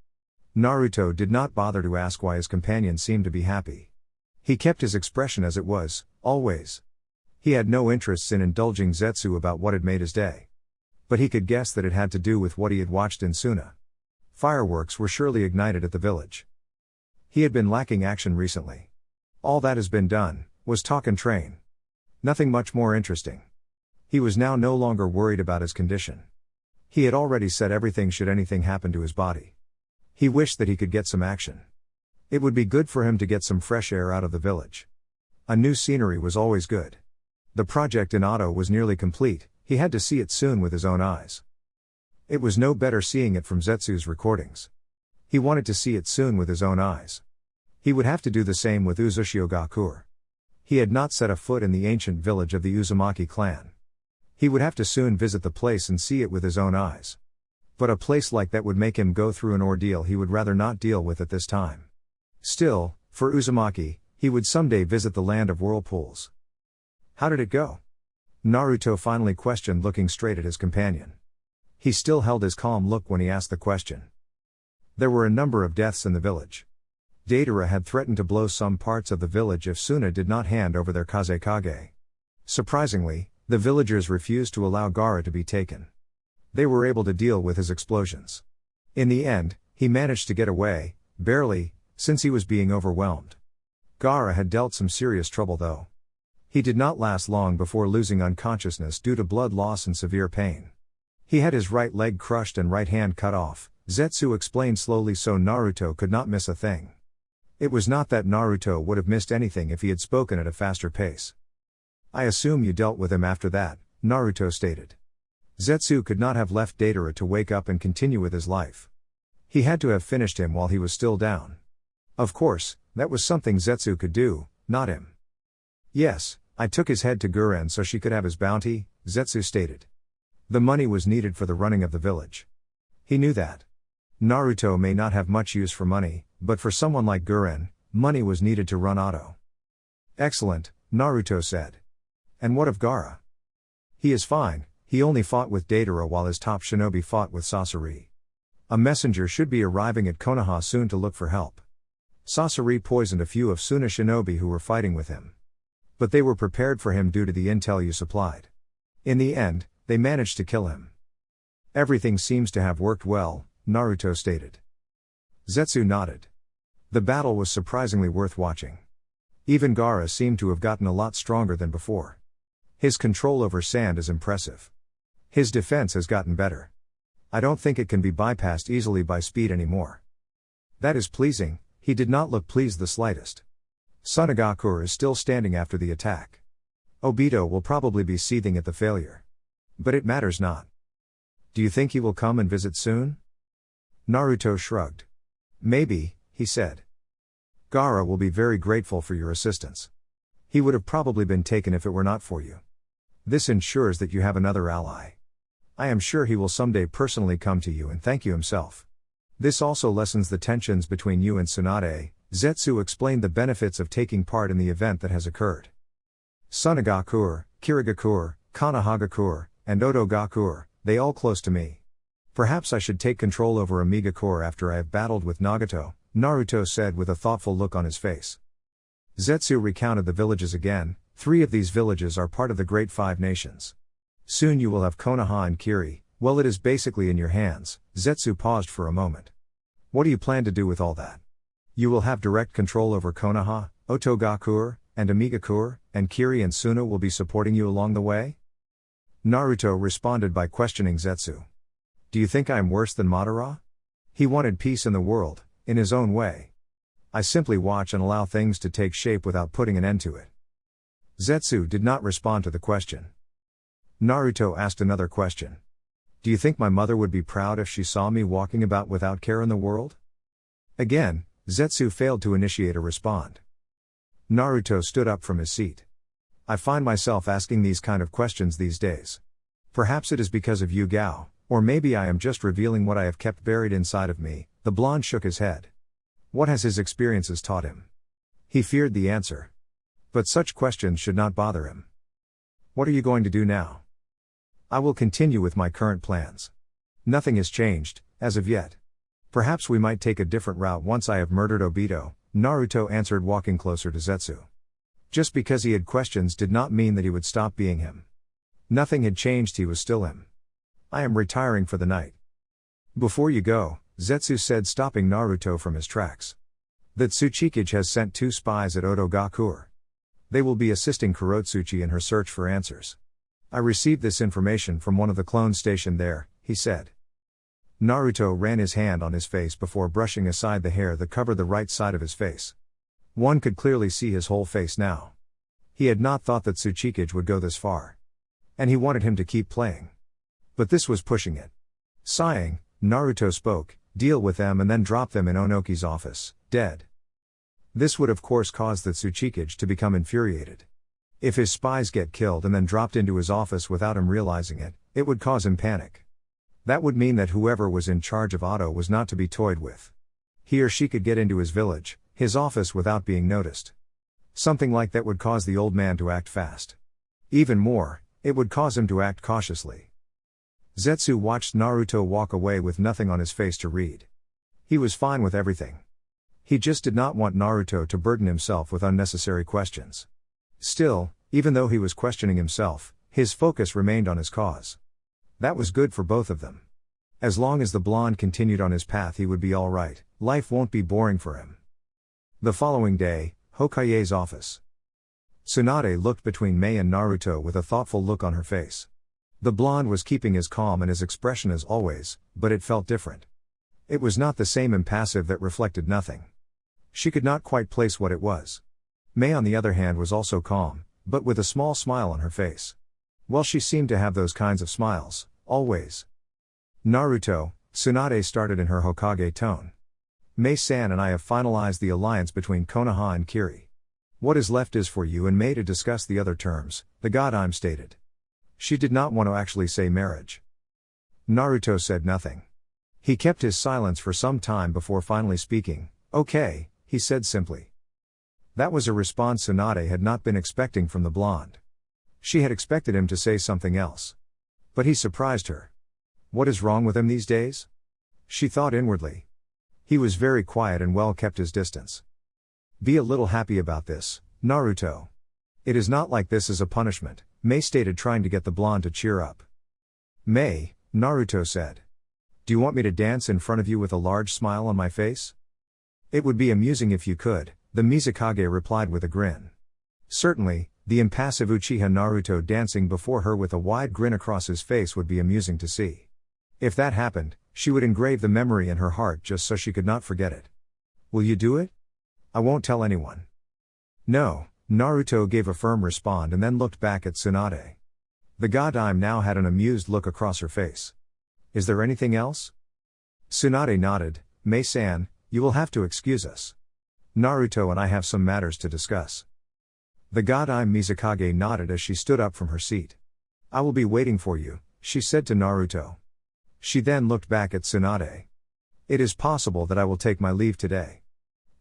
Naruto did not bother to ask why his companion seemed to be happy. He kept his expression as it was, always. He had no interests in indulging Zetsu about what had made his day. But he could guess that it had to do with what he had watched in Suna. Fireworks were surely ignited at the village. He had been lacking action recently. All that has been done was talk and train. Nothing much more interesting. He was now no longer worried about his condition. He had already said everything should anything happen to his body. He wished that he could get some action. It would be good for him to get some fresh air out of the village. A new scenery was always good. The project in Otto was nearly complete, he had to see it soon with his own eyes. It was no better seeing it from Zetsu's recordings. He wanted to see it soon with his own eyes. He would have to do the same with Uzushio-gakure. He had not set a foot in the ancient village of the Uzumaki clan. He would have to soon visit the place and see it with his own eyes. But a place like that would make him go through an ordeal he would rather not deal with at this time. Still, for Uzumaki, he would someday visit the land of whirlpools. How did it go? Naruto finally questioned, looking straight at his companion. He still held his calm look when he asked the question. There were a number of deaths in the village. Deidara had threatened to blow some parts of the village if Suna did not hand over their Kazekage. Surprisingly, the villagers refused to allow Gaara to be taken. They were able to deal with his explosions. In the end, he managed to get away, barely, since he was being overwhelmed. Gaara had dealt some serious trouble though. He did not last long before losing unconsciousness due to blood loss and severe pain. He had his right leg crushed and right hand cut off, Zetsu explained slowly so Naruto could not miss a thing. It was not that Naruto would have missed anything if he had spoken at a faster pace. I assume you dealt with him after that, Naruto stated. Zetsu could not have left Deidara to wake up and continue with his life. He had to have finished him while he was still down. Of course, that was something Zetsu could do, not him. Yes, I took his head to Guren so she could have his bounty, Zetsu stated. The money was needed for the running of the village. He knew that. Naruto may not have much use for money, but for someone like Guren, money was needed to run Otto. Excellent, Naruto said. And what of Gaara? He is fine, he only fought with Deidara while his top shinobi fought with Sasori. A messenger should be arriving at Konoha soon to look for help. Sasori poisoned a few of Suna shinobi who were fighting with him. But they were prepared for him due to the intel you supplied. In the end, they managed to kill him. Everything seems to have worked well, Naruto stated. Zetsu nodded. The battle was surprisingly worth watching. Even Gaara seemed to have gotten a lot stronger than before. His control over sand is impressive. His defense has gotten better. I don't think it can be bypassed easily by speed anymore. That is pleasing. He did not look pleased the slightest. Tsunade is still standing after the attack. Obito will probably be seething at the failure. But it matters not. Do you think he will come and visit soon? Naruto shrugged. Maybe, he said. Gaara will be very grateful for your assistance. He would have probably been taken if it were not for you. This ensures that you have another ally. I am sure he will someday personally come to you and thank you himself. This also lessens the tensions between you and Tsunade. Zetsu explained the benefits of taking part in the event that has occurred. Tsunade, Kirigakure, Konohagakure, and Otogakure, they all close to me. Perhaps I should take control over Amigakure after I have battled with Nagato, Naruto said with a thoughtful look on his face. Zetsu recounted the villages again. 3 of these villages are part of the Great Five Nations. Soon you will have Konoha and Kiri. Well, it is basically in your hands. Zetsu paused for a moment. What do you plan to do with all that? You will have direct control over Konoha, Otogakure, and Amigakure, and Kiri and Suna will be supporting you along the way? Naruto responded by questioning Zetsu. Do you think I am worse than Madara? He wanted peace in the world, in his own way. I simply watch and allow things to take shape without putting an end to it. Zetsu did not respond to the question. Naruto asked another question. Do you think my mother would be proud if she saw me walking about without care in the world? Again, Zetsu failed to initiate a response. Naruto stood up from his seat. I find myself asking these kind of questions these days. Perhaps it is because of Yugao, or maybe I am just revealing what I have kept buried inside of me. The blonde shook his head. What has his experiences taught him? He feared the answer. But such questions should not bother him. What are you going to do now? I will continue with my current plans. Nothing has changed, as of yet. Perhaps we might take a different route once I have murdered Obito, Naruto answered, walking closer to Zetsu. Just because he had questions did not mean that he would stop being him. Nothing had changed, he was still him. I am retiring for the night. Before you go, Zetsu said, stopping Naruto from his tracks. That Tsuchikage has sent 2 spies at Otogakure. They will be assisting Kurotsuchi in her search for answers. I received this information from one of the clones stationed there, he said. Naruto ran his hand on his face before brushing aside the hair that covered the right side of his face. One could clearly see his whole face now. He had not thought that Tsuchikage would go this far. And he wanted him to keep playing. But this was pushing it. Sighing, Naruto spoke, deal with them and then drop them in Onoki's office, dead. This would of course cause the Tsuchikage to become infuriated. If his spies get killed and then dropped into his office without him realizing it, it would cause him panic. That would mean that whoever was in charge of Otto was not to be toyed with. He or she could get into his village, his office without being noticed. Something like that would cause the old man to act fast. Even more, it would cause him to act cautiously. Zetsu watched Naruto walk away with nothing on his face to read. He was fine with everything. He just did not want Naruto to burden himself with unnecessary questions. Still, even though he was questioning himself, his focus remained on his cause. That was good for both of them. As long as the blonde continued on his path, he would be all right. Life won't be boring for him. The following day, Hokage's office. Tsunade looked between Mei and Naruto with a thoughtful look on her face. The blonde was keeping his calm and his expression as always, but it felt different. It was not the same impassive that reflected nothing. She could not quite place what it was. Mei on the other hand was also calm, but with a small smile on her face. Well, she seemed to have those kinds of smiles, always. Naruto, Tsunade started in her Hokage tone. Mei-san and I have finalized the alliance between Konoha and Kiri. What is left is for you and Mei to discuss the other terms, the godime stated. She did not want to actually say marriage. Naruto said nothing. He kept his silence for some time before finally speaking. Okay, he said simply. That was a response Tsunade had not been expecting from the blonde. She had expected him to say something else. But he surprised her. What is wrong with him these days? She thought inwardly. He was very quiet and well kept his distance. Be a little happy about this, Naruto. It is not like this is a punishment, Mei stated, trying to get the blonde to cheer up. Mei, Naruto said. Do you want me to dance in front of you with a large smile on my face? It would be amusing if you could, the Mizukage replied with a grin. Certainly, the impassive Uchiha Naruto dancing before her with a wide grin across his face would be amusing to see. If that happened, she would engrave the memory in her heart just so she could not forget it. Will you do it? I won't tell anyone. No, Naruto gave a firm response and then looked back at Tsunade. The Godime now had an amused look across her face. Is there anything else? Tsunade nodded. Mei-san, you will have to excuse us. Naruto and I have some matters to discuss. The Godime Mizukage nodded as she stood up from her seat. I will be waiting for you, she said to Naruto. She then looked back at Tsunade. It is possible that I will take my leave today.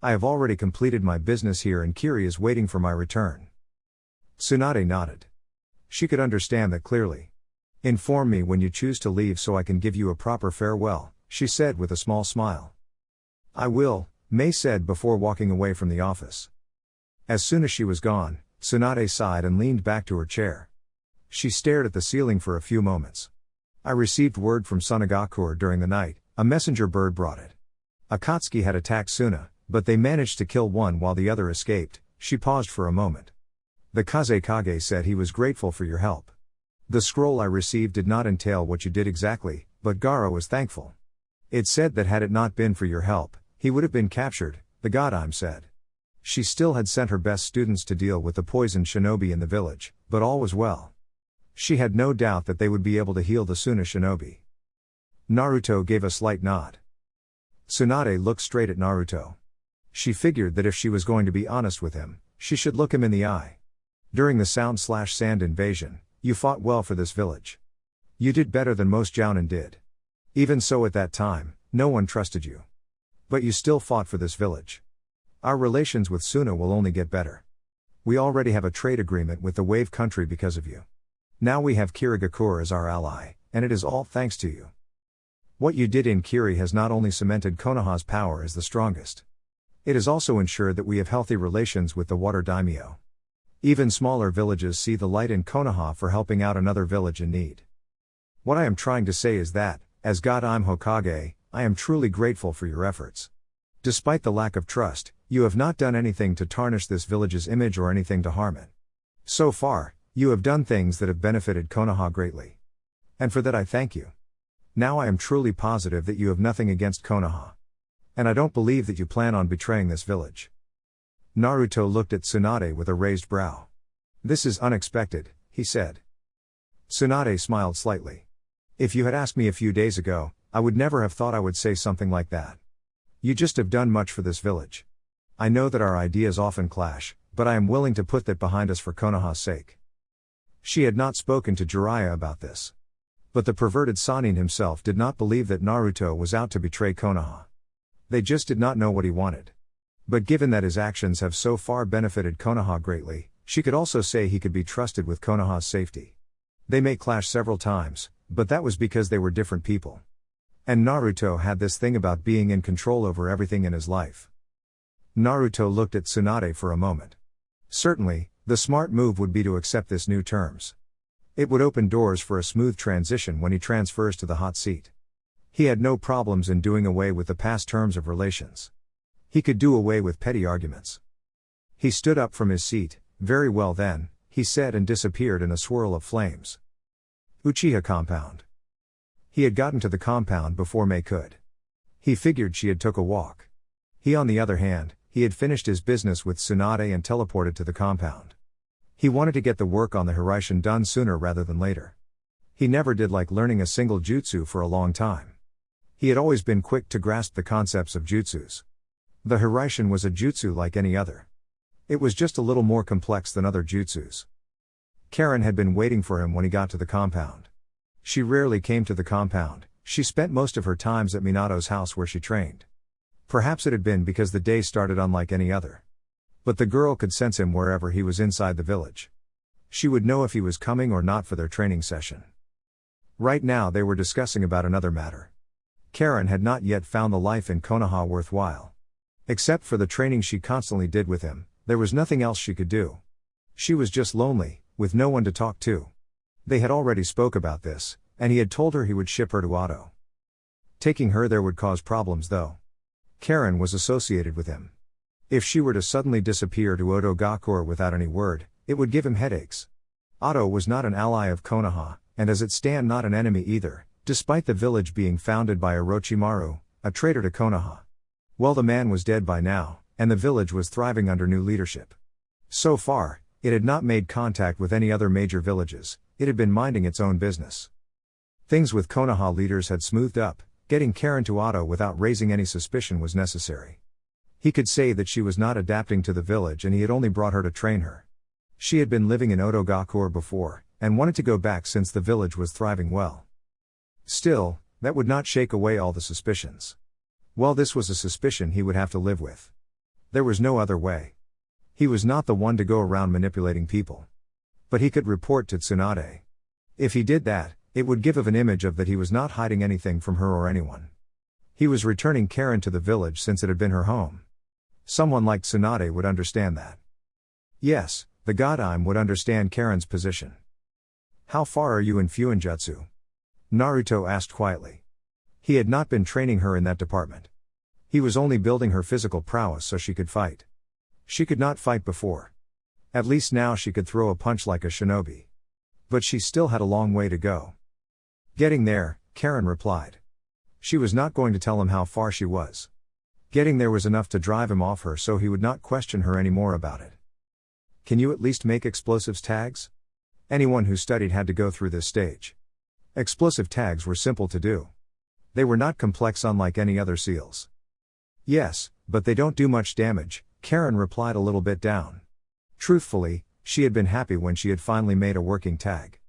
I have already completed my business here and Kiri is waiting for my return. Tsunade nodded. She could understand that clearly. Inform me when you choose to leave so I can give you a proper farewell, she said with a small smile. I will, Mei said before walking away from the office. As soon as she was gone, Tsunade sighed and leaned back to her chair. She stared at the ceiling for a few moments. I received word from Sunagakure during the night, a messenger bird brought it. Akatsuki had attacked Suna, but they managed to kill one while the other escaped. She paused for a moment. The Kazekage said he was grateful for your help. The scroll I received did not entail what you did exactly, but Gaara was thankful. It said that had it not been for your help, he would have been captured, the Godime said. She still had sent her best students to deal with the poisoned shinobi in the village, but all was well. She had no doubt that they would be able to heal the Suna shinobi. Naruto gave a slight nod. Tsunade looked straight at Naruto. She figured that if she was going to be honest with him, she should look him in the eye. During the sound/sand invasion, you fought well for this village. You did better than most Jounin did. Even so at that time, no one trusted you. But you still fought for this village. Our relations with Suna will only get better. We already have a trade agreement with the Wave Country because of you. Now we have Kirigakure as our ally, and it is all thanks to you. What you did in Kiri has not only cemented Konoha's power as the strongest. It has also ensured that we have healthy relations with the Water Daimyo. Even smaller villages see the light in Konoha for helping out another village in need. What I am trying to say is that, as Godime Hokage, I am truly grateful for your efforts. Despite the lack of trust, you have not done anything to tarnish this village's image or anything to harm it. So far, you have done things that have benefited Konoha greatly. And for that I thank you. Now I am truly positive that you have nothing against Konoha. And I don't believe that you plan on betraying this village. Naruto looked at Tsunade with a raised brow. This is unexpected, he said. Tsunade smiled slightly. If you had asked me a few days ago, I would never have thought I would say something like that. You just have done much for this village. I know that our ideas often clash, but I am willing to put that behind us for Konoha's sake. She had not spoken to Jiraiya about this. But the perverted Sannin himself did not believe that Naruto was out to betray Konoha. They just did not know what he wanted. But given that his actions have so far benefited Konoha greatly, she could also say he could be trusted with Konoha's safety. They may clash several times, but that was because they were different people. And Naruto had this thing about being in control over everything in his life. Naruto looked at Tsunade for a moment. Certainly, the smart move would be to accept this new terms. It would open doors for a smooth transition when he transfers to the hot seat. He had no problems in doing away with the past terms of relations. He could do away with petty arguments. He stood up from his seat. Very well then, he said, and disappeared in a swirl of flames. Uchiha compound. He had gotten to the compound before Mei could. He figured she had took a walk. He, on the other hand, he had finished his business with Tsunade and teleported to the compound. He wanted to get the work on the Hiraishin done sooner rather than later. He never did like learning a single jutsu for a long time. He had always been quick to grasp the concepts of jutsus. The Hiraishin was a jutsu like any other. It was just a little more complex than other jutsus. Karen had been waiting for him when he got to the compound. She rarely came to the compound. She spent most of her times at Minato's house where she trained. Perhaps it had been because the day started unlike any other. But the girl could sense him wherever he was inside the village. She would know if he was coming or not for their training session. Right now they were discussing about another matter. Karen had not yet found the life in Konoha worthwhile. Except for the training she constantly did with him, there was nothing else she could do. She was just lonely, with no one to talk to. They had already spoke about this, and he had told her he would ship her to Otto. Taking her there would cause problems though. Karen was associated with him. If she were to suddenly disappear to Otogakure without any word, it would give him headaches. Otto was not an ally of Konoha, and as it stand not an enemy either, despite the village being founded by Orochimaru, a traitor to Konoha. Well, the man was dead by now, and the village was thriving under new leadership. So far, it had not made contact with any other major villages, it had been minding its own business. Things with Konoha leaders had smoothed up, getting Karen to Otto without raising any suspicion was necessary. He could say that she was not adapting to the village and he had only brought her to train her. She had been living in Otogakure before, and wanted to go back since the village was thriving well. Still, that would not shake away all the suspicions. Well, this was a suspicion he would have to live with. There was no other way. He was not the one to go around manipulating people. But he could report to Tsunade. If he did that, it would give an image of that he was not hiding anything from her or anyone. He was returning Karen to the village since it had been her home. Someone like Tsunade would understand that. Yes, the Godheim would understand Karen's position. How far are you in Fuinjutsu? Naruto asked quietly. He had not been training her in that department. He was only building her physical prowess so she could fight. She could not fight before. At least now she could throw a punch like a shinobi. But she still had a long way to go. Getting there, Karen replied. She was not going to tell him how far she was. Getting there was enough to drive him off her so he would not question her anymore about it. Can you at least make explosives tags? Anyone who studied had to go through this stage. Explosive tags were simple to do. They were not complex unlike any other seals. Yes, but they don't do much damage, Karen replied a little bit down. Truthfully, she had been happy when she had finally made a working tag.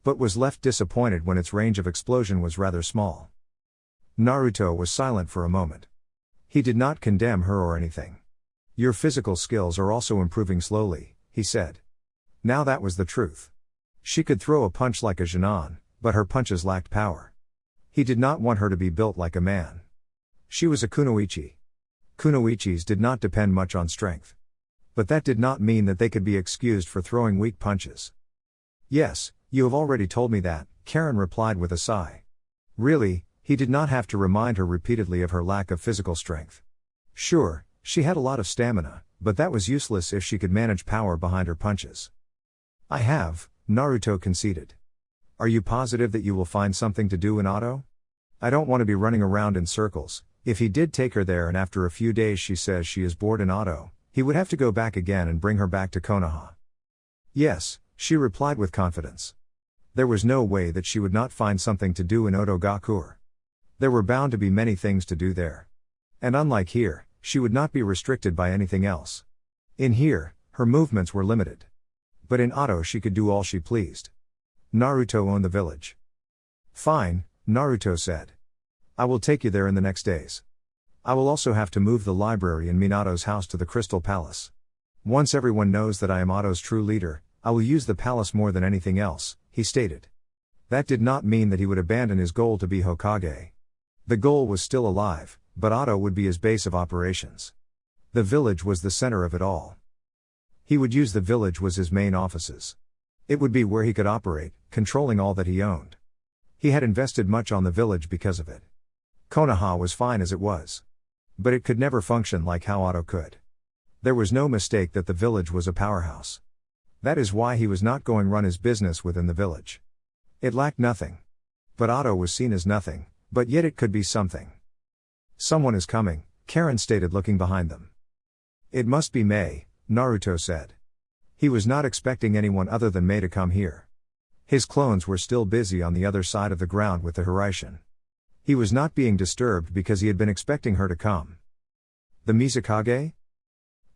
But was left disappointed when its range of explosion was rather small. Naruto was silent for a moment. He did not condemn her or anything. Your physical skills are also improving slowly, he said. Now that was the truth. She could throw a punch like a genin, but her punches lacked power. He did not want her to be built like a man. She was a kunoichi. Kunoichis did not depend much on strength. But that did not mean that they could be excused for throwing weak punches. Yes, you have already told me that, Karen replied with a sigh. Really, he did not have to remind her repeatedly of her lack of physical strength. Sure, she had a lot of stamina, but that was useless if she could manage power behind her punches. I have, Naruto conceded. Are you positive that you will find something to do in Otto? I don't want to be running around in circles. If he did take her there and after a few days she says she is bored in Otto, he would have to go back again and bring her back to Konoha. Yes, she replied with confidence. There was no way that she would not find something to do in Otogakure. There were bound to be many things to do there. And unlike here, she would not be restricted by anything else. In here, her movements were limited. But in Otto she could do all she pleased. Naruto owned the village. Fine, Naruto said. I will take you there in the next days. I will also have to move the library in Minato's house to the Crystal Palace. Once everyone knows that I am Otto's true leader, I will use the palace more than anything else, he stated. That did not mean that he would abandon his goal to be Hokage. The goal was still alive, but Otto would be his base of operations. The village was the center of it all. He would use the village as his main offices. It would be where he could operate, controlling all that he owned. He had invested much on the village because of it. Konoha was fine as it was. But it could never function like how Otto could. There was no mistake that the village was a powerhouse. That is why he was not going to run his business within the village. It lacked nothing. But Otto was seen as nothing, but yet it could be something. Someone is coming, Karen stated looking behind them. It must be Mei, Naruto said. He was not expecting anyone other than Mei to come here. His clones were still busy on the other side of the ground with the Hiraishin. He was not being disturbed because he had been expecting her to come. The Mizukage?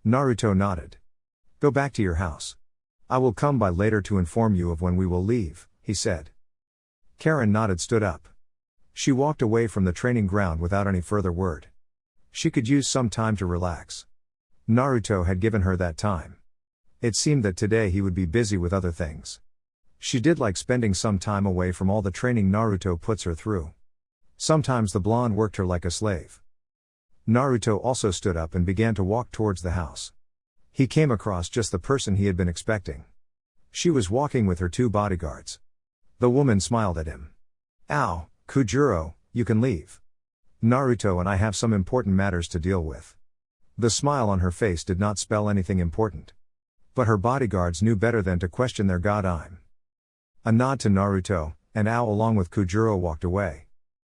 Naruto nodded. Go back to your house. I will come by later to inform you of when we will leave, he said. Karen nodded, stood up. She walked away from the training ground without any further word. She could use some time to relax. Naruto had given her that time. It seemed that today he would be busy with other things. She did like spending some time away from all the training Naruto puts her through. Sometimes the blonde worked her like a slave. Naruto also stood up and began to walk towards the house. He came across just the person he had been expecting. She was walking with her 2 bodyguards. The woman smiled at him. "Ow, Kujuro, you can leave. Naruto and I have some important matters to deal with." The smile on her face did not spell anything important. But her bodyguards knew better than to question their god. A nod to Naruto, and Ao along with Kujuro walked away.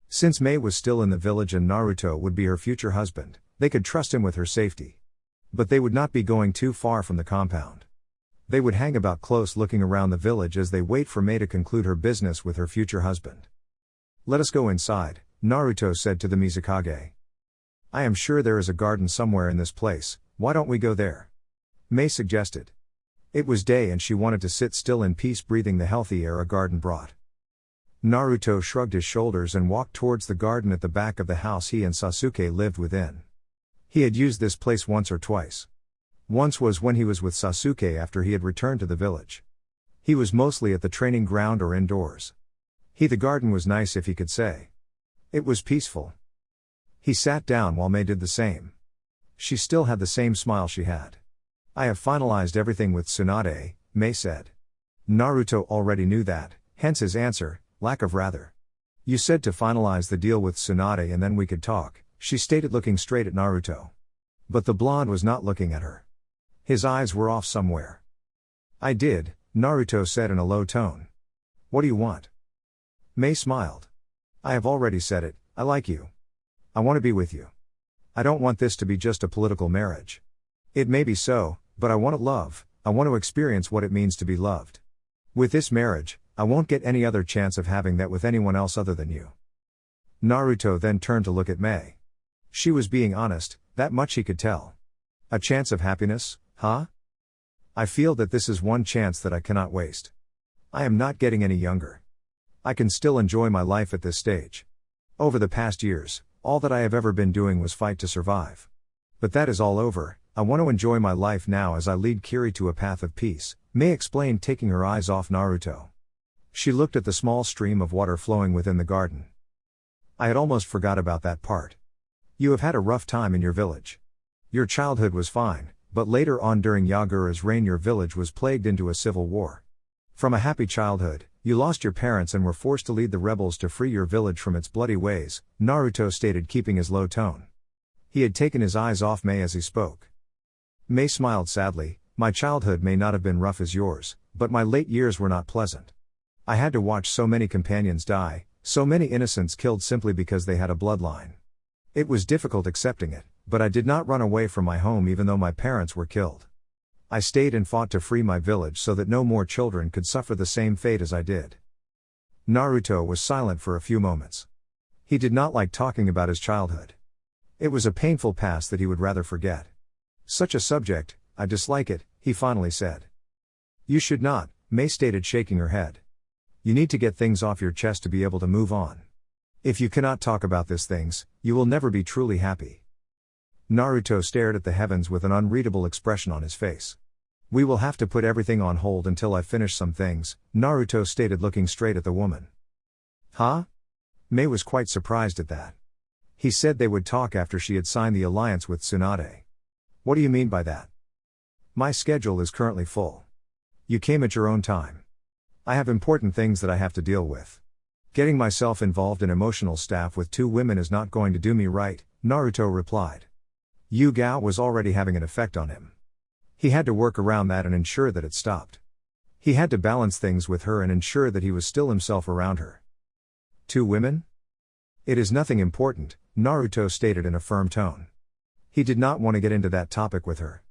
Since Mei was still in the village and Naruto would be her future husband, they could trust him with her safety. But they would not be going too far from the compound. They would hang about close looking around the village as they wait for Mei to conclude her business with her future husband. "Let us go inside," Naruto said to the Mizukage. "I am sure there is a garden somewhere in this place, why don't we go there?" Mei suggested. It was day and she wanted to sit still in peace breathing the healthy air a garden brought. Naruto shrugged his shoulders and walked towards the garden at the back of the house he and Sasuke lived within. He had used this place once or twice. Once was when he was with Sasuke after he had returned to the village. He was mostly at the training ground or indoors. The garden was nice if he could say. It was peaceful. He sat down while Mei did the same. She still had the same smile she had. "I have finalized everything with Tsunade," Mei said. Naruto already knew that, hence his answer, lack of rather. "You said to finalize the deal with Tsunade and then we could talk," she stated looking straight at Naruto. But the blonde was not looking at her. His eyes were off somewhere. "I did," Naruto said in a low tone. "What do you want?" Mei smiled. "I have already said it, I like you. I want to be with you. I don't want this to be just a political marriage. It may be so, but I want to love, I want to experience what it means to be loved. With this marriage, I won't get any other chance of having that with anyone else other than you." Naruto then turned to look at Mei. She was being honest, that much he could tell. "A chance of happiness, huh? I feel that this is one chance that I cannot waste. I am not getting any younger. I can still enjoy my life at this stage. Over the past years, all that I have ever been doing was fight to survive. But that is all over, I want to enjoy my life now as I lead Kiri to a path of peace," Mei explained, taking her eyes off Naruto. She looked at the small stream of water flowing within the garden. "I had almost forgot about that part. You have had a rough time in your village. Your childhood was fine, but later on during Yagura's reign your village was plagued into a civil war. From a happy childhood, you lost your parents and were forced to lead the rebels to free your village from its bloody ways," Naruto stated, keeping his low tone. He had taken his eyes off Mei as he spoke. Mei smiled sadly. "My childhood may not have been rough as yours, but my late years were not pleasant. I had to watch so many companions die, so many innocents killed simply because they had a bloodline. It was difficult accepting it, but I did not run away from my home even though my parents were killed. I stayed and fought to free my village so that no more children could suffer the same fate as I did." Naruto was silent for a few moments. He did not like talking about his childhood. It was a painful past that he would rather forget. "Such a subject, I dislike it," he finally said. "You should not," Mei stated, shaking her head. "You need to get things off your chest to be able to move on. If you cannot talk about these things, you will never be truly happy." Naruto stared at the heavens with an unreadable expression on his face. "We will have to put everything on hold until I finish some things," Naruto stated, looking straight at the woman. "Huh?" Mei was quite surprised at that. He said they would talk after she had signed the alliance with Tsunade. "What do you mean by that?" "My schedule is currently full. You came at your own time. I have important things that I have to deal with. Getting myself involved in emotional stuff with 2 women is not going to do me right," Naruto replied. Yugao was already having an effect on him. He had to work around that and ensure that it stopped. He had to balance things with her and ensure that he was still himself around her. 2 women? "It is nothing important," Naruto stated in a firm tone. He did not want to get into that topic with her.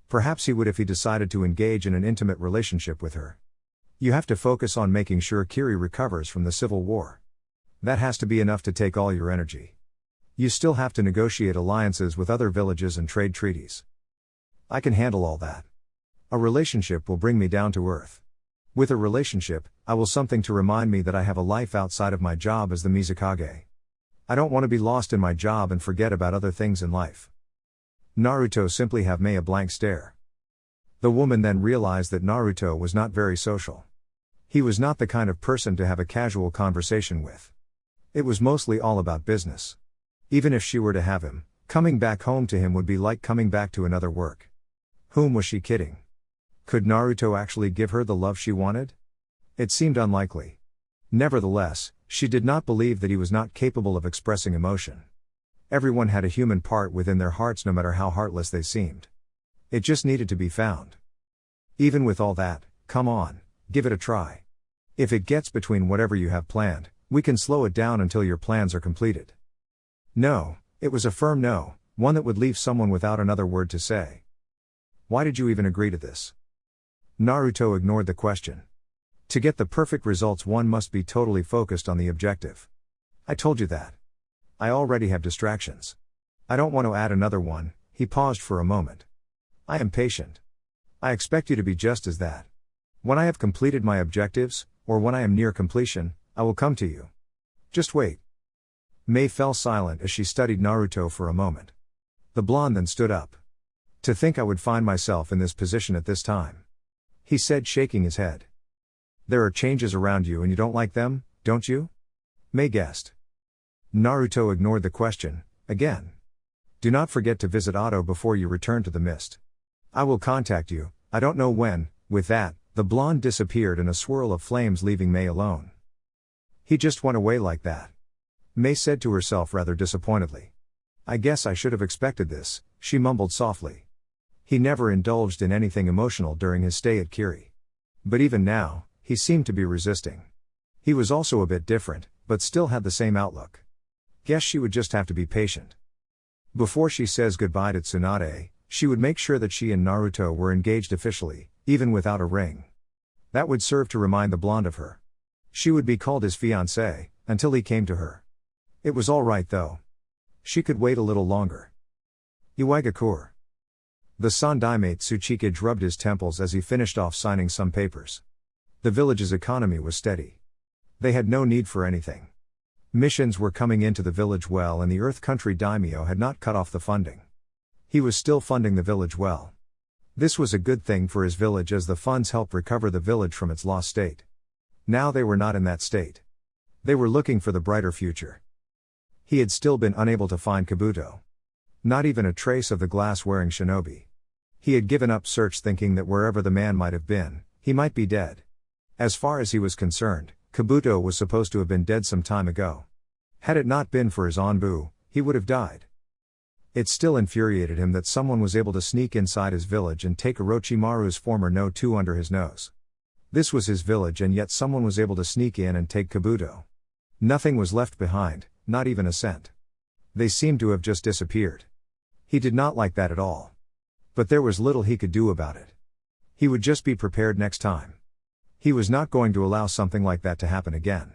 Perhaps he would if he decided to engage in an intimate relationship with her. "You have to focus on making sure Kiri recovers from the civil war. That has to be enough to take all your energy. You still have to negotiate alliances with other villages and trade treaties. I can handle all that. A relationship will bring me down to earth. With a relationship, I will something to remind me that I have a life outside of my job as the Mizukage. I don't want to be lost in my job and forget about other things in life." Naruto simply have Mei a blank stare. The woman then realized that Naruto was not very social. He was not the kind of person to have a casual conversation with. It was mostly all about business. Even if she were to have him, Coming back home to him would be like coming back to another work. Whom was she kidding? Could Naruto actually give her the love she wanted? It seemed unlikely. Nevertheless, she did not believe that he was not capable of expressing emotion. Everyone had a human part within their hearts, no matter how heartless they seemed. It just needed to be found. Even with all that, come on, give it a try. If it gets between whatever you have planned, we can slow it down until your plans are completed. No, it was a firm no, one that would leave someone without another word to say. Why did you even agree to this? Naruto ignored the question. To get the perfect results, one must be totally focused on the objective. I told you that. I already have distractions. I don't want to add another one. He paused for a moment. I am patient. I expect you to be just as that. When I have completed my objectives, or when I am near completion, I will come to you. Just wait. Mei fell silent as she studied Naruto for a moment. The blonde then stood up. To think I would find myself in this position at this time. He said, shaking his head. There are changes around you and you don't like them, don't you? Mei guessed. Naruto ignored the question, again. Do not forget to visit Otto before you return to the mist. I will contact you, I don't know when. With that, the blonde disappeared in a swirl of flames, leaving Mei alone. He just went away like that. Mei said to herself rather disappointedly. I guess I should have expected this, she mumbled softly. He never indulged in anything emotional during his stay at Kiri. But even now, he seemed to be resisting. He was also a bit different, but still had the same outlook. Guess she would just have to be patient. Before she says goodbye to Tsunade, she would make sure that she and Naruto were engaged officially, even without a ring. That would serve to remind the blonde of her. She would be called his fiancée, until he came to her. It was all right though. She could wait a little longer. Iwaigakur. The Sandaimate Tsuchikage rubbed his temples as he finished off signing some papers. The village's economy was steady. They had no need for anything. Missions were coming into the village well, and the Earth Country daimyo had not cut off the funding. He was still funding the village well. This was a good thing for his village, as the funds helped recover the village from its lost state. Now they were not in that state. They were looking for the brighter future. He had still been unable to find Kabuto. Not even a trace of the glass-wearing shinobi. He had given up search, thinking that wherever the man might have been, he might be dead. As far as he was concerned, Kabuto was supposed to have been dead some time ago. Had it not been for his Anbu, he would have died. It still infuriated him that someone was able to sneak inside his village and take Orochimaru's former No-2 under his nose. This was his village, and yet someone was able to sneak in and take Kabuto. Nothing was left behind, not even a scent. They seemed to have just disappeared. He did not like that at all. But there was little he could do about it. He would just be prepared next time. He was not going to allow something like that to happen again.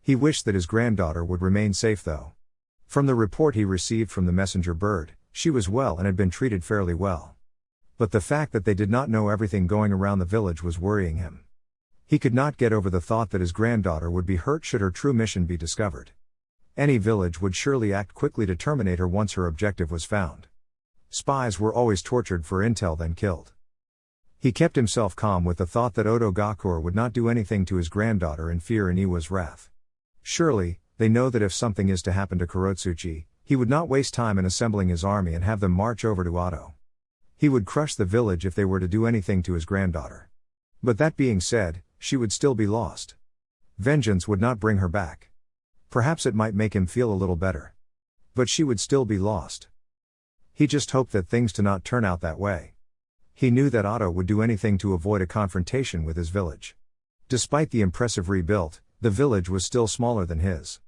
He wished that his granddaughter would remain safe though. From the report he received from the messenger bird, she was well and had been treated fairly well. But the fact that they did not know everything going around the village was worrying him. He could not get over the thought that his granddaughter would be hurt should her true mission be discovered. Any village would surely act quickly to terminate her once her objective was found. Spies were always tortured for intel, then killed. He kept himself calm with the thought that Oda Gakure would not do anything to his granddaughter in fear in Iwa's wrath. Surely, they know that if something is to happen to Kurotsuchi, he would not waste time in assembling his army and have them march over to Otto. He would crush the village if they were to do anything to his granddaughter. But that being said, she would still be lost. Vengeance would not bring her back. Perhaps it might make him feel a little better. But she would still be lost. He just hoped that things do not turn out that way. He knew that Otto would do anything to avoid a confrontation with his village. Despite the impressive rebuild, the village was still smaller than his.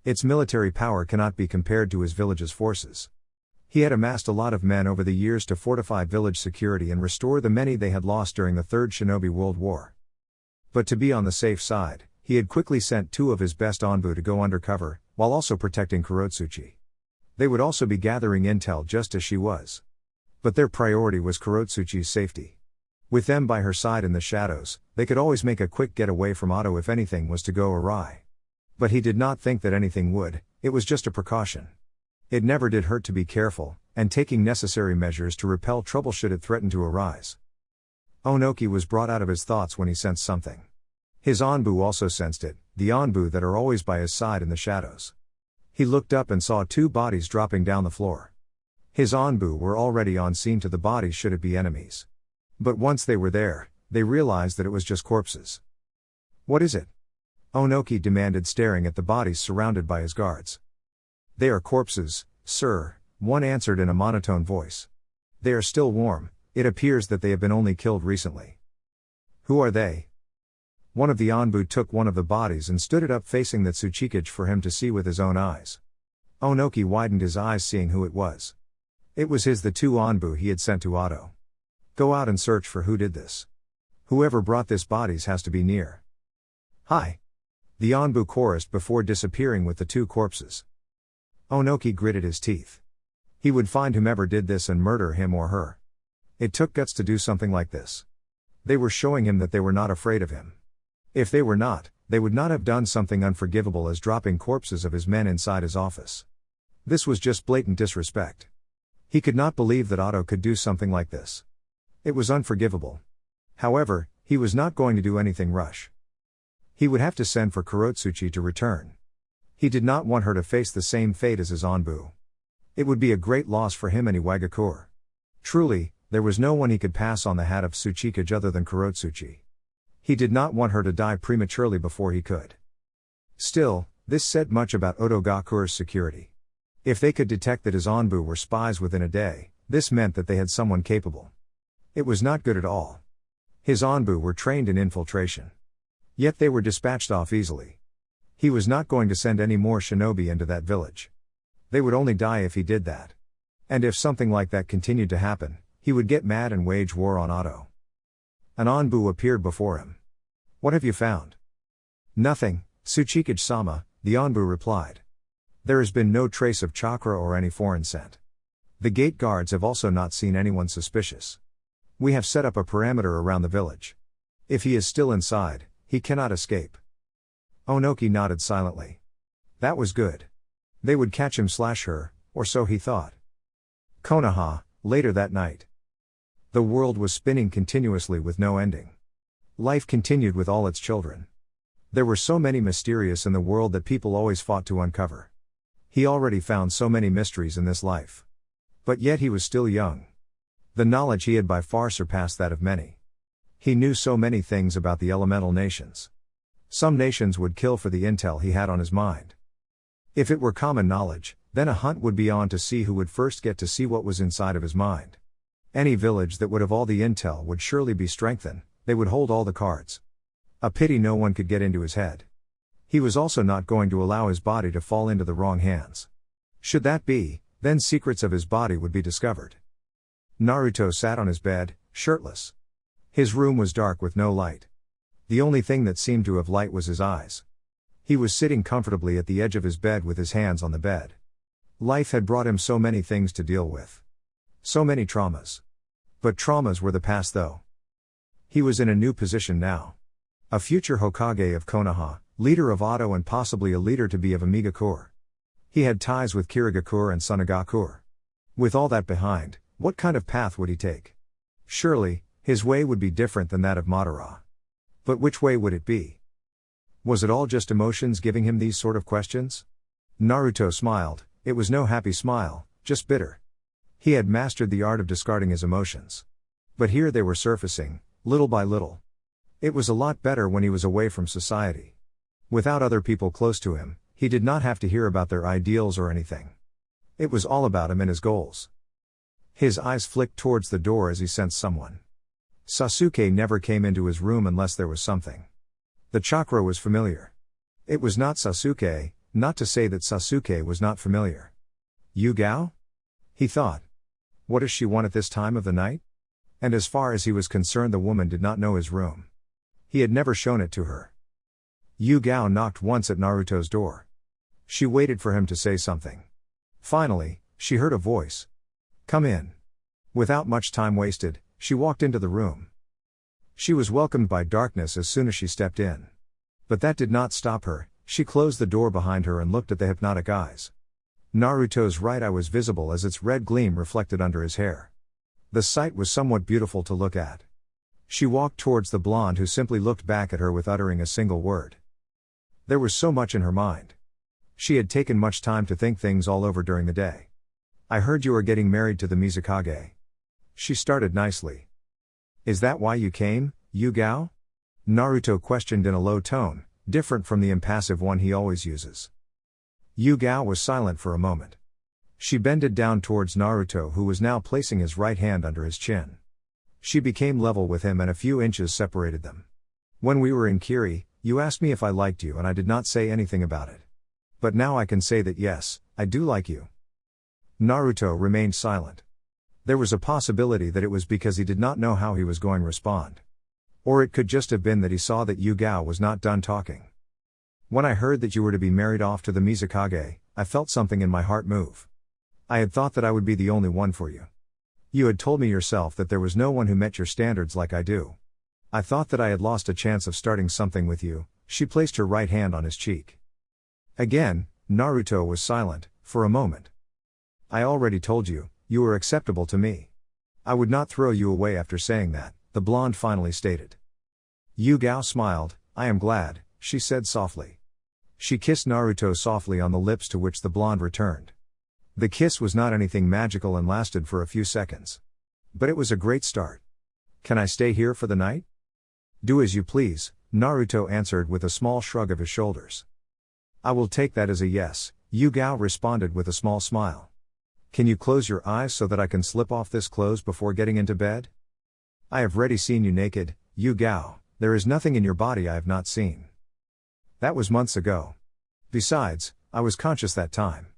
Its military power cannot be compared to his village's forces. He had amassed a lot of men over the years to fortify village security and restore the many they had lost during the Third Shinobi World War. But to be on the safe side, he had quickly sent 2 of his best Anbu to go undercover, while also protecting Kurotsuchi. They would also be gathering intel just as she was. But their priority was Kurotsuchi's safety. With them by her side in the shadows, they could always make a quick getaway from Otto if anything was to go awry. But he did not think that anything would, it was just a precaution. It never did hurt to be careful, and taking necessary measures to repel trouble should it threaten to arise. Onoki was brought out of his thoughts when he sensed something. His Anbu also sensed it, the Anbu that are always by his side in the shadows. He looked up and saw two bodies dropping down the floor. His Anbu were already on scene to the bodies should it be enemies. But once they were there, they realized that it was just corpses. What is it? Onoki demanded, staring at the bodies surrounded by his guards. They are corpses, sir, one answered in a monotone voice. They are still warm, it appears that they have been only killed recently. Who are they? One of the Anbu took one of the bodies and stood it up facing the Tsuchikage for him to see with his own eyes. Onoki widened his eyes seeing who it was. It was the two Anbu he had sent to Ado. Go out and search for who did this. Whoever brought this bodies has to be near. Hi! The Anbu chorused before disappearing with the two corpses. Onoki gritted his teeth. He would find whomever did this and murder him or her. It took guts to do something like this. They were showing him that they were not afraid of him. If they were not, they would not have done something unforgivable as dropping corpses of his men inside his office. This was just blatant disrespect. He could not believe that Ado could do something like this. It was unforgivable. However, he was not going to do anything rush. He would have to send for Kurotsuchi to return. He did not want her to face the same fate as his Anbu. It would be a great loss for him and Iwagakure. Truly, there was no one he could pass on the hat of Tsuchikage other than Kurotsuchi. He did not want her to die prematurely before he could. Still, this said much about Otogakure's security. If they could detect that his Anbu were spies within a day, this meant that they had someone capable. It was not good at all. His Anbu were trained in infiltration. Yet they were dispatched off easily. He was not going to send any more shinobi into that village. They would only die if he did that. And if something like that continued to happen, he would get mad and wage war on Ado. An Anbu appeared before him. What have you found? Nothing, Tsuchikage-sama, the Anbu replied. There has been no trace of chakra or any foreign scent. The gate guards have also not seen anyone suspicious. We have set up a perimeter around the village. If he is still inside, he cannot escape. Onoki nodded silently. That was good. They would catch him/her, or so he thought. Konoha, later that night. The world was spinning continuously with no ending. Life continued with all its children. There were so many mysterious in the world that people always fought to uncover. He already found so many mysteries in this life. But yet he was still young. The knowledge he had by far surpassed that of many. He knew so many things about the elemental nations. Some nations would kill for the intel he had on his mind. If it were common knowledge, then a hunt would be on to see who would first get to see what was inside of his mind. Any village that would have all the intel would surely be strengthened, they would hold all the cards. A pity no one could get into his head. He was also not going to allow his body to fall into the wrong hands. Should that be, then secrets of his body would be discovered. Naruto sat on his bed, shirtless. His room was dark with no light. The only thing that seemed to have light was his eyes. He was sitting comfortably at the edge of his bed with his hands on the bed. Life had brought him so many things to deal with. So many traumas. But traumas were the past though. He was in a new position now. A future Hokage of Konoha, leader of Ado and possibly a leader to be of Amigakure. He had ties with Kirigakure and Tsunagakure. With all that behind, what kind of path would he take? Surely, his way would be different than that of Madara. But which way would it be? Was it all just emotions giving him these sort of questions? Naruto smiled. It was no happy smile, just bitter. He had mastered the art of discarding his emotions. But here they were surfacing, little by little. It was a lot better when he was away from society. Without other people close to him, he did not have to hear about their ideals or anything. It was all about him and his goals. His eyes flicked towards the door as he sensed someone. Sasuke never came into his room unless there was something. The chakra was familiar. It was not Sasuke, not to say that Sasuke was not familiar. Yugao? He thought. What does she want at this time of the night? And as far as he was concerned, the woman did not know his room. He had never shown it to her. Yugao knocked once at Naruto's door. She waited for him to say something. Finally, she heard a voice. Come in. Without much time wasted, she walked into the room. She was welcomed by darkness as soon as she stepped in. But that did not stop her. She closed the door behind her and looked at the hypnotic eyes. Naruto's right eye was visible as its red gleam reflected under his hair. The sight was somewhat beautiful to look at. She walked towards the blonde who simply looked back at her without uttering a single word. There was so much in her mind. She had taken much time to think things all over during the day. I heard you are getting married to the Mizukage. She started nicely. Is that why you came, Yugao? Naruto questioned in a low tone, different from the impassive one he always uses. Yugao was silent for a moment. She bended down towards Naruto, who was now placing his right hand under his chin. She became level with him and a few inches separated them. When we were in Kiri, you asked me if I liked you and I did not say anything about it. But now I can say that yes, I do like you. Naruto remained silent. There was a possibility that it was because he did not know how he was going to respond. Or it could just have been that he saw that Yugao was not done talking. When I heard that you were to be married off to the Mizukage, I felt something in my heart move. I had thought that I would be the only one for you. You had told me yourself that there was no one who met your standards like I do. I thought that I had lost a chance of starting something with you. She placed her right hand on his cheek. Again, Naruto was silent, for a moment. I already told you, you were acceptable to me. I would not throw you away after saying that, the blonde finally stated. Yugao smiled. I am glad, she said softly. She kissed Naruto softly on the lips, to which the blonde returned. The kiss was not anything magical and lasted for a few seconds. But it was a great start. Can I stay here for the night? Do as you please, Naruto answered with a small shrug of his shoulders. I will take that as a yes, Yugao responded with a small smile. Can you close your eyes so that I can slip off this clothes before getting into bed? I have already seen you naked, Yugao, there is nothing in your body I have not seen. That was months ago. Besides, I was conscious that time.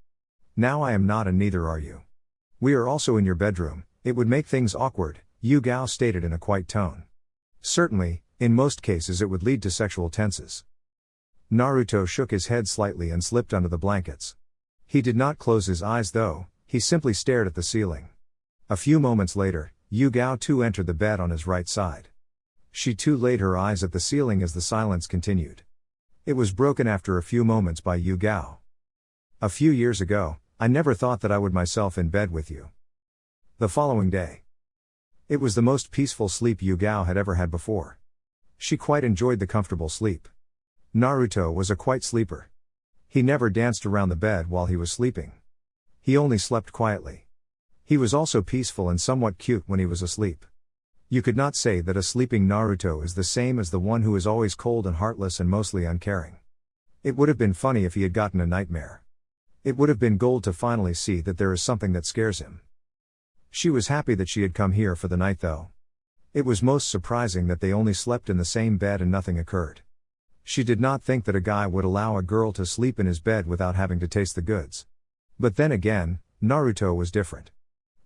Now I am not, and neither are you. We are also in your bedroom, it would make things awkward, Yugao stated in a quiet tone. Certainly, in most cases it would lead to sexual tenses. Naruto shook his head slightly and slipped under the blankets. He did not close his eyes though, he simply stared at the ceiling. A few moments later, Yugao too entered the bed on his right side. She too laid her eyes at the ceiling as the silence continued. It was broken after a few moments by Yugao. A few years ago, I never thought that I would myself in bed with you. The following day. It was the most peaceful sleep Yugao had ever had before. She quite enjoyed the comfortable sleep. Naruto was a quiet sleeper. He never danced around the bed while he was sleeping. He only slept quietly. He was also peaceful and somewhat cute when he was asleep. You could not say that a sleeping Naruto is the same as the one who is always cold and heartless and mostly uncaring. It would have been funny if he had gotten a nightmare. It would have been gold to finally see that there is something that scares him. She was happy that she had come here for the night though. It was most surprising that they only slept in the same bed and nothing occurred. She did not think that a guy would allow a girl to sleep in his bed without having to taste the goods. But then again, Naruto was different.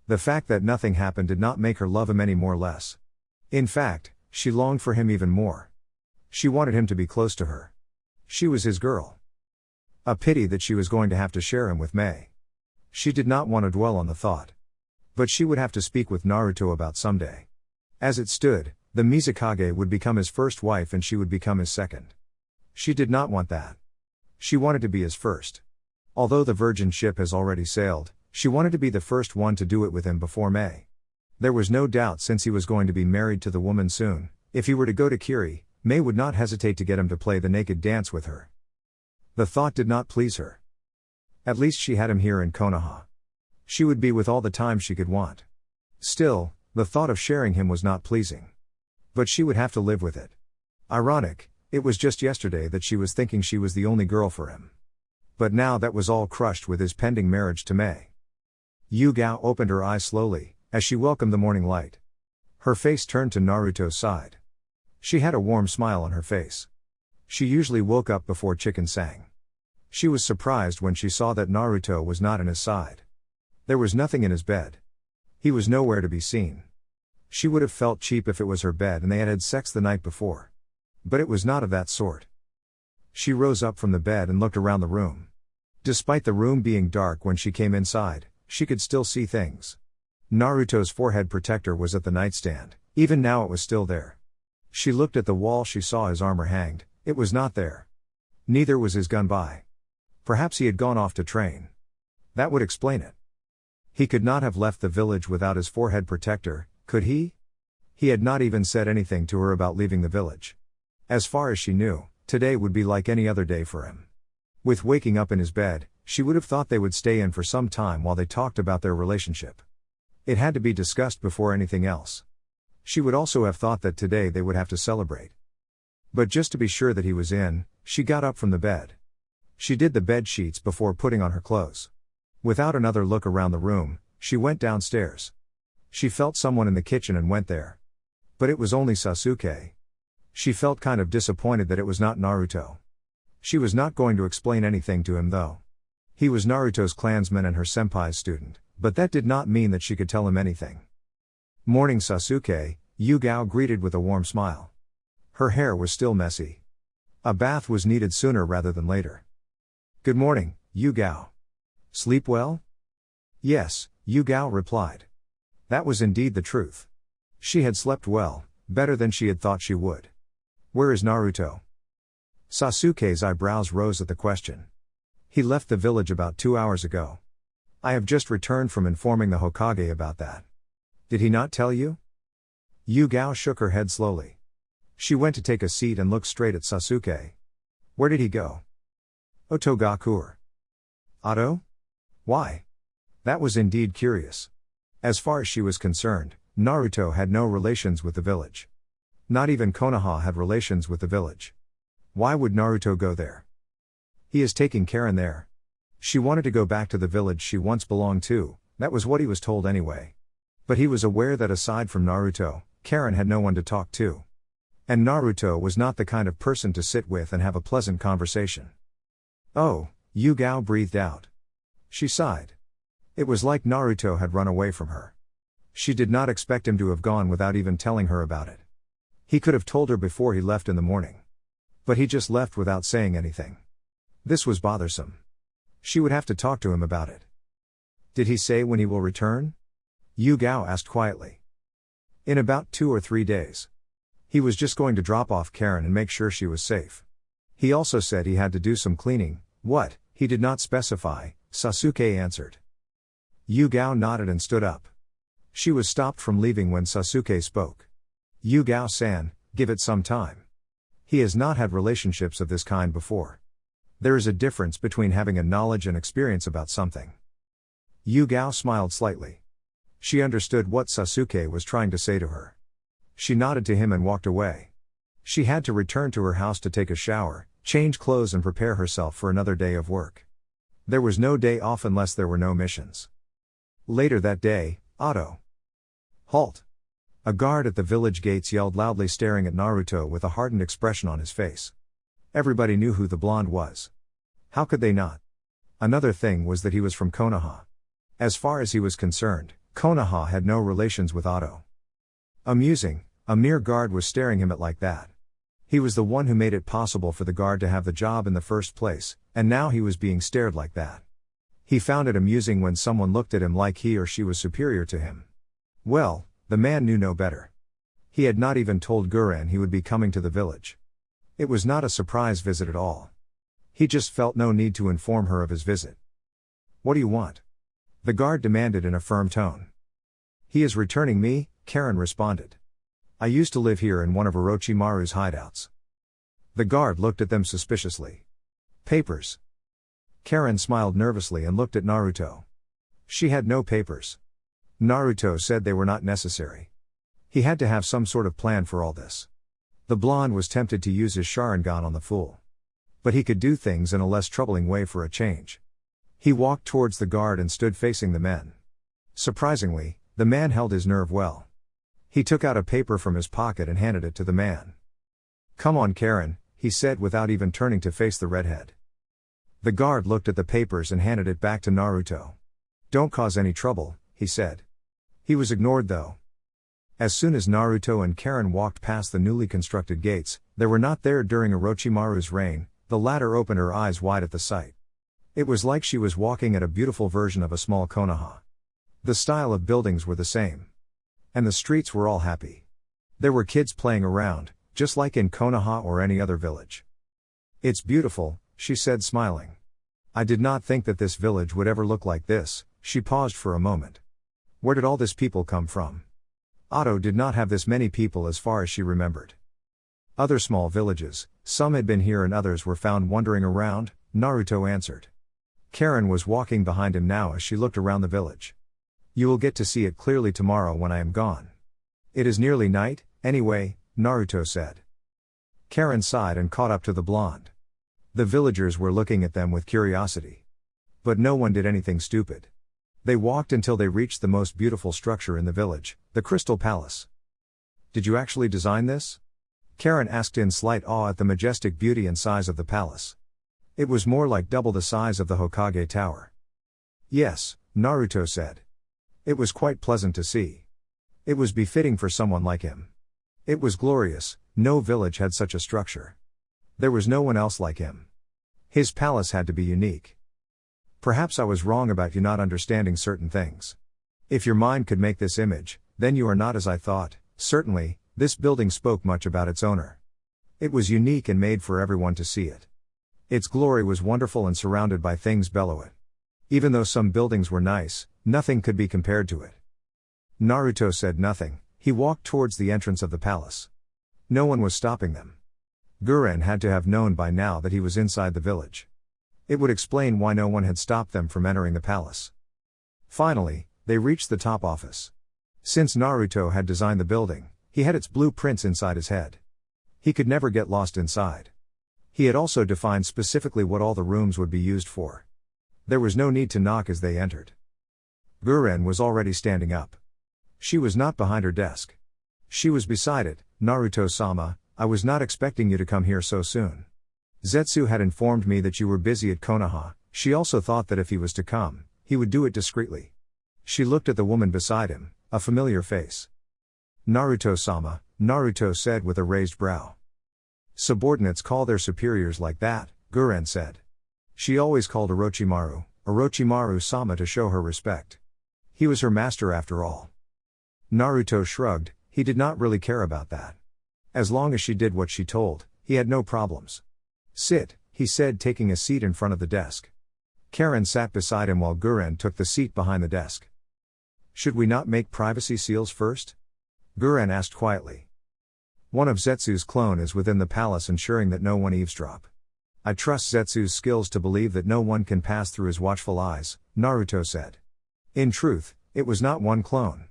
The fact that nothing happened did not make her love him any more less. In fact, she longed for him even more. She wanted him to be close to her. She was his girl. A pity that she was going to have to share him with Mei. She did not want to dwell on the thought. But she would have to speak with Naruto about someday. As it stood, the Mizukage would become his first wife and she would become his second. She did not want that. She wanted to be his first. Although the virgin ship has already sailed, she wanted to be the first one to do it with him before Mei. There was no doubt, since he was going to be married to the woman soon, if he were to go to Kiri, Mei would not hesitate to get him to play the naked dance with her. The thought did not please her. At least she had him here in Konoha. She would be with all the time she could want. Still, the thought of sharing him was not pleasing. But she would have to live with it. Ironic, it was just yesterday that she was thinking she was the only girl for him. But now that was all crushed with his pending marriage to Mei. Yugao opened her eyes slowly, as she welcomed the morning light. Her face turned to Naruto's side. She had a warm smile on her face. She usually woke up before chicken sang. She was surprised when she saw that Naruto was not in his side. There was nothing in his bed. He was nowhere to be seen. She would have felt cheap if it was her bed and they had had sex the night before. But it was not of that sort. She rose up from the bed and looked around the room. Despite the room being dark when she came inside, she could still see things. Naruto's forehead protector was at the nightstand, even now it was still there. She looked at the wall, she saw his armor hanged, it was not there. Neither was his gun by. Perhaps he had gone off to train. That would explain it. He could not have left the village without his forehead protector, could he? He had not even said anything to her about leaving the village. As far as she knew, today would be like any other day for him. With waking up in his bed, she would have thought they would stay in for some time while they talked about their relationship. It had to be discussed before anything else. She would also have thought that today they would have to celebrate. But just to be sure that he was in, she got up from the bed. She did the bed sheets before putting on her clothes. Without another look around the room, she went downstairs. She felt someone in the kitchen and went there. But it was only Sasuke. She felt kind of disappointed that it was not Naruto. She was not going to explain anything to him though. He was Naruto's clansman and her senpai's student, but that did not mean that she could tell him anything. "Morning Sasuke," Yugao greeted with a warm smile. Her hair was still messy. A bath was needed sooner rather than later. "Good morning, Yugao. Sleep well?" "Yes," Yugao replied. That was indeed the truth. She had slept well, better than she had thought she would. "Where is Naruto?" Sasuke's eyebrows rose at the question. "He left the village about 2 hours ago. I have just returned from informing the Hokage about that." "Did he not tell you?" Yugao shook her head slowly. She went to take a seat and looked straight at Sasuke. "Where did he go?" "Otogakure." "Otto? Why?" That was indeed curious. As far as she was concerned, Naruto had no relations with the village. Not even Konoha had relations with the village. Why would Naruto go there? "He is taking Karen there." She wanted to go back to the village she once belonged to, that was what he was told anyway. But he was aware that aside from Naruto, Karen had no one to talk to. And Naruto was not the kind of person to sit with and have a pleasant conversation. "Oh," Yugao breathed out. She sighed. It was like Naruto had run away from her. She did not expect him to have gone without even telling her about it. He could have told her before he left in the morning. But he just left without saying anything. This was bothersome. She would have to talk to him about it. "Did he say when he will return?" Yugao asked quietly. "In about 2 or 3 days. He was just going to drop off Karen and make sure she was safe. He also said he had to do some cleaning." "What?" He did not specify, Sasuke answered. Yugao nodded and stood up. She was stopped from leaving when Sasuke spoke. "Yugao-san, give it some time. He has not had relationships of this kind before. There is a difference between having a knowledge and experience about something." Yugao smiled slightly. She understood what Sasuke was trying to say to her. She nodded to him and walked away. She had to return to her house to take a shower, change clothes and prepare herself for another day of work. There was no day off unless there were no missions. Later that day, Otto. "Halt!" A guard at the village gates yelled loudly, staring at Naruto with a hardened expression on his face. Everybody knew who the blonde was. How could they not? Another thing was that he was from Konoha. As far as he was concerned, Konoha had no relations with Otto. Amusing, a mere guard was staring him at like that. He was the one who made it possible for the guard to have the job in the first place, and now he was being stared like that. He found it amusing when someone looked at him like he or she was superior to him. Well, the man knew no better. He had not even told Guren he would be coming to the village. It was not a surprise visit at all. He just felt no need to inform her of his visit. "What do you want?" the guard demanded in a firm tone. "He is returning me," Karen responded. "I used to live here in one of Orochimaru's hideouts." The guard looked at them suspiciously. "Papers?" Karen smiled nervously and looked at Naruto. She had no papers. Naruto said they were not necessary. He had to have some sort of plan for all this. The blonde was tempted to use his sharingan on the fool. But he could do things in a less troubling way for a change. He walked towards the guard and stood facing the men. Surprisingly, the man held his nerve well. He took out a paper from his pocket and handed it to the man. "Come on, Karen," he said without even turning to face the redhead. The guard looked at the papers and handed it back to Naruto. "Don't cause any trouble," he said. He was ignored though. As soon as Naruto and Karen walked past the newly constructed gates, they were not there during Orochimaru's reign, the latter opened her eyes wide at the sight. It was like she was walking at a beautiful version of a small Konoha. The style of buildings were the same. And the streets were all happy. There were kids playing around, just like in Konoha or any other village. "It's beautiful," she said smiling. "I did not think that this village would ever look like this." She paused for a moment. Where did all this people come from? Otto did not have this many people as far as she remembered. Other small villages, some had been here and others were found wandering around, Naruto answered. Karen was walking behind him now as she looked around the village. You will get to see it clearly tomorrow when I am gone. It is nearly night, anyway, Naruto said. Karen sighed and caught up to the blonde. The villagers were looking at them with curiosity. But no one did anything stupid. They walked until they reached the most beautiful structure in the village, the Crystal Palace. Did you actually design this? Karen asked in slight awe at the majestic beauty and size of the palace. It was more like double the size of the Hokage Tower. Yes, Naruto said. It was quite pleasant to see. It was befitting for someone like him. It was glorious, no village had such a structure. There was no one else like him. His palace had to be unique. Perhaps I was wrong about you not understanding certain things. If your mind could make this image, then you are not as I thought. Certainly, this building spoke much about its owner. It was unique and made for everyone to see it. Its glory was wonderful and surrounded by things below it. Even though some buildings were nice, nothing could be compared to it. Naruto said nothing, he walked towards the entrance of the palace. No one was stopping them. Guren had to have known by now that he was inside the village. It would explain why no one had stopped them from entering the palace. Finally, they reached the top office. Since Naruto had designed the building, he had its blueprints inside his head. He could never get lost inside. He had also defined specifically what all the rooms would be used for. There was no need to knock as they entered. Guren was already standing up. She was not behind her desk. She was beside it. Naruto-sama, I was not expecting you to come here so soon. Zetsu had informed me that you were busy at Konoha. She also thought that if he was to come, he would do it discreetly. She looked at the woman beside him, a familiar face. Naruto-sama, Naruto said with a raised brow. Subordinates call their superiors like that, Guren said. She always called Orochimaru-sama to show her respect. He was her master after all. Naruto shrugged, he did not really care about that. As long as she did what she told, he had no problems. Sit, he said, taking a seat in front of the desk. Karen sat beside him while Guren took the seat behind the desk. Should we not make privacy seals first? Guren asked quietly. One of Zetsu's clone is within the palace ensuring that no one eavesdrop. I trust Zetsu's skills to believe that no one can pass through his watchful eyes, Naruto said. In truth, it was not one clone.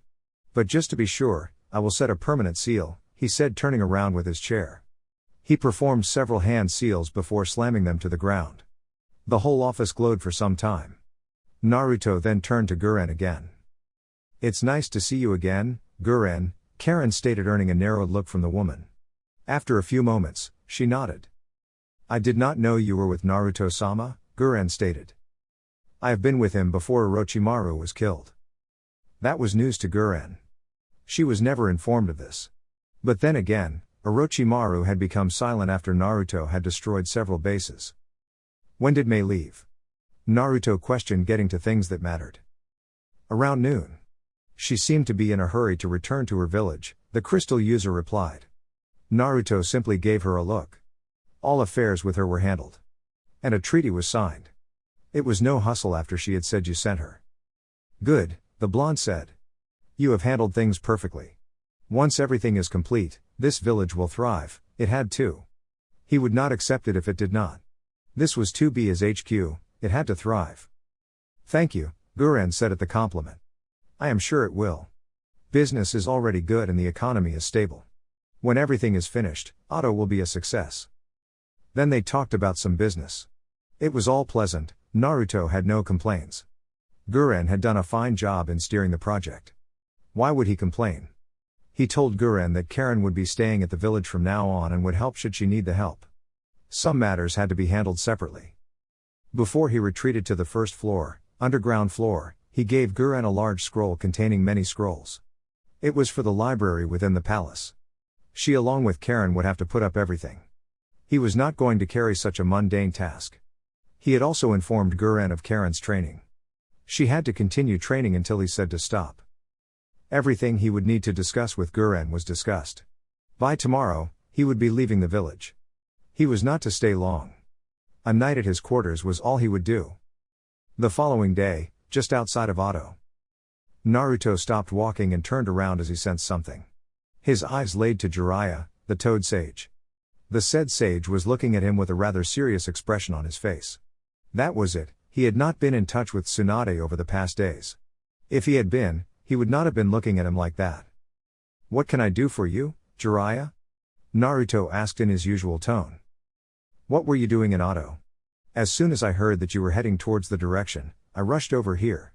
But just to be sure, I will set a permanent seal, he said, turning around with his chair. He performed several hand seals before slamming them to the ground. The whole office glowed for some time. Naruto then turned to Guren again. It's nice to see you again, Guren, Karen stated, earning a narrowed look from the woman. After a few moments, she nodded. I did not know you were with Naruto-sama, Guren stated. I have been with him before Orochimaru was killed. That was news to Guren. She was never informed of this. But then again, Orochimaru had become silent after Naruto had destroyed several bases. When did Mei leave? Naruto questioned, getting to things that mattered. Around noon. She seemed to be in a hurry to return to her village, the crystal user replied. Naruto simply gave her a look. All affairs with her were handled. And a treaty was signed. It was no hustle after she had said you sent her. Good, the blonde said. You have handled things perfectly. Once everything is complete, this village will thrive. It had to. He would not accept it if it did not. This was to be his HQ, it had to thrive. Thank you, Guren said at the compliment. I am sure it will. Business is already good and the economy is stable. When everything is finished, Otto will be a success. Then they talked about some business. It was all pleasant, Naruto had no complaints. Guren had done a fine job in steering the project. Why would he complain? He told Guren that Karen would be staying at the village from now on and would help should she need the help. Some matters had to be handled separately. Before he retreated to the first floor, underground floor, he gave Guren a large scroll containing many scrolls. It was for the library within the palace. She along with Karen would have to put up everything. He was not going to carry such a mundane task. He had also informed Guren of Karen's training. She had to continue training until he said to stop. Everything he would need to discuss with Guren was discussed. By tomorrow, he would be leaving the village. He was not to stay long. A night at his quarters was all he would do. The following day, just outside of Otto, Naruto stopped walking and turned around as he sensed something. His eyes laid to Jiraiya, the toad sage. The said sage was looking at him with a rather serious expression on his face. That was it, he had not been in touch with Tsunade over the past days. If he had been, he would not have been looking at him like that. "What can I do for you, Jiraiya?" Naruto asked in his usual tone. "What were you doing in Auto?" "As soon as I heard that you were heading towards the direction, I rushed over here.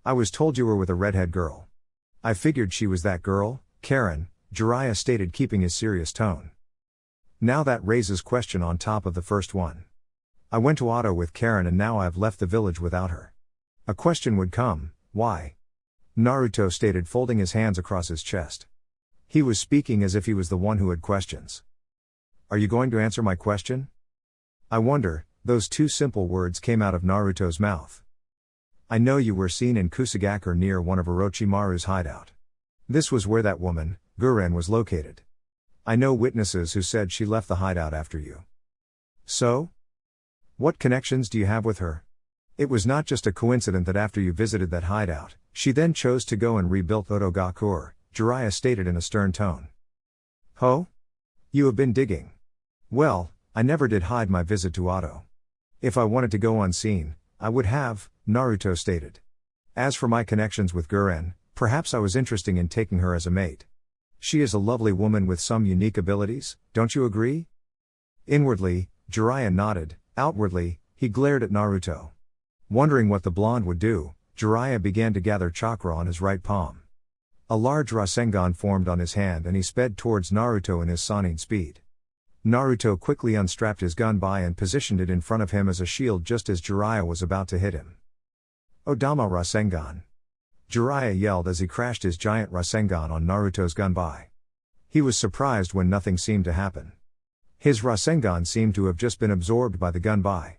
I was told you were with a redhead girl." "I figured she was that girl, Karen," Jiraiya stated, keeping his serious tone. Now that raises question on top of the first one. "I went to Auto with Karen and now I've left the village without her." A question would come, why? Naruto stated, folding his hands across his chest. He was speaking as if he was the one who had questions. "Are you going to answer my question?" "I wonder," those two simple words came out of Naruto's mouth. "I know you were seen in Kusagakure near one of Orochimaru's hideout. This was where that woman, Guren, was located. I know witnesses who said she left the hideout after you." "So? What connections do you have with her?" "It was not just a coincidence that after you visited that hideout, she then chose to go and rebuild Otogakure," Jiraiya stated in a stern tone. "Ho? You have been digging." "Well, I never did hide my visit to Auto. If I wanted to go unseen, I would have," Naruto stated. "As for my connections with Guren, perhaps I was interested in taking her as a mate. She is a lovely woman with some unique abilities, don't you agree?" Inwardly, Jiraiya nodded. Outwardly, he glared at Naruto. Wondering what the blonde would do, Jiraiya began to gather chakra on his right palm. A large Rasengan formed on his hand and he sped towards Naruto in his Sannin speed. Naruto quickly unstrapped his gunbai and positioned it in front of him as a shield just as Jiraiya was about to hit him. "Odama Rasengan!" Jiraiya yelled as he crashed his giant Rasengan on Naruto's gunbai. He was surprised when nothing seemed to happen. His Rasengan seemed to have just been absorbed by the gunbai.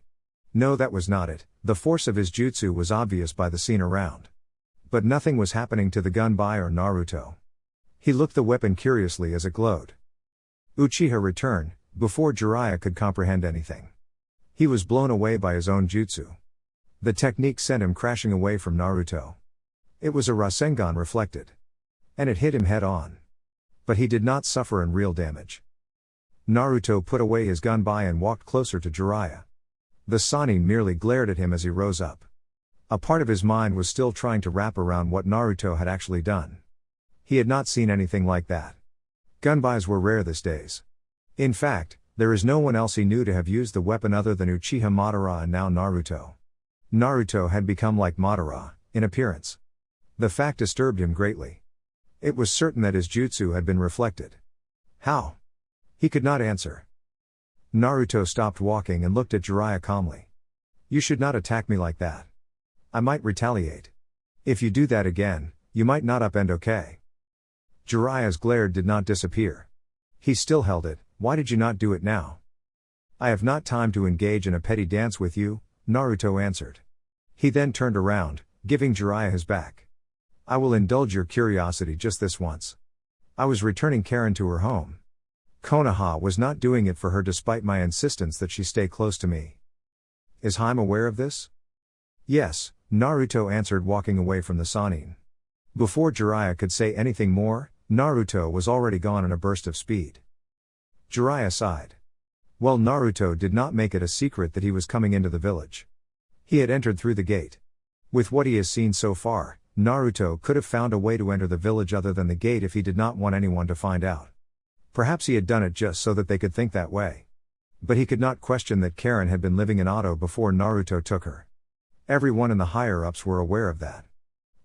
No, that was not it, the force of his jutsu was obvious by the scene around. But nothing was happening to the gunbai or Naruto. He looked the weapon curiously as it glowed. Uchiha returned, before Jiraiya could comprehend anything. He was blown away by his own jutsu. The technique sent him crashing away from Naruto. It was a Rasengan reflected. And it hit him head on. But he did not suffer in real damage. Naruto put away his gunbai and walked closer to Jiraiya. The Sannin merely glared at him as he rose up. A part of his mind was still trying to wrap around what Naruto had actually done. He had not seen anything like that. Gunbais were rare these days. In fact, there is no one else he knew to have used the weapon other than Uchiha Madara and now Naruto. Naruto had become like Madara, in appearance. The fact disturbed him greatly. It was certain that his jutsu had been reflected. How? He could not answer. Naruto stopped walking and looked at Jiraiya calmly. "You should not attack me like that. I might retaliate. If you do that again, you might not upend okay." Jiraiya's glare did not disappear. He still held it. "Why did you not do it now?" "I have not time to engage in a petty dance with you," Naruto answered. He then turned around, giving Jiraiya his back. "I will indulge your curiosity just this once. I was returning Karen to her home. Konoha was not doing it for her despite my insistence that she stay close to me." "Is Haim aware of this?" "Yes," Naruto answered, walking away from the Sannin. Before Jiraiya could say anything more, Naruto was already gone in a burst of speed. Jiraiya sighed. Well, Naruto did not make it a secret that he was coming into the village. He had entered through the gate. With what he has seen so far, Naruto could have found a way to enter the village other than the gate if he did not want anyone to find out. Perhaps he had done it just so that they could think that way. But he could not question that Karen had been living in Auto before Naruto took her. Everyone in the higher-ups were aware of that.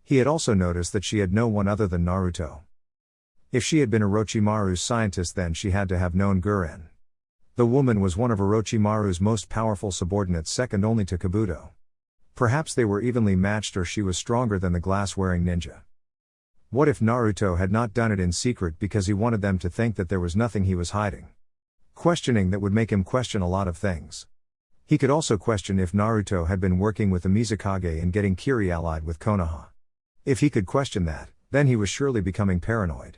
He had also noticed that she had no one other than Naruto. If she had been Orochimaru's scientist, then she had to have known Guren. The woman was one of Orochimaru's most powerful subordinates, second only to Kabuto. Perhaps they were evenly matched, or she was stronger than the glass-wearing ninja. What if Naruto had not done it in secret because he wanted them to think that there was nothing he was hiding? Questioning that would make him question a lot of things. He could also question if Naruto had been working with the Mizukage and getting Kiri allied with Konoha. If he could question that, then he was surely becoming paranoid.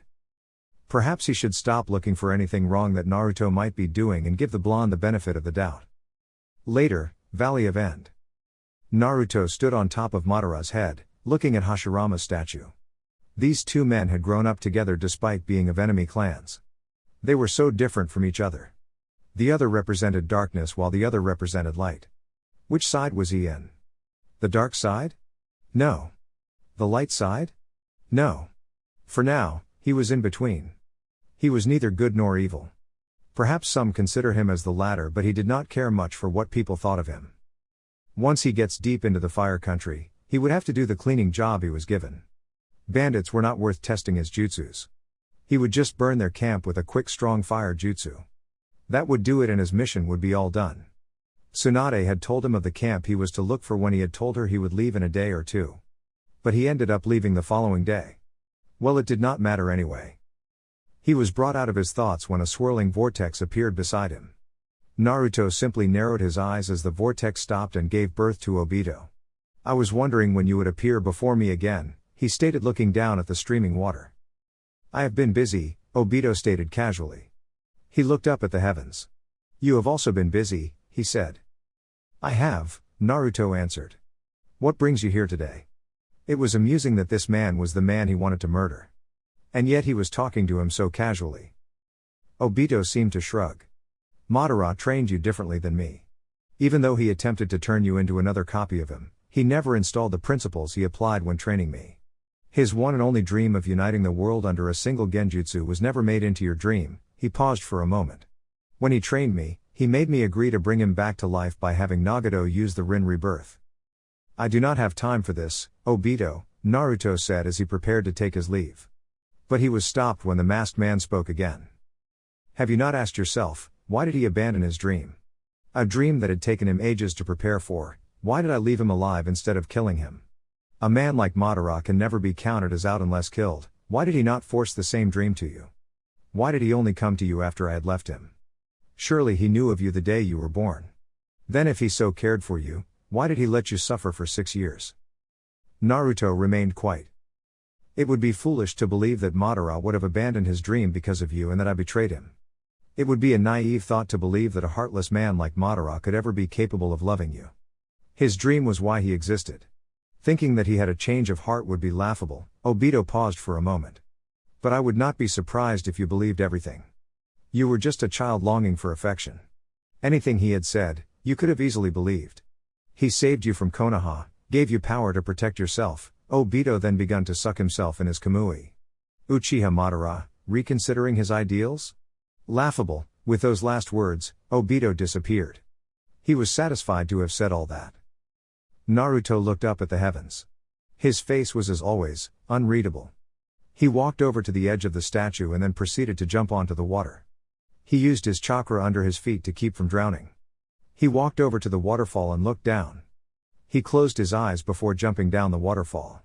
Perhaps he should stop looking for anything wrong that Naruto might be doing and give the blonde the benefit of the doubt. Later, Valley of End. Naruto stood on top of Madara's head, looking at Hashirama's statue. These two men had grown up together despite being of enemy clans. They were so different from each other. The other represented darkness while the other represented light. Which side was he in? The dark side? No. The light side? No. For now, he was in between. He was neither good nor evil. Perhaps some consider him as the latter, but he did not care much for what people thought of him. Once he gets deep into the fire country, he would have to do the cleaning job he was given. Bandits were not worth testing his jutsus. He would just burn their camp with a quick strong fire jutsu. That would do it and his mission would be all done. Tsunade had told him of the camp he was to look for when he had told her he would leave in a day or two. But he ended up leaving the following day. Well, it did not matter anyway. He was brought out of his thoughts when a swirling vortex appeared beside him. Naruto simply narrowed his eyes as the vortex stopped and gave birth to Obito. I was wondering when you would appear before me again, he stated looking down at the streaming water. I have been busy, Obito stated casually. He looked up at the heavens. You have also been busy, he said. I have, Naruto answered. What brings you here today? It was amusing that this man was the man he wanted to murder. And yet he was talking to him so casually. Obito seemed to shrug. Madara trained you differently than me. Even though he attempted to turn you into another copy of him, he never installed the principles he applied when training me. His one and only dream of uniting the world under a single genjutsu was never made into your dream. He paused for a moment. When he trained me, he made me agree to bring him back to life by having Nagato use the Rin rebirth. I do not have time for this, Obito, Naruto said as he prepared to take his leave. But he was stopped when the masked man spoke again. Have you not asked yourself, why did he abandon his dream? A dream that had taken him ages to prepare for. Why did I leave him alive instead of killing him? A man like Madara can never be counted as out unless killed. Why did he not force the same dream to you? Why did he only come to you after I had left him? Surely he knew of you the day you were born. Then if he so cared for you, why did he let you suffer for 6 years? Naruto remained quiet. It would be foolish to believe that Madara would have abandoned his dream because of you and that I betrayed him. It would be a naive thought to believe that a heartless man like Madara could ever be capable of loving you. His dream was why he existed. Thinking that he had a change of heart would be laughable. Obito paused for a moment. But I would not be surprised if you believed everything. You were just a child longing for affection. Anything he had said, you could have easily believed. He saved you from Konoha, gave you power to protect yourself. Obito then begun to suck himself in his kamui. Uchiha Madara, reconsidering his ideals? Laughable. With those last words, Obito disappeared. He was satisfied to have said all that. Naruto looked up at the heavens. His face was as always, unreadable. He walked over to the edge of the statue and then proceeded to jump onto the water. He used his chakra under his feet to keep from drowning. He walked over to the waterfall and looked down. He closed his eyes before jumping down the waterfall.